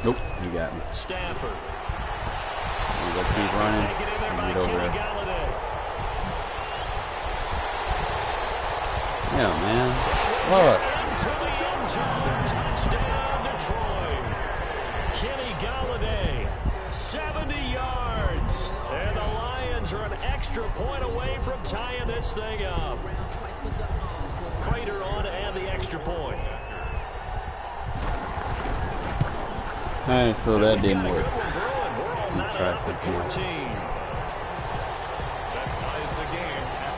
Nope, you got me. Stafford. You gotta keep running and get over there. Yeah, man. Look. To the end zone. Touchdown, Detroit. Kenny Galladay, 70 yards. And the Lions are an extra point away from tying this thing up. Prater on to add the extra point. Alright, so that didn't work. We'll try something 14. That ties the game at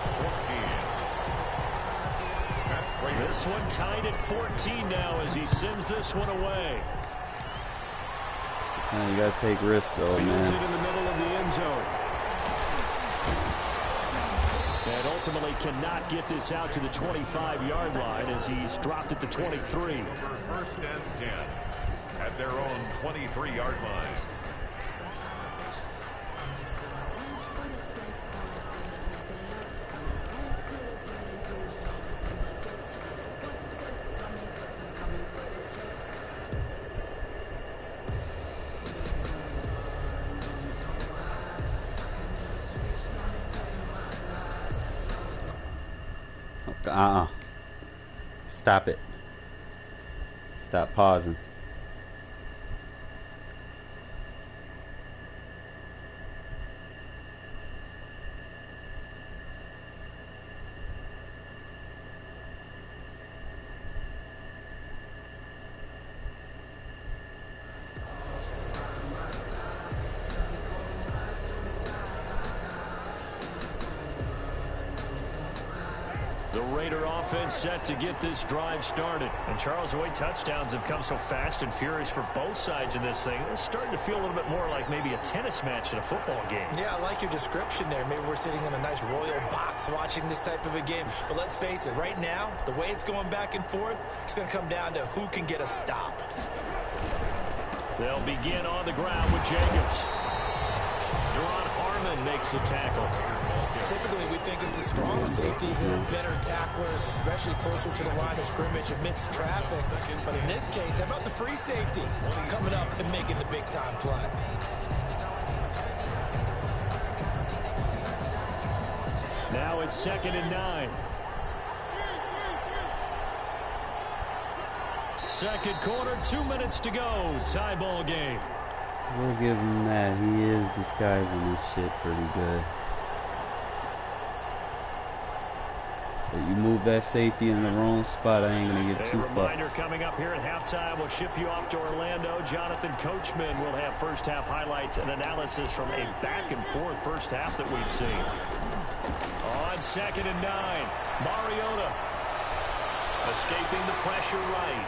14. This one tied at 14 now as he sends this one away. Sometimes you gotta take risks though, Fields man. it in the middle of the end zone. And ultimately cannot get this out to the 25-yard line as he's dropped at the 23. 1st and 10 at their own 23-yard line. Stop it. Stop pausing. The Raider offense set to get this drive started. And Charles, the way touchdowns have come so fast and furious for both sides in this thing, it's starting to feel a little bit more like maybe a tennis match in a football game. Yeah, I like your description there. Maybe we're sitting in a nice royal box watching this type of a game. But let's face it, right now, the way it's going back and forth, it's going to come down to who can get a stop. They'll begin on the ground with Jacobs. Deron Harmon makes the tackle. Typically, we think it's the strong safeties that are better tacklers, especially closer to the line of scrimmage amidst traffic. But in this case, how about the free safety coming up and making the big-time play? Now it's 2nd and 9. Second quarter, 2 minutes to go. Tie ball game. We'll give him that. He is disguising his shit pretty good. But you move that safety in the wrong spot, I ain't gonna get too reminder fucked. Coming up here at halftime, we'll ship you off to Orlando. Jonathan Coachman will have first half highlights and analysis from a back and forth first half that we've seen. On 2nd and 9, Mariota escaping the pressure right.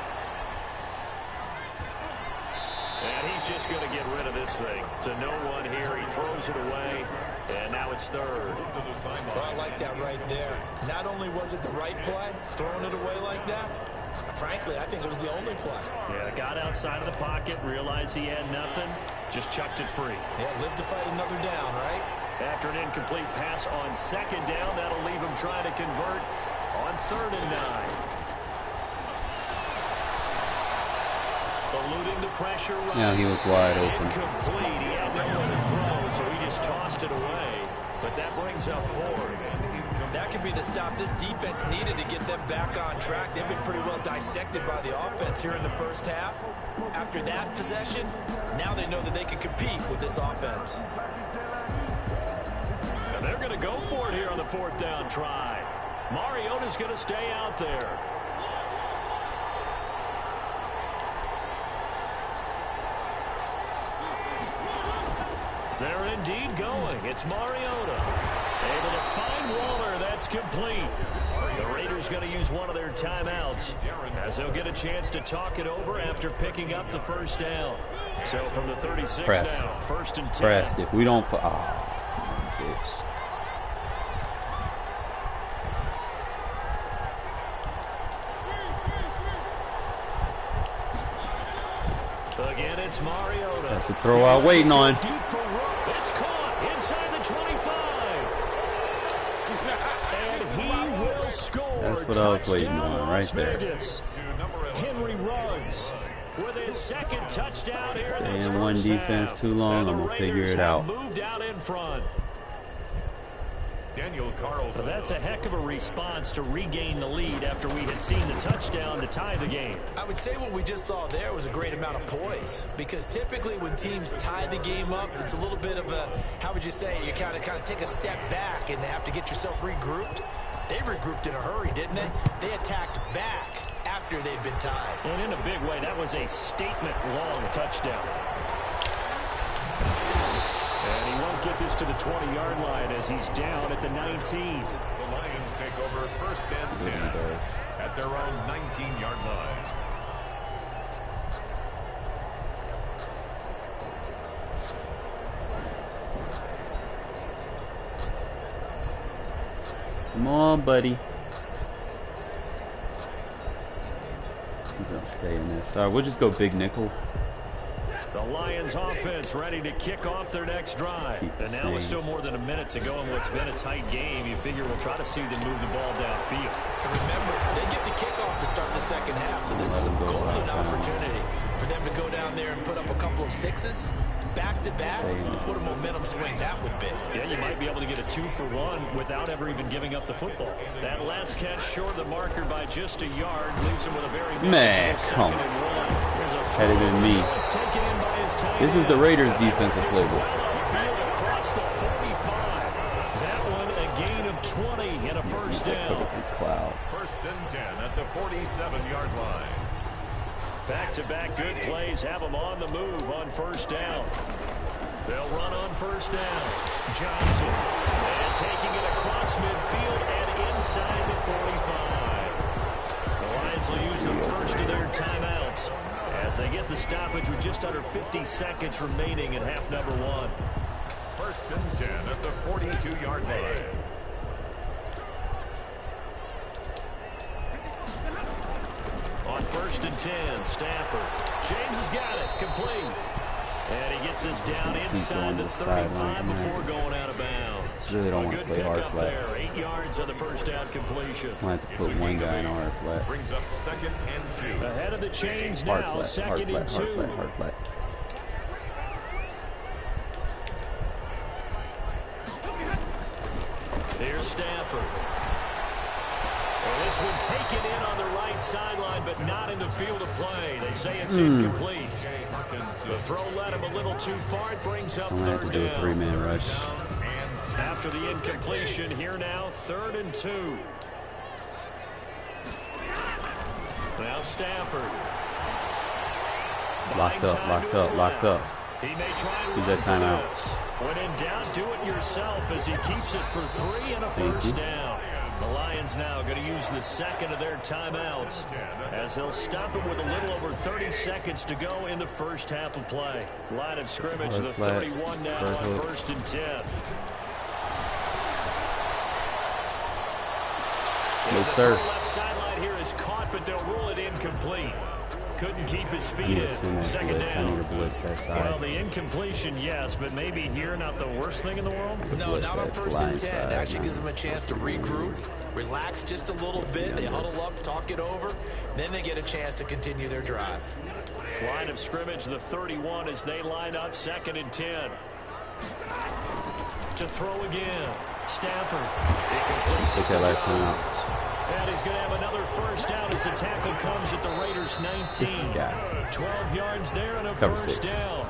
And he's just going to get rid of this thing. To no one here. He throws it away. And now it's 3rd. So I like that right there. Not only was it the right play, throwing it away like that, frankly, I think it was the only play. Yeah, got outside of the pocket, realized he had nothing, just chucked it free. Yeah, live to fight another down, right? After an incomplete pass on 2nd down, that'll leave him trying to convert on 3rd and 9. Eluding the pressure right. Now he was wide open. Incomplete. He had nowhere to throw, so he just tossed it away. But that brings up 4th. That could be the stop this defense needed to get them back on track. They've been pretty well dissected by the offense here in the first half. After that possession, now they know that they can compete with this offense. And they're going to go for it here on the 4th down try. Mariota's going to stay out there. They're indeed going. It's Mariota. Able to find Waller. That's complete. The Raiders going to use one of their timeouts as they'll get a chance to talk it over after picking up the first down. So from the 36 now, 1st and 10. Pressed. If we don't put... Oh, bitch. Again, it's Mariota. That's the throw out waiting on. It's caught inside the 25. And he will score. That's what I was waiting on right there. Henry Ruggs with his 2nd touchdown here. Stay in one defense too long, I'm going to figure it out. Moved out in front. Daniel Carlson. But that's a heck of a response to regain the lead after we had seen the touchdown to tie the game. I would say what we just saw there was a great amount of poise, because typically when teams tie the game up, it's a little bit of a, how would you say, you kind of take a step back and have to get yourself regrouped. They regrouped in a hurry, didn't they? They attacked back after they'd been tied. And in a big way, that was a statement-long touchdown. And he won't get this to the 20-yard line as he's down at the 19. The Lions take over 1st and 10 at their own 19-yard line. Come on, buddy. He's going to stay in this. All right, we'll just go big nickel. The Lions offense ready to kick off their next drive. And now with still more than a minute to go in what's been a tight game, you figure we'll try to see them move the ball downfield. And remember, they get the kickoff to start the 2nd half, so this is a golden opportunity for them to go down there and put up a couple of 6s. Back-to-back, what a momentum swing that would be. Yeah, you might be able to get a 2-for-1 without ever even giving up the football. That last catch short of the marker by just a yard leaves him with a very man, come on. Had it been me. This is the Raiders' defensive playbook. Across the 45. That one a gain of 20 and a first down. 1st and 10 at the 47-yard line. Back-to-back good plays have them on the move on 1st down. They'll run on first down. Johnson. And taking it across midfield and inside the 45. The Lions will use the first of their timeouts as they get the stoppage with just under 50 seconds remaining in half number 1. First and 10 at the 42-yard line. On first and 10, Stafford. James has got it. Complete. And he gets us down inside the 35 before going out of bounds. Really don't want to play hard flats. There, 8 yards on the first down completion. I have to put one guy in hard flat. Brings up second and 2. Ahead of the chains now, Hard flat, second and 2. Hard flat. Here's Stafford. Well, this one taken in on the right sideline, but not in the field of play. They say it's incomplete. The throw led him a little too far. It brings up I'm going to have third to do a down. 3-man rush. After the incompletion, here now, 3rd and 2. Now Stafford. Locked up. He may try to Use that timeout. When in doubt, do it yourself as he keeps it for 3 and a first down. The Lions now going to use the second of their timeouts as they'll stop him with a little over 30 seconds to go in the first half of play. Line of scrimmage, the 31 now on first and 10. Yes, sir. The left sideline here is caught, but they'll rule it incomplete. Couldn't keep his feet in. Second down. I need to blitz that side. Well, the incompletion, yes, but maybe here not the worst thing in the world? No, not on first and 10. Actually gives them a chance to regroup, relax just a little bit. They huddle up, talk it over. Then they get a chance to continue their drive. Line of scrimmage, the 31 as they line up, 2nd and 10. To throw again. Stafford. Take that last time out. And he's going to have another first down as the tackle comes at the Raiders' 19. 12 yards there and a first down.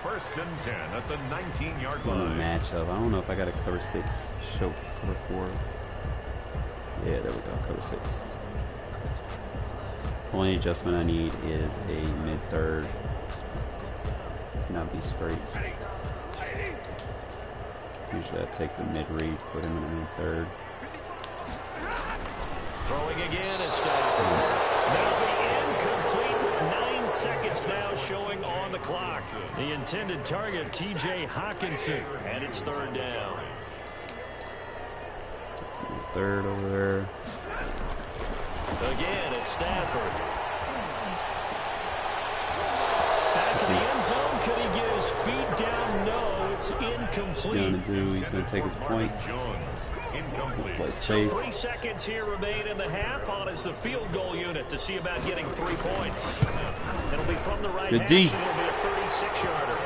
First and 10 at the 19-yard On line. a matchup. I don't know if I got a cover 6. Show cover 4. Yeah, there we go. Cover 6. Only adjustment I need is a mid-third. Not be straight. Usually I take the mid-read, put him in the mid-third. Throwing again is Stafford. That'll be incomplete with 9 seconds now showing on the clock. The intended target, T.J. Hawkinson, and it's 3rd down. Third over there. Again, it's Stafford. Back in the end zone. Could he get his feet down? No, it's incomplete. He's going to take his points. Play safe. 3 seconds here remain in the half. On is the field goal unit to see about getting 3 points. It'll be from the right hash. It'll be a 36-yarder.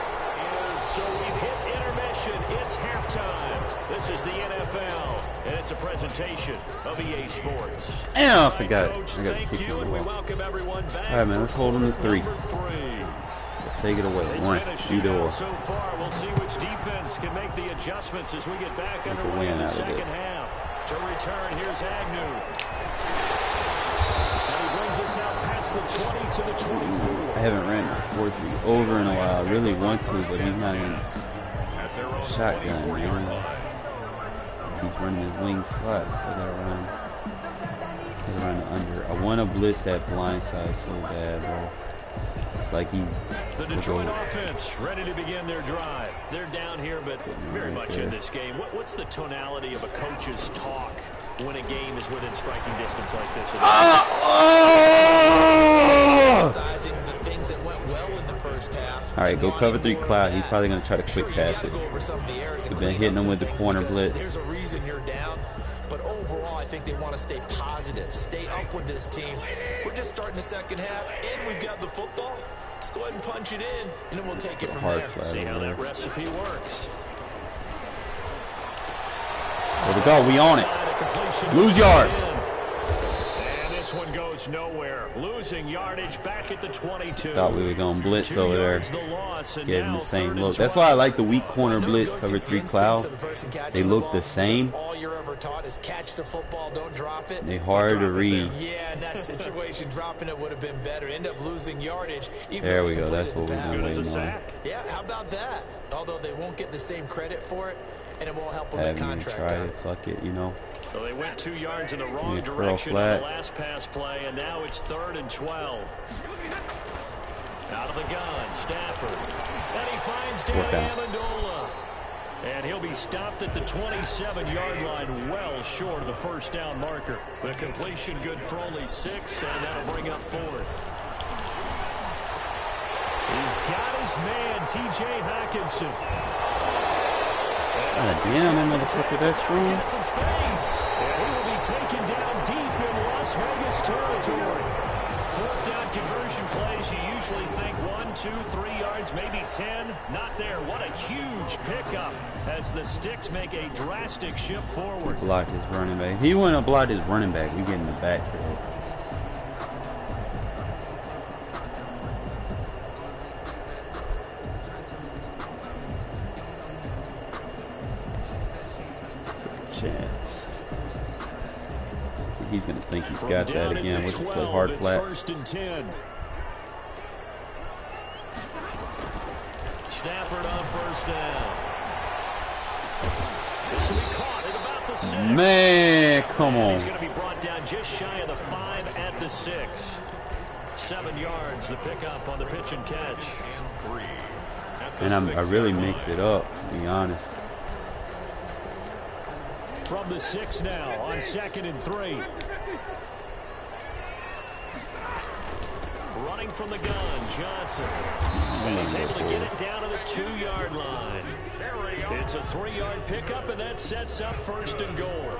So we've hit intermission. It's halftime. This is the NFL, and it's a presentation of EA Sports. Yeah, I forgot. Coach, I got to thank kick you, it and we away. welcome everyone back. All right, man. Let's hold him to 3. Number 3. Take it away. It's 1. been a Either shootout or. so far. We'll see which defense can make the adjustments as we get back underway in the second half. To return, here's Agnew. And he brings us out past the 20 to the 24. I haven't ran a 4-3 over in a while. I really want to, but he's not in shotgun, man. He keeps running his wing slots. I gotta run the under. I want to blitz that blind side so bad, bro. It's like he's the Detroit offense ready to begin their drive. They're down here, but very much in this game. What's the tonality of a coach's talk when a game is within striking distance like this? Emphasizing the things that went well in the first half. All right, go cover 3 cloud. He's probably going to try to quick pass it. We've been hitting him with the corner blitz. There's a reason you're down. But overall, I think they want to stay positive, stay up with this team. We're just starting the second half, and we've got the football. Let's go ahead and punch it in, and then we'll take it from there. See how that recipe works. There we go. We on it. Lose yards. And this this one goes nowhere. Losing yardage back at the 22. Thought we were going to blitz over there. Give him the same look. That's why I like the weak corner blitz, cover 3 cloud. They look the same. All you're ever taught is catch the football, don't drop it. They hard to read. Yeah, in that situation, dropping it would have been better. End up losing yardage. There we go. That's what we've been waiting on. Yeah, how about that? Although they won't get the same credit for it, and it won't help them in contract. Try it, fuck it, you know. So they went 2 yards in the wrong direction on the last pass play, and now it's 3rd and 12. Out of the gun, Stafford. And he finds Danny Amendola. And he'll be stopped at the 27-yard line, well short of the first down marker. The completion good for only 6, and that'll bring up 4th. He's got his man, T.J. Hockenson. God damn, that motherfucker that strong. He's got some space. And he will be taken down deep in Las Vegas territory. 4th down conversion plays, you usually think 1, 2, 3 yards, maybe 10. Not there. What a huge pickup as the Sticks make a drastic shift forward. He blocked his running back. He went to block his running back. We get in the backfield. Chance. So he's gonna think he's got that again. We'll just play hard flats. 1st and 10. Stafford on 1st down. This will be caught at about the 6. Man, come on. He's going to be brought down just shy of the 5 at the 6. 7 yards, the pickup on the pitch and catch. And I really mix it up, to be honest. From the 6 now on 2nd and 3. Running from the gun, Johnson. And he's able to get it down to the 2-yard line. It's a 3-yard pickup, and that sets up 1st and goal.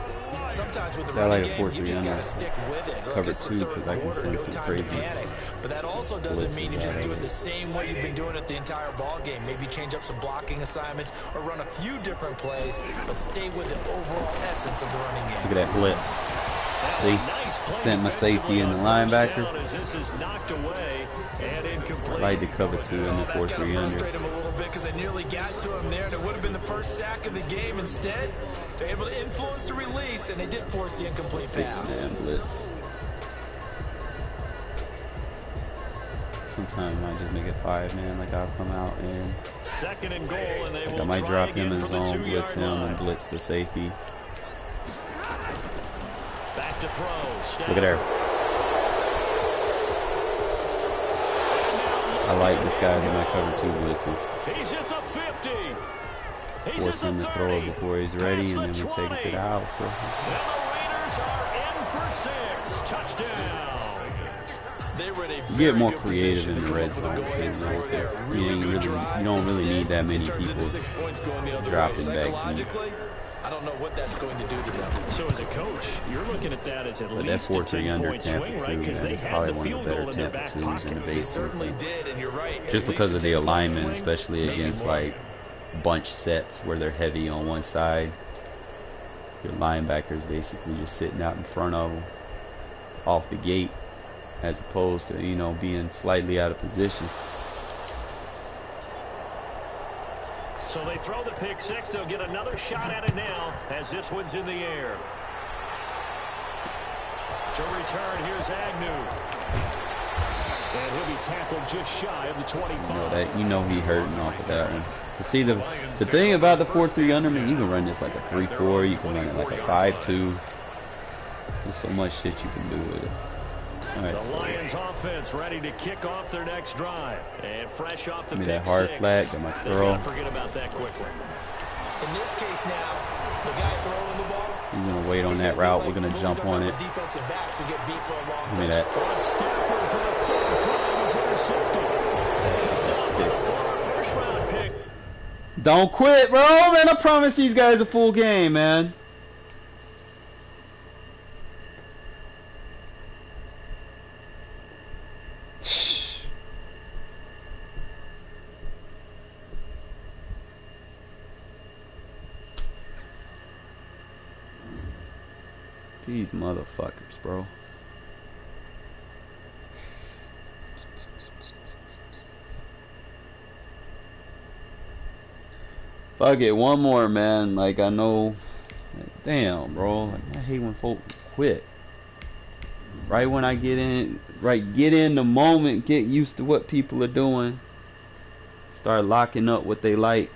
Sometimes with the running game, you just got to stick with it. Cover 2 because I can send some crazy. But that also doesn't mean you just do it the same way you've been doing it the entire ball game. Maybe change up some blocking assignments or run a few different plays, but stay with the overall essence of the running game. Look at that blitz. See, sent my safety in the linebacker. Like the cover 2 in the 4-3 under. Him a little bit because they nearly got to him there, and it would have been the first sack of the game. Instead, they're able to influence the release, and they did force the incomplete pass. 6-man blitz. Sometimes I might just make it 5-man, like I'll come out and 2nd and goal, and they will I might drop him in from zone, blitz him, and blitz the safety. Back to throw. Look at there. I like this guy's in my cover 2 blitzes. He's at the 50. Force him to throw it before he's ready, and then we take it to the house. And the Raiders are in for 6. Touchdown. You get more creative in the red zone too, because you don't really need that many people dropping back deep. I don't know what that's going to do to them. So as a coach, you're looking at that as at but least that 4-3 under swing, Tampa right? 2, man, is probably one of the better Tampa 2s in the base defense. Just because of the alignment, especially against like bunch sets where they're heavy on one side. Your linebackers basically just sitting out in front of them off the gate, as opposed to, you know, being slightly out of position. So they throw the pick 6. They'll get another shot at it now as this one's in the air. To return, here's Agnew. And he'll be tackled just shy of the 25. You know he hurting off of that one. But see, the thing about the 4-3 under, man, you can run this like a 3-4. You can run it like a 5-2. There's so much shit you can do with it. All right, the Lions offense ready to kick off their next drive. And fresh off the give me pick that hard 6. flat, got my curl. Forget about that quickly. In this case now, the guy throwing the ball, he's going to wait on that route. We're going to jump on it. Defensive backs who get beat for a long give me that. Stafford for the 3rd time is intercepted. First round pick. Don't quit, bro, man. I promise these guys a full game, man. These motherfuckers, bro. Fuck it, one more, man. Like, I know. Damn, bro. Like, I hate when folk quit. Right when I get in, get in the moment, get used to what people are doing. Start locking up what they like.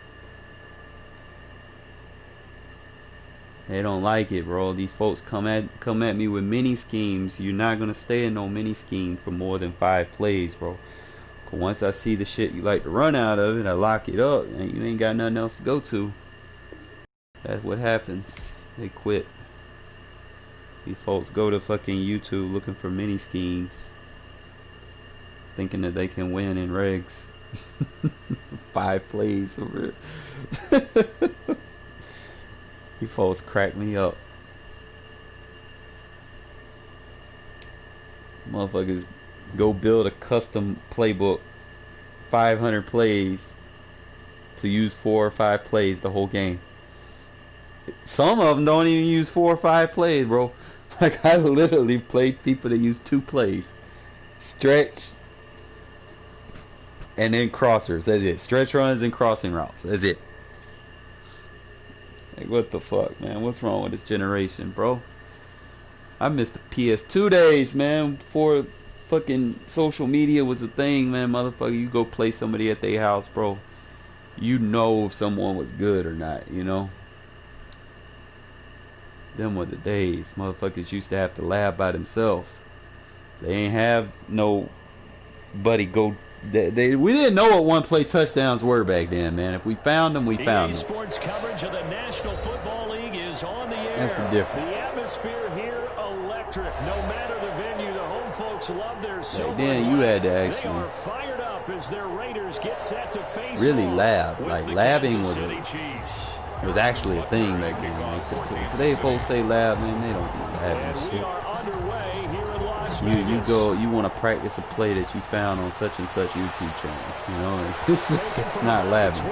They don't like it, bro. These folks come at me with mini schemes. You're not gonna stay in no mini scheme for more than 5 plays, bro. Cause once I see the shit you like to run out of it, I lock it up, and you ain't got nothing else to go to. That's what happens. They quit. These folks go to fucking YouTube looking for mini schemes, thinking that they can win in regs. 5 plays over it. You folks crack me up. Motherfuckers go build a custom playbook, 500 plays, to use 4 or 5 plays the whole game. Some of them don't even use 4 or 5 plays, bro. Like, I literally played people that use 2 plays. Stretch and then crossers. That's it. Stretch runs and crossing routes. That's it. Like, what the fuck, man? What's wrong with this generation, bro? I missed the PS2 days, man. Before fucking social media was a thing, man. Motherfucker, you go play somebody at their house, bro. You know if someone was good or not, you know? Them were the days. Motherfuckers used to have to lab by themselves. They ain't have nobody go. We didn't know what one-play touchdowns were back then, man. If we found them, we found them. Sports coverage of the National Football League is on the air. That's the difference. The atmosphere here, electric. No matter the venue, the home folks love their silver. Then you had to They actually are fired up as their Raiders get set to face really off lab. with Like, the labbing Kansas was City Chiefs. was actually a thing back then. Like, today folks say lab, man, they don't do lab and And we shit. are underway here in Las Vegas. You go, you want to practice a play that you found on such and such YouTube channel. You know, it's not labbing.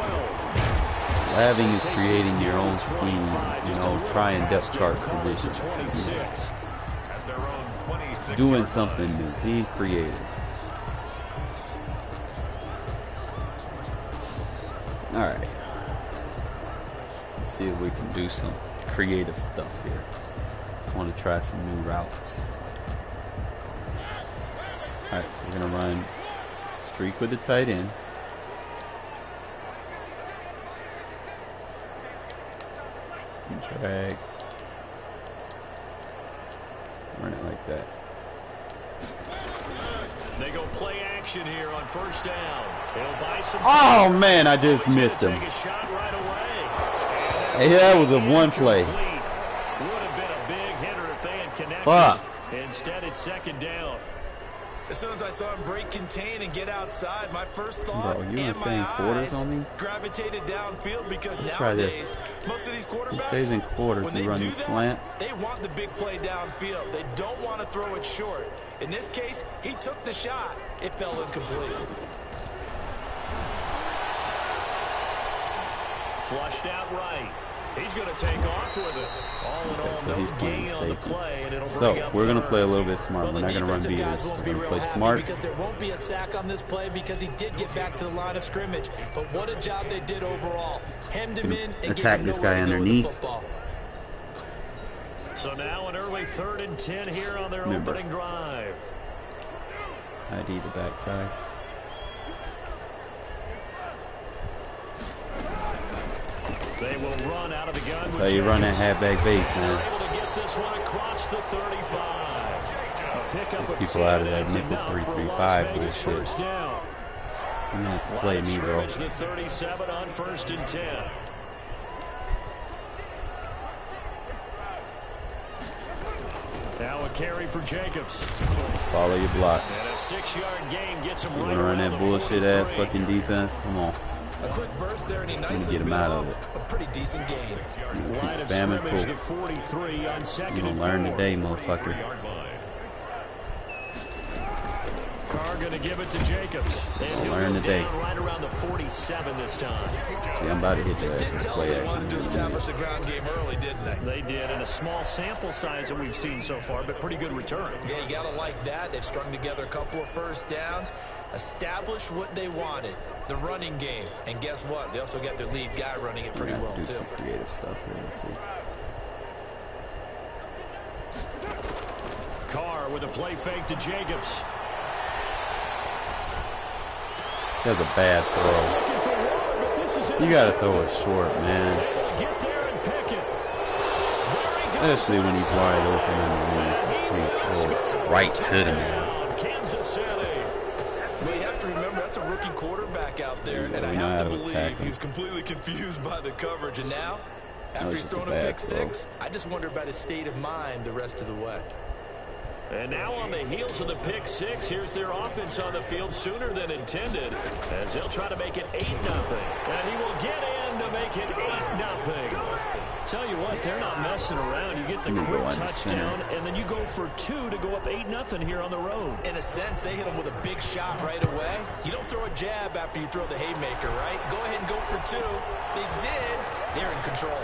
Labbing is creating your own scheme. You know, trying depth charts positions. Doing something new, being creative. All right. Let's see if we can do some creative stuff here. I want to try some new routes. Alright, so we're going to run streak with the tight end. Drag. Run it like that. They go play action here on first down. It'll buy some Oh man, I just missed him. take a shot right away. Hey, that was a one play. Would have been a big hitter if they had connected. Fuck. Instead, it's second down. As soon as I saw him break contain and get outside, my first thought Bro, you and wanna stay in my quarters eyes on me? gravitated downfield because Let's try this. nowadays most of these He quarterbacks, stays in quarters when and they runs do his that, slant. they want the big play downfield. They don't want to throw it short. In this case, he took the shot. It fell incomplete. Flushed out right. He's going to take off with it. All in all, So no he's playing gain on the safety. play, and it'll So bring up we're gonna third. play a little bit smart. Well, We're the not gonna run defensive beaters. guys won't We're be gonna real play happy smart. because there won't be a sack on this play because he did get back to the line of scrimmage. But what a job they did overall. Hemmed him in and Attack gave him this nowhere guy to go with the underneath. football. So now an early 3rd and 10 here on their Remember. opening drive. ID the backside. They will run out of the gun. That's how you run that halfback base, man. Able to get this one across the 35. A pickup of People out of 10, that that's nickel enough for 3-3-5 Las Vegas bullshit. first down. You don't have to play Line of me, bro. scrimmage, the 37 on 1st and 10. Now a carry for Jacobs. Follow your blocks. And a 6-yard gain gets him You right wanna run around that the bullshit ass 43. fucking defense? Come on. A quick burst there and he Gonna nicely get him bit out of off it. a pretty decent gain. You Line keep of spamming scrimmage, the pull. 43 on 2nd You and gonna learn 4. today, motherfucker. Carr going to give it to Jacobs. And he'll learn go today. down right around the 47 this time. See, I'm about to hit the ass Did with tell play us they wanted to action. establish the ground game early, didn't they? They did, in a small sample size that we've seen so far, but pretty good return. Yeah, you got to like that. They've strung together a couple of first downs, established what they wanted, the running game. And guess what? They also got their lead guy running it pretty well, do too. some creative stuff here. Let's see. Carr with a play fake to Jacobs. That's a bad throw. You gotta throw it short, man. Especially when he's wide open and he throws right to the man. Kansas City. Well, you have to remember, that's a rookie quarterback out there, and I have to believe he was completely confused by the coverage. And now, after he's thrown a pick six, I just wonder about his state of mind the rest of the way. And now on the heels of the pick six, here's their offense on the field sooner than intended, as he'll try to make it 8-0. And he will get in to make it 8-0. Tell you what, they're not messing around. You get the quick touchdown, and then you go for 2 to go up 8-0 here on the road. In a sense, they hit him with a big shot right away. You don't throw a jab after you throw the haymaker, right? Go ahead and go for 2. They did. They're in control.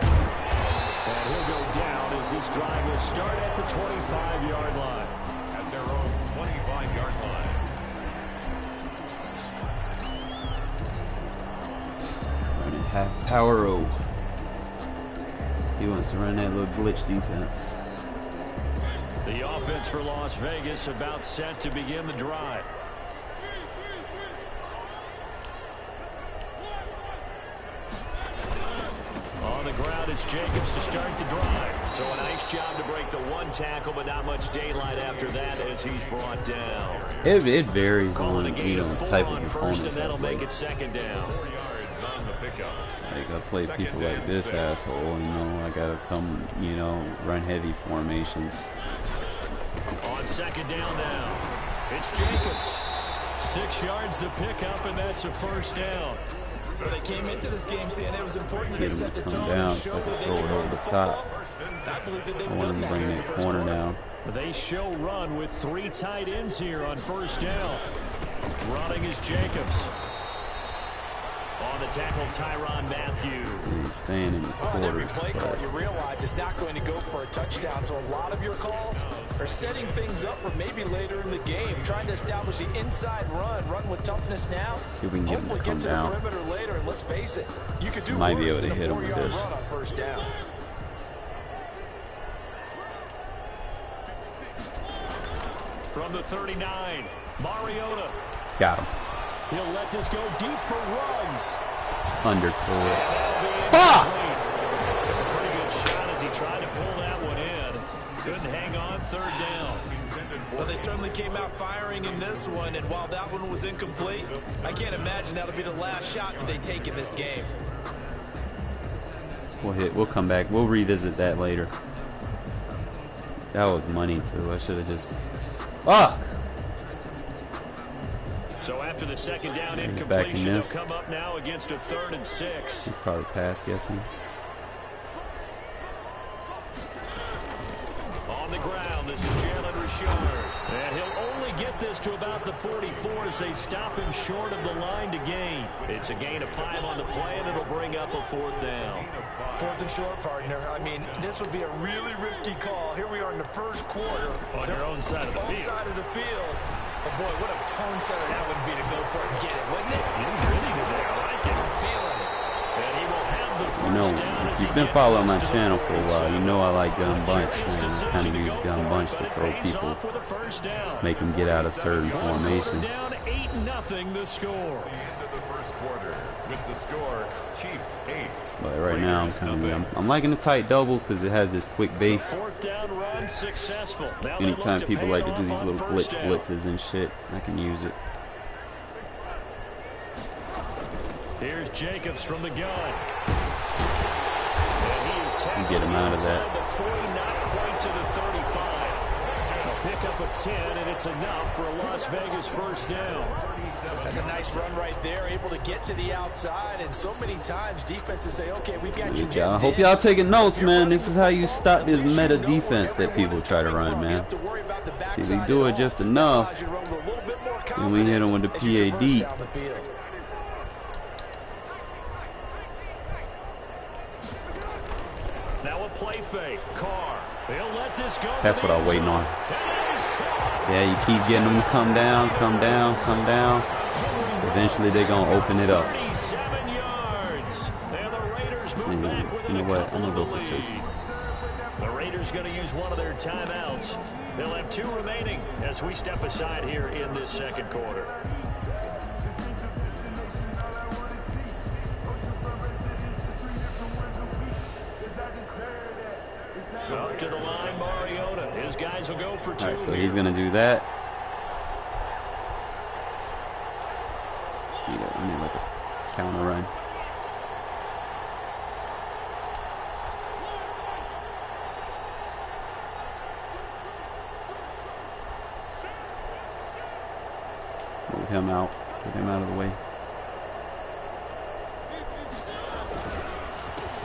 And he'll go down as this drive will start at the 25-yard line. At their own 25-yard line. Running power O. He wants to run that little glitch defense. The offense for Las Vegas about set to begin the drive. On the ground, it's Jacobs to start the drive. So a nice job to break the one tackle, but not much daylight after that as he's brought down. It varies on, you know, the type of opponents. And that'll make it second down. 4 yards on the pickup. Like, I play people like this asshole, you know, I gotta come, you know, run heavy formations. On second down now, it's Jacobs. 6 yards the pickup, and that's a first down. Well, they came into this game saying it was important that they set the tone down, and show so I that can they throw can it over the top. I believe that they've I want done him to that bring here in that the first corner quarter. down. They show run with 3 tight ends here on first down. Running is Jacobs. On the tackle, Tyrann Mathieu. He's staying in the On every quarters. play call, you realize it's not going to go for a touchdown. So a lot of your calls are setting things up for maybe later in the game, trying to establish the inside run with toughness now. See if we can get him to Hopefully come get to down. the perimeter later, and let's face it, you could do Might be worse able to than a hit him with 4-yard this. run on first down. From the 39, Mariota. Got him. He'll let this go deep for Ruggs. Underthrew it. Fuck! Took a pretty good shot as he tried to pull that one in. Couldn't hang on, third down. Well, they certainly came out firing in this one, and while that one was incomplete, I can't imagine that'll be the last shot that they take in this game. We'll come back. We'll revisit that later. That was money too. I should have just. Fuck! So after the second down He's incompletion, they'll this. come up now against a 3rd and 6. He's probably pass guessing. On the ground, this is Jalen Richard. And he'll only get this to about the 44 as they stop him short of the line to gain. It's a gain of 5 on the play, and it'll bring up a 4th down. 4th and short, partner. I mean, this would be a really risky call. Here we are in the first quarter. On your own side of the field. Side of the field. But boy, what a tone setter that would be to go for it and get it, wouldn't it? You're gritty today. I like it. I'm feeling it. And he will have the first You know, down if as you've he been gets following my this to the channel for a while, 47. you know I like gun bunch, Curious man. decision Kind of to use go gun for bunch it, to but it throw pays people, off with a first down. make them get out of certain One quarter formations. down, 8-0 the score. The end of the first quarter with the score, Chiefs 8. But right now I'm liking the tight doubles because it has this quick base. 4th down run successful. Now they Anytime look people pay like it to do off these on little first glitch down. blitzes and shit, I can use it. Here's Jacobs from the gun. And he is tackled Get him out of that. inside the 40, not quite to the 35. A pickup of 10, and it's enough for a Las Vegas first down. That's a nice run right there, able to get to the outside, and so many times defenses say, okay, we've got you. I hope y'all taking notes, man. This is how you stop this meta defense that people try to run, man. See, we do it just enough. And we hit him with the PAD. Now a play fake. Carr. He'll let this go. That's what I'm waiting on. See how you keep getting them to come down, come down, come down. Eventually they're going to open it up. 37 yards. And the Raiders move back with you know what? I'm going to go for 2. The Raiders going to use one of their timeouts. They'll have 2 remaining as we step aside here in this second quarter. Up to the line, Mariota. His guys will go for 2. All right, so he's going to do that. I mean, like a counter run. Move him out. Get him out of the way.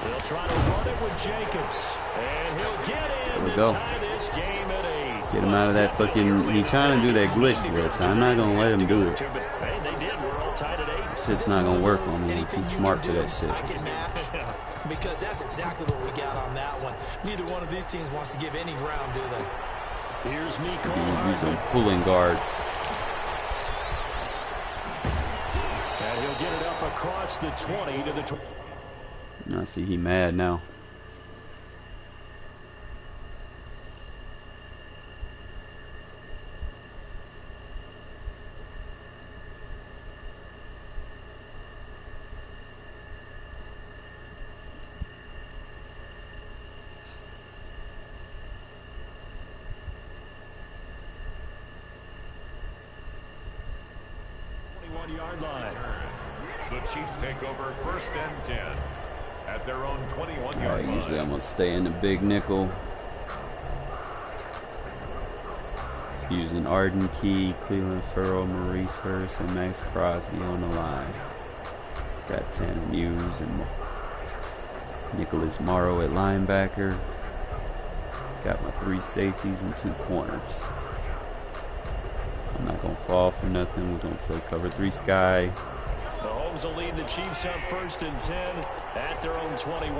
He'll try to run it with Jacobs. And he'll get in to tie this game at 8. Get him out of that fucking... He's trying to do that glitch blitz. I'm not going to let him do it. Hey, they did. We're all tied at 8. Shit's not going to work on me. I'm too smart for that shit. Because that's exactly what we got on that one. Neither one of these teams wants to give any ground, do they? Here's Nico. Use them pulling guards. And he'll get it up across the 20 to the 20. I see he mad now. Yard line. The Chiefs take over 1st and 10 at their own 21-yard line. Usually I'm going to stay in the big nickel. Using Arden Key, Cleveland Furrow, Maurice Hurst, and Max Crosby on the line. Got Tanner Muse and Nicholas Morrow at linebacker. Got my 3 safeties and 2 corners. I'm not going to fall for nothing. We're going to play cover 3 sky. Mahomes will lead the Chiefs up 1st and 10 at their own 21.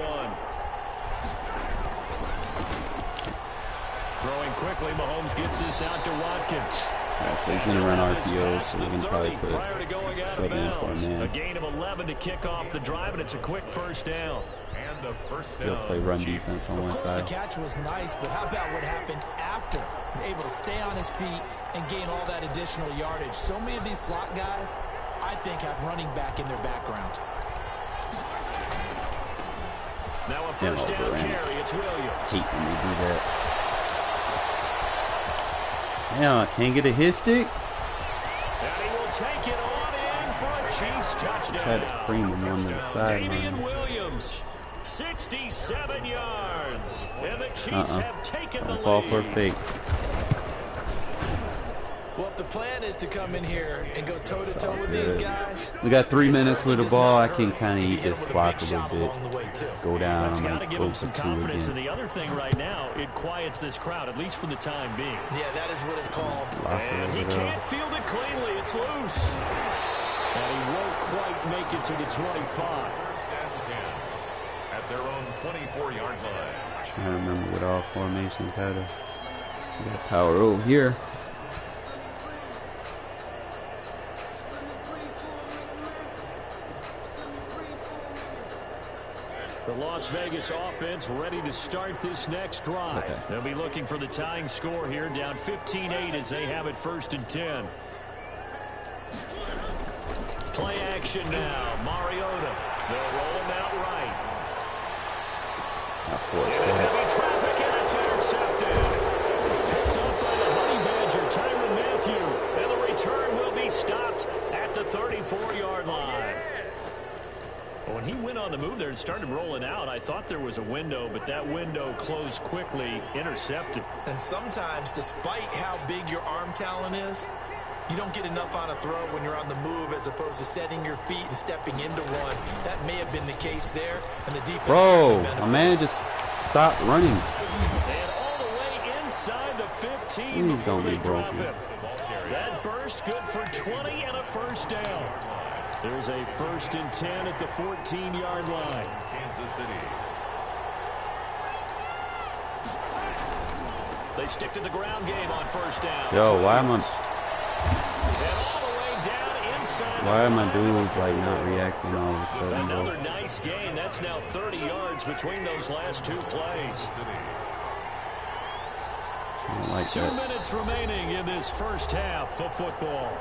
Throwing quickly, Mahomes gets this out to Watkins. All right, so he's going to run RPOs, so we can probably put sub in for a man. A gain of 11 to kick off the drive, and it's a quick 1st down. And the 1st down. He'll play run defense on one side. The catch was nice, but how about what happened after? Able to stay on his feet and gain all that additional yardage. So many of these slot guys, I think, have running back in their background. Now a 1st down carry. It's Williams. Hate when they do that. Damn, I can't get a hit stick. And he will take it on in for a Chiefs touchdown. Tried to cream him on the sideline. Damian Williams, 67 yards. And the Chiefs have taken the lead. Fall for a fake. Well, if the plan is to come in here and go toe-to-toe with these guys, we got 3 minutes with the ball. I can kind of eat this clock a little bit. Go down. That's got to give him some confidence. And the other thing right now, it quiets this crowd, at least for the time being. Yeah, that is what it's called. And he can't field it cleanly. It's loose. And he won't quite make it to the 25. 1st and 10 at their own 24-yard line. Trying to remember what all formations had a power over here. The Las Vegas offense ready to start this next drive. Okay. They'll be looking for the tying score here, down 15-8 as they have it 1st and 10. Play action now. Mariota. They'll roll him out right. Heavy traffic, and it's intercepted. Picked up by the Honey Badger, Tyrann Mathieu. And the return will be stopped at the 34-yard line. When he went on the move there and started rolling out, I thought there was a window, but that window closed quickly, intercepted. And sometimes, despite how big your arm talent is, you don't get enough on a throw when you're on the move as opposed to setting your feet and stepping into one. That may have been the case there, and the defense... Bro, my man just stopped running. And all the way inside the 15. Please don't be broken. That burst good for 20 and a first down. There's a 1st and 10 at the 14-yard line. Kansas City. They stick to the ground game on 1st down. Yo, why am I? And all the way down inside. Why are my dudes like not reacting all of a sudden? Another nice gain. That's now 30 yards between those last 2 plays. I don't like 2 that. minutes remaining in this first half of football.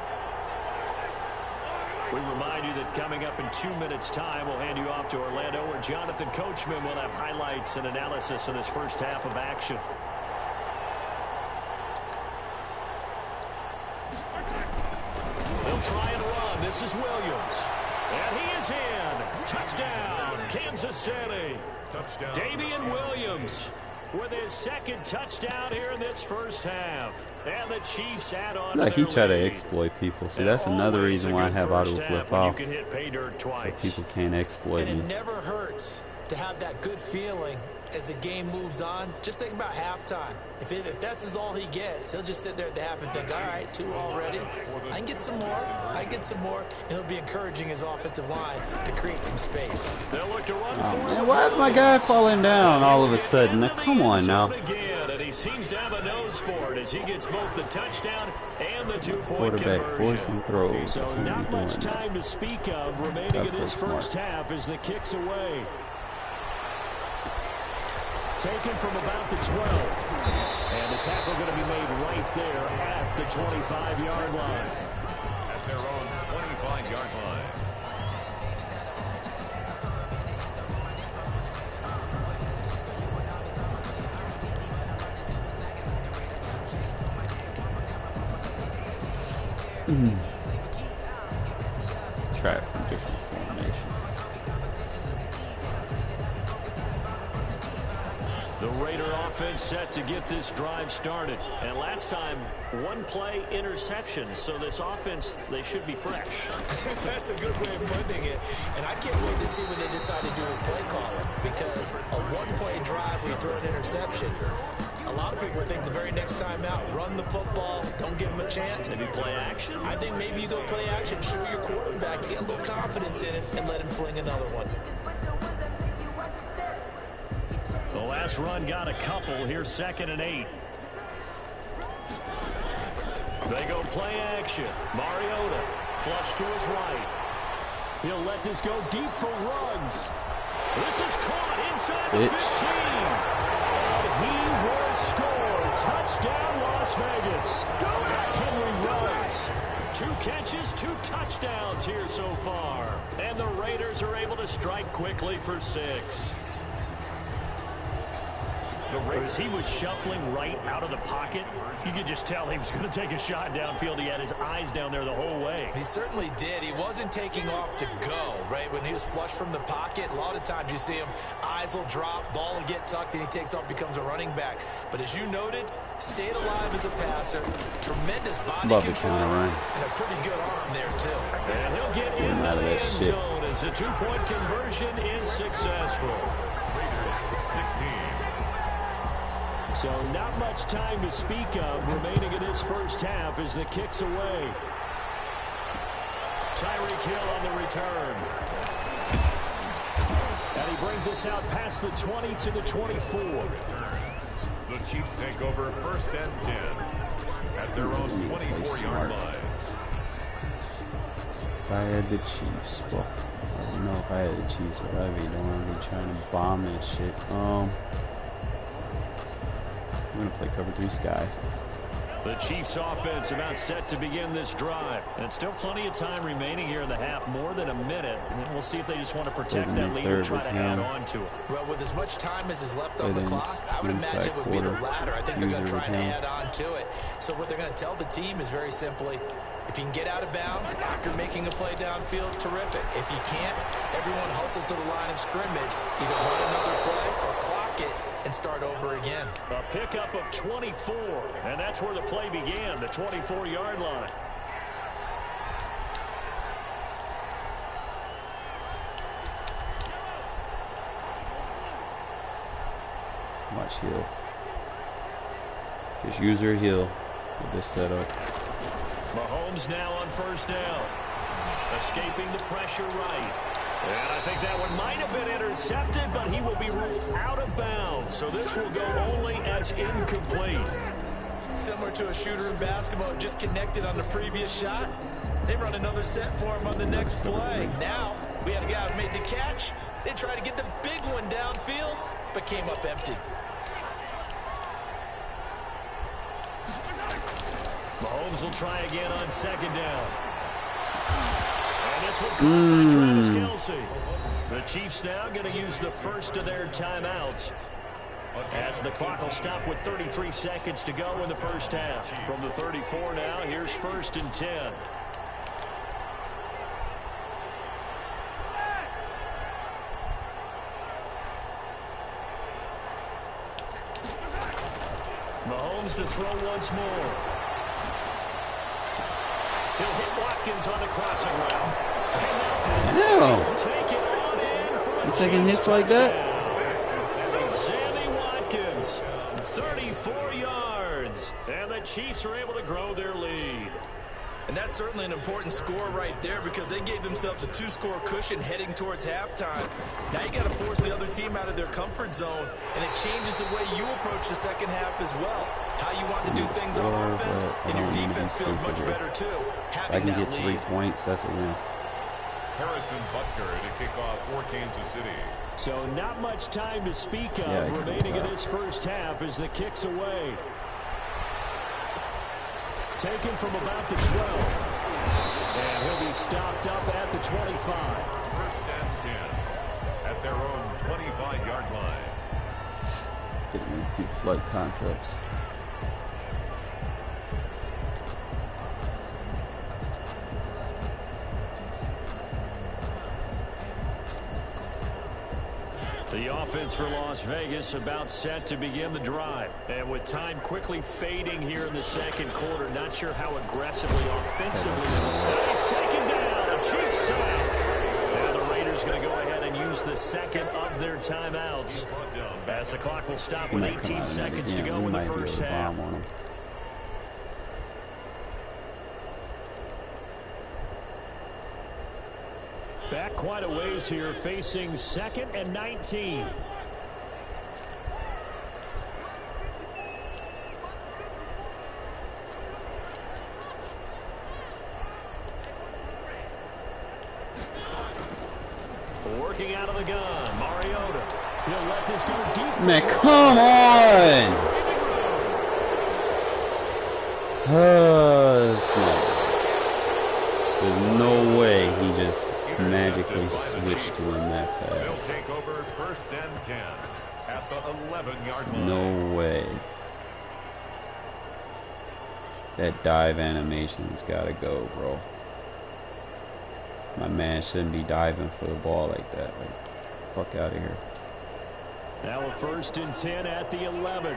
We remind you that coming up in 2 minutes' time, we'll hand you off to Orlando, where Jonathan Coachman will have highlights and analysis in this first half of action. They'll try and run. This is Williams. And he is in. Touchdown, Kansas City. Touchdown. Damian Williams with his 2nd touchdown here in this first half. And the Chiefs add on Like to he their try to lead. exploit people. See, that's another reason why I have auto flip off. You can hit pay dirt So twice. people can't exploit And me. it never hurts to have that good feeling as the game moves on. Just think about halftime. If that's all he gets, he'll just sit there at the half and think, all right, 2 already. I can get some more. I get some more. And he'll be encouraging his offensive line to create some space. They'll look to run Oh, for man, why is my guy falling down all of a sudden? Now, come on now. Again, and he seems to have a nose for it as he gets both the touchdown and the 2-point Quarterback conversion. forcing throws. So I can't not be much doing that. time to speak of remaining in this That's first smart. half as the kick's away. Taken from about the 12. And the tackle going to be made right there at the 25-yard line. At their own 25-yard line. Try it from different formations. The Raider offense set to get this drive started. And last time, 1-play interception. So this offense, they should be fresh. That's a good way of putting it. And I can't wait to see what they decide to do with play calling. Because a 1-play drive where you throw an interception, a lot of people think the very next time out, run the football, don't give them a chance. Maybe play action? I think maybe you go play action, show your quarterback, get a little confidence in it, and let him fling another one. The last run got a couple. Here's 2nd and 8. They go play action. Mariota flush to his right. He'll let this go deep for Ruggs. This is caught inside the 15. And he will score. Touchdown, Las Vegas. Henry Ruggs. 2 catches, 2 touchdowns here so far. And the Raiders are able to strike quickly for 6. As he was shuffling right out of the pocket, you could just tell he was going to take a shot downfield. He had his eyes down there the whole way. He certainly did. He wasn't taking off to go, right? When he was flush from the pocket, a lot of times you see him, eyes will drop, ball will get tucked, and he takes off, becomes a running back. But as you noted, stayed alive as a passer, tremendous body control, and a pretty good arm there, too. And he'll get in the end zone as the 2-point conversion is successful. Raiders 16. So not much time to speak of remaining in this first half as the kick's away. Tyreek Hill on the return. And he brings us out past the 20 to the 24. The Chiefs take over 1st and 10 at their own 24-yard line. If I had the Chiefs, well, I don't know if I had the Chiefs, what I'd be doing. I'd be trying to bomb that shit. I'm going to play cover 3 sky. The Chiefs offense about set to begin this drive. And still plenty of time remaining here in the half, more than a minute. And we'll see if they just want to protect that lead or try to add on to it. Well, with as much time as is left on the clock, I would imagine it would be the latter. I think they're going to try and add on to it. So what they're going to tell the team is very simply, if you can get out of bounds after making a play downfield, terrific. If you can't, everyone hustle to the line of scrimmage, either run another play or clock it and start over again. A pickup of 24, and that's where the play began, the 24-yard line. Watch Hill. Just use your Hill with this setup. Mahomes now on first down. Escaping the pressure right. And I think that one might have been intercepted, but he will be ruled out of bounds. So this will go only as incomplete. Similar to a shooter in basketball, just connected on the previous shot. They run another set for him on the next play. Now, we had a guy who made the catch. They tried to get the big one downfield, but came up empty. Mahomes will try again on second down. And this one caught by Travis Kelce. The Chiefs now going to use the first of their timeouts, as the clock will stop with 33 seconds to go in the first half. From the 34 now, here's 1st and 10. Mahomes to throw once more. He'll hit Watkins on the crossing route. Damn. Take it on in for You taking hits like that? Sammy Watkins, 34 yards. And the Chiefs are able to grow their lead. And that's certainly an important score right there, because they gave themselves a 2-score cushion heading towards halftime. Now you got to force the other team out of their comfort zone, and it changes the way you approach the second half as well. How you want to do things on offense, and your defense feels much better too. I can get 3 points, that's a win. Harrison Butker to kick off for Kansas City. So not much time to speak of remaining in this first half as the kick's away. Taken from about the 12. And he'll be stopped up at the 25. 1st and 10 at their own 25-yard line. Getting a few flood concepts. The offense for Las Vegas about set to begin the drive. And with time quickly fading here in the second quarter, not sure how aggressively offensively. He's taken down. A Chiefs sack. Now the Raiders going to go ahead and use the second of their timeouts, as the clock will stop with 18 seconds to go in the first half. Back quite a ways here, facing 2nd and 19. Working out of the gun, Mariota. He'll let this go deep. Man, come on! There's no way he just magically switched to him that fast. They'll take over 1st and 10 at the 11-yard line. No way. That dive animation's gotta go, bro. My man shouldn't be diving for the ball like that. Like, fuck out of here. Now a 1st and 10 at the 11.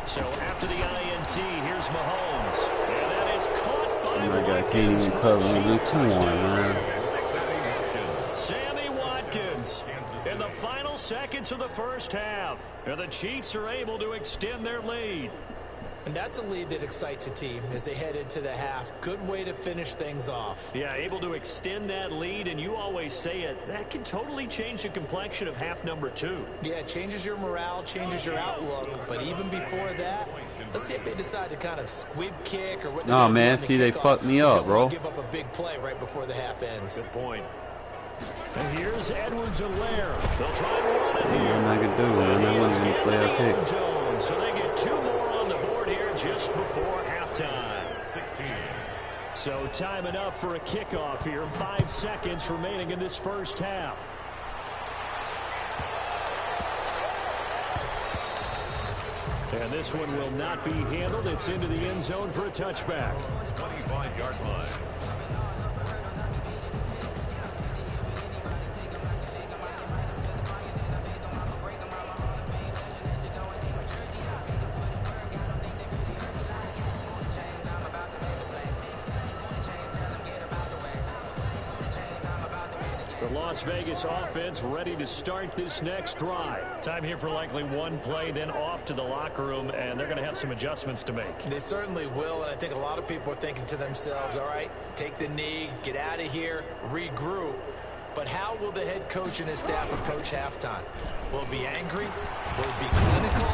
So after the INT, here's Mahomes. And that is caught by Oh my God, can't even cover him. Come on, man. Sammy Watkins in the final seconds of the first half. And the Chiefs are able to extend their lead. And that's a lead that excites a team as they head into the half. Good way to finish things off. Yeah, able to extend that lead, and you always say it, that can totally change the complexion of half number 2. Yeah, it changes your morale, changes your outlook. But even before that, let's see if they decide to kind of squib kick or what. No, man, see, they fucked me up, bro. Give up a big play right before the half ends. Good point. And here's Edwards-Helaire. They'll try and run it here. What am I going to do, man? I wasn't going to play a pick. So they get 2 more on the board here just before halftime. 16. So time enough for a kickoff here. 5 seconds remaining in this first half. And this one will not be handled. It's into the end zone for a touchback. 25-yard line. Las Vegas offense ready to start this next drive. Time here for likely one play, then off to the locker room, and they're going to have some adjustments to make. They certainly will, and I think a lot of people are thinking to themselves, all right, take the knee, get out of here, regroup. But how will the head coach and his staff approach halftime? Will it be angry? Will it be clinical?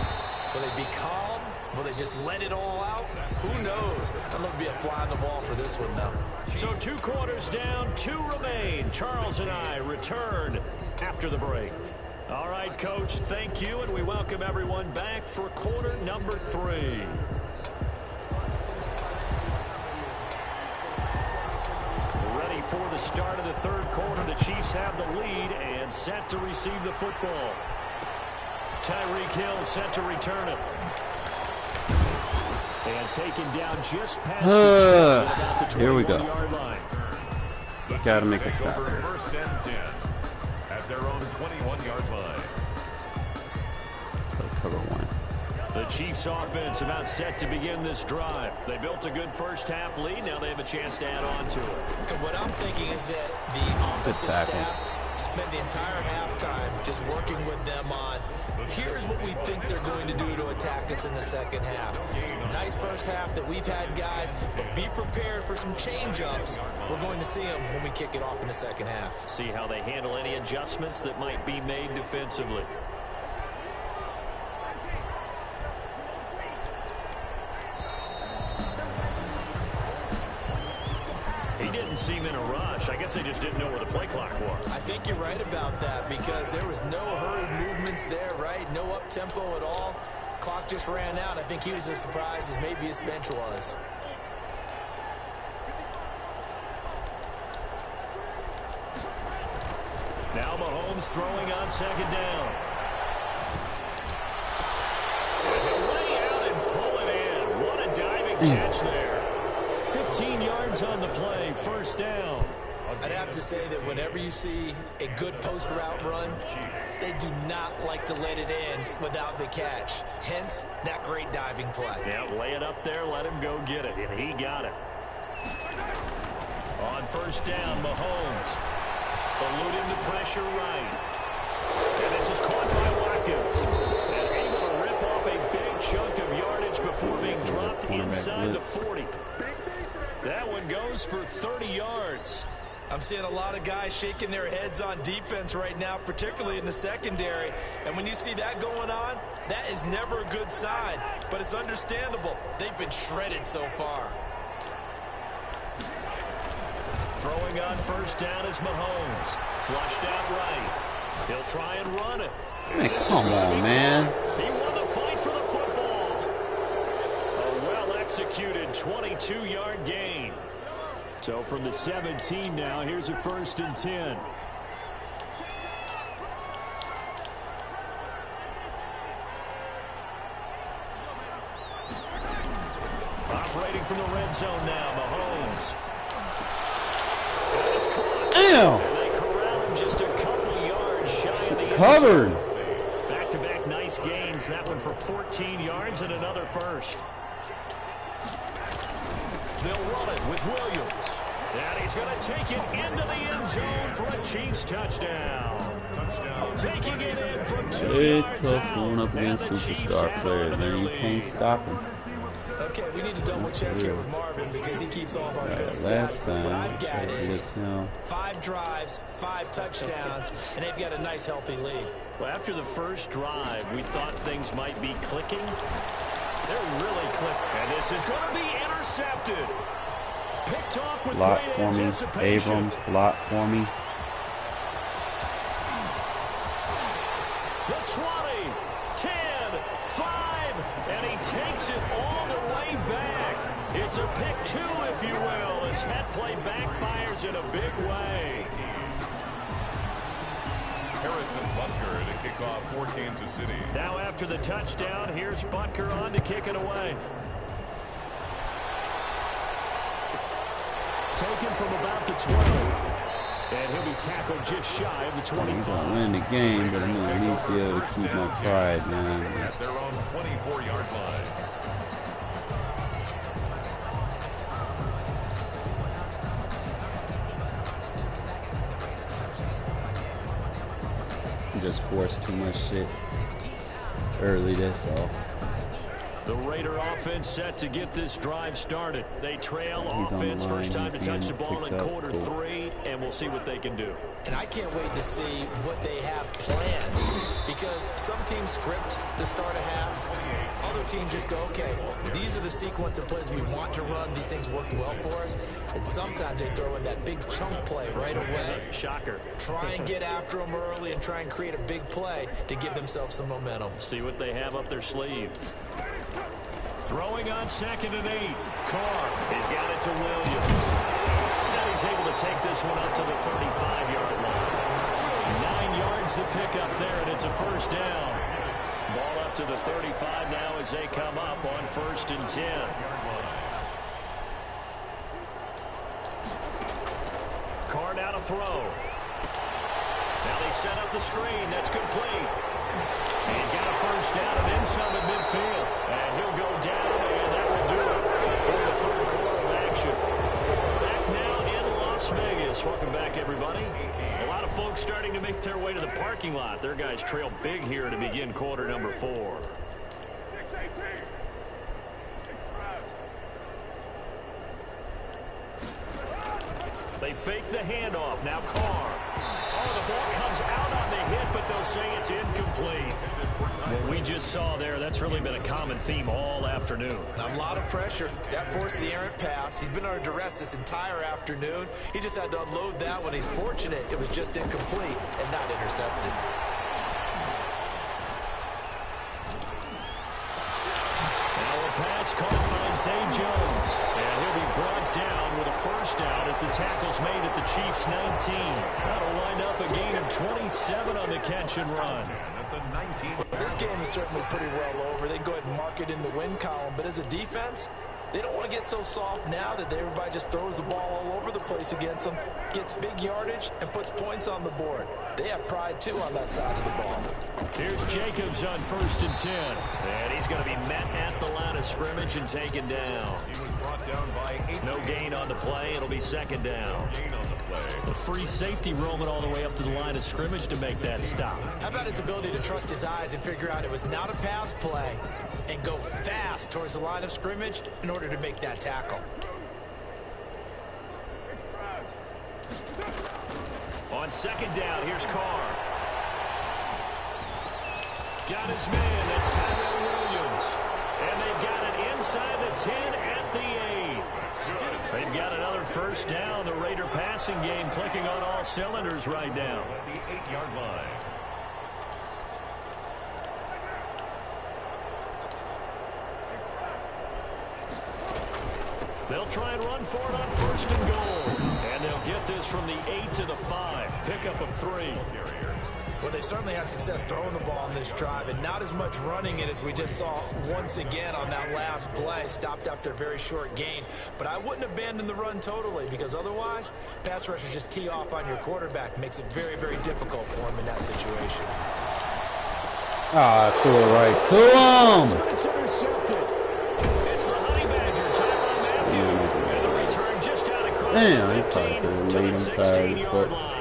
Will they be calm? Will they just let it all out? Who knows? I'd love to be a fly on the wall for this one, though. So 2 quarters down, 2 remain. Charles and I return after the break. All right, Coach, thank you, and we welcome everyone back for quarter number 3. Ready for the start of the third quarter. The Chiefs have the lead and set to receive the football. Tyreek Hill set to return it. And taken down just past the here we go. Line. Gotta make a stop. First and 10 at their own 21-yard line. Cover 1. The Chiefs offense about set to begin this drive. They built a good first half lead. Now they have a chance to add on to it. And what I'm thinking is that the offensive staff spent the entire halftime just working with them on, here's what we think they're going to do to attack us in the second half. Nice first half that we've had, guys, but be prepared for some change-ups. We're going to see them when we kick it off in the second half. See how they handle any adjustments that might be made defensively. He didn't seem in a rush. I guess they just didn't know where the play clock was. I think you're right about that because there was no hurried movements there, right? No up-tempo at all. Clock just ran out. I think he was as surprised as maybe his bench was. Now Mahomes throwing on second down. And he'll lay out and pull it in. What a diving catch there. 15 yards on the play, first down. I'd have to say that whenever you see a good post route run, they do not like to let it end without the catch. Hence, that great diving play. Yeah, lay it up there, let him go get it, and he got it. On first down, Mahomes. Eluding the pressure right. And this is caught by Watkins. And able to rip off a big chunk of yardage before being dropped inside the 40. That one goes for 30 yards. I'm seeing a lot of guys shaking their heads on defense right now, particularly in the secondary. And when you see that going on, that is never a good sign. But it's understandable. They've been shredded so far. Throwing on first down is Mahomes. Flushed out right. He'll try and run it. Man, come on, man. He won the fight for the football. A well-executed 22-yard gain. So from the 17 now, here's a first and 10. Operating from the red zone now, Mahomes. It's caught. Damn. And they corral him just a couple yards shy of the Covered. Back-to-back nice gains. That one for 14 yards and another first. They'll run it with Williams. And he's going to take it into the end zone for a Chiefs touchdown. Taking it in from 2 yards tough going up against superstar players, man. You can't stop him. Okay, we need to double-check here with Marvin because he keeps all of our good stats. Last time, what I've got is 5 drives, 5 touchdowns, and they've got a nice, healthy lead. Well, after the first drive, we thought things might be clicking. They're really clicking. And this is going to be intercepted. Picked off with block great for me. anticipation. Abrams, block for me. The 20, 10, 5, and he takes it all the way back. It's a pick 2, if you will, as that play backfires in a big way. Harrison Butker to kick off for Kansas City. Now after the touchdown, here's Butker on to kick it away. Taken from about the 12. And he'll be tackled just shy of the 25. He's going to win the game, but I'm going to at least be able to keep my pride, man. At their own 24-yard line. just force too much shit early, that's all. The Raider offense set to get this drive started. They trail offense, first time to touch the ball in quarter 3, and we'll see what they can do. And I can't wait to see what they have planned, because some teams script to start a half. Other teams just go, okay, these are the sequence of plays we want to run. These things worked well for us. And sometimes they throw in that big chunk play right away. Shocker. Try and get after them early and try and create a big play to give themselves some momentum. See what they have up their sleeve. Throwing on 2nd and 8. Carr has got it to Williams. And he's able to take this one up to the 35-yard line. 9 yards to pick up there, and it's a first down. Ball up to the 35 now as they come up on 1st and 10. Carr now to throw. Now they set up the screen. That's complete. He's got a first down and then some at midfield. And he'll go down, and that will do it for the 3rd quarter of action. Back now in Las Vegas. Welcome back, everybody. A lot of folks starting to make their way to the parking lot. Their guys trail big here to begin quarter number 4. They fake the handoff. Now Carr. Oh, the ball comes out on the hit, but they'll say it's incomplete. What we just saw there, that's really been a common theme all afternoon. A lot of pressure. That forced the errant pass. He's been under duress this entire afternoon. He just had to unload that one. He's fortunate it was just incomplete and not intercepted. Now a pass caught by Zay Jones. And he'll be brought down with a first down as the tackle's made at the Chiefs' 19. That'll wind up a gain of 27 on the catch and run. This game is certainly pretty well over. They can go ahead and mark it in the win column. But as a defense, they don't want to get so soft now that everybody just throws the ball all over the place against them, gets big yardage, and puts points on the board. They have pride, too, on that side of the ball. Here's Jacobs on 1st and 10. And he's going to be met at the line of scrimmage and taken down. He was brought down by 8. No gain on the play. It'll be 2nd down. The free safety roaming all the way up to the line of scrimmage to make that stop. How about his ability to trust his eyes and figure out it was not a pass play and go fast towards the line of scrimmage in order to make that tackle. On 2nd down, here's Carr. Got his man. That's Tyrell Williams. And they've got it inside the 10 at the 8. They've got another first down. The Raider passing game clicking on all cylinders right now. At the 8-yard line. They'll try and run for it on 1st and goal. And they'll get this from the 8 to the 5. Pickup of 3. Well, they certainly had success throwing the ball on this drive, and not as much running it as we just saw once again on that last play. Stopped after a very short gain. But I wouldn't abandon the run totally, because otherwise, pass rushers just tee off on your quarterback. Makes it very, very difficult for him in that situation. Ah, I threw it right to him. It's intercepted. It's the Honey Badger, Tyrann Mathieu. And the return just out across Damn, the he 15 probably to could've the laid him tired, 16-yard but- line.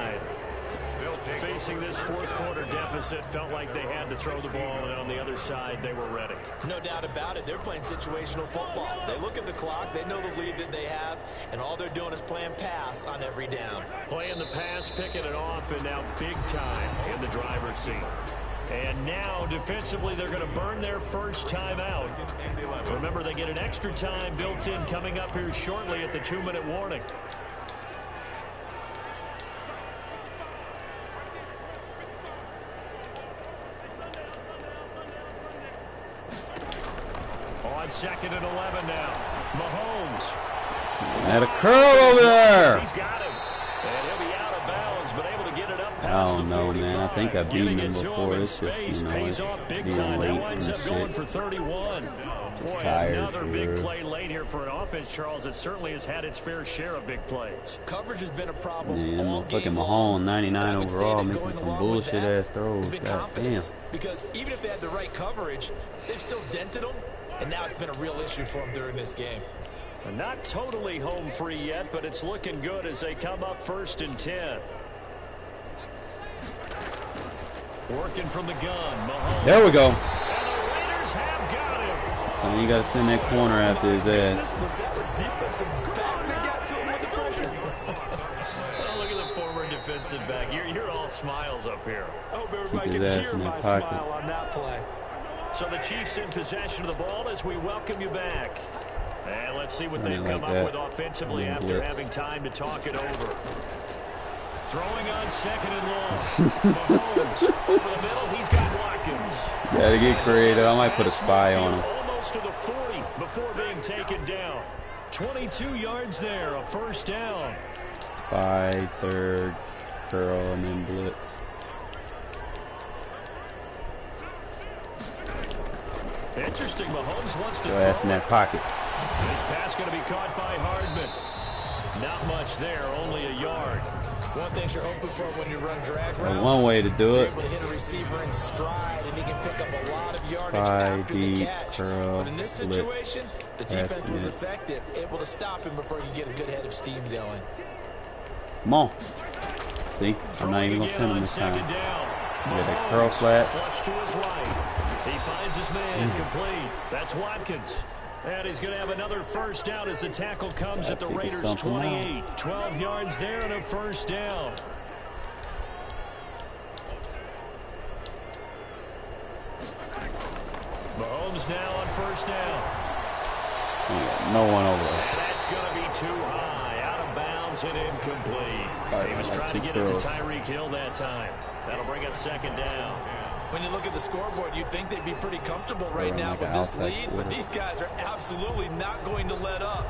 Facing this 4th quarter deficit, felt like they had to throw the ball, and on the other side, they were ready. No doubt about it. They're playing situational football. They look at the clock, they know the lead that they have, and all they're doing is playing pass on every down. Playing the pass, picking it off, and now big time in the driver's seat. And now, defensively, they're going to burn their first time out. Remember, they get an extra time built in coming up here shortly at the 2-minute warning. On 2nd and 11 now. Mahomes. Had a curl over there. He's got him. And he'll be out of bounds, but able to get it up I past don't the know, 45. man. I think I've beaten him Getting it to before. in It's just, space, you know, pays it's off big being time. late That winds and up going shit. for 31. Boy, tired another for big real. play late here for an offense, Charles, that certainly has had its fair share of big plays. Coverage has been a problem Yeah, all motherfucking game Mahomes, long. 99 I would say overall, that making going some along with bullshit that ass throws. has been God damn. confidence, because even if they had the right coverage, they've still dented them, and now it's been a real issue for them during this game. Not totally home free yet, but it's looking good as they come up 1st and 10. Working from the gun. Mahomes. There we go. And the Raiders have got him. So you got to send that corner after his ass. Was that a defensive back that got to him with the pressure? Oh, look at the former defensive back. You're all smiles up here. I hope everybody Keep can his ass hear in my that pocket. smile on that play. So the Chiefs in possession of the ball as we welcome you back. And let's see what Something they've come like up that. with offensively And after blitz. having time to talk it over. Throwing on second and long. Mahomes over the middle. He's got Watkins. Gotta get creative. I might put a spy on him. Almost to the 40 before being taken down. 22 yards there, a first down. Spy, third, curl, and then blitz. Interesting, Mahomes wants to Go ass in that pocket. This pass going to be caught by Hardman. Not much there, only a yard. One thing you're hoping for when you run drag routes, One way to do you're it. able to hit a receiver in stride, and he can pick up a lot of yardage Spy, after the deep, catch. curl, But in this blitz. situation, the defense was Blitz. effective, able to stop him before you get a good head of steam going. Come on. See? I'm not even going to send him this time. You got that curl flat. Flush to his right. He finds his man complete. That's Watkins. And he's going to have another first down as the tackle comes at the Figure Raiders' something 28. 12 yards there and a first down. Mahomes now on first down. No one over there. And that's going to be too high. Out of bounds and incomplete. He was trying to get it to Tyreek Hill that time. That'll bring up second down. When you look at the scoreboard, you'd think they'd be pretty comfortable right now with this lead, but these guys are absolutely not going to let up.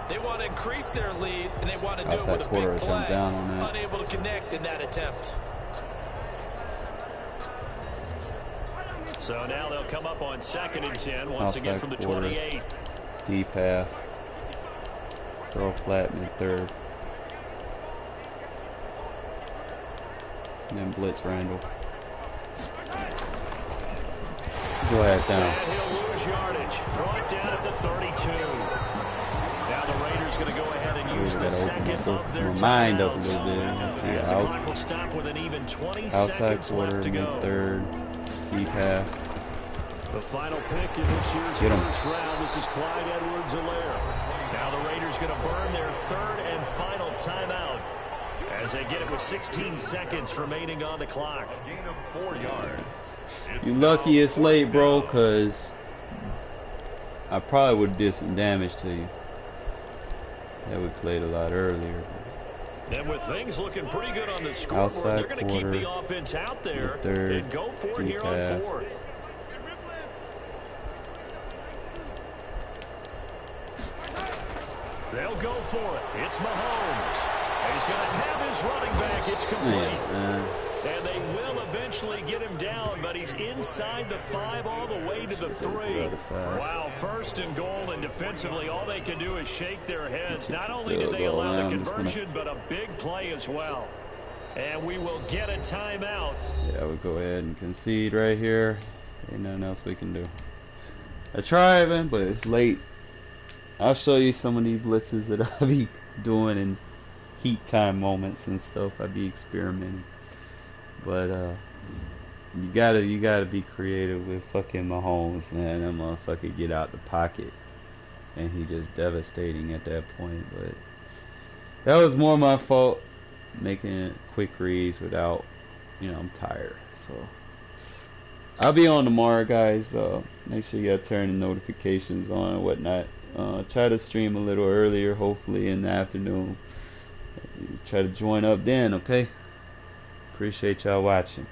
They want to increase their lead, and they want to do it with a big play. Unable to connect in that attempt. So now they'll come up on second and 10 once again from the 28. Deep half. Throw flat in the third. And then blitz Randall. Go ahead down. And he'll lose yardage. Brought down at the 32. Now the Raiders going to go ahead and use the second of their mind up a timeouts. little bit. See, As the clock will stop with an even 20 outside seconds quarter, left to go. third, deep half. The final pick in this year's first round. This is Clyde Edwards-Helaire. Now the Raiders going to burn their third and final timeout as they get it with 16 seconds remaining on the clock. A gain of 4 yards. You lucky it's late, bro, because I probably would have did some damage to you. Yeah, we played a lot earlier. And with things looking pretty good on the scoreboard, they're going to keep the offense out there and go for it here on fourth. They'll go for it. It's Mahomes. And he's going to have his running back. It's complete. And they will eventually get him down, but he's inside the 5 all the way to the 3. Wow, first and goal, and defensively all they can do is shake their heads. Not only did they allow the conversion, but a big play as well. And we will get a timeout. Yeah, we'll go ahead and concede right here. Ain't nothing else we can do. I tried, man, but it's late. I'll show you some of these blitzes that I be doing in heat time moments and stuff. I be experimenting. But you gotta be creative with fucking Mahomes, man. That motherfucker get out the pocket, and he just devastating at that point. But that was more my fault, making quick reads without, I'm tired. So I'll be on tomorrow, guys. Make sure you gotta turn the notifications on and whatnot. Try to stream a little earlier, hopefully in the afternoon. Try to join up then, okay? Appreciate y'all watching.